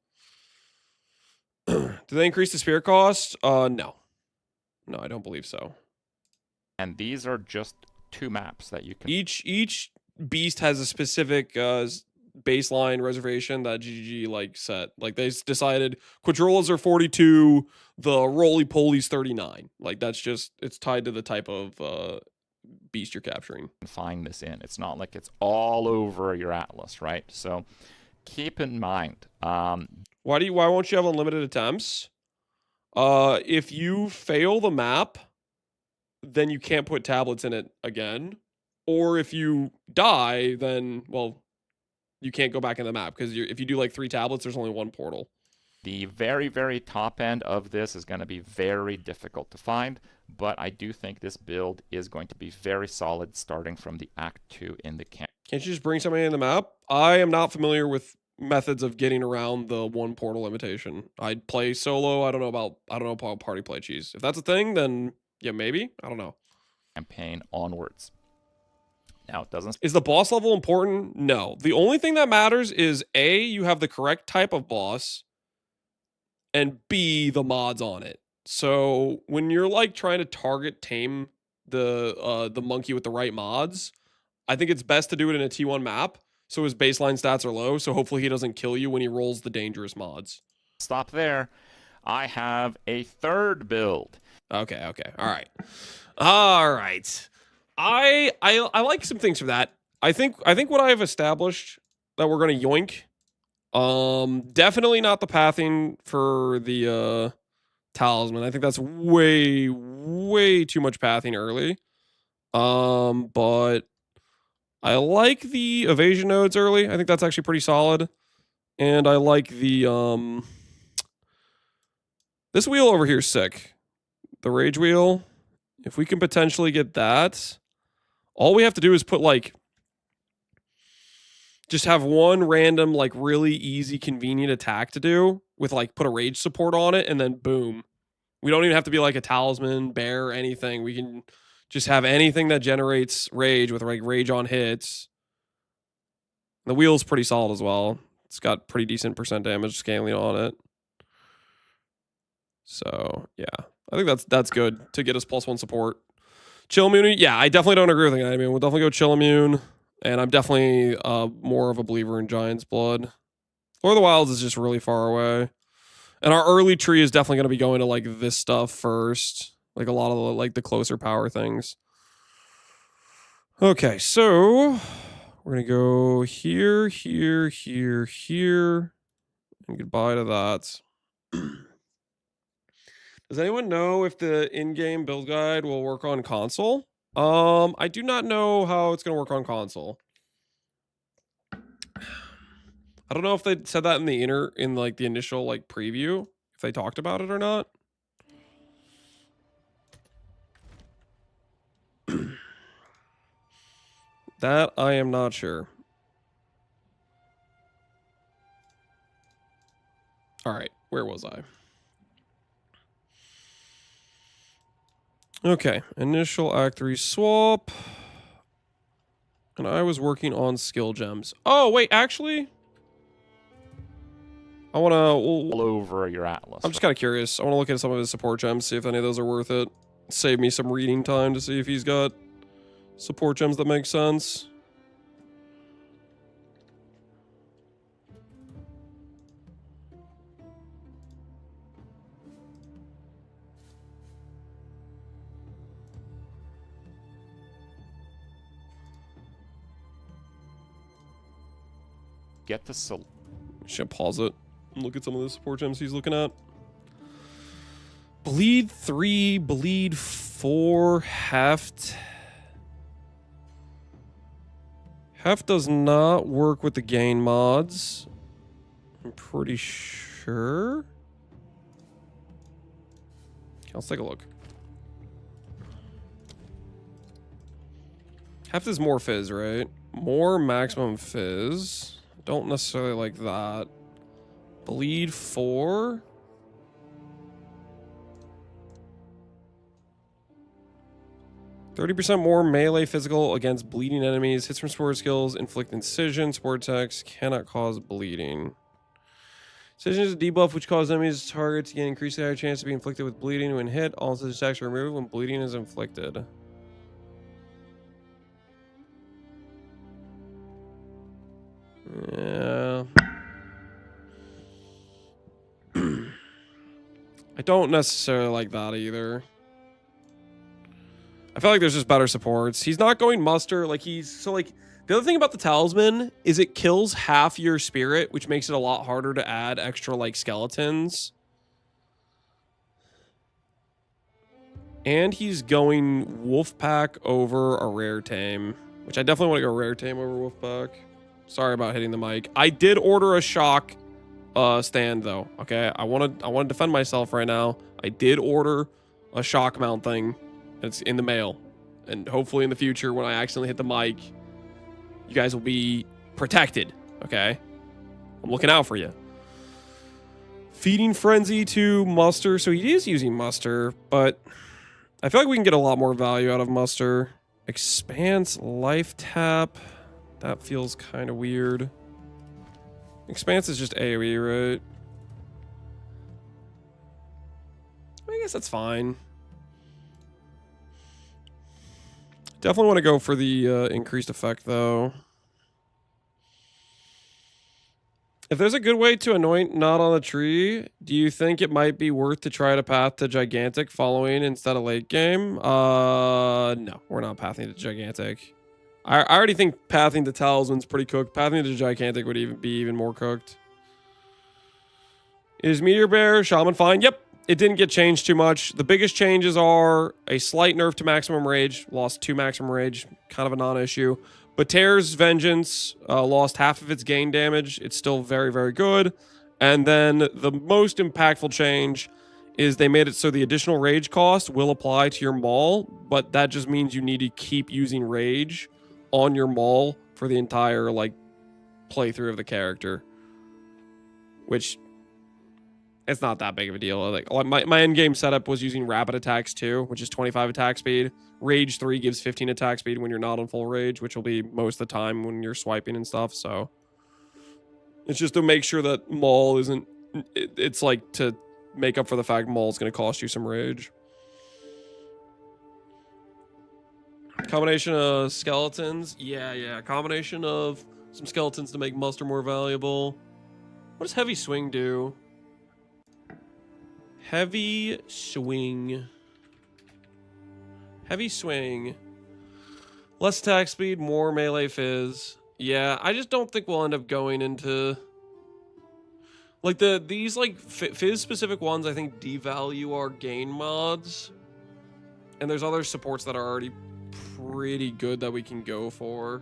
Do they increase the spirit cost? No, I don't believe so. And these are just 2 maps that you can. Each beast has a specific baseline reservation that GGG like set. Like they decided Quadrillas are 42, the roly poly's 39. Like that's just it's tied to the type of beast you're capturing. Find this in. It's not like it's all over your atlas, right? So keep in mind. Why won't you have unlimited attempts? If you fail the map, then you can't put tablets in it again. Or if you die, then you can't go back in the map because if you do like 3 tablets, there's only 1 portal. The very, very top end of this is going to be very difficult to find, but I do think this build is going to be very solid starting from the Act 2 in the camp. Can't you just bring somebody in the map? I am not familiar with methods of getting around the 1 portal limitation. I'd play solo. I don't know about party play cheese. If that's a thing, then yeah, maybe. I don't know. Campaign onwards. Now it doesn't. Is the boss level important? No. The only thing that matters is A, you have the correct type of boss, and B, the mods on it. So when you're like trying to target tame the monkey with the right mods, I think it's best to do it in a T1 map so his baseline stats are low. So hopefully he doesn't kill you when he rolls the dangerous mods. Stop there. I have a third build. Okay. All right. I like some things from that. I think what I have established that we're gonna yoink. Definitely not the pathing for the talisman. I think that's way too much pathing early. But I like the evasion nodes early. I think that's actually pretty solid. And I like the this wheel over here is sick. The rage wheel. If we can potentially get that, all we have to do is put like just have one random, like really easy, convenient attack to do with like put a rage support on it, and then boom. We don't even have to be like a talisman, bear, anything. We can just have anything that generates rage with like rage on hits. The wheel's pretty solid as well. It's got pretty decent percent damage scaling on it. So yeah, I think that's good to get us +1 support. Chill immune, yeah, I definitely don't agree with that. I mean, we'll definitely go chill immune, and I'm definitely more of a believer in Giant's Blood. Lord of the Wilds is just really far away, and our early tree is definitely going to be going to like this stuff first, like a lot of the, like the closer power things. Okay, so we're gonna go here, here, here, here, and goodbye to that. Does anyone know if the in-game build guide will work on console? I do not know how it's going to work on console. I don't know if they said that in the initial like preview, if they talked about it or not. That I am not sure. All right, where was I? Okay, initial Act 3 swap. And I was working on skill gems. Oh, wait, actually, I want to... All over your atlas. I'm just kind of curious. I want to look at some of his support gems, see if any of those are worth it. Save me some reading time to see if he's got support gems that make sense. Get the Should pause it and look at some of the support gems he's looking at. Bleed 3, bleed 4, heft. Heft does not work with the gain mods. I'm pretty sure. Okay, let's take a look. Heft is more fizz, right? More maximum fizz. Don't necessarily like that. Bleed 4. %30 more melee physical against bleeding enemies. Hits from support skills inflict incision. Support attacks cannot cause bleeding. Incision is a debuff which causes enemies targets to gain increasingly higher chance to be inflicted with bleeding when hit. All incision attacks are removed when bleeding is inflicted. Yeah. I don't necessarily like that either. I feel like there's just better supports. He's not going muster. Like the other thing about the talisman is it kills half your spirit, which makes it a lot harder to add extra like skeletons. And he's going wolf pack over a rare tame, which I definitely want to go rare tame over wolf pack. Sorry about hitting the mic. I did order a shock stand though. Okay, I want to defend myself right now. I did order a shock mount thing. It's in the mail, and hopefully in the future when I accidentally hit the mic, you guys will be protected. Okay, I'm looking out for you. Feeding frenzy to muster, so he is using muster, but I feel like we can get a lot more value out of muster. Expanse life tap. That feels kind of weird. Expanse is just AoE, right? I guess that's fine. Definitely want to go for the increased effect, though. If there's a good way to anoint not on the tree, do you think it might be worth to try to path to gigantic following instead of late game? No, we're not pathing to gigantic. I already think pathing to talisman's pretty cooked. Pathing to gigantic would even be even more cooked. Is Meteor Bear Shaman fine? Yep, it didn't get changed too much. The biggest changes are a slight nerf to maximum rage. Lost 2 maximum rage, kind of a non-issue. But Tear's Vengeance lost half of its gain damage. It's still very, very good. And then the most impactful change is they made it so the additional rage cost will apply to your maul, but that just means you need to keep using rage on your maul for the entire like playthrough of the character, which it's not that big of a deal. Like my end game setup was using rapid attacks 2, which is 25 attack speed. Rage 3 gives 15 attack speed when you're not on full rage, which will be most of the time when you're swiping and stuff. So it's just to make sure that maul isn't. It's like to make up for the fact maul is going to cost you some rage. Combination of skeletons. Yeah. Combination of some skeletons to make muster more valuable. What does heavy swing do? Heavy swing. Heavy swing. Less attack speed, more melee fizz. Yeah, I just don't think we'll end up going into like these like fizz specific ones. I think devalue our gain mods, and there's other supports that are already pretty good that we can go for.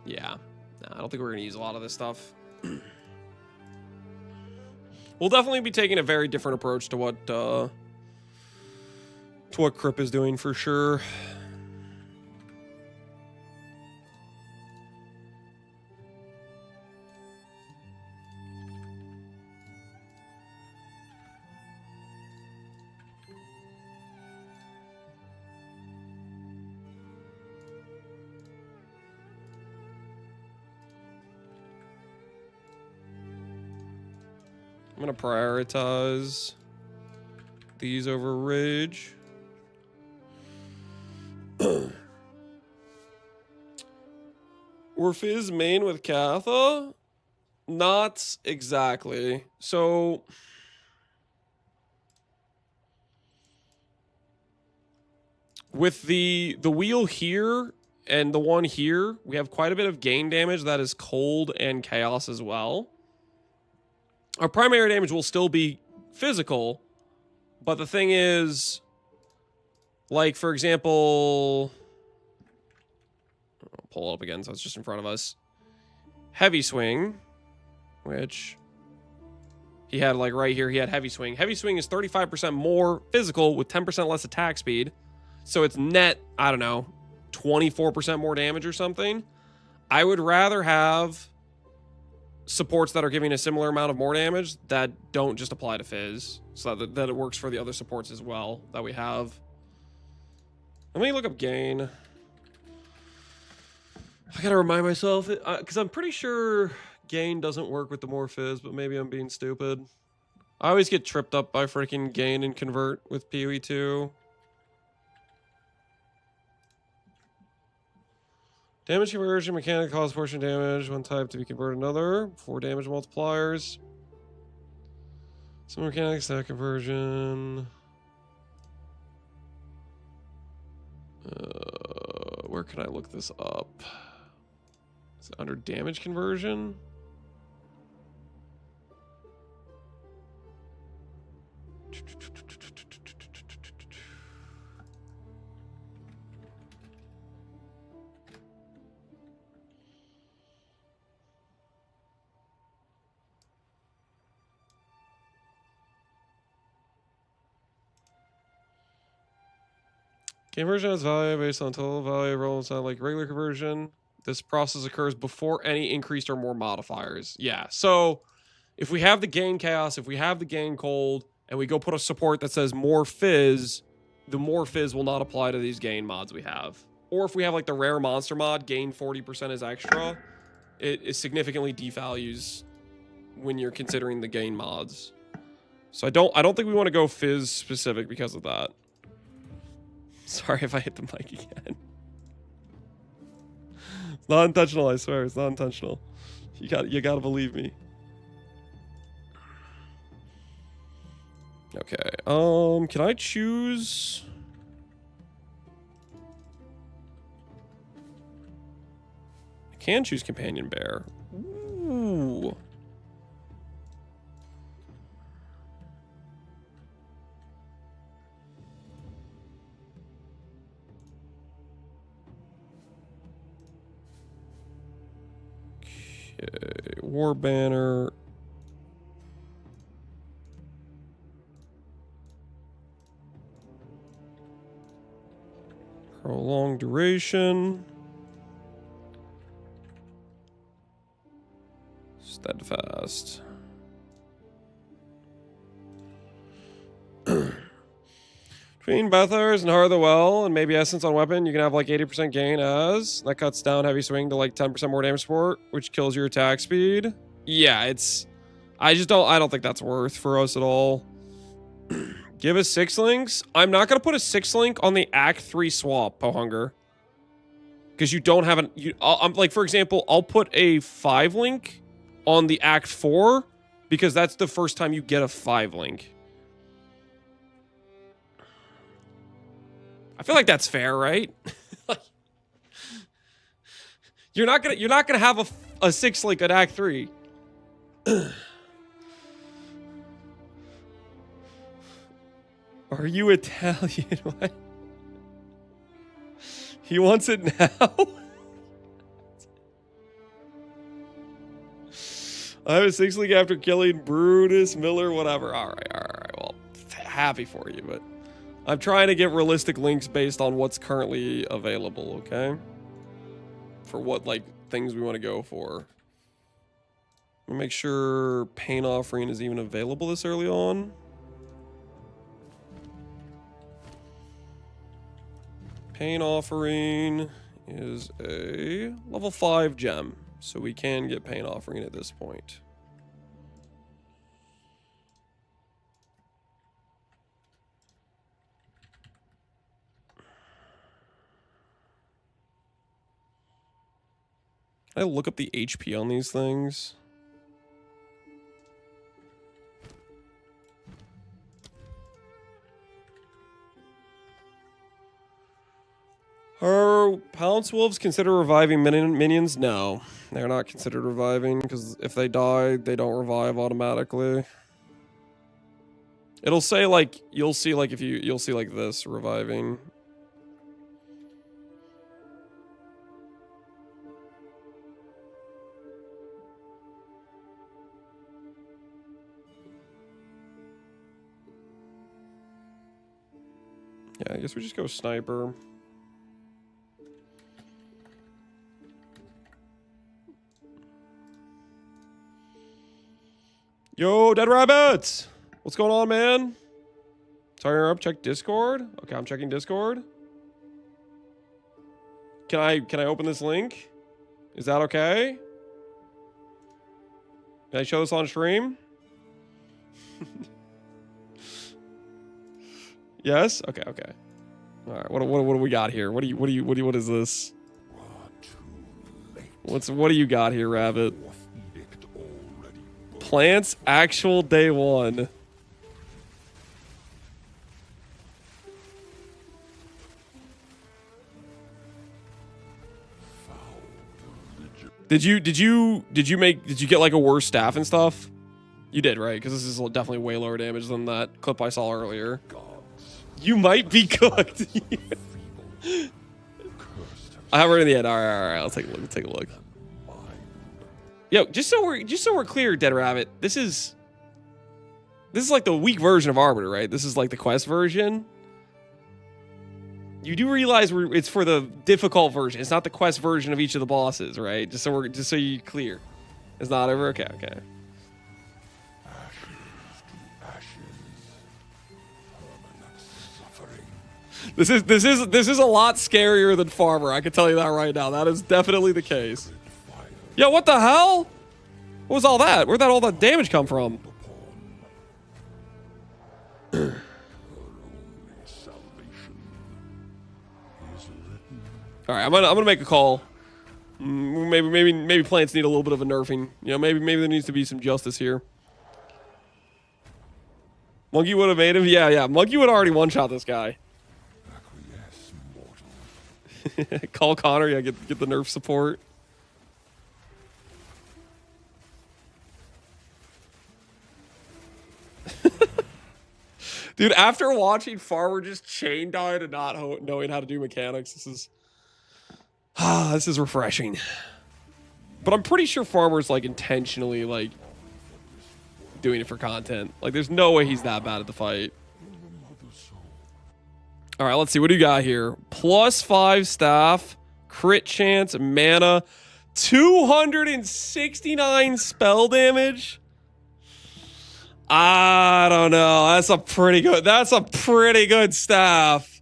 Yeah, no, I don't think we're gonna use a lot of this stuff. We'll definitely be taking a very different approach to what Kripp is doing for sure. I'm gonna prioritize these over rage. Were Fizz main with Katha? Not exactly. So with the wheel here and the one here, we have quite a bit of gain damage that is cold and chaos as well. Our primary damage will still be physical, but the thing is, like, for example, I'll pull it up again so it's just in front of us. Heavy swing, which he had, like, right here, he had heavy swing. Heavy swing is 35% more physical with 10% less attack speed. So it's net, I don't know, 24% more damage or something. I would rather have supports that are giving a similar amount of more damage that don't just apply to Fizz, so that it works for the other supports as well that we have. Let me look up gain. I gotta remind myself, because I'm pretty sure gain doesn't work with the more Fizz, but maybe I'm being stupid. I always get tripped up by freaking gain and convert with PoE 2. Damage conversion, mechanic cause portion damage, one type to be converted another. 4 damage multipliers. Some mechanics, stat conversion. Where can I look this up? Is it under damage conversion? Conversion has value based on total value rolls out like regular conversion. This process occurs before any increased or more modifiers. Yeah, so if we have the gain chaos, if we have the gain cold, and we go put a support that says more fizz, the more fizz will not apply to these gain mods we have. Or if we have like the rare monster mod, gain 40% is extra, it significantly devalues when you're considering the gain mods. So I don't think we want to go Fizz specific because of that. Sorry if I hit the mic again. It's not intentional, I swear. It's not intentional. You gotta believe me. Okay. Can I choose? I can choose companion bear. Ooh. Okay, war banner. Prolonged duration. Steadfast. Between Bethers and Heart of the Well and maybe Essence on weapon, you can have like 80% gain as. That cuts down heavy swing to like 10% more damage support, which kills your attack speed. Yeah, it's... I don't think that's worth for us at all. Give us 6 links. I'm not going to put a 6 link on the Act 3 swap, Pohunger. Because you don't have an... I'm like, for example, I'll put a 5 link on the Act 4 because that's the first time you get a 5 link. I feel like that's fair, right? You're not gonna have a 6 link at Act 3. Are you Italian? What? He wants it now? I have a 6 link after killing Brutus, Miller, whatever. Alright. Well, happy for you, but I'm trying to get realistic links based on what's currently available, okay? For what, like, things we want to go for. Let me make sure Pain Offering is even available this early on. Pain Offering is a level 5 gem, so we can get Pain Offering at this point. Can I look up the HP on these things? Are Pounce Wolves consider reviving minions? No, they're not considered reviving because if they die, they don't revive automatically. It'll say like, you'll see like you'll see like this reviving. Yeah, I guess we just go sniper. Yo, Deadrabbit! What's going on, man? Sorry, you're up. Check Discord. Okay, I'm checking Discord. Can I open this link? Is that okay? Can I show this on stream? Yes. Okay. All right. What do we got here? What is this? What do you got here, Rabbit? Plants actual day 1. Did you get like a worse staff and stuff? You did, right? Because this is definitely way lower damage than that clip I saw earlier. You might be cooked. I have her in the end. All right. I'll take a look. Take a look. Yo, just so we're clear, Deadrabbit, this is like the weak version of Arbiter, right? This is like the quest version. You do realize it's for the difficult version. It's not the quest version of each of the bosses, right? Just so you're clear. It's not over. Okay. This is a lot scarier than Farmer. I can tell you that right now. That is definitely the case. Yo, what the hell? What was all that? Where'd all that damage come from? All right, I'm gonna make a call. Maybe plants need a little bit of a nerfing. You know, maybe there needs to be some justice here. Monkey would have made him. Yeah. Monkey would already one-shot this guy. Call Connor. Yeah, get the nerf support. Dude, after watching Farmer just chain died and not knowing how to do mechanics, this is refreshing. But I'm pretty sure Farmer's like intentionally like doing it for content. Like, there's no way he's that bad at the fight. All right, let's see. What do you got here? +5 staff, crit chance, mana, 269 spell damage. I don't know. That's a pretty good staff.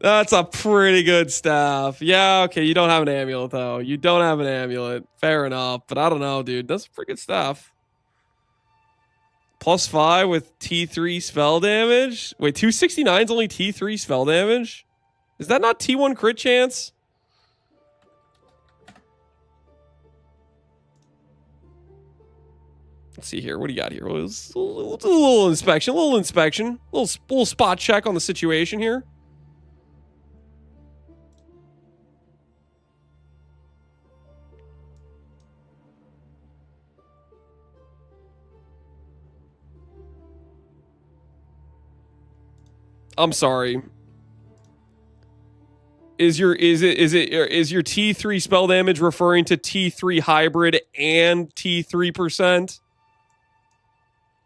That's a pretty good staff. Yeah, okay. You don't have an amulet, though. You don't have an amulet. Fair enough. But I don't know, dude. That's a pretty good staff. +5 with T3 spell damage. Wait, 269 is only T3 spell damage? Is that not T1 crit chance? Let's see here. What do you got here? Let's do a little inspection. Little spot check on the situation here. I'm sorry. Is your T3 spell damage referring to T3 hybrid and T3%?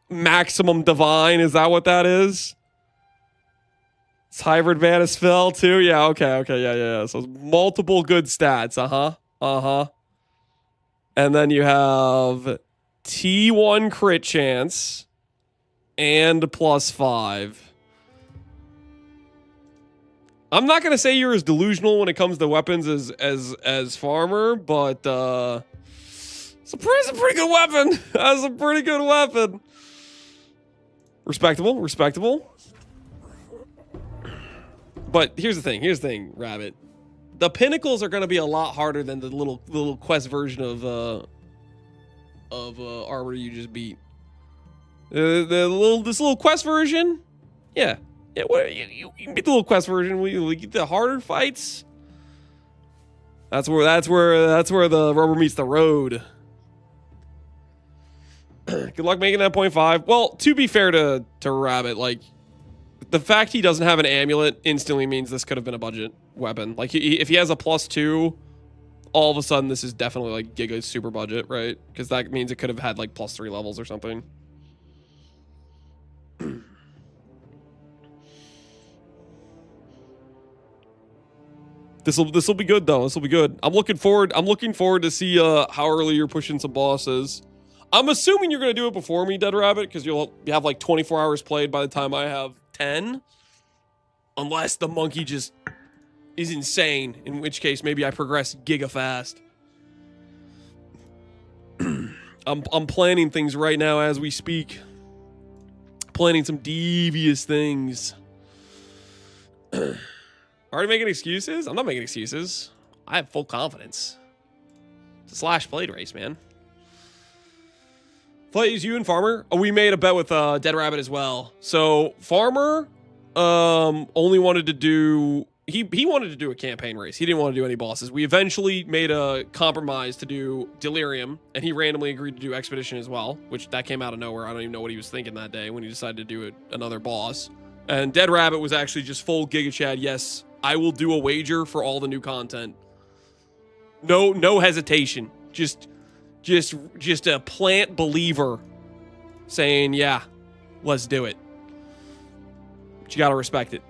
Maximum divine, is that what that is? It's hybrid mana spell too? Yeah, okay, yeah. So it's multiple good stats, And then you have T1 crit chance and +5. I'm not gonna say you're as delusional when it comes to weapons as Farmer, but it's a pretty good weapon. That's a pretty good weapon. Respectable. But here's the thing, Rabbit. The pinnacles are gonna be a lot harder than the little quest version of Arbor you just beat. This little quest version, yeah. Yeah, you can beat the little quest version. We get the harder fights. That's where the rubber meets the road. Good luck making that 0.5. Well, to be fair to Rabbit, like, the fact he doesn't have an amulet instantly means this could have been a budget weapon. Like, if he has a +2, all of a sudden this is definitely like Giga super budget, right? Because that means it could have had like +3 levels or something. This will be good though. This will be good. I'm looking forward to see how early you're pushing some bosses. I'm assuming you're gonna do it before me, Deadrabbit, because you'll have like 24 hours played by the time I have 10. Unless the monkey just is insane, in which case maybe I progress giga fast. I'm planning things right now as we speak. Planning some devious things. Already making excuses? I'm not making excuses. I have full confidence. It's a slash played race, man. Plays you and Farmer. Oh, we made a bet with Deadrabbit as well. So Farmer only wanted to do he wanted to do a campaign race. He didn't want to do any bosses. We eventually made a compromise to do Delirium, and he randomly agreed to do Expedition as well, which that came out of nowhere. I don't even know what he was thinking that day when he decided to do another boss. And Deadrabbit was actually just full Giga Chad. Yes, I will do a wager for all the new content. No hesitation. Just a plant believer saying, yeah, let's do it. But you gotta respect it.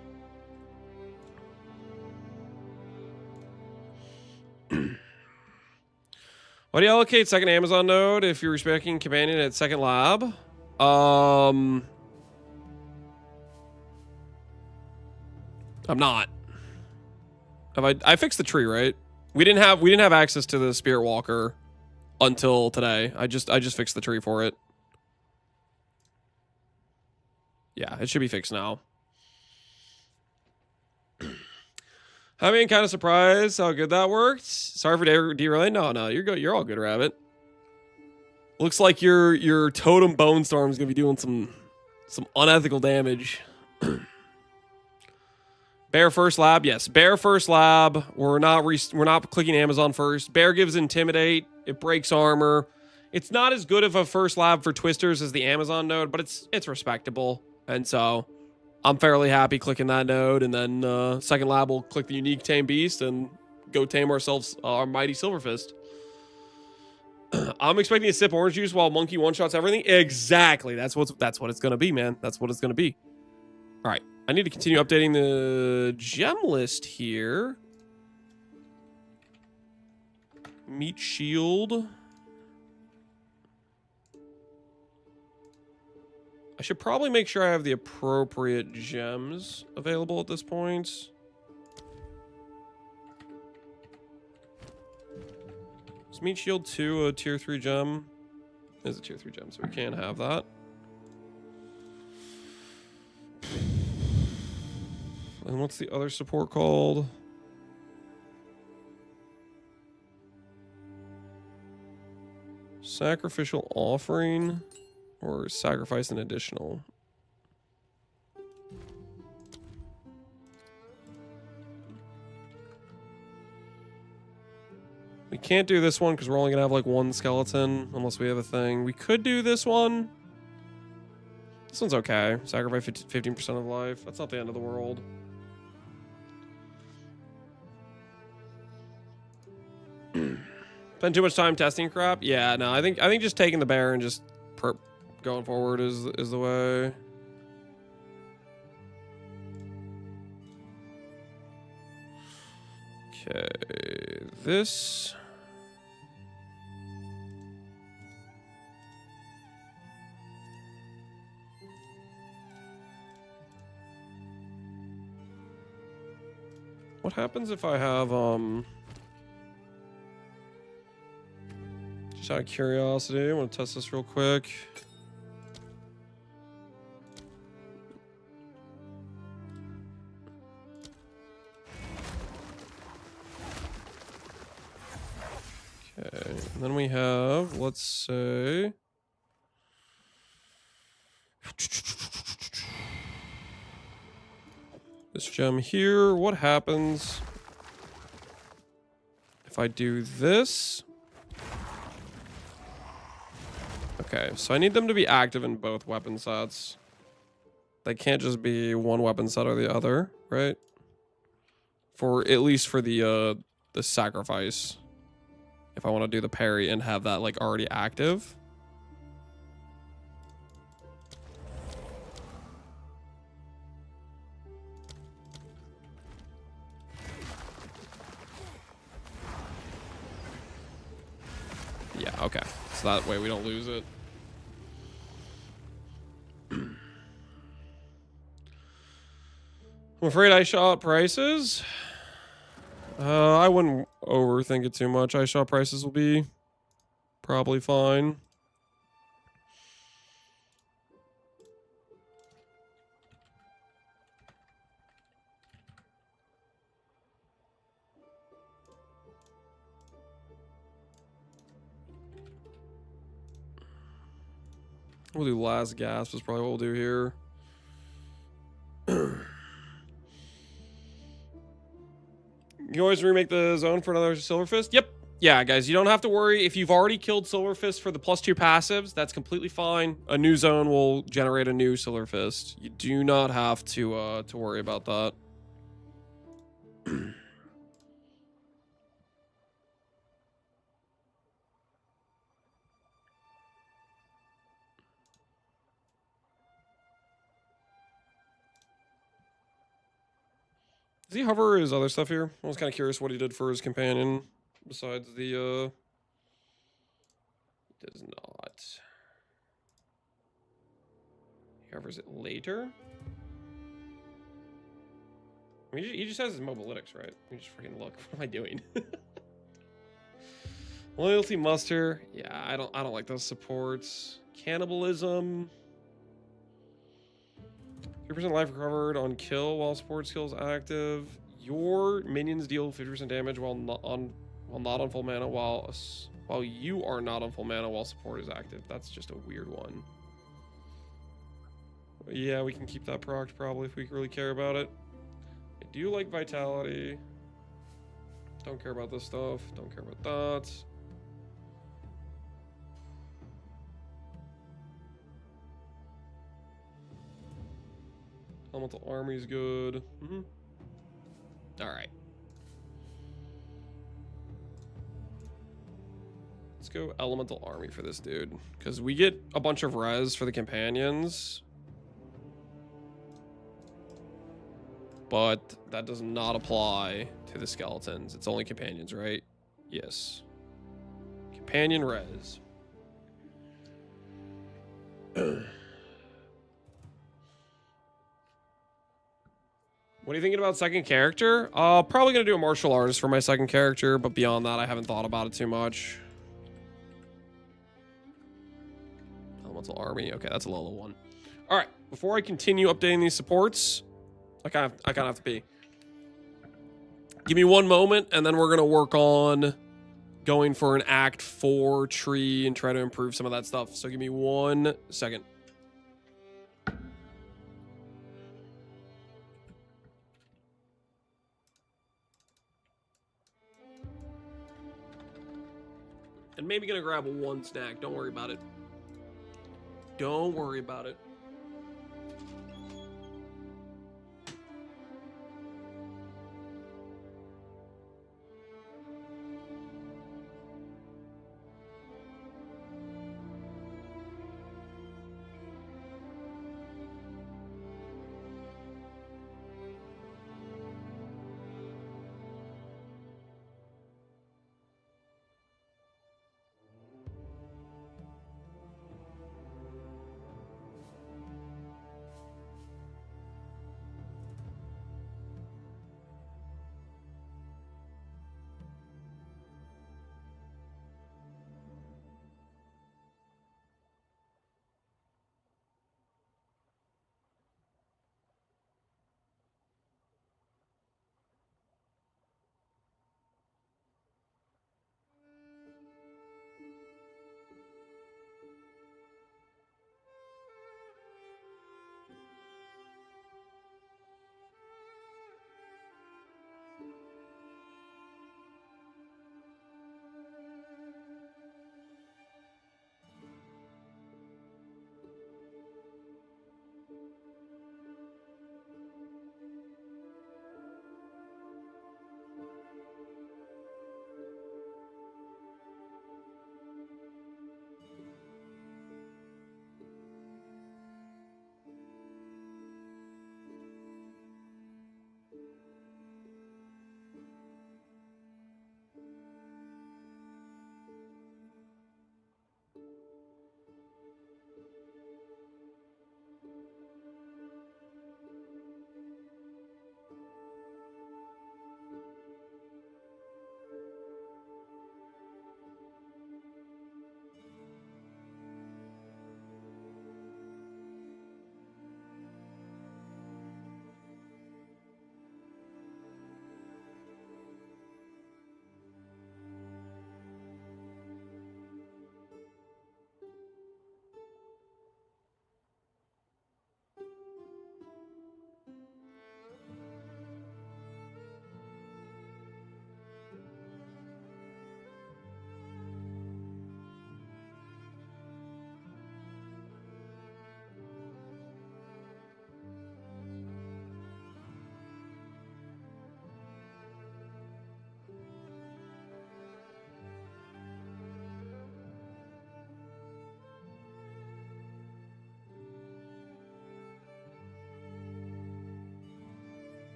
Why do you allocate second Amazon node if you're respecting companion at second lab? I'm not. I fixed the tree, right? We didn't have access to the Spirit Walker until today. I just fixed the tree for it. Yeah, it should be fixed now. I mean, kind of surprised how good that worked. Sorry for derailing. No, you're good. You're all good, Rabbit. Looks like your totem bone storm is gonna be doing some unethical damage. Bear first lab, yes. Bear first lab. We're not clicking Amazon first. Bear gives intimidate. It breaks armor. It's not as good of a first lab for twisters as the Amazon node, but it's respectable. And so I'm fairly happy clicking that node. And then second lab we'll click the unique tame beast and go tame ourselves our mighty Silverfist. I'm expecting to sip orange juice while Monkey one-shots everything. Exactly. That's what it's gonna be, man. That's what it's gonna be. All right. I need to continue updating the gem list here. Meat shield. I should probably make sure I have the appropriate gems available at this point. Is Meat Shield 2 a tier 3 gem? It is a tier 3 gem, so we can't have that. And what's the other support called? Sacrificial offering or sacrifice an additional? We can't do this one because we're only gonna have like one skeleton unless we have a thing. We could do this one. This one's okay. Sacrifice 15% of life. That's not the end of the world. Spend too much time testing crap? Yeah, no, I think just taking the bear and just going forward is the way. Okay, this. What happens if I have just out of curiosity, I want to test this real quick. Okay, and then we have, let's say, this gem here. What happens if I do this? Okay, so I need them to be active in both weapon sets. They can't just be one weapon set or the other, right? For at least for the sacrifice. If I want to do the parry and have that like already active. Yeah, okay. So that way we don't lose it. I'm afraid I shot prices. I wouldn't overthink it too much. I shot prices will be probably fine. We'll do last gasp is probably what we'll do here. You always remake the zone for another Silverfist? Yep. Yeah, guys, you don't have to worry. If you've already killed Silverfist for the +2 passives, that's completely fine. A new zone will generate a new Silverfist. You do not have to worry about that. Does he hover his other stuff here? I was kind of curious what he did for his companion besides the, He does not. He hovers it later? I mean, he just has his mobilytics, right? Let me just freaking look. What am I doing? Loyalty muster. Yeah, I don't like those supports. Cannibalism. 3% life recovered on kill while support skill is active. Your minions deal 50% damage while not on full mana while you are not on full mana while support is active. That's just a weird one. Yeah, we can keep that procced probably if we really care about it. I do like vitality. Don't care about this stuff. Don't care about that. Elemental army is good. All right. Let's go elemental army for this dude because we get a bunch of res for the companions. But that does not apply to the skeletons. It's only companions, right? Yes. Companion res. What are you thinking about second character? Probably gonna do a martial artist for my second character, but beyond that, I haven't thought about it too much. Elemental army. Okay, that's a low one. All right. Before I continue updating these supports, I kind of have to pee. Give me one moment, and then we're gonna work on going for an Act 4 tree and try to improve some of that stuff. So give me 1 second. And maybe gonna grab one snack. Don't worry about it. Don't worry about it.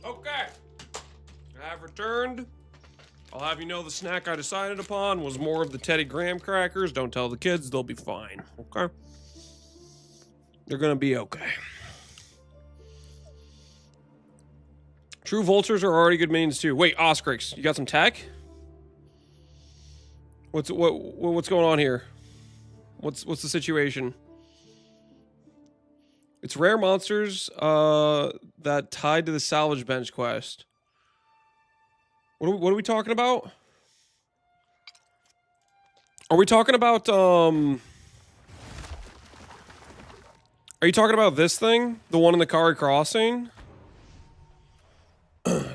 Okay. I have returned. I'll have you know the snack I decided upon was more of the Teddy Graham crackers. Don't tell the kids, they'll be fine. Okay? They're gonna be okay. True vultures are already good minions too. Wait, Oscrix, you got some tech? What's going on here? What's the situation? It's rare monsters that tied to the salvage bench quest. What are we talking about? Are we talking about are you talking about this thing? The one in the Kari Crossing?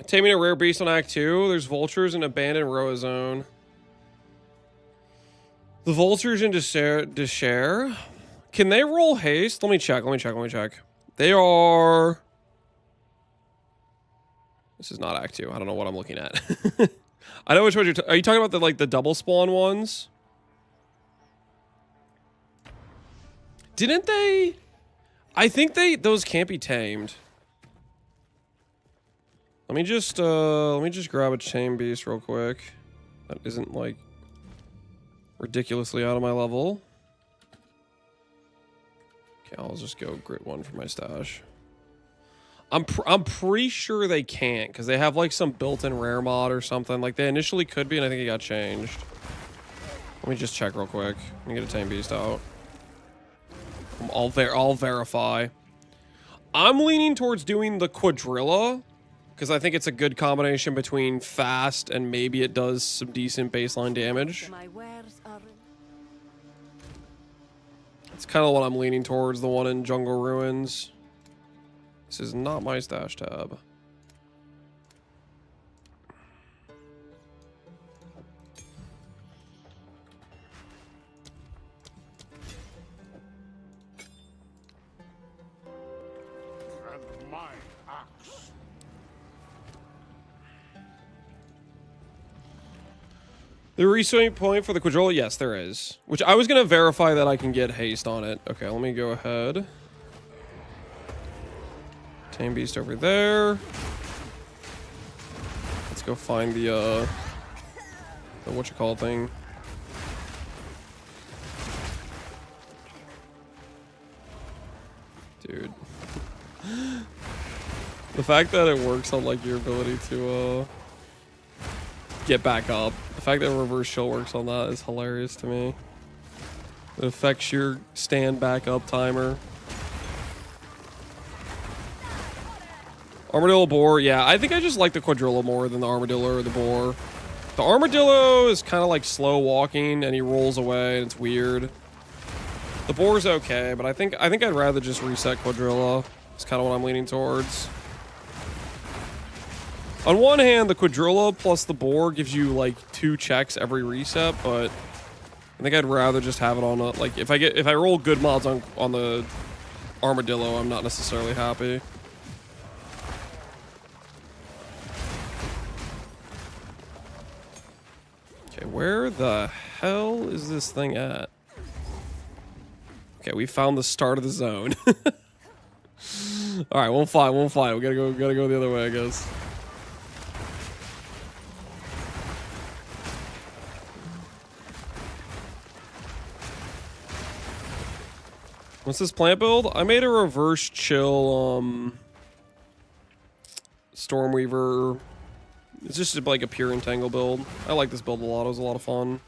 Taming a rare beast on Act 2. There's vultures in abandoned Roa zone. The vultures in Deshare. Can they roll haste? Let me check. They are... This is not Act 2. I don't know what I'm looking at. I know which one are you talking about the the double spawn ones? Didn't they? I think those can't be tamed. Let me just grab a tame beast real quick. That isn't like ridiculously out of my level. Okay, I'll just go grit one for my stash. I'm pretty sure they can't because they have like some built-in rare mod or something. Like they initially could be, and I think it got changed. Let me just check real quick. Let me get a tame beast out. I'll verify. I'm leaning towards doing the quadrilla because I think it's a good combination between fast and maybe it does some decent baseline damage. It's kind of what I'm leaning towards, the one in Jungle Ruins. This is not my stash tab. And my axe. The resetting point for the quadrilla? Yes, there is. Which I was going to verify that I can get haste on it. Okay, let me go ahead. Tame beast over there. Let's go find the whatchamacallit thing. Dude. The fact that it works on like your ability to get back up. The fact that reverse chill works on that is hilarious to me. It affects your stand back up timer. Armadillo boar, yeah, I think I just like the quadrilla more than the armadillo or the boar. The armadillo is kind of like slow walking and he rolls away and it's weird. The boar's okay, but I think I'd rather just reset quadrilla. It's kind of what I'm leaning towards. On one hand, the quadrilla plus the boar gives you like 2 checks every reset, but I think I'd rather just have it on a, like if I roll good mods on the armadillo, I'm not necessarily happy. Okay, where the hell is this thing at? Okay, we found the start of the zone. All right, we'll fly. We gotta go the other way, I guess. What's this plant build? I made a reverse chill Stormweaver. It's just like a pure entangle build. I like this build a lot. It was a lot of fun.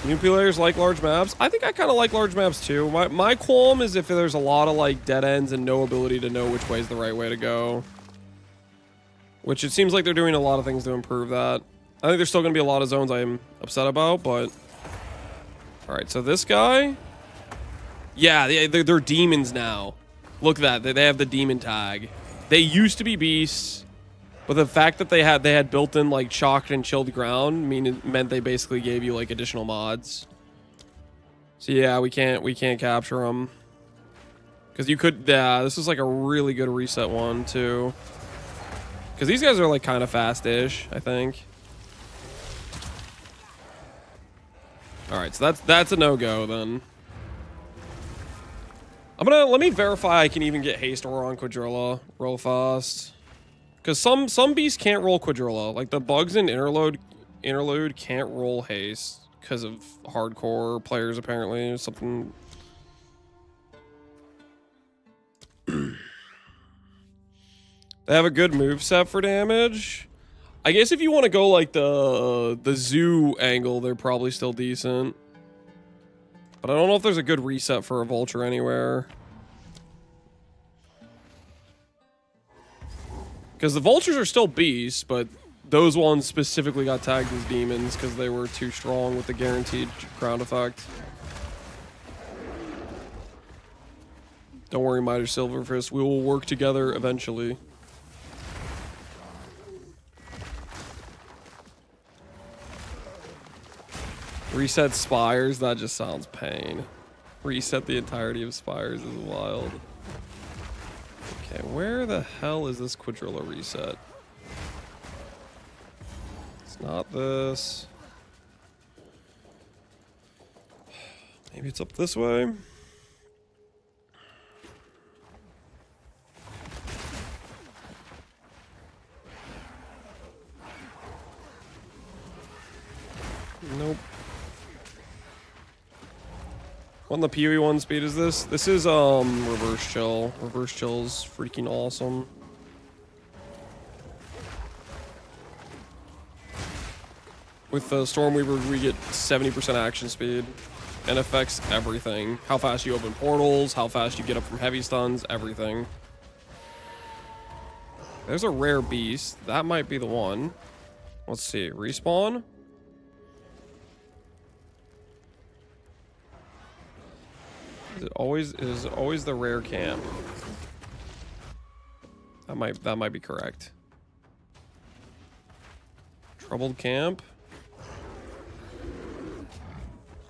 New players like large maps. I think I kind of like large maps too. My qualm is if there's a lot of like dead ends and no ability to know which way is the right way to go. Which it seems like they're doing a lot of things to improve that. I think there's still going to be a lot of zones I'm upset about, but... Alright, so this guy... Yeah, they're demons now. Look at that. They have the demon tag. They used to be beasts, but the fact that they had built-in like chalked and chilled ground meant they basically gave you like additional mods. So yeah, we can't capture them. Because you could... Yeah, this is like a really good reset one, too. Because these guys are like kind of fast-ish, I think. Alright, so that's a no-go then. Let me verify I can even get haste aura on Quadrilla real fast. Because some beasts can't roll Quadrilla. Like the bugs in interlude can't roll haste because of hardcore players apparently or something. They have a good moveset for damage. I guess if you want to go like the zoo angle, they're probably still decent. But I don't know if there's a good reset for a vulture anywhere. Because the vultures are still beasts, but those ones specifically got tagged as demons because they were too strong with the guaranteed ground effect. Don't worry, Mitre Silverfist. We will work together eventually. Reset Spires, that just sounds pain. Reset the entirety of Spires is wild. Okay, where the hell is this Quadrilla reset? It's not this. Maybe it's up this way. Nope. What in the PoE 1 speed is this? This is reverse chill. Reverse chill's freaking awesome. With the Stormweaver, we get 70% action speed and affects everything. How fast you open portals, how fast you get up from heavy stuns, everything. There's a rare beast. That might be the one. Let's see. Respawn. Is it always the rare camp? That might be correct. Troubled camp.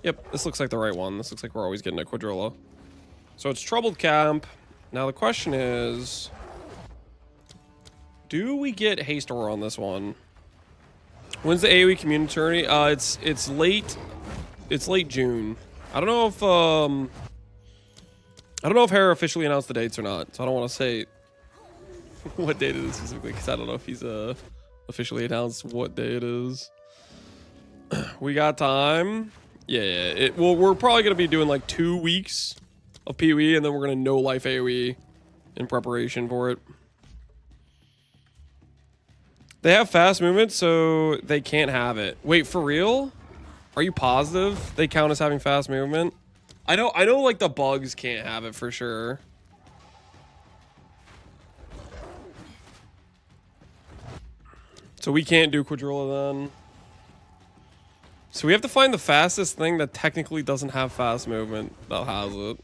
Yep, this looks like the right one. This looks like we're always getting a Quadrilla. So it's Troubled Camp. Now the question is, do we get haste aura on this one? When's the AoE community tourney? It's late June. I don't know if Hera officially announced the dates or not, so I don't want to say what date it is specifically because I don't know if he's officially announced what day it is. We got time. Yeah. Well, we're probably gonna be doing like 2 weeks of PoE, and then we're gonna no life AoE in preparation for it. They have fast movement, so they can't have it. Wait, for real? Are you positive they count as having fast movement? I know like the bugs can't have it for sure. So we can't do Quadrilla then. So we have to find the fastest thing that technically doesn't have fast movement that has it.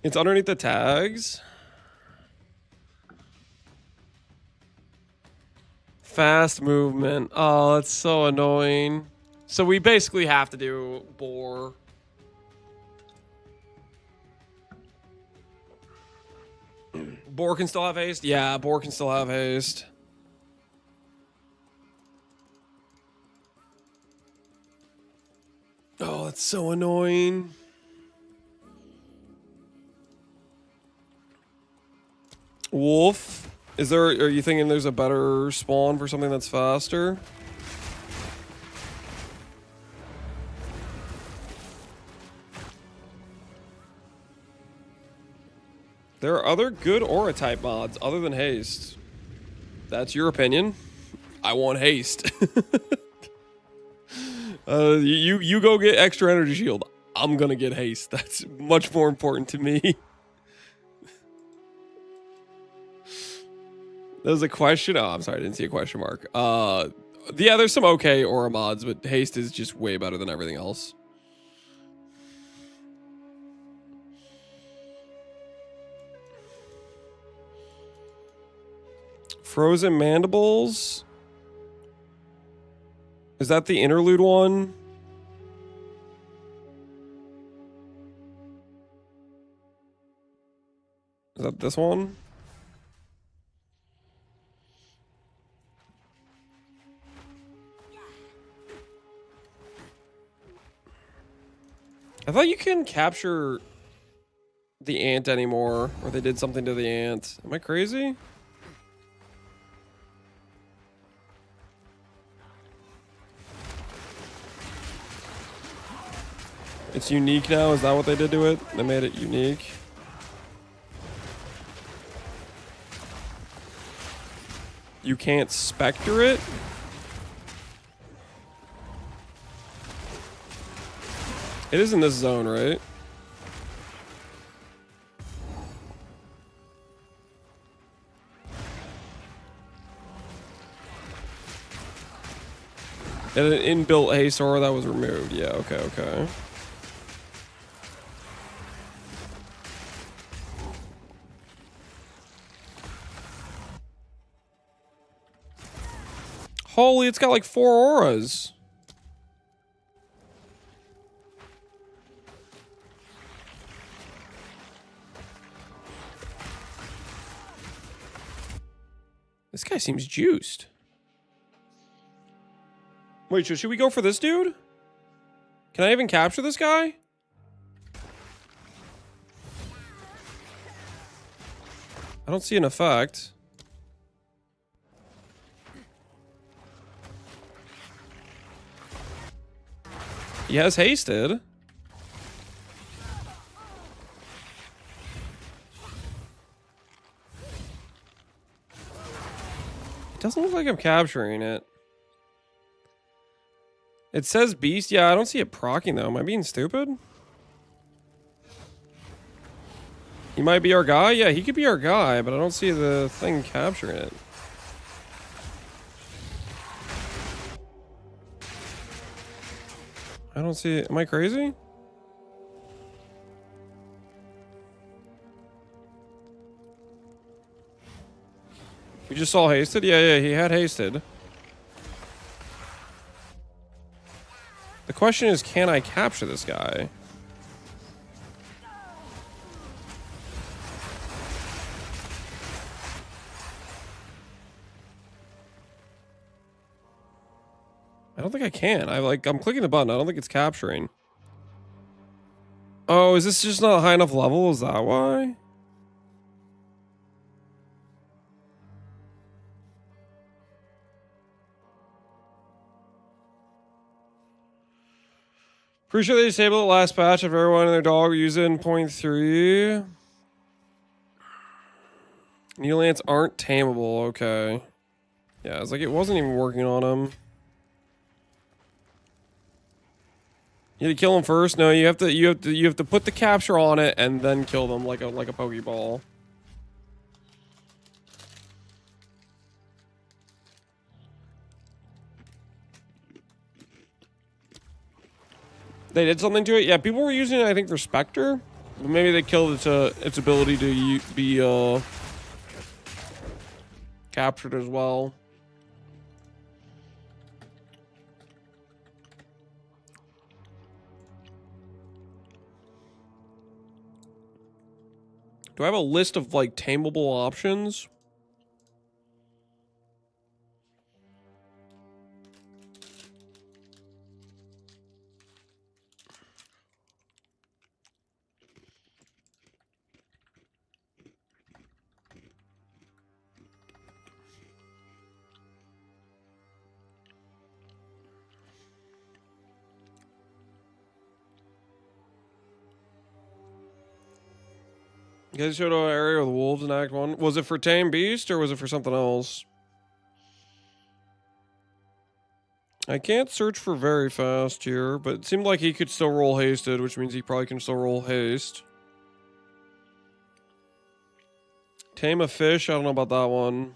It's underneath the tags. Fast movement. Oh, it's so annoying. So we basically have to do Boar. Boar can still have haste? Yeah, Boar can still have haste. Oh, that's so annoying. Wolf. Are you thinking there's a better spawn for something that's faster? There are other good aura type mods other than haste. That's your opinion. I want haste. You go get extra energy shield. I'm gonna get haste. That's much more important to me. There's a question. Oh, I'm sorry, I didn't see a question mark. Yeah, there's some okay aura mods, but haste is just way better than everything else. Frozen mandibles. Is that the interlude one? Is that this one? I thought you couldn't capture the ant anymore, or they did something to the ant. Am I crazy? It's unique now? Is that what they did to it? They made it unique? You can't specter it? It is in this zone, right? And an inbuilt haste aura that was removed. Yeah, okay, okay. Holy, it's got like 4 auras. This guy seems juiced. Wait, should we go for this dude? Can I even capture this guy? I don't see an effect. He has hasted. It doesn't look like I'm capturing it. It says beast. Yeah, I don't see it proccing though. Am I being stupid? He might be our guy. Yeah, he could be our guy, but I don't see the thing capturing it. I don't see it. Am I crazy? We just saw hasted? Yeah, he had hasted. The question is, can I capture this guy? I don't think I can. I'm clicking the button. I don't think it's capturing. Oh, is this just not a high enough level? Is that why? Pretty sure they disabled the last patch of everyone and their dog using 0.3. Needle ants aren't tameable. Okay. Yeah, it's like it wasn't even working on them. You had to kill them first. No, you have to put the capture on it and then kill them like a Pokeball. They did something to it. Yeah, people were using it, I think, for Spectre. But maybe they killed its ability to be captured as well. Do I have a list of like tameable options? You guys showed an area with wolves in Act 1. Was it for Tame Beast or was it for something else? I can't search for very fast here, but it seemed like he could still roll hasted, which means he probably can still roll haste. Tame a fish, I don't know about that one.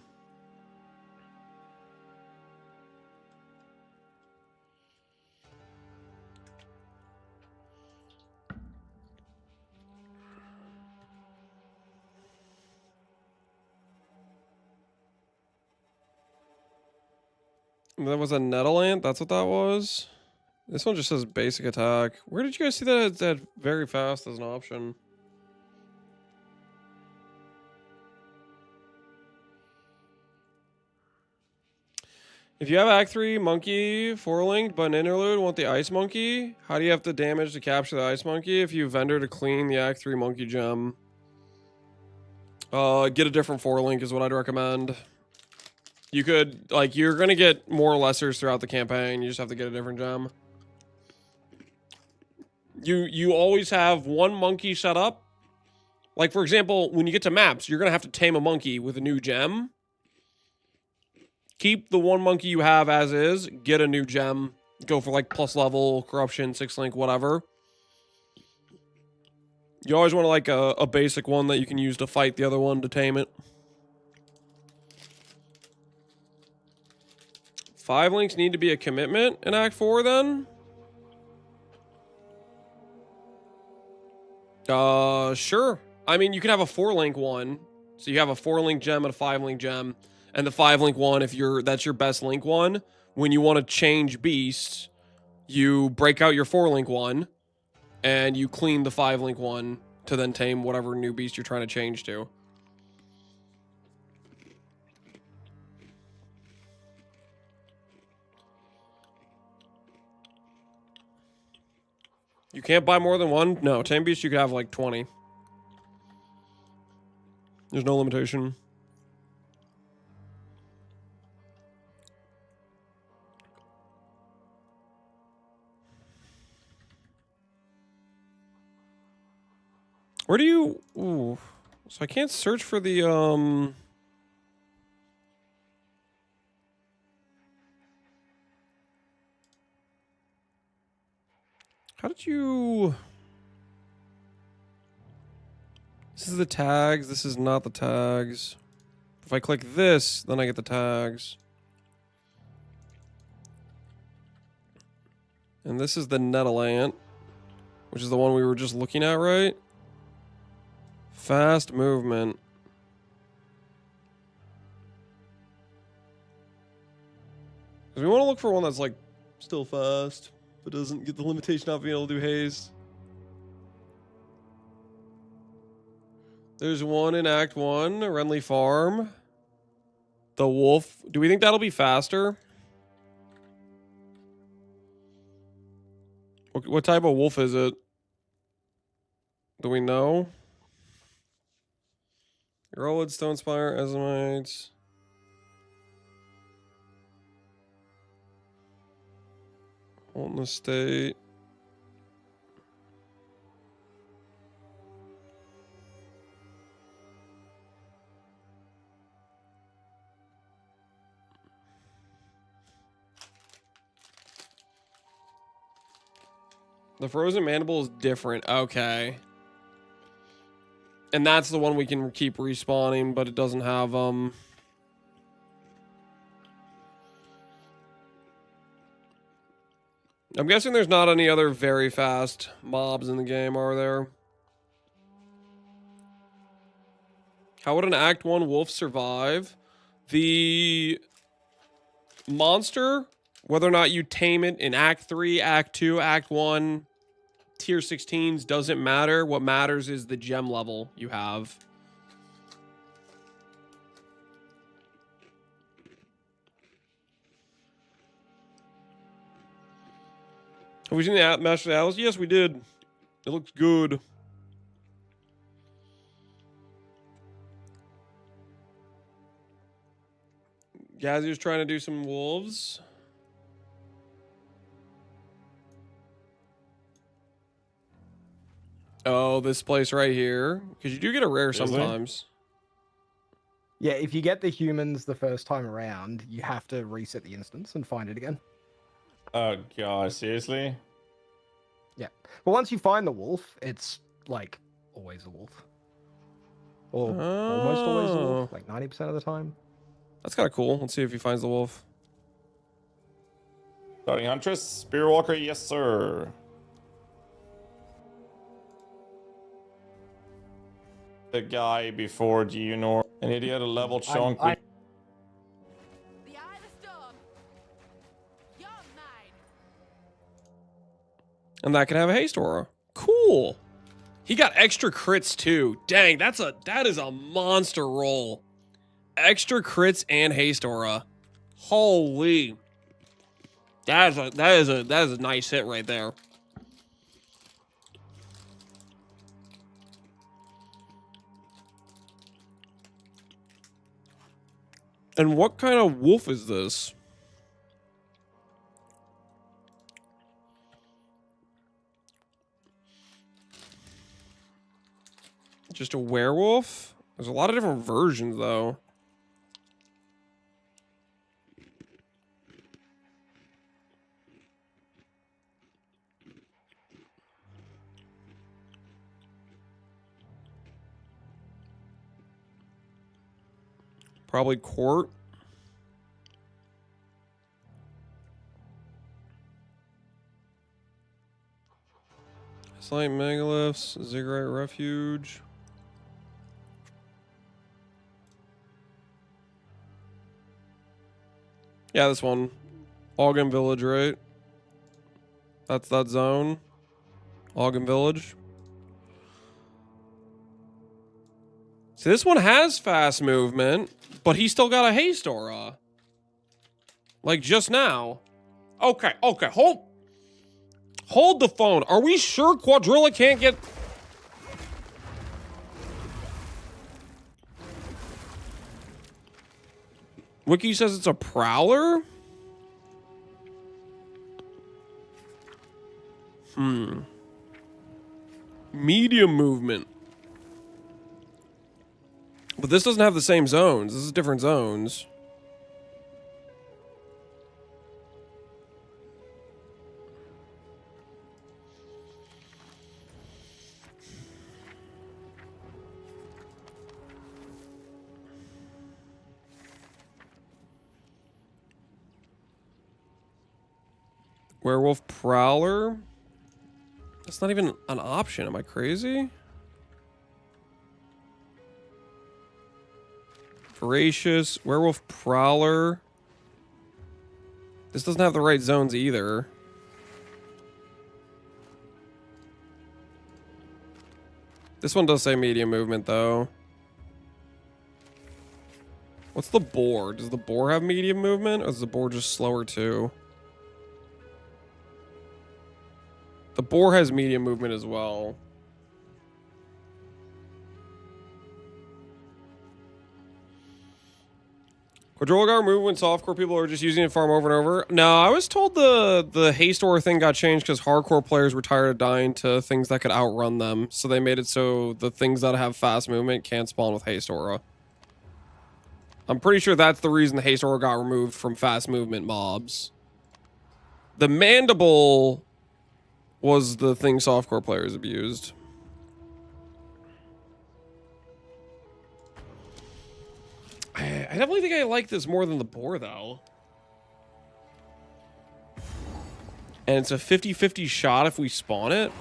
That was a nettle ant? That's what that was? This one just says basic attack. Where did you guys see that it's at very fast as an option? If you have Act 3 Monkey 4-linked but an interlude, want the Ice Monkey? How do you have to damage to capture the Ice Monkey? If you vendor to clean the Act 3 Monkey gem. Get a different 4-link is what I'd recommend. You could, like, you're gonna get more lessers throughout the campaign. You just have to get a different gem. You always have one monkey set up. Like, for example, when you get to maps, you're gonna have to tame a monkey with a new gem. Keep the one monkey you have as is. Get a new gem. Go for, like, plus level, corruption, 6-link, whatever. You always want, like, a basic one that you can use to fight the other one to tame it. 5 links need to be a commitment in Act 4, then? Sure. I mean, you can have a 4-link one. So you have a 4-link gem and a 5-link gem. And the 5-link one, if that's your best link one, when you want to change beasts, you break out your 4-link one, and you clean the 5-link one to then tame whatever new beast you're trying to change to. You can't buy more than one? No, tame beasts you could have like 20. There's no limitation. Where do you... Ooh. So I can't search for the, How did you... This is the tags. This is not the tags. If I click this, then I get the tags. And this is the Nettalant, which is the one we were just looking at, right? Fast movement. Because we want to look for one that's, like, still fast, but doesn't get the limitation of being able to do haste. There's one in Act 1, Renly Farm. The wolf. Do we think that'll be faster? What type of wolf is it? Do we know? Rollwood, Stone Spire, Ezamites. Holton Estate. The Frozen Mandible is different. Okay. And that's the one we can keep respawning, but it doesn't have, I'm guessing there's not any other very fast mobs in the game, are there? How would an Act 1 wolf survive? The monster, whether or not you tame it in Act 3, Act 2, Act 1, tier 16s, doesn't matter. What matters is the gem level you have. Have we seen the Master of the Atlas? Yes, we did. It looks good. Gazier's trying to do some wolves. Oh, this place right here. Because you do get a rare sometimes. Yeah, if you get the humans the first time around, you have to reset the instance and find it again. Oh god, seriously? Yeah. But once you find the wolf, it's like always a wolf. Or almost always a wolf, like 90% of the time. That's kind of cool. Let's see if he finds the wolf. Starting Huntress, Spearwalker, yes sir. The guy before, do you know? An idiot, a level chunk. And that can have a haste aura. Cool. He got extra crits too. Dang, that is a monster roll. Extra crits and haste aura. Holy. That is a nice hit right there. And what kind of wolf is this? Just a werewolf? There's a lot of different versions, though. Probably court. Slight megaliths, ziggurat refuge. Yeah, this one. Ogden Village, right? That's that zone. Ogden Village. See, this one has fast movement, but he still got a haste aura. Like just now. Okay, hold the phone. Are we sure Quadrilla can't get... Wiki says it's a prowler? Medium movement. But this doesn't have the same zones. This is different zones. Werewolf Prowler? That's not even an option. Am I crazy? Voracious. Werewolf Prowler. This doesn't have the right zones either. This one does say medium movement, though. What's the boar? Does the boar have medium movement, or is the boar just slower, too? The boar has medium movement as well. Quadrilla got removed when softcore people are just using it farm over and over. No, I was told the haste aura thing got changed because hardcore players were tired of dying to things that could outrun them. So they made it so the things that have fast movement can't spawn with haste aura. I'm pretty sure that's the reason the haste aura got removed from fast movement mobs. The mandible was the thing softcore players abused. I definitely think I like this more than the boar, though. And it's a 50-50 shot if we spawn it.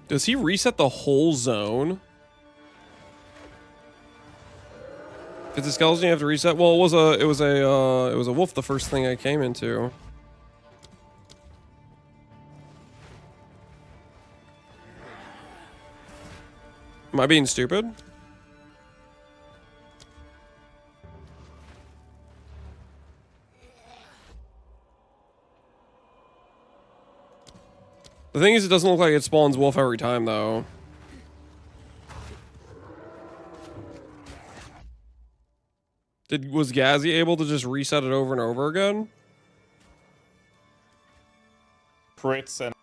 Does he reset the whole zone? Did the skeleton have to reset? Well, it was a wolf the first thing I came into. Am I being stupid? The thing is, it doesn't look like it spawns wolf every time, though. Was Gazzy able to just reset it over and over again? Crits and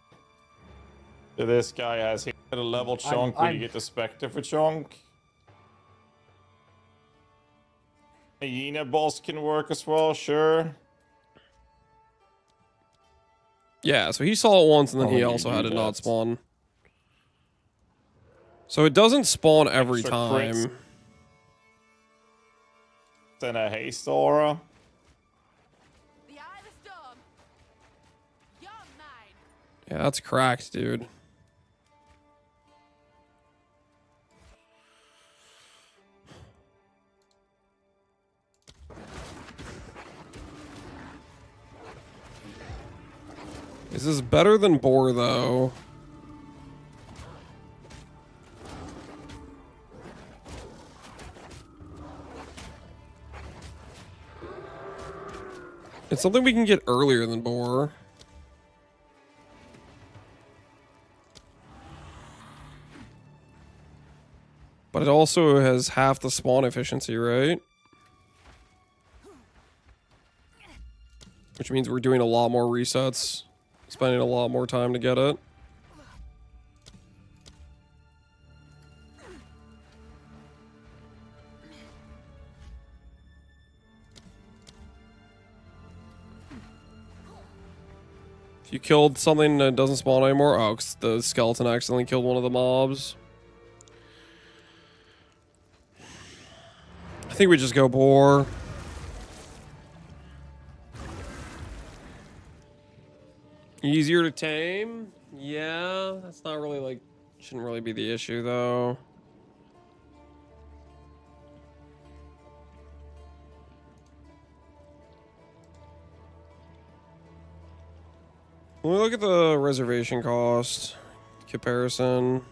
this guy has hit a level chunk when you get the Spectre for chunk. Hyena boss can work as well, sure. Yeah, so he saw it once and then he also had it not spawn. So it doesn't spawn every time. and a haste aura. Yeah, that's cracked, dude. Is this better than Boar, though? It's something we can get earlier than Boar. But it also has half the spawn efficiency, right? Which means we're doing a lot more resets. Spending a lot more time to get it. If you killed something that doesn't spawn anymore, oh, 'cause the skeleton accidentally killed one of the mobs. I think we just go Boar. Easier to tame? Yeah, that's not really like, shouldn't really be the issue though. When we look at the reservation cost comparison,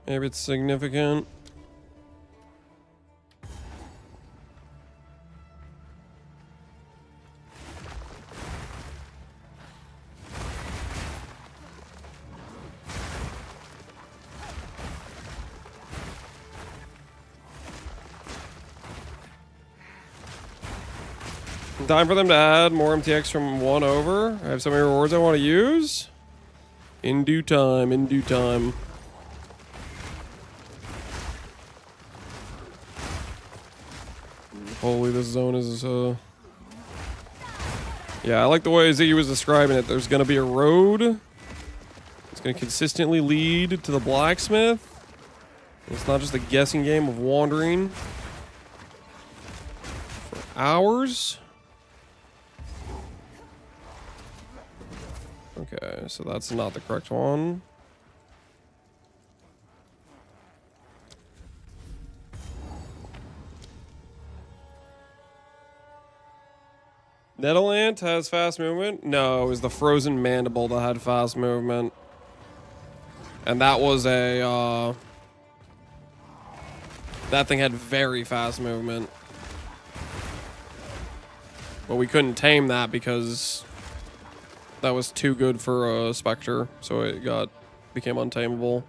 maybe it's significant. Time for them to add more MTX from 1 over. I have so many rewards I want to use. In due time, in due time. Holy, this zone is, yeah, I like the way Ziggy was describing it. There's going to be a road. It's going to consistently lead to the blacksmith. It's not just a guessing game of wandering for hours. Okay, so that's not the correct one. Nettleant has fast movement? No, it was the frozen mandible that had fast movement. And that was a, that thing had very fast movement. But we couldn't tame that because that was too good for a Spectre, so it became untamable.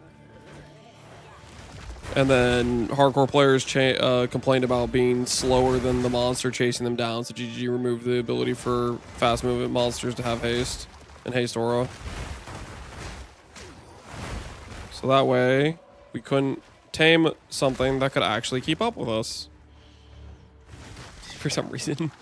And then hardcore players complained about being slower than the monster chasing them down, so GG removed the ability for fast movement monsters to have haste and haste aura. So that way, we couldn't tame something that could actually keep up with us. For some reason.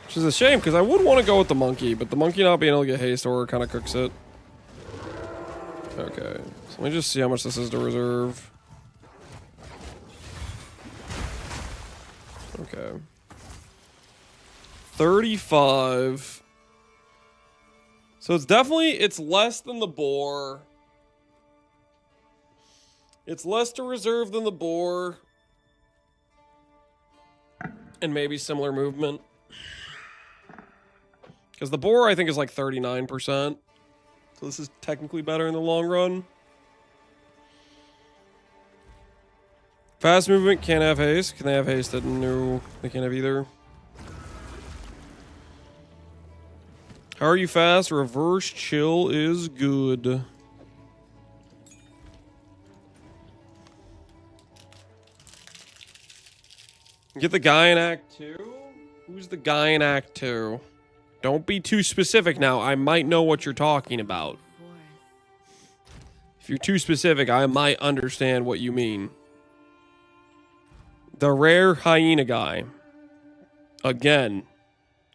Which is a shame, because I would want to go with the monkey, but the monkey not being able to get haste aura kind of cooks it. Okay, so let me just see how much this is to reserve. Okay. 35. So it's definitely, it's less than the boar. It's less to reserve than the boar. And maybe similar movement. Because the boar, I think, is like 39%. So this is technically better in the long run. Fast movement can't have haste. Can they have haste? No, they can't have either. How are you fast? Reverse chill is good. Get the guy in Act 2? Who's the guy in Act 2? Don't be too specific now. I might know what you're talking about. If you're too specific, I might understand what you mean. The rare hyena guy. Again,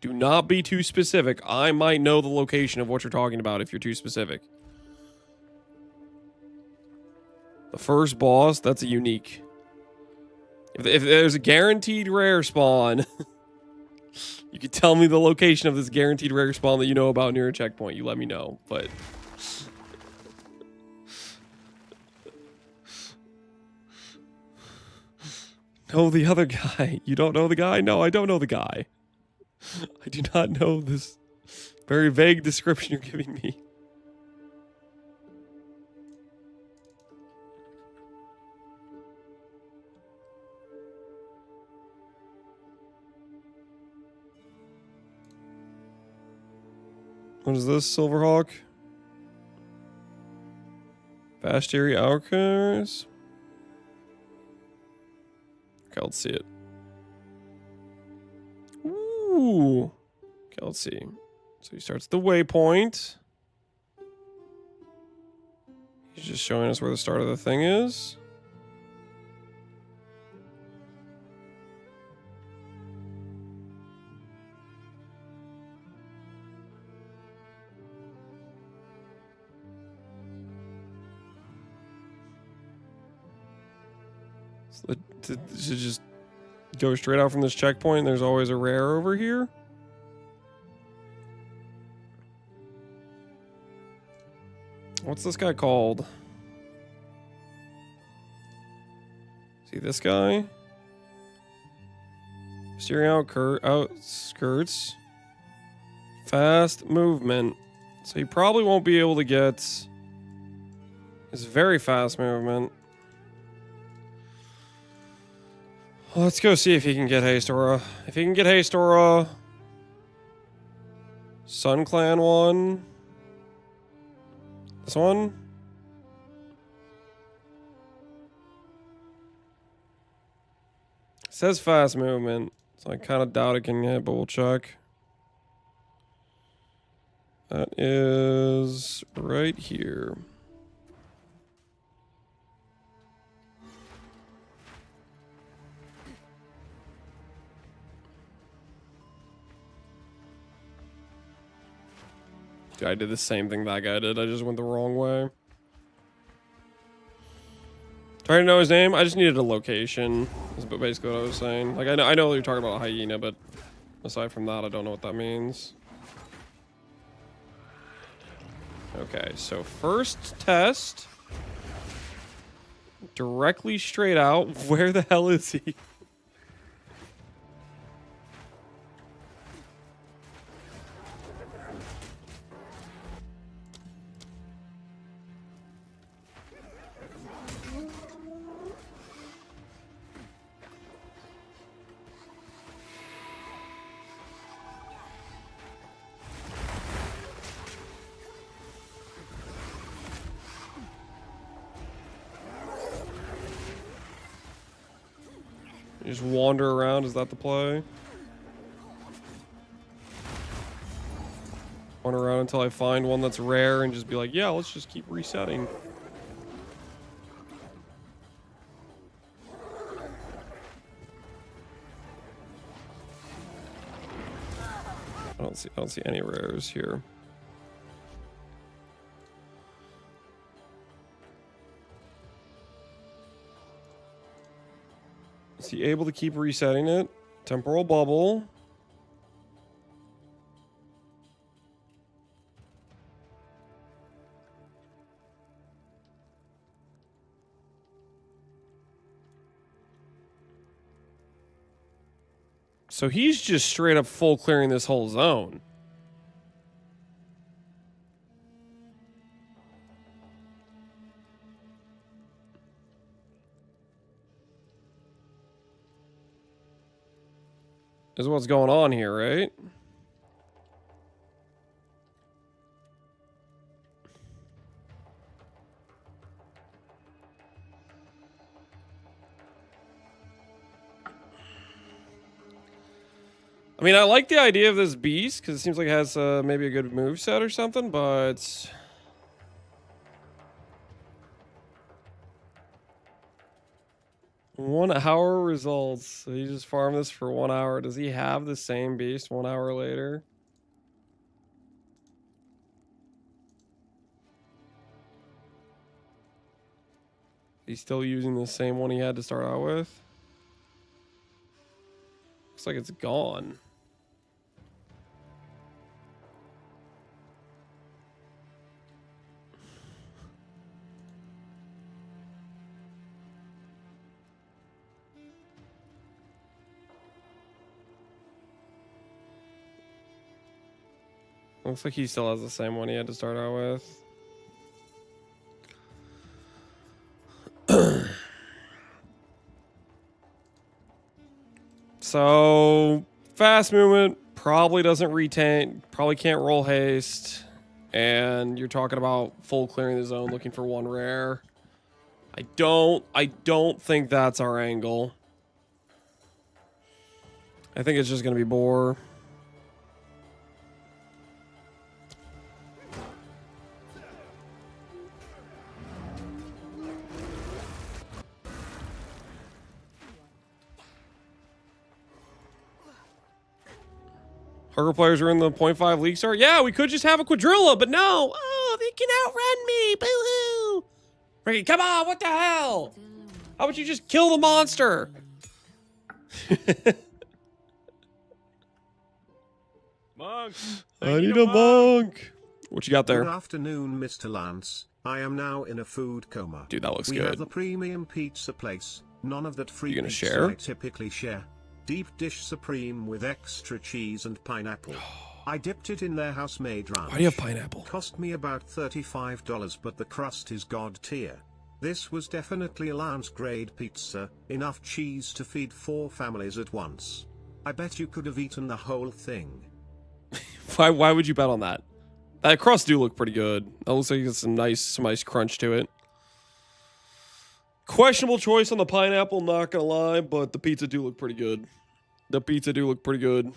do not be too specific. I might know the location of what you're talking about if you're too specific. The first boss, that's a unique. If there's a guaranteed rare spawn, you can tell me the location of this guaranteed rare spawn that you know about near a checkpoint. You let me know, but... No, the other guy. You don't know the guy? No, I don't know the guy. I do not know this very vague description you're giving me. What is this, Silverhawk? Vastiri Outcars? Okay, let's see it. Ooh. Okay, let's see. So he starts the waypoint. He's just showing us where the start of the thing is. To just go straight out from this checkpoint, there's always a rare over here. What's this guy called? See this guy? Steering outskirts. Fast movement. So he probably won't be able to get his very fast movement. Let's go see if he can get Haste Aura. If he can get Haste Aura. Sun Clan one. This one. It says fast movement. So I kind of doubt it can hit, but we'll check. That is right here. Dude, I did the same thing that guy did. I just went the wrong way. Trying to know his name? I just needed a location. That's basically what I was saying. Like, I know you're talking about a hyena, but aside from that, I don't know what that means. Okay, so first test. Directly straight out. Where the hell is he? You just wander around, is that the play? Wander around until I find one that's rare and just be like, yeah, let's just keep resetting. I don't see any rares here. Is he able to keep resetting it? Temporal bubble. So he's just straight up full clearing this whole zone. Is what's going on here, right? I mean, I like the idea of this beast because it seems like it has maybe a good moveset or something, but 1 hour results. So he just farmed this for 1 hour. Does he have the same beast 1 hour later? He's still using the same one he had to start out with. Looks like it's gone. Looks like he still has the same one he had to start out with. So, fast movement probably doesn't retain, probably can't roll haste. And you're talking about full clearing the zone, looking for 1 rare. I don't think that's our angle. I think it's just going to be Boar. Hardcore players are in the 0.5 league start. Yeah, we could just have a quadrilla, but no. Oh, they can outrun me. Boo-hoo. Freaking, come on, what the hell? How about you just kill the monster? Monk! I need a monk. What you got there? Good afternoon, Mr. Lance. I am now in a food coma. Dude, that looks we good. have the premium pizza place. None of that free You gonna pizza share? I typically share. Deep dish supreme with extra cheese and pineapple. I dipped it in their house-made ranch. Why do you have pineapple? Cost me about $35, but the crust is god tier. This was definitely a Lance-grade pizza, enough cheese to feed 4 families at once. I bet you could have eaten the whole thing. Why would you bet on that? That crust do look pretty good. That looks like it's some nice crunch to it. Questionable choice on the pineapple, not gonna lie, but the pizza do look pretty good. The pizza do look pretty good.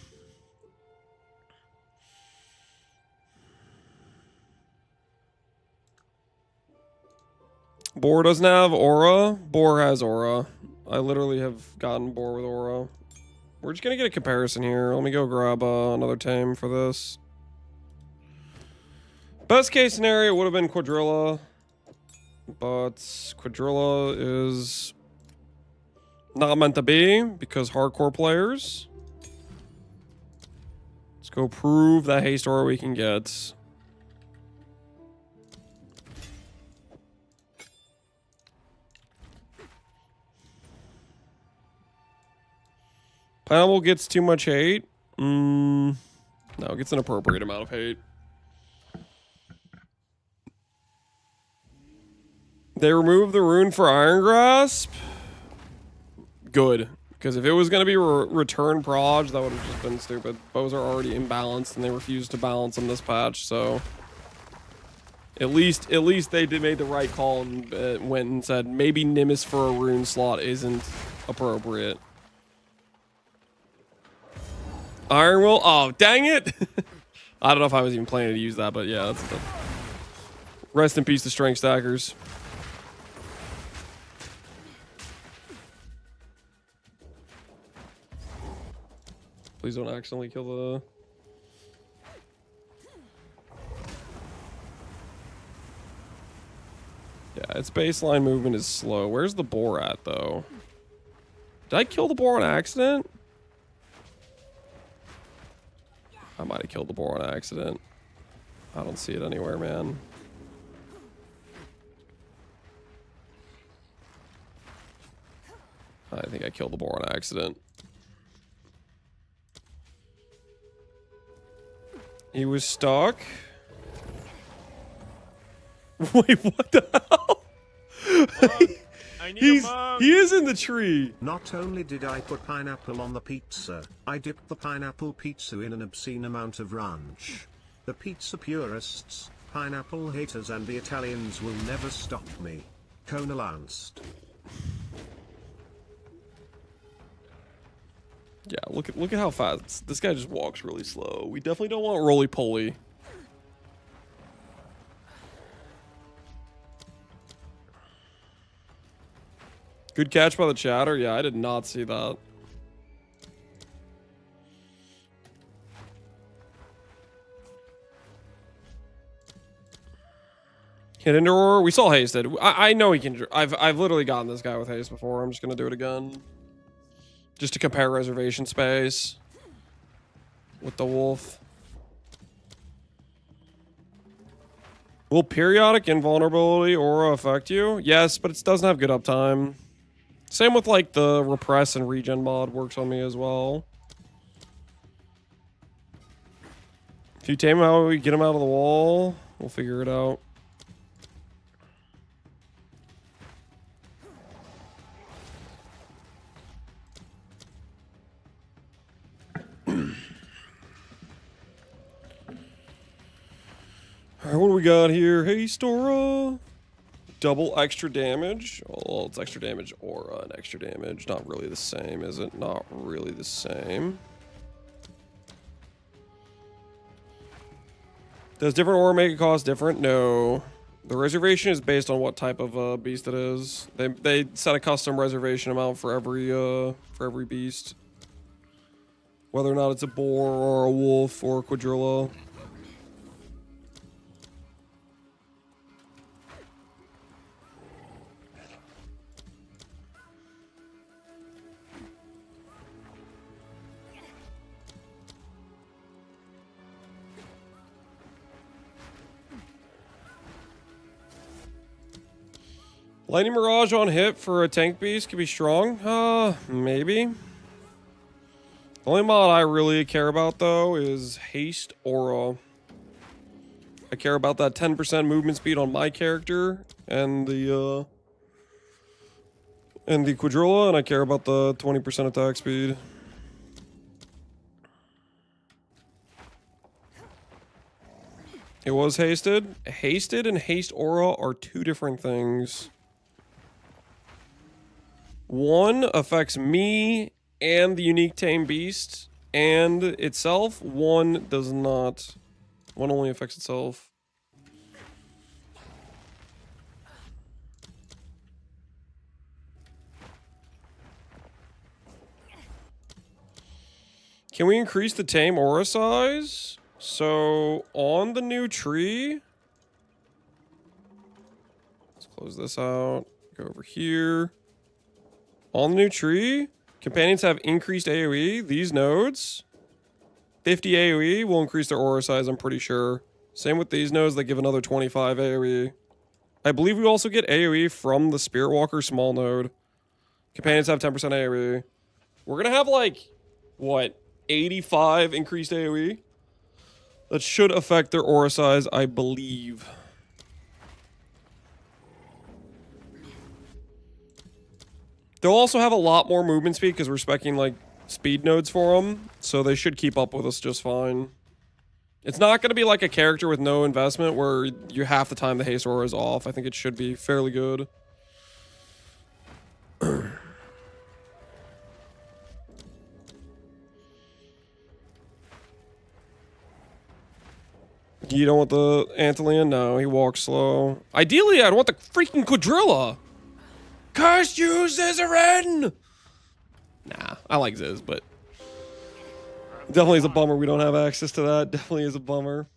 Boar doesn't have aura. Boar has aura. I literally have gotten Boar with aura. We're just gonna get a comparison here. Let me go grab another tame for this. Best case scenario would have been Quadrilla, but Quadrilla is not meant to be because hardcore players. Let's go prove that haste aura we can get. Pineapple gets too much hate. No, it gets an appropriate amount of hate. They removed the rune for Iron Grasp. Good. Because if it was going to be return proj, that would have just been stupid. Bows are already imbalanced, and they refused to balance them this patch, so... At least they made the right call and went and said, maybe Nimbus for a rune slot isn't appropriate. Iron Will? Oh, dang it! I don't know if I was even planning to use that, but yeah, that's... Rest in peace to Strength Stackers. Please don't accidentally kill the... Yeah, its baseline movement is slow. Where's the boar at, though? Did I kill the boar on accident? I might have killed the boar on accident. I don't see it anywhere, man. I think I killed the boar on accident. He was stuck. Wait, what the hell? He is in the tree. Not only did I put pineapple on the pizza, I dipped the pineapple pizza in an obscene amount of ranch. The pizza purists, pineapple haters and the Italians will never stop me. Kona Lanced. Yeah, look at how fast this guy just walks really slow. We definitely don't want roly-poly. Good catch by the chatter. Yeah, I did not see that. Hit into Aurora. We saw hasted. I know he can. I've literally gotten this guy with haste before. I'm just gonna do it again, just to compare reservation space with the wolf. Will periodic invulnerability aura affect you? Yes, but it doesn't have good uptime. Same with like the repress and regen mod works on me as well. If you tame him out, we get him out of the wall. We'll figure it out. Alright, what do we got here? Haste aura. Double extra damage. Oh, it's extra damage aura and extra damage. Not really the same, is it? Not really the same. Does different aura make it cost different? No. The reservation is based on what type of beast it is. They set a custom reservation amount for every beast. Whether or not it's a boar or a wolf or a quadrilla. Lightning Mirage on hit for a tank beast could be strong. Maybe. The only mod I really care about, though, is Haste Aura. I care about that 10% movement speed on my character and the Quadrilla, and I care about the 20% attack speed. It was hasted. Hasted and Haste Aura are two different things. One affects me and the unique tame beast and itself. One does not. One only affects itself. Can we increase the tame aura size? So on the new tree, let's close this out. Go over here. On the new tree, companions have increased AoE. These nodes, 50 AoE will increase their aura size, I'm pretty sure. Same with these nodes that give another 25 AoE. I believe we also get AoE from the Spirit Walker small node. Companions have 10% AoE. We're gonna have like, what, 85 increased AoE? That should affect their aura size, I believe. They'll also have a lot more movement speed because we're speccing like speed nodes for them, so they should keep up with us just fine. It's not going to be like a character with no investment where you half the time the haste aura is off. I think it should be fairly good. You don't want the Antlion? No, he walks slow. Ideally, I'd want the freaking Quadrilla. Curse you, Zizaran! Nah, I like Ziz, but definitely is a bummer we don't have access to that. Definitely is a bummer.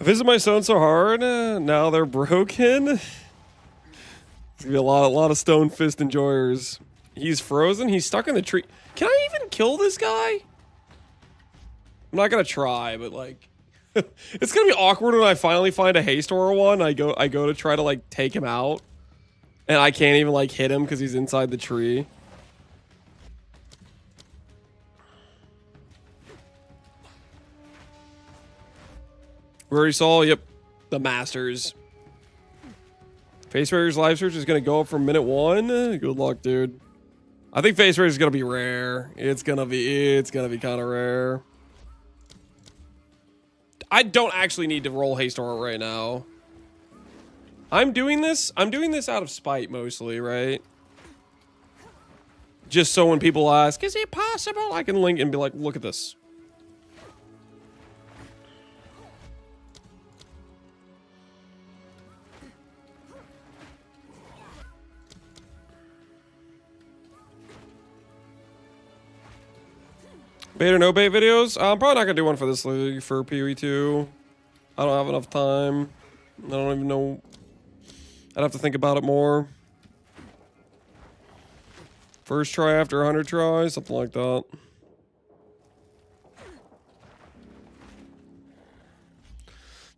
I visit my stone so hard, now they're broken. There's gonna be a lot of Stone Fist enjoyers. He's frozen, he's stuck in the tree. Can I even kill this guy? I'm not gonna try, but like it's gonna be awkward when I finally find a haste aura one. I go to try to like take him out. And I can't even like hit him because he's inside the tree. We already saw, yep, the Masters. Face Raider's live search is going to go up from minute 1. Good luck, dude. I think Face Raider is going to be rare. It's going to be kind of rare. I don't actually need to roll Haste Aura right now. I'm doing this out of spite mostly, right? Just so when people ask, is it possible? I can link and be like, look at this. Bait or no bait videos? I'm probably not gonna do one for this league for PoE2. I don't have enough time. I don't even know. I'd have to think about it more. First try after 100 tries, something like that.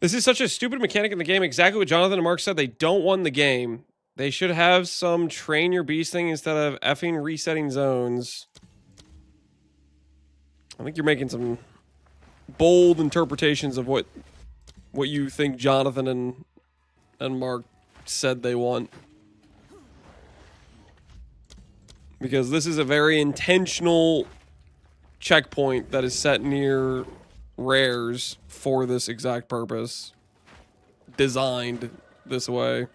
This is such a stupid mechanic in the game. Exactly what Jonathan and Mark said. They don't want the game. They should have some train your beast thing instead of effing resetting zones. I think you're making some bold interpretations of what you think Jonathan and Mark said they want. Because this is a very intentional checkpoint that is set near rares for this exact purpose. Designed this way.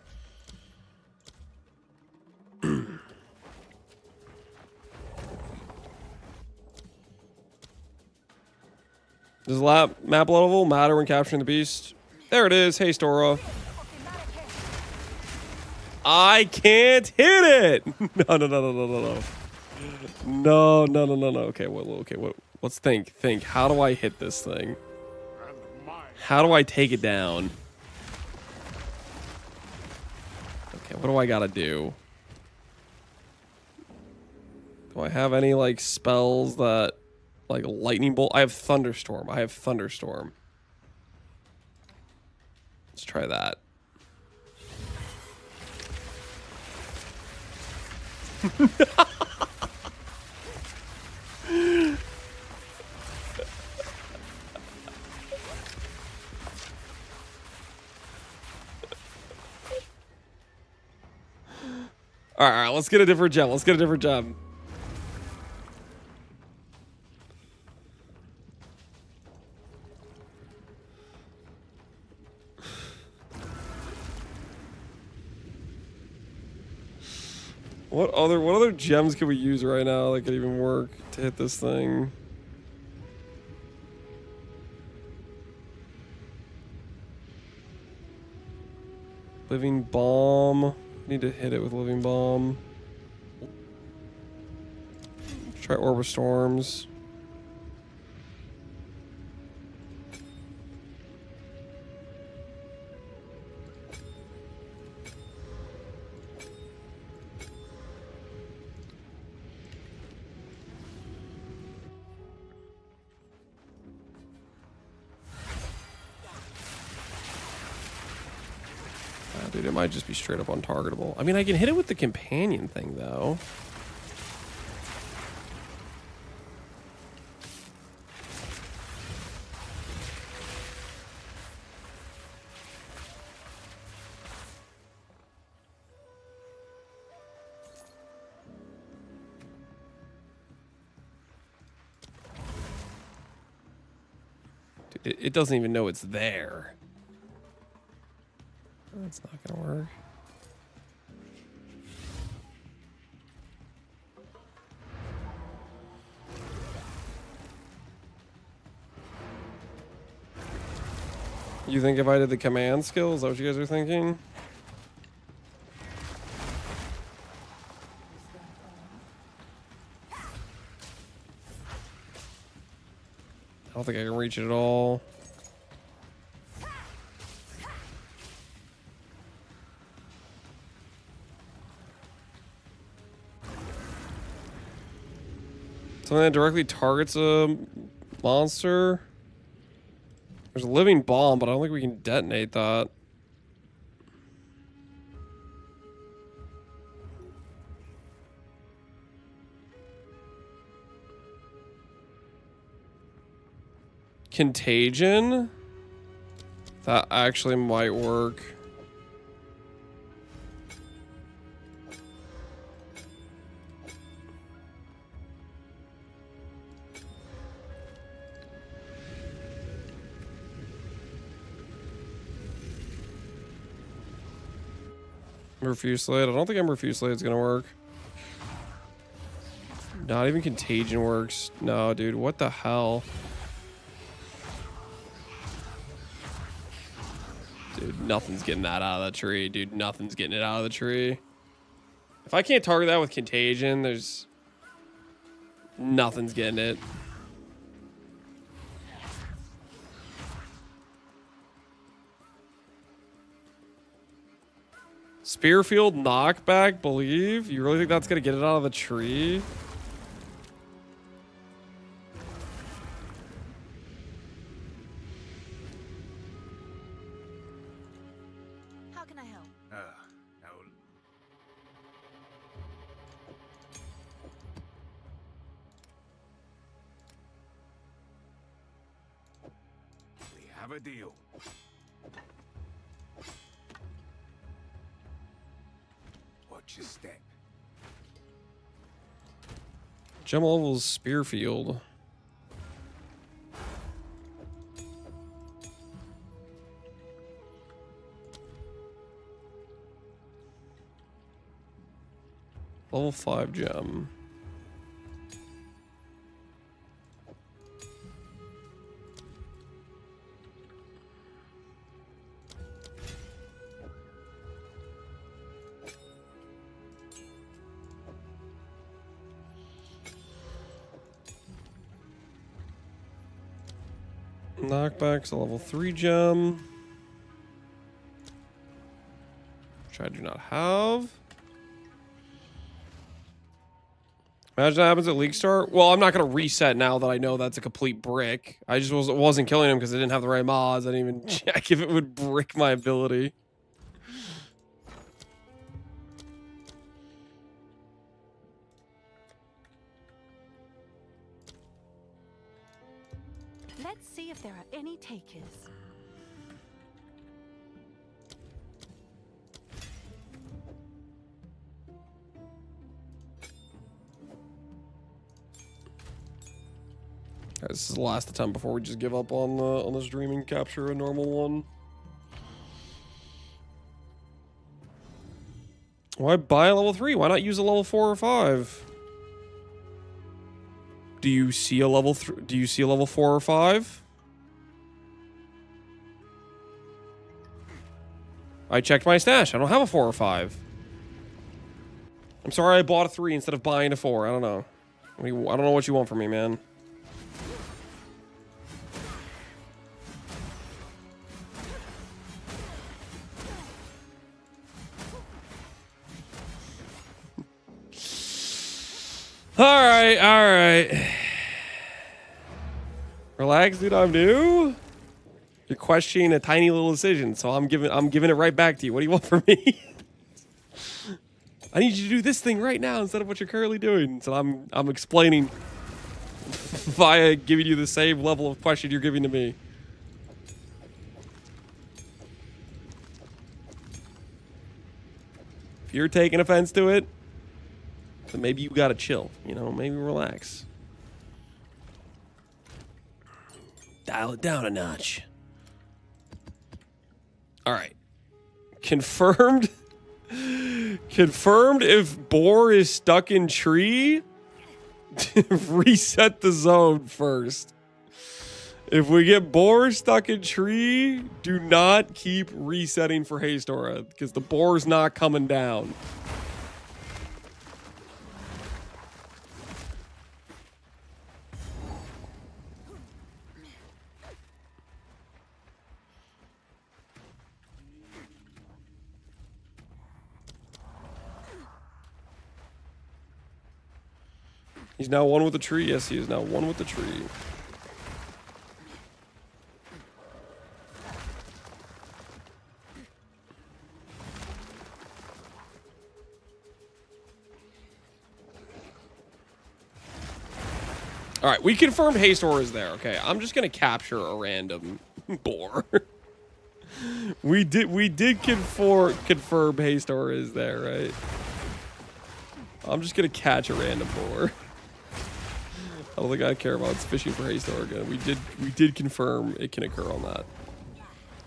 Does map level matter when capturing the beast? There it is. Haste Aura. I can't hit it. No. No. Okay, let's think. How do I hit this thing? How do I take it down? Okay, what do I gotta do? Do I have any like spells that like lightning bolt? I have thunderstorm. Let's try that. All right, let's get a different gem. What other gems can we use right now that could even work to hit this thing? Living Bomb. Need to hit it with Living Bomb. Try Orb of Storms. Dude, it might just be straight up untargetable. I mean, I can hit it with the companion thing, though. Dude, it doesn't even know it's there. That's not gonna work. You think if I did the command skill, is that what you guys are thinking? I don't think I can reach it at all. Something that directly targets a monster. There's a living bomb, but I don't think we can detonate that. Contagion. That actually might work. Refuse Slate. I don't think Refuse Slate is gonna work. Not even Contagion works. No, dude. What the hell? Dude, nothing's getting that out of the tree. Dude, nothing's getting it out of the tree. If I can't target that with Contagion, there's... nothing's getting it. Spearfield knockback, believe? You really think that's gonna get it out of the tree? How can I help? We have a deal. Watch your step. Gem levels Spearfield. Level 5 gem. Knockback's a level 3 gem. Which I do not have. Imagine that happens at League Start. Well, I'm not going to reset now that I know that's a complete brick. I just wasn't killing him because I didn't have the right mods. I didn't even check if it would brick my ability. Let's see if there are any takers. This is the last attempt before we just give up on this dreaming capture a normal one. Why buy a level 3? Why not use a level 4 or 5? Do you see a level 3? Do you see a level 4 or 5? I checked my stash. I don't have a 4 or 5. I'm sorry I bought a 3 instead of buying a 4. I don't know. I don't know what you want from me, man. All right. Relax, dude. I'm new. You're questioning a tiny little decision, so I'm giving it right back to you. What do you want from me? I need you to do this thing right now instead of what you're currently doing. So I'm explaining via giving you the same level of question you're giving to me. If you're taking offense to it, then maybe you gotta chill, you know, maybe relax. Dial it down a notch. All right. Confirmed. Confirmed if boar is stuck in tree, reset the zone first. If we get boar stuck in tree, do not keep resetting for Haystora because the boar's not coming down. He's now one with the tree. Yes, he is now one with the tree. All right, we confirmed Haystor is there. Okay, I'm just gonna capture a random boar. we did confirm Haystor is there, right? I'm just gonna catch a random boar. I don't think I care about fishing for Haystor again. We did confirm it can occur on that.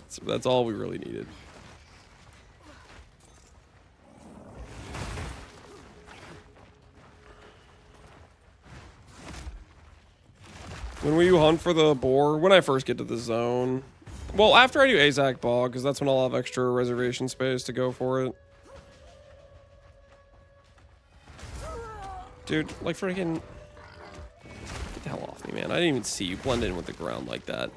So that's all we really needed. When will you hunt for the boar? When I first get to the zone. Well, after I do Azak Bog, because that's when I'll have extra reservation space to go for it. Dude, like freaking... Get the hell off me, man. I didn't even see you blend in with the ground like that.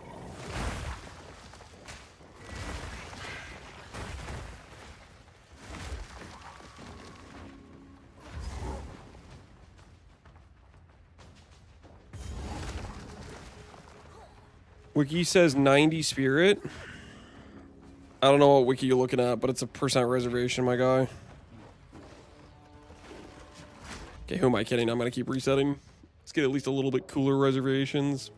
Wiki says 90 spirit. I don't know what wiki you're looking at, but it's a % reservation, my guy. Okay, who am I kidding? I'm gonna keep resetting. Let's get at least a little bit cooler reservations.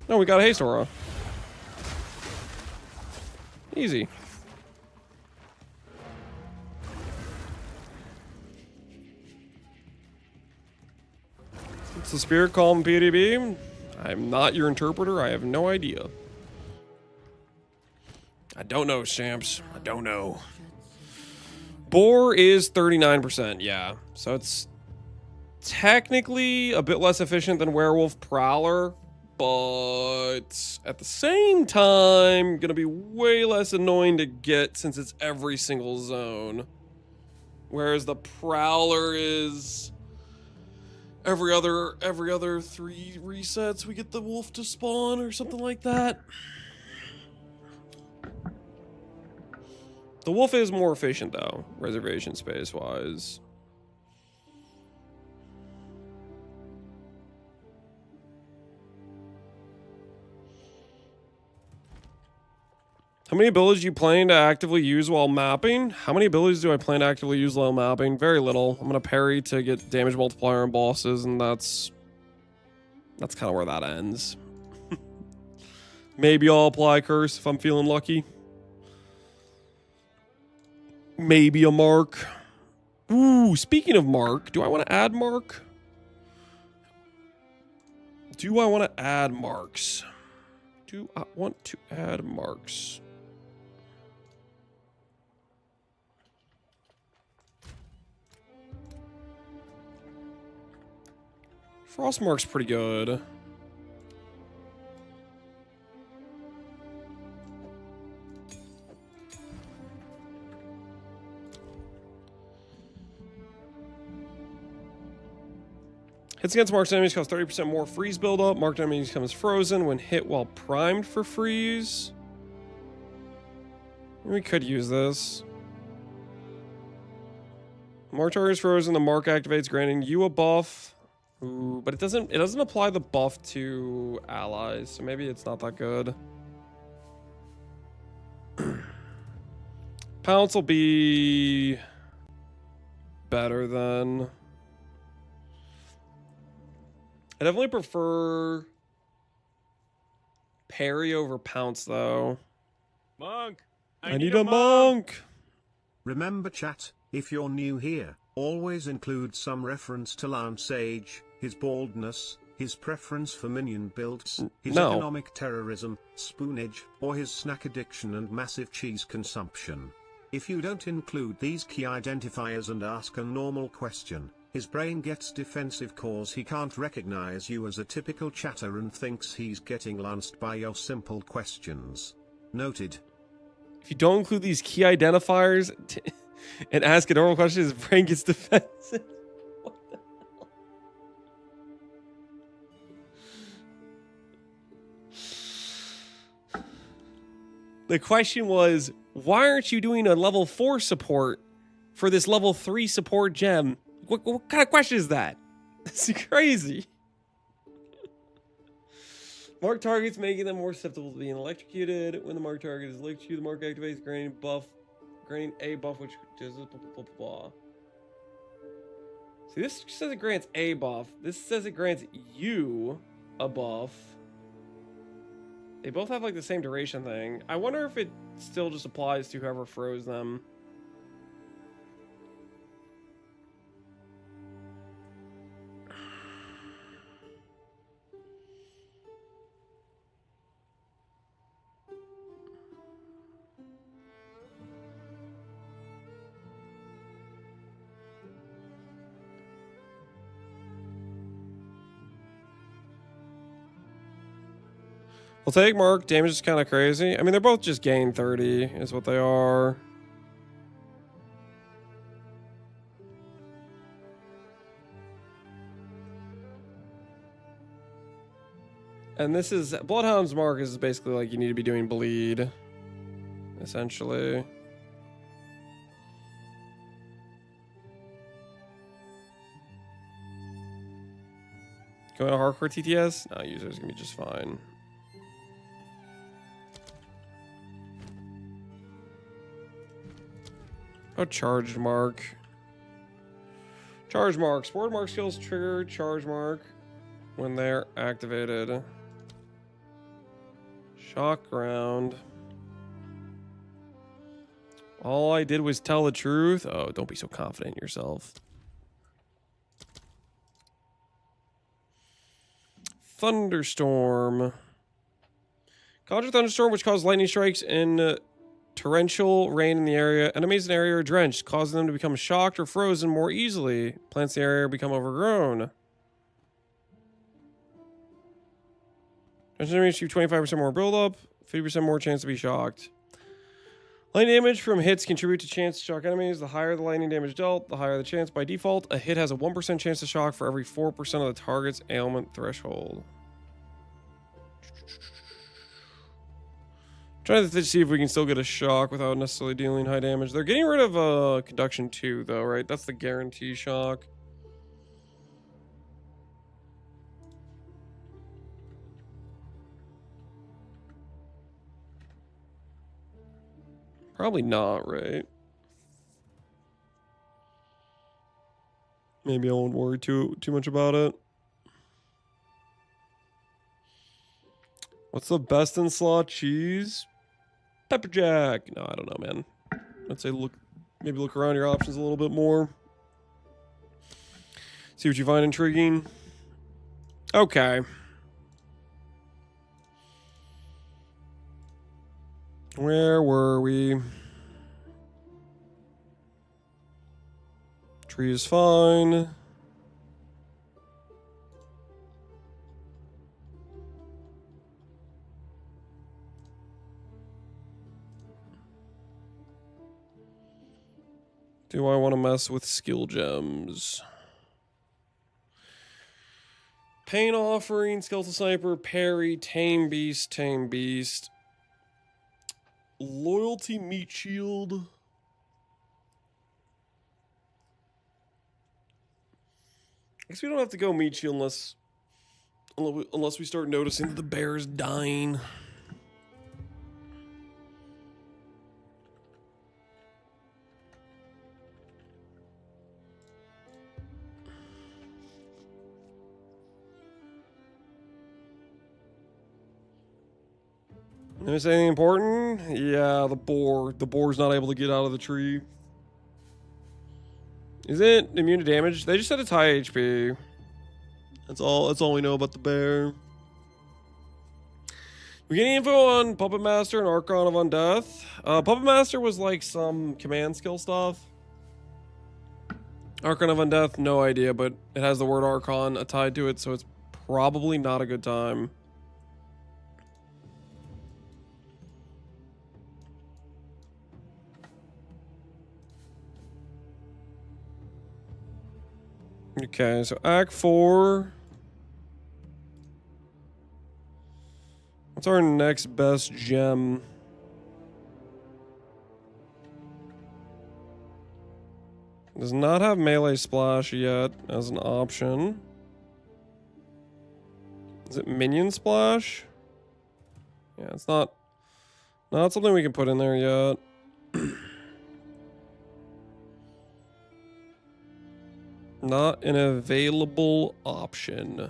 No, we got a Haystor. Easy. It's the spirit calm PDB. I'm not your interpreter. I have no idea. I don't know, Shamps. I don't know. Boar is 39%, yeah. So it's technically a bit less efficient than Werewolf Prowler. But at the same time, gonna be way less annoying to get since it's every single zone. Whereas the Prowler is every other 3 resets we get the wolf to spawn or something like that. The wolf is more efficient though, reservation space wise. How many abilities do you plan to actively use while mapping? How many abilities do I plan to actively use while mapping? Very little. I'm going to parry to get damage multiplier on bosses, and that's kind of where that ends. Maybe I'll apply curse if I'm feeling lucky. Maybe a mark. Ooh, speaking of mark, do I want to add mark? Do I want to add marks? Do I want to add marks? Frostmark's pretty good. Hits against marked enemies cause 30% more freeze buildup. Marked enemies becomes frozen when hit while primed for freeze. We could use this. Mark target is frozen. The mark activates, granting you a buff. Ooh, but it doesn't apply the buff to allies, so maybe it's not that good. Pounce will be better than. I definitely prefer parry over pounce though. Monk! I need a monk! Remember chat, if you're new here, always include some reference to Lance Sage, his baldness, his preference for minion builds, his economic terrorism, spoonage, or his snack addiction and massive cheese consumption. If you don't include these key identifiers and ask a normal question, his brain gets defensive cause he can't recognize you as a typical chatter and thinks he's getting lanced by your simple questions. Noted. If you don't include these key identifiers and ask a normal question, his brain gets defensive. What the hell? The question was, why aren't you doing a level 4 support for this level 3 support gem? What kind of question is that? This is crazy. Mark targets, making them more susceptible to being electrocuted. When the mark target is electrocuted, the mark activates, granting a buff, which does blah, blah, blah, blah. See, this says it grants a buff. This says it grants you a buff. They both have like the same duration thing. I wonder if it still just applies to whoever froze them. I'll take Mark. Damage is kind of crazy. I mean, they're both just gain 30 is what they are. And this is... Bloodhound's Mark is basically like you need to be doing bleed. Essentially. Going to hardcore TTS? No, user's gonna be just fine. Oh, charged mark. Charge mark. Sport mark skills trigger charge mark when they're activated. Shock ground. All I did was tell the truth. Oh, don't be so confident in yourself. Thunderstorm. Conjure thunderstorm, which causes lightning strikes and torrential rain in the area. Enemies in the area are drenched, causing them to become shocked or frozen more easily. Plants in the area become overgrown. Drenched enemies achieve 25% more buildup, 50% more chance to be shocked. Lightning damage from hits contribute to chance to shock enemies. The higher the lightning damage dealt, the higher the chance. By default, a hit has a 1% chance to shock for every 4% of the target's ailment threshold. Trying to see if we can still get a shock without necessarily dealing high damage. They're getting rid of conduction 2, though, right? That's the guarantee shock. Probably not, right? Maybe I won't worry too much about it. What's the best in slot? Cheese? Pepper jack. No, I don't know, man. I'd say maybe look around your options a little bit more. See what you find intriguing. Okay. Where were we? Tree is fine. Do I want to mess with skill gems? Pain offering, skeletal sniper, parry, tame beast, tame beast. Loyalty meat shield. I guess we don't have to go meat shield unless we start noticing that the bear is dying. Is anything important? Yeah, the boar. The boar's not able to get out of the tree. Is it immune to damage? They just said it's high HP. That's all we know about the bear. We get any info on Puppet Master and Archon of Undeath? Puppet Master was like some command skill stuff. Archon of Undeath, no idea, but it has the word Archon tied to it, so it's probably not a good time. Okay, so Act 4. What's our next best gem? Does not have melee splash yet as an option. Is it minion splash? Yeah, it's not something we can put in there yet. Not an available option.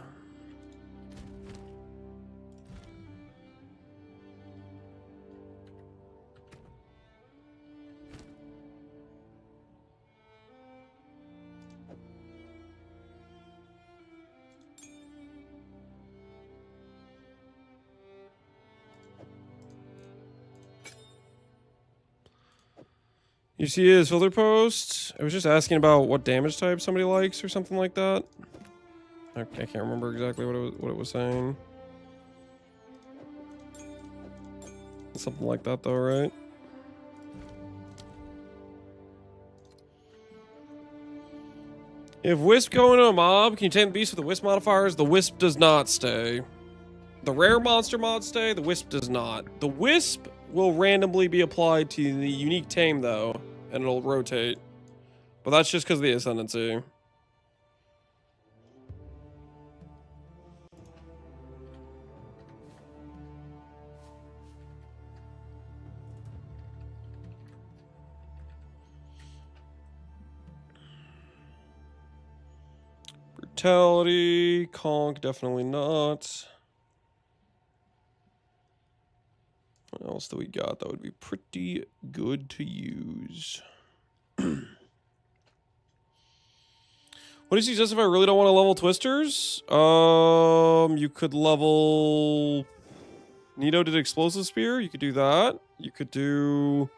You see his filter post? I was just asking about what damage type somebody likes or something like that. I can't remember exactly what it was saying. Something like that though, right? If Wisp go into a mob, can you tame the beast with the Wisp modifiers? The Wisp does not stay. The rare monster mod stay, the Wisp does not. The Wisp will randomly be applied to the unique tame though, and it'll rotate. But that's just because of the ascendancy. Brutality, conk, definitely not. What else do we got that would be pretty good to use? What do you suggest if I really don't want to level twisters? You could level Nito did explosive spear. You could do that. You could do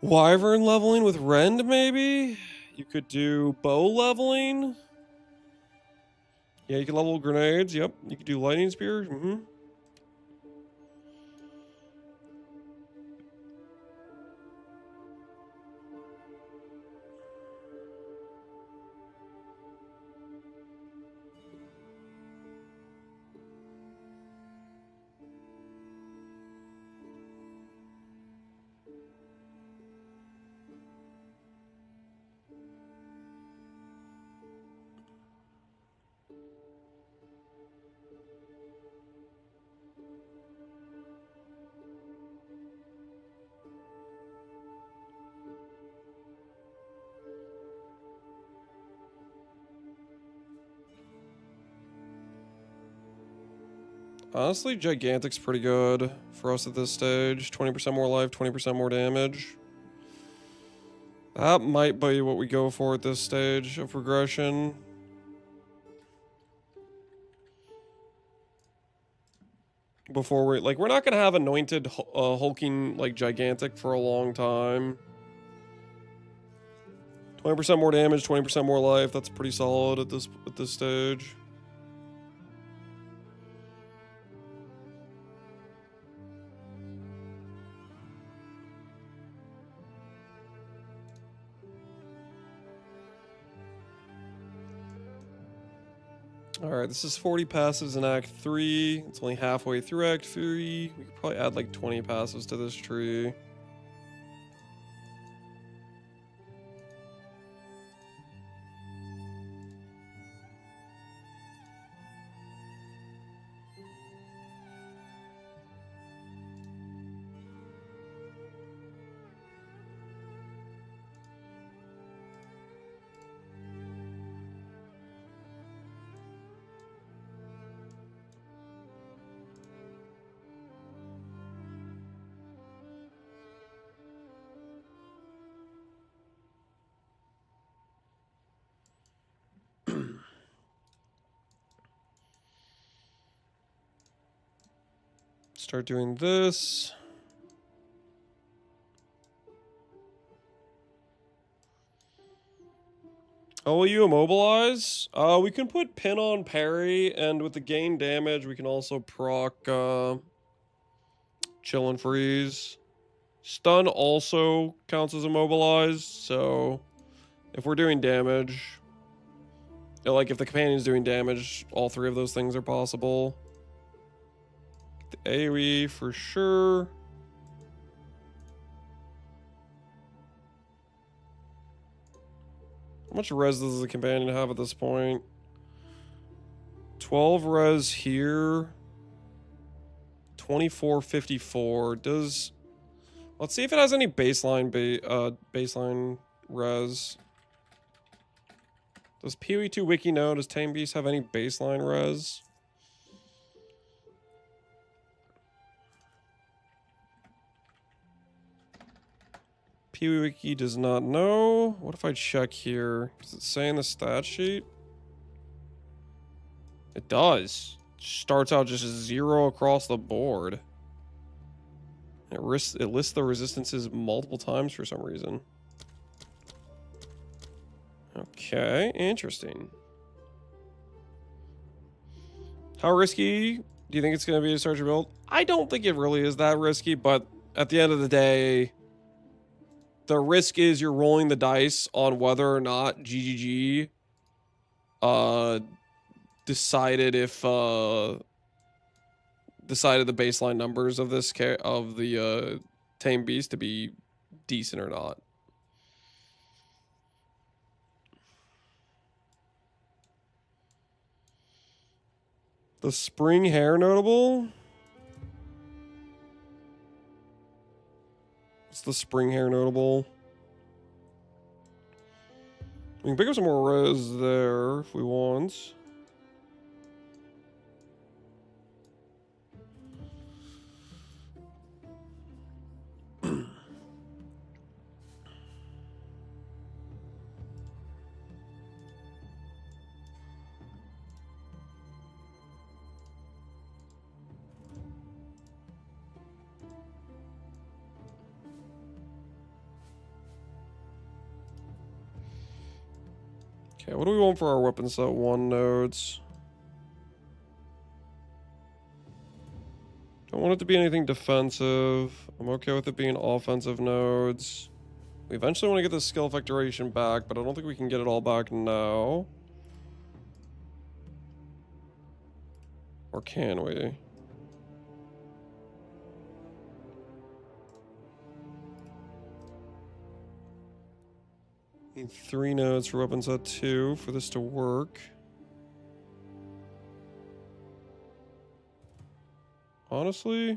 wyvern leveling with rend maybe. You could do bow leveling. Yeah, you can level grenades. Yep. You could do lightning spear. Mm-hmm. Honestly, Gigantic's pretty good for us at this stage. 20% more life, 20% more damage. That might be what we go for at this stage of progression. Before we're not gonna have anointed hulking like Gigantic for a long time. 20% more damage, 20% more life. That's pretty solid at this stage. Alright, this is 40 passives in Act 3. It's only halfway through Act 3. We could probably add like 20 passives to this tree. Start doing this. Oh, will you immobilize? We can put pin on parry, and with the gain damage, we can also proc chill and freeze. Stun also counts as immobilized, so if we're doing damage, like if the companion's doing damage, all three of those things are possible. The AoE for sure. How much res does the companion have at this point? 12 res here. 2454. Does... Let's see if it has any baseline baseline res. Does PoE2 Wiki know? Does Tame Beast have any baseline res? PoE Wiki does not know. What if I check here? Does it say in the stat sheet? It does. Starts out just 0 across the board. It lists the resistances multiple times for some reason. Okay, interesting. How risky do you think it's going to be to start your build? I don't think it really is that risky, but at the end of the day, the risk is you're rolling the dice on whether or not GGG decided the baseline numbers of this of the Tame Beast to be decent or not. The spring hair notable? What's the spring hair notable? We can pick up some more res there if we want. Okay, what do we want for our weapon set 1 nodes? Don't want it to be anything defensive. I'm okay with it being offensive nodes. We eventually want to get the skill effect duration back, but I don't think we can get it all back now. Or can we? Need 3 nodes for weapon set 2 for this to work. Honestly,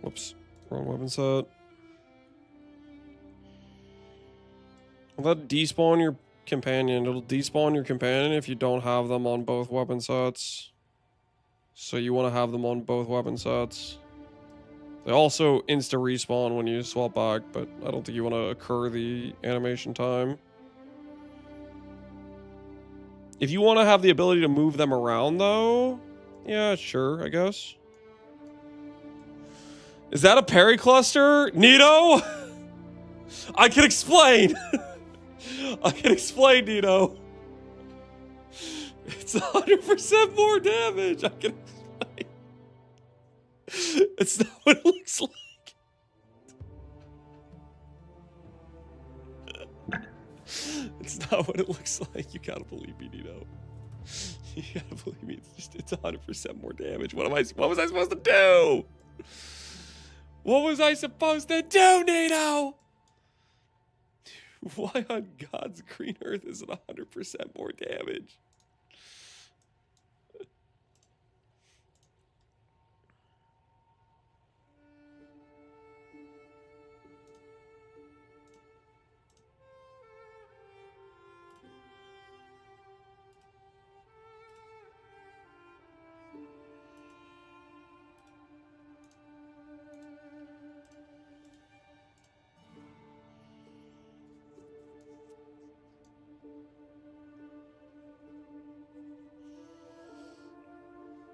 whoops, wrong weapon set. Will that despawn your companion? It'll despawn your companion if you don't have them on both weapon sets. So you want to have them on both weapon sets. They also insta respawn when you swap back, but I don't think you want to occur the animation time. If you want to have the ability to move them around though, yeah, sure, I guess. Is that a parry cluster? Nito? I can explain. I can explain, Nito. It's 100% more damage. I can explain. It's not what it looks like. It's not what it looks like. You gotta believe me, Nito. You gotta believe me. It's 100% more damage. What was I supposed to do? What was I supposed to do, Nito? Why on God's green earth is it 100% more damage?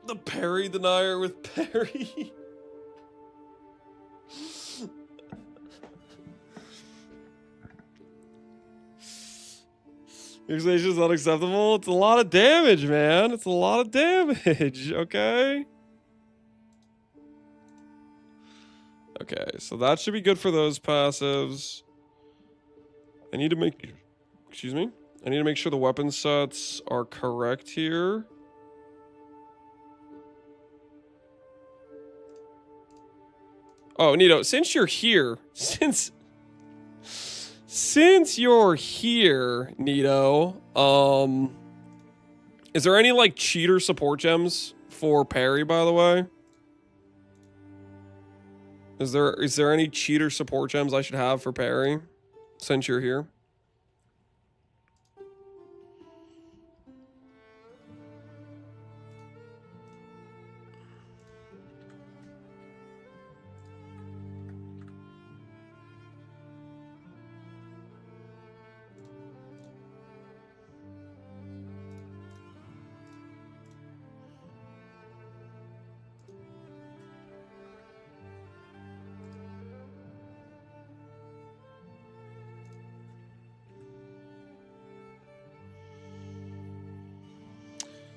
The parry denier with parry. Fixation is unacceptable. It's a lot of damage, man. It's a lot of damage, okay? Okay, so that should be good for those passives. I need to make, excuse me. I need to make sure the weapon sets are correct here. Oh, Nito, since you're here, since you're here, Nito, is there any like cheater support gems for parry, by the way? Is there any cheater support gems I should have for parry since you're here?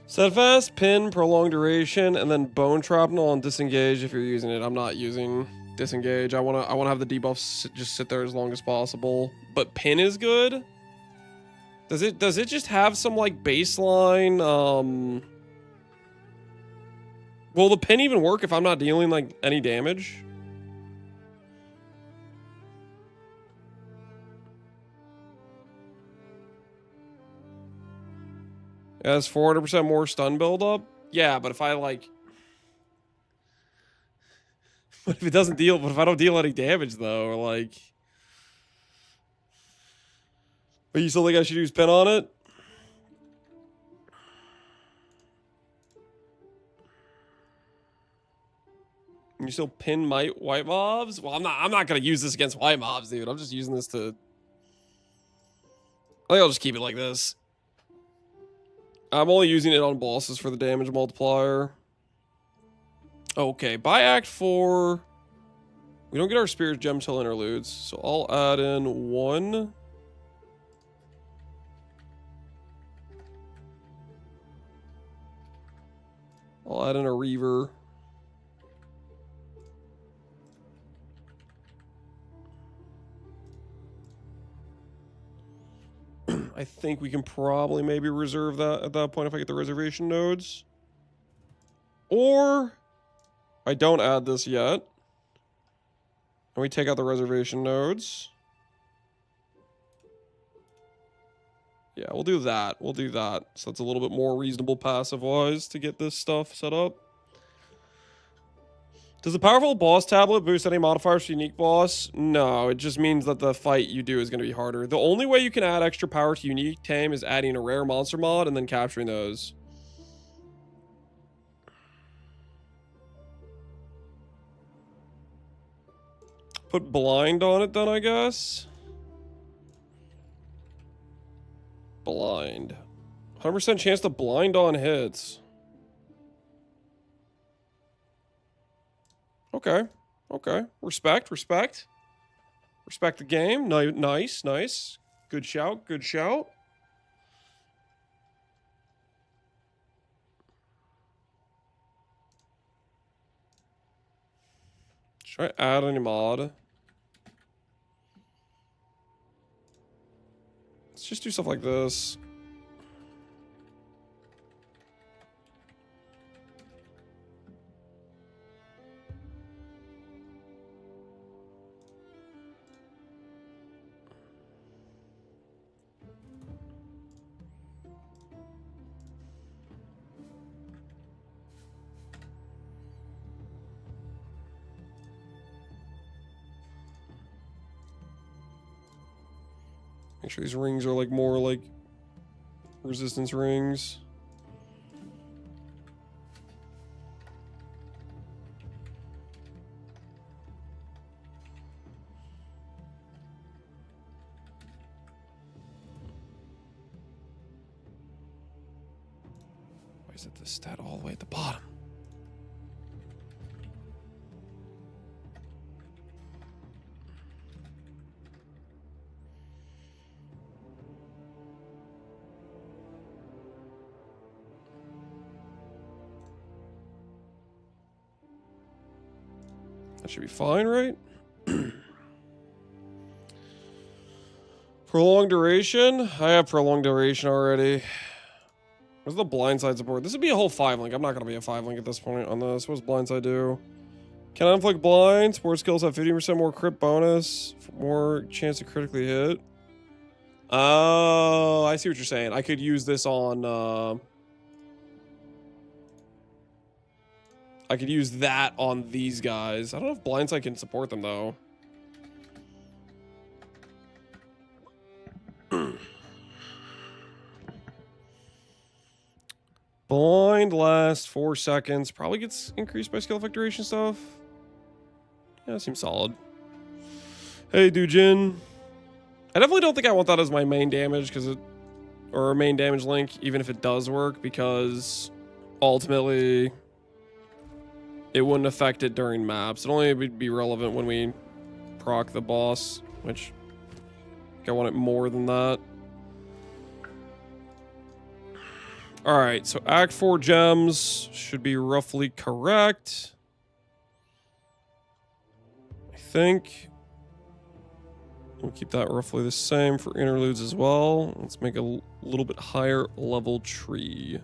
Steadfast, pin, prolonged duration, and then bone shrapnel on disengage if you're using it. I'm not using disengage. I wanna have the debuffs just sit there as long as possible. But pin is good. Does it just have some like baseline? Will the pin even work if I'm not dealing like any damage? It has 400% more stun buildup. Yeah, but if I like, but if it doesn't deal, but if I don't deal any damage though, or like, but you still think I should use pin on it? You still pin white mobs? Well, I'm not gonna use this against white mobs, dude. I'm just using this to. I think I'll just keep it like this. I'm only using it on bosses for the damage multiplier. Okay, by Act 4, we don't get our Spirit Gem till interludes, so I'll add in 1. I'll add in a Reaver. I think we can probably maybe reserve that at that point if I get the reservation nodes. Or I don't add this yet. And we take out the reservation nodes. Yeah, we'll do that. We'll do that. So it's a little bit more reasonable passive-wise to get this stuff set up. Does the powerful boss tablet boost any modifiers for unique boss? No, it just means that the fight you do is going to be harder. The only way you can add extra power to unique tame is adding a rare monster mod and then capturing those. Put blind on it then, I guess. Blind. 100% chance to blind on hits. Okay. Okay. Respect. Respect the game. Nice. Nice. Good shout. Good shout. Should I add any mod? Let's just do stuff like this. Make sure these rings are like more like resistance rings. Why is it the stat all the way at the bottom? That should be fine, right? Prolonged duration? I have prolonged duration already. Where's the blindside support? This would be a whole 5-link. I'm not going to be a 5-link at this point on this. What does blindside do? Can I inflict blind? Support skills have 50% more crit bonus. More chance to critically hit. Oh, I see what you're saying. I could use this on... I could use that on these guys. I don't know if blindside can support them, though. Blind lasts 4 seconds. Probably gets increased by skill effect duration stuff. Yeah, that seems solid. Hey, Dujin. I definitely don't think I want that as my main damage, because it... Or a main damage link, even if it does work, because... Ultimately... It wouldn't affect it during maps. It only would be relevant when we proc the boss, which... I want it more than that. Alright, so Act 4 gems should be roughly correct. I think. We'll keep that roughly the same for interludes as well. Let's make a little bit higher level tree.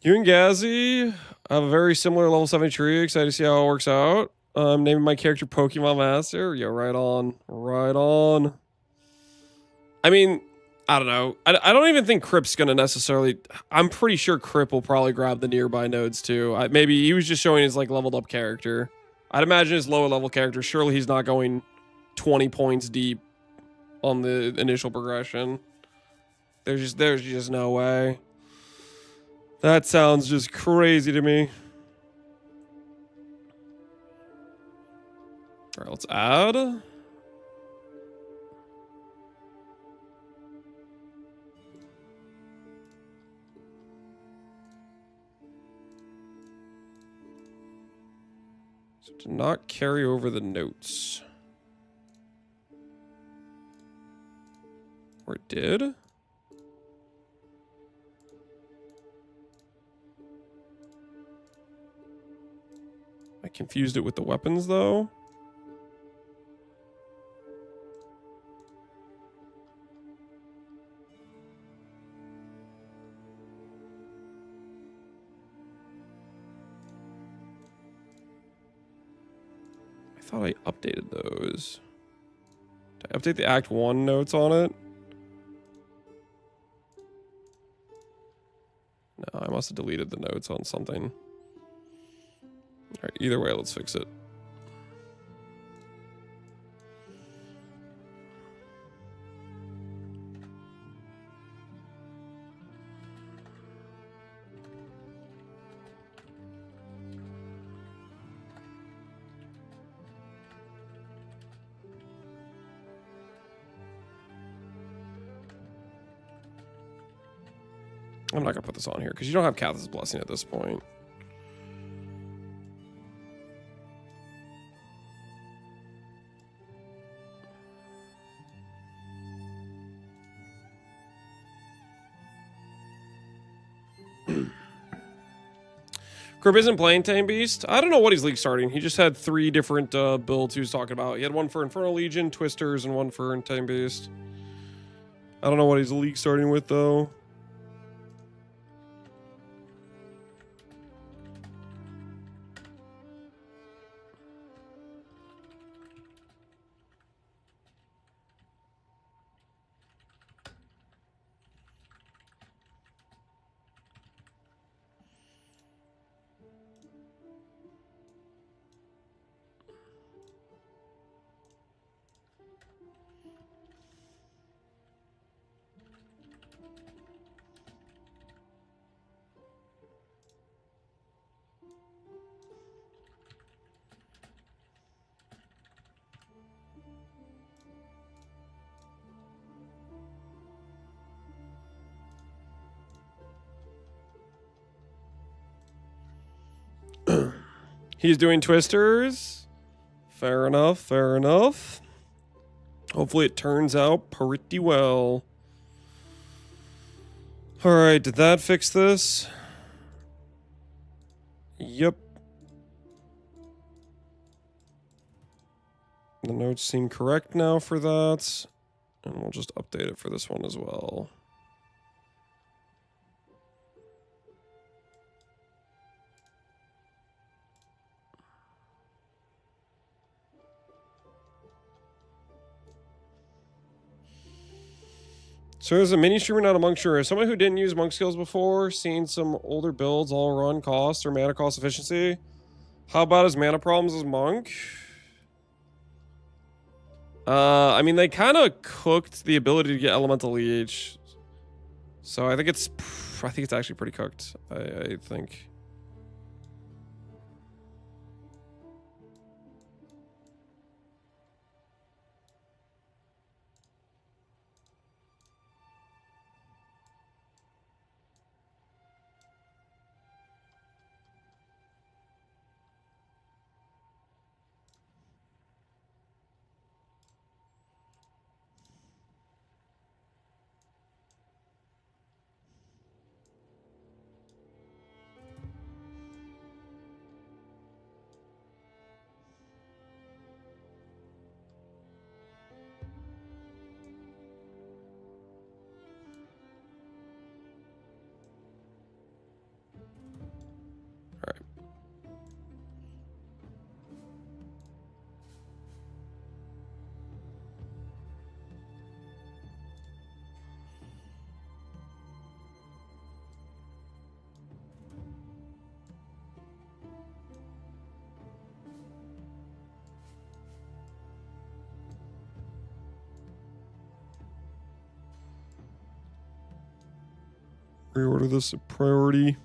You and Gazzy have a very similar level 70 tree. Excited to see how it works out. I'm naming my character Pokemon Master. Yeah, right on. Right on. I mean, I don't know. I don't even think Crip's going to necessarily... I'm pretty sure Crip will probably grab the nearby nodes too. Maybe he was just showing his like leveled up character. I'd imagine his lower level character. Surely he's not going 20 points deep on the initial progression. There's just no way. That sounds just crazy to me. All right, let's add. So to not carry over the notes. Or it did? I confused it with the weapons, though. I thought I updated those. Did I update the Act 1 notes on it? No, I must have deleted the notes on something. Alright, either way, let's fix it. I'm not gonna put this on here because you don't have Kath's blessing at this point. Crip isn't playing Tame Beast. I don't know what he's league starting. He just had 3 different builds he was talking about. He had one for Infernal Legion, Twisters, and one for Tame Beast. I don't know what he's league starting with, though. He's doing Twisters. Fair enough, fair enough. Hopefully it turns out pretty well. Alright, did that fix this? Yep. The notes seem correct now for that. And we'll just update it for this one as well. So as a mini streamer, not a monk streamer, as someone who didn't use monk skills before, seen some older builds all run cost or mana cost efficiency. How about his mana problems as monk? I mean, they kind of cooked the ability to get elemental leech. So I think it's actually pretty cooked. I think. Reorder this a priority.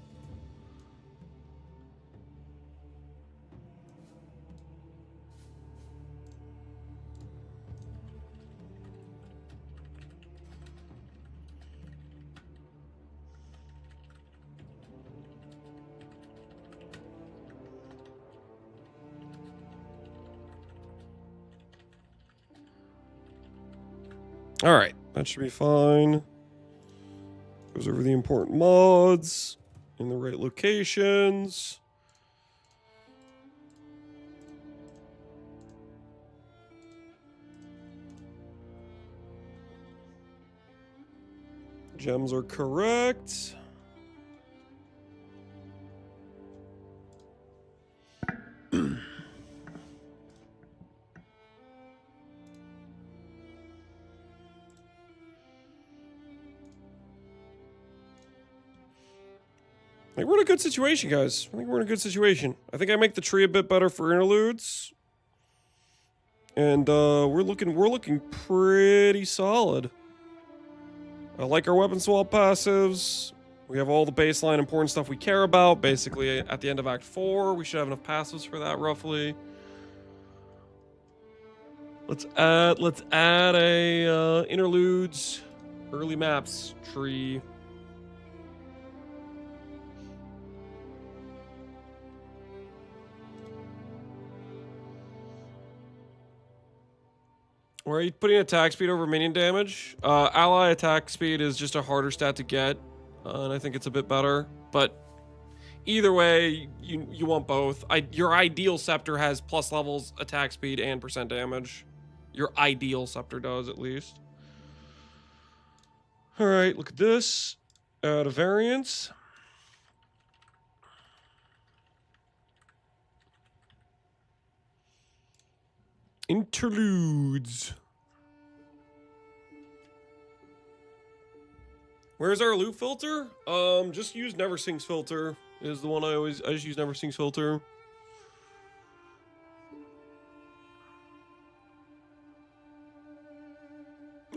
All right, that should be fine. Goes over the important mods in the right locations. Gems are correct. I think we're in a good situation, guys. I think we're in a good situation. I think I make the tree a bit better for interludes. And we're looking pretty solid. I like our weapon swap passives. We have all the baseline important stuff we care about. Basically, at the end of Act 4, we should have enough passives for that, roughly. Let's add a interludes early maps tree. Where are you putting attack speed over minion damage? Ally attack speed is just a harder stat to get, and I think it's a bit better. But either way, you want both. Your ideal scepter has plus levels, attack speed, and % damage. Your ideal scepter does, at least. All right, look at this. Add a variance. Interludes. Where's our loop filter? Just use Never Sings filter is the one I just use Never Sings filter.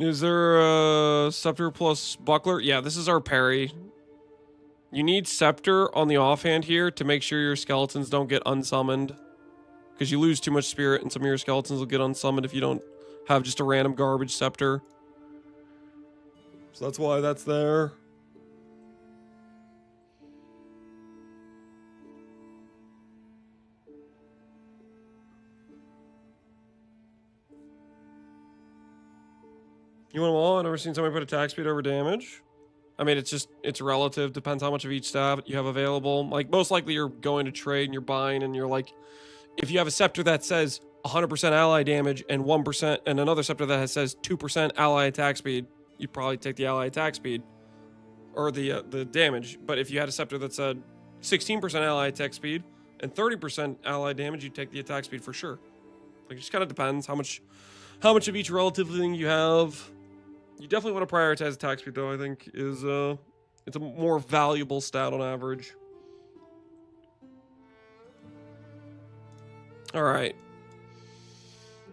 Is there a scepter plus buckler? Yeah, this is our parry. You need scepter on the offhand here to make sure your skeletons don't get unsummoned. Because you lose too much spirit and some of your skeletons will get unsummoned if you don't have just a random garbage scepter. So that's why that's there. You want them all? I've never seen somebody put attack speed over damage. I mean, it's relative. Depends how much of each stat you have available. Like, most likely you're going to trade and you're buying, and you're like, if you have a scepter that says 100% ally damage and 1%, and another scepter that says 2% ally attack speed, you'd probably take the ally attack speed or the damage. But if you had a scepter that said 16% ally attack speed and 30% ally damage, you'd take the attack speed for sure. Like, it just kind of depends how much of each relative thing you have. You definitely want to prioritize attack speed, though. I think it's a more valuable stat on average. All right.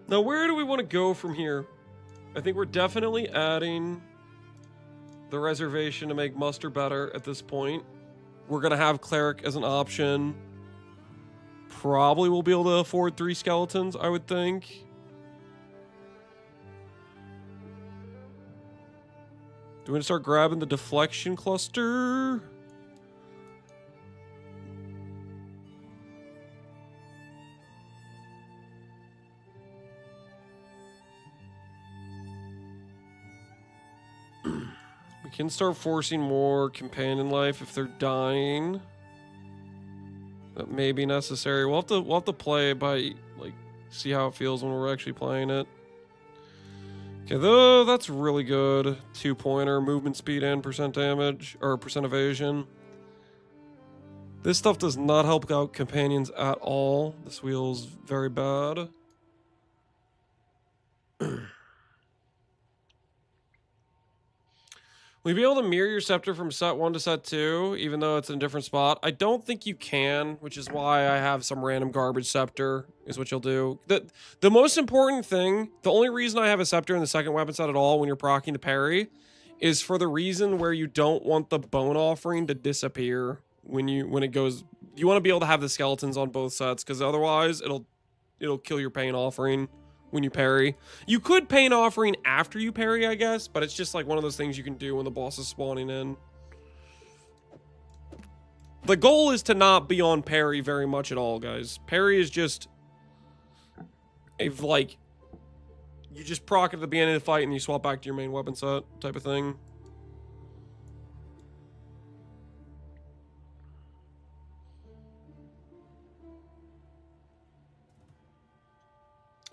Now, where do we want to go from here? I think we're definitely adding the reservation to make muster better at this point. We're gonna have cleric as an option. Probably we'll be able to afford 3 skeletons, I would think. Do we want to start grabbing the deflection cluster? We can start forcing more companion life if they're dying. That may be necessary. We'll have to play by, like, see how it feels when we're actually playing it. Okay, though, that's really good. 2-pointer, movement speed and percent damage, or percent evasion. This stuff does not help out companions at all. This wheel's very bad. Will you be able to mirror your scepter from set 1 to set 2, even though it's in a different spot? I don't think you can, which is why I have some random garbage scepter, is what you'll do. The most important thing, the only reason I have a scepter in the second weapon set at all when you're proccing the parry, is for the reason where you don't want the bone offering to disappear when it goes. You want to be able to have the skeletons on both sets, because otherwise it'll kill your pain offering when you parry. You could pain offering after you parry, I guess, but it's just like one of those things you can do when the boss is spawning in. The goal is to not be on parry very much at all, guys. Parry is just like, you just proc at the beginning of the fight and you swap back to your main weapon set type of thing.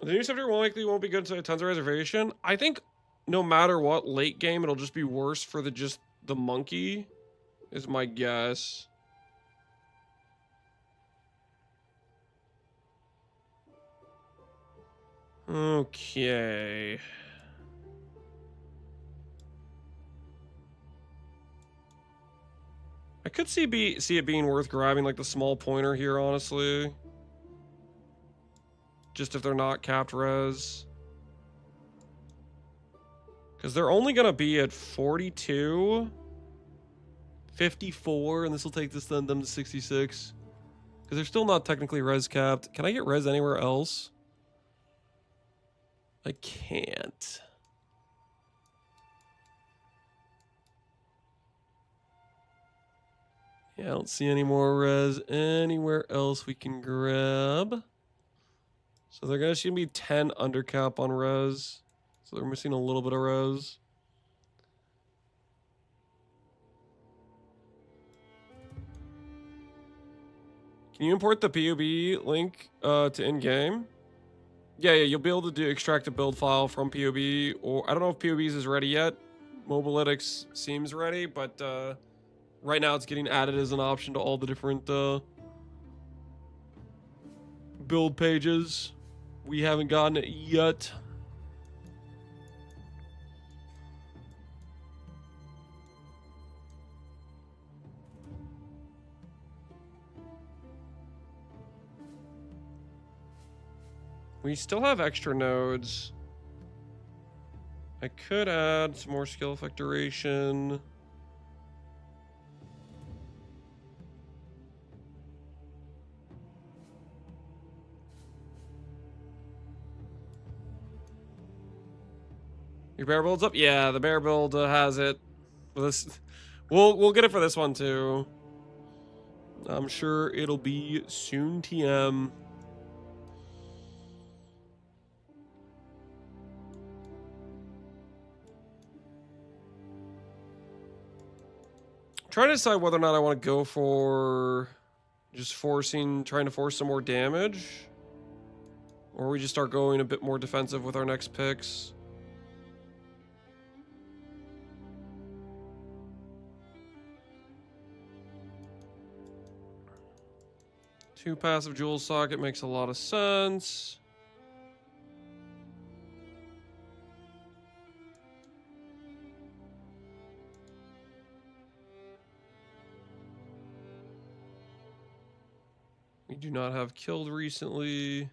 The new scepter likely won't be good to tons of reservation. I think no matter what, late game, it'll just be worse for the monkey, is my guess. Okay. I could see it being worth grabbing like the small pointer here, honestly. Just if they're not capped res. Because they're only going to be at 42, 54, and this will take them to 66. Because they're still not technically res capped. Can I get res anywhere else? I can't. Yeah, I don't see any more res anywhere else we can grab. So they're going to be 10 undercap on res. So they're missing a little bit of res. Can you import the POB link to in-game? Yeah, you'll be able to extract a build file from POB, or I don't know if POBs is ready yet. Mobilytics seems ready, but right now it's getting added as an option to all the different build pages. We haven't gotten it yet. We still have extra nodes. I could add some more skill effect duration. Your bear build's up? Yeah, the bear build has it. We'll get it for this one too. I'm sure it'll be soon TM. trying to decide whether or not I want to go for just trying to force some more damage. Or we just start going a bit more defensive with our next picks. Two passive jewel socket makes a lot of sense. We do not have killed recently.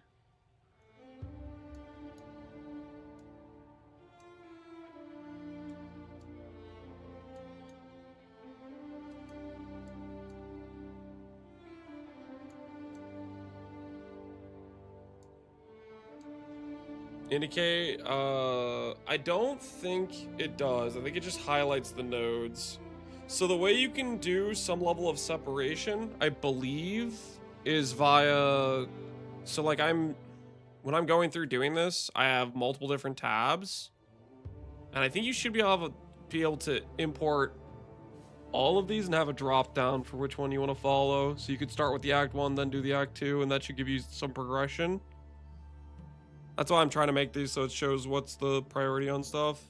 Indicate, I don't think it does. I think it just highlights the nodes. So the way you can do some level of separation, I believe, is via, so like when I'm going through doing this, I have multiple different tabs. And I think you should be able to import all of these and have a drop down for which one you want to follow. So you could start with the Act 1, then do the Act 2, and that should give you some progression. That's why I'm trying to make these so it shows what's the priority on stuff.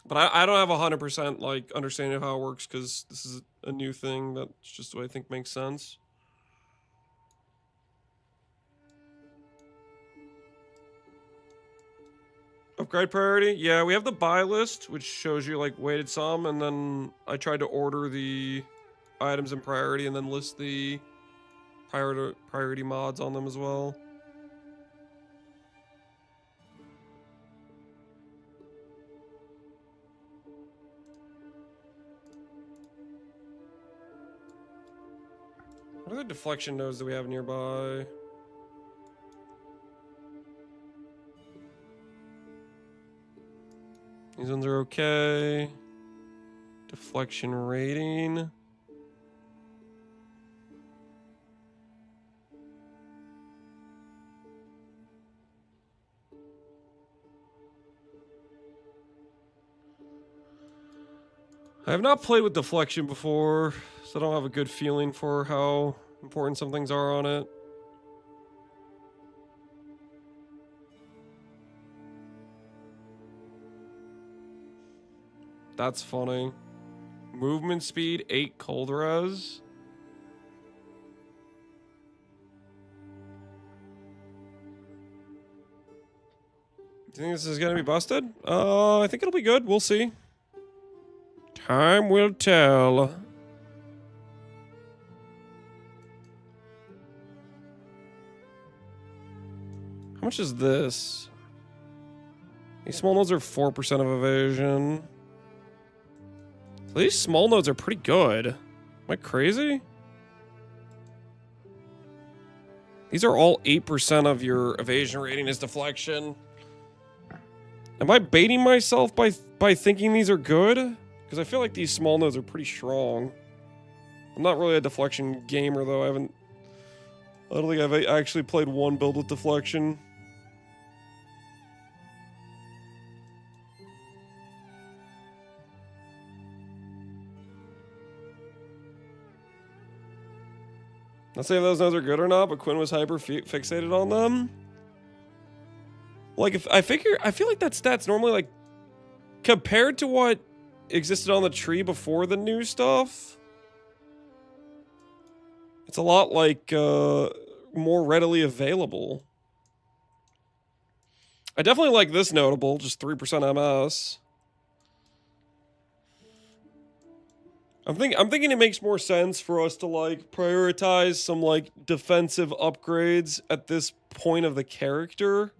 But I don't have 100% like understanding of how it works because this is a new thing that's just what I think makes sense. Upgrade priority? Yeah, we have the buy list, which shows you like weighted sum, and then I tried to order the items in priority and then list the priority mods on them as well. What other deflection nodes do we have nearby? These ones are okay. Deflection rating. I have not played with deflection before, so I don't have a good feeling for how important some things are on it. That's funny. Movement speed, 8 cold res. Do you think this is gonna be busted? I think it'll be good. We'll see. Time will tell. How much is this? These small nodes are 4% of evasion. So these small nodes are pretty good. Am I crazy? These are all 8% of your evasion rating is deflection. Am I baiting myself by thinking these are good? Because I feel like these small nodes are pretty strong. I'm not really a deflection gamer though. I don't think I've actually played one build with deflection. Not saying if those nodes are good or not, but Quinn was hyper fixated on them. Like, I feel like that stat's normally like compared to what existed on the tree before the new stuff. It's a lot like more readily available. I definitely like this notable, just 3% MS. I'm thinking it makes more sense for us to like prioritize some like defensive upgrades at this point of the character.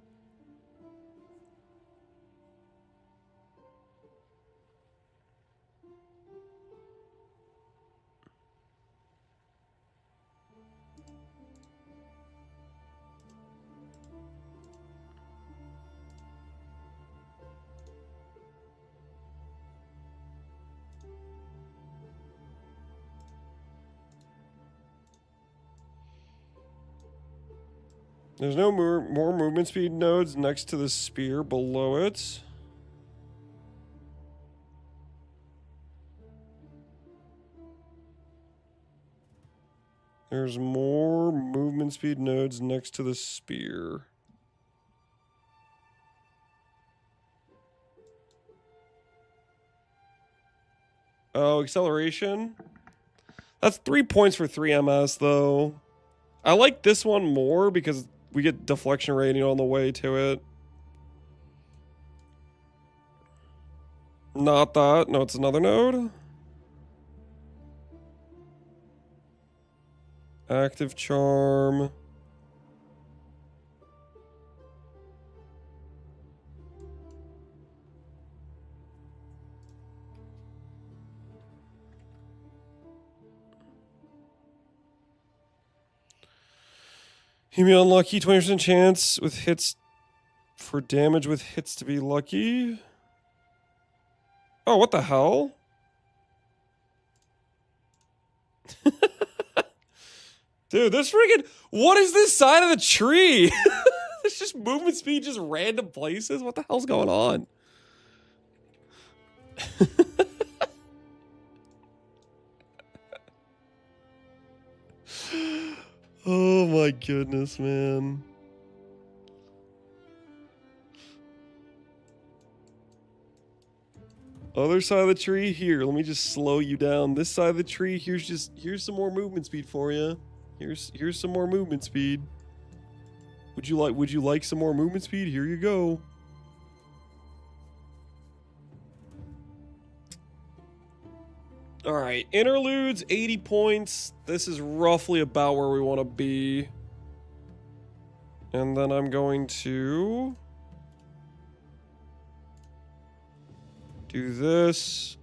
There's no more movement speed nodes next to the spear below it. There's more movement speed nodes next to the spear. Oh, acceleration. That's 3 points for 3 MS, though. I like this one more because we get deflection rating on the way to it. Not that. No, it's another node. Active charm. You be unlucky, 20% chance with hits for damage with hits to be lucky. Oh, what the hell? Dude, this freaking... What is this side of the tree? It's just movement speed, just random places. What the hell's going on? Oh my goodness, man. Other side of the tree here. Let me just slow you down. This side of the tree, here's some more movement speed for you. Here's some more movement speed. Would you like some more movement speed? Here you go. All right, interludes, 80 points. This is roughly about where we want to be. And then I'm going to do this.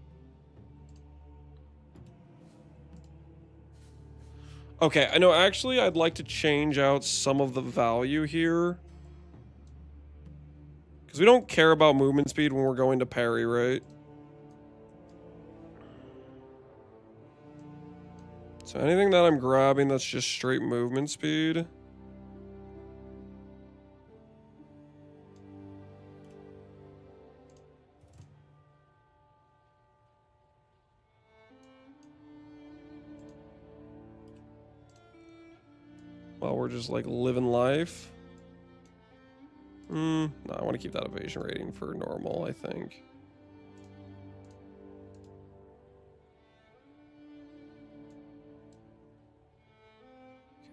Okay, I know, actually, I'd like to change out some of the value here. Because we don't care about movement speed when we're going to parry, right? So anything that I'm grabbing that's just straight movement speed. While we're just like living life. No, I want to keep that evasion rating for normal, I think.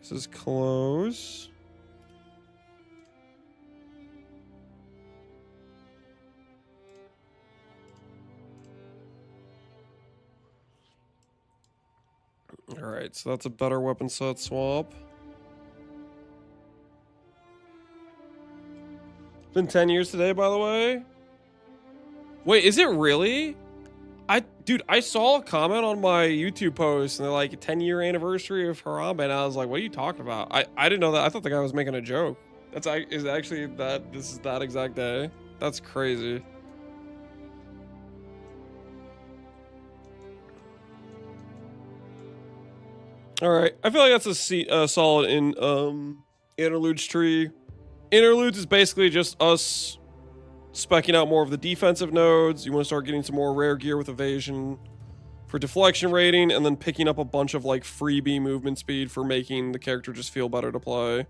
This is close. All right, so that's a better weapon set swap. Been 10 years today, by the way. Wait, is it really? Dude, I saw a comment on my YouTube post and they're like 10-year anniversary of Harambe, and I was like, what are you talking about? I didn't know that. I thought the guy was making a joke. This is that exact day. That's crazy. All right, I feel like that's a solid interludes tree. Interludes is basically just us specking out more of the defensive nodes. You want to start getting some more rare gear with evasion for deflection rating, and then picking up a bunch of like freebie movement speed for making the character just feel better to play.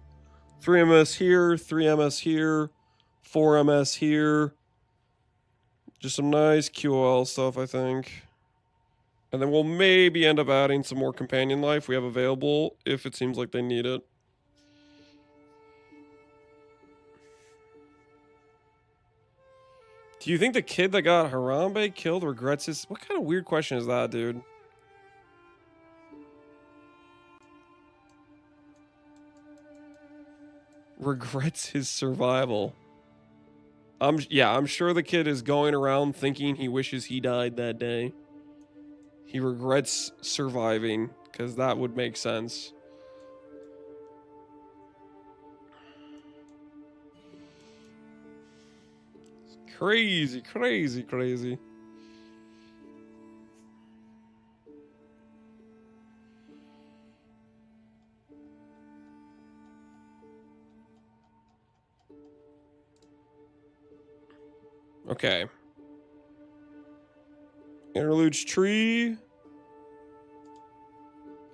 3 MS here, 3 MS here, 4 MS here. Just some nice QOL stuff, I think. And then we'll maybe end up adding some more companion life we have available if it seems like they need it. Do you think the kid that got Harambe killed regrets his... What kind of weird question is that, dude? Regrets his survival. I'm sure the kid is going around thinking he wishes he died that day. He regrets surviving, because that would make sense. Crazy, crazy, crazy. Okay. Interludes tree.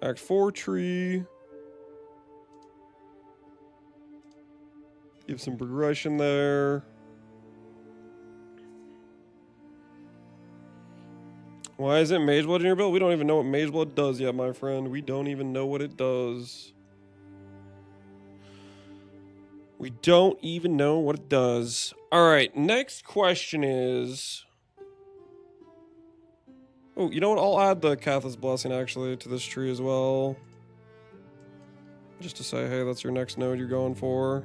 Act 4 tree. Give some progression there. Why isn't Mage Blood in your build? We don't even know what Mage Blood does yet, my friend. We don't even know what it does. We don't even know what it does. All right, next question is... Oh, you know what? I'll add the Catha's Blessing, actually, to this tree as well. Just to say, hey, that's your next node you're going for.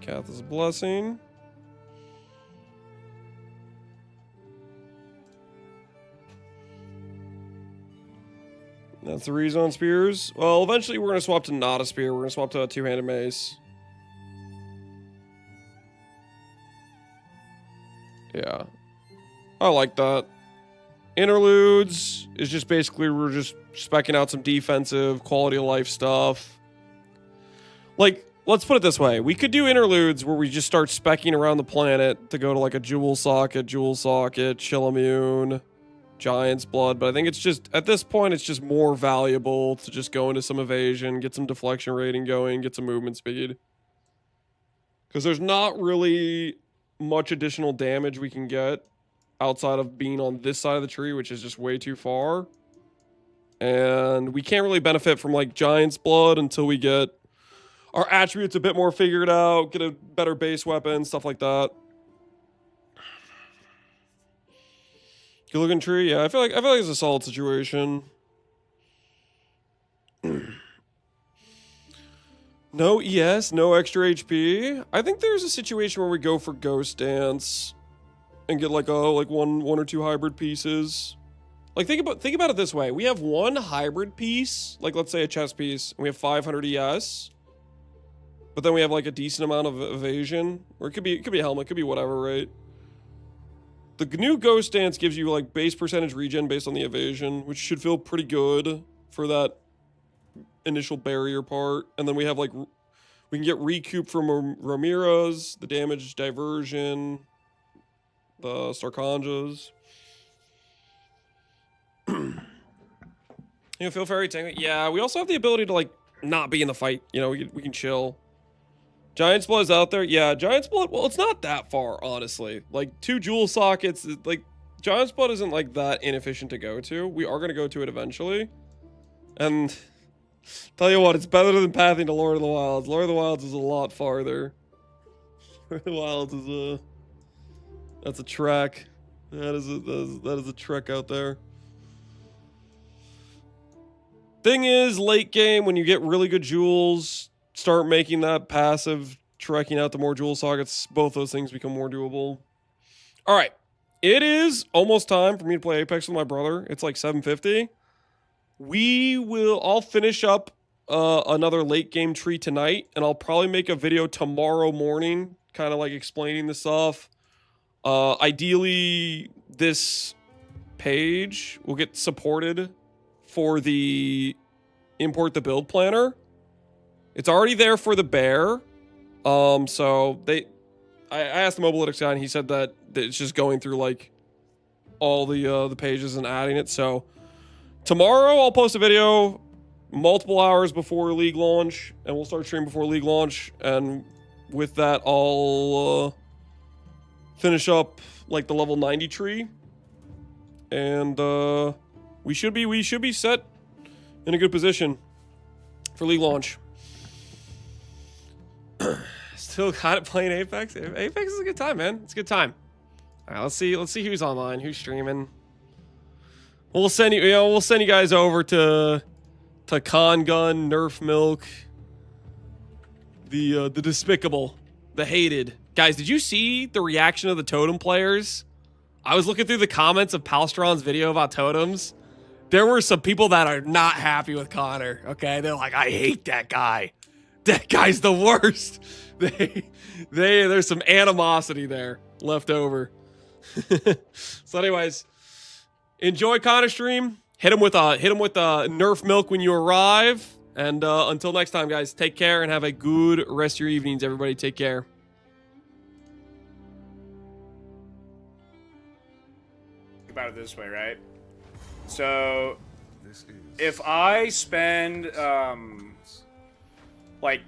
Catha's Blessing. That's the Rezone Spears. Well, eventually we're going to swap to not a spear. We're going to swap to a two-handed mace. Yeah. I like that. Interludes is just basically we're just speccing out some defensive, quality of life stuff. Like, let's put it this way. We could do interludes where we just start speccing around the planet to go to like a Jewel Socket, Chill Immune, Giant's Blood. But I think it's just, at this point, it's just more valuable to just go into some evasion, get some deflection rating going, get some movement speed. Because there's not really much additional damage we can get outside of being on this side of the tree, which is just way too far. And we can't really benefit from like Giant's Blood until we get our attributes a bit more figured out, get a better base weapon, stuff like that. Good looking tree, yeah. I feel like it's a solid situation. No ES, no extra HP. I think there's a situation where we go for Ghost Dance and get like one or two hybrid pieces. Like think about it this way: we have one hybrid piece, like let's say a chest piece, and we have 500 ES. But then we have like a decent amount of evasion, or it could be a helmet, it could be whatever, right? The new Ghost Dance gives you like base percentage regen based on the evasion, which should feel pretty good for that initial barrier part. And then we have like we can get recoup from Ramira's, the damage diversion, the Starkanjas. You know, feel very tanky. Yeah, we also have the ability to like not be in the fight. You know, we can chill. Giant's Blood is out there. Yeah, Giant's Blood, well, it's not that far, honestly. Like, 2 Jewel Sockets, like, Giant's Blood isn't, like, that inefficient to go to. We are going to go to it eventually. And, tell you what, it's better than pathing to Lord of the Wilds. Lord of the Wilds is a lot farther. Lord of the Wilds is that's a trek. That is a trek out there. Thing is, late game, when you get really good jewels, start making that passive trekking out to more Jewel Sockets, both those things become more doable. All right. It is almost time for me to play Apex with my brother. It's like 7:50. I'll finish up another late game tree tonight, and I'll probably make a video tomorrow morning, kind of like explaining the stuff. Ideally, this page will get supported for the import the build planner. It's already there for the bear. So I asked the Mobalytics guy, and he said that it's just going through like all the pages and adding it. So tomorrow I'll post a video multiple hours before League launch, and we'll start streaming before League launch. And with that, I'll finish up like the level 90 tree, and we should be set in a good position for League launch. Still got it playing Apex. Apex is a good time, man. It's a good time. All right, let's see who's online, who's streaming. We'll send you guys over to Con Gun, Nerf Milk, the despicable, the hated. Guys, did you see the reaction of the totem players? I was looking through the comments of Palstron's video about totems. There were some people that are not happy with Connor, okay? They're like, I hate that guy. That guy's the worst. There's some animosity there left over. So anyways, enjoy Connor stream. Hit him with a Nerf Milk when you arrive. And until next time, guys, take care and have a good rest of your evenings, everybody. Take care. about it this way, right? So if I spend like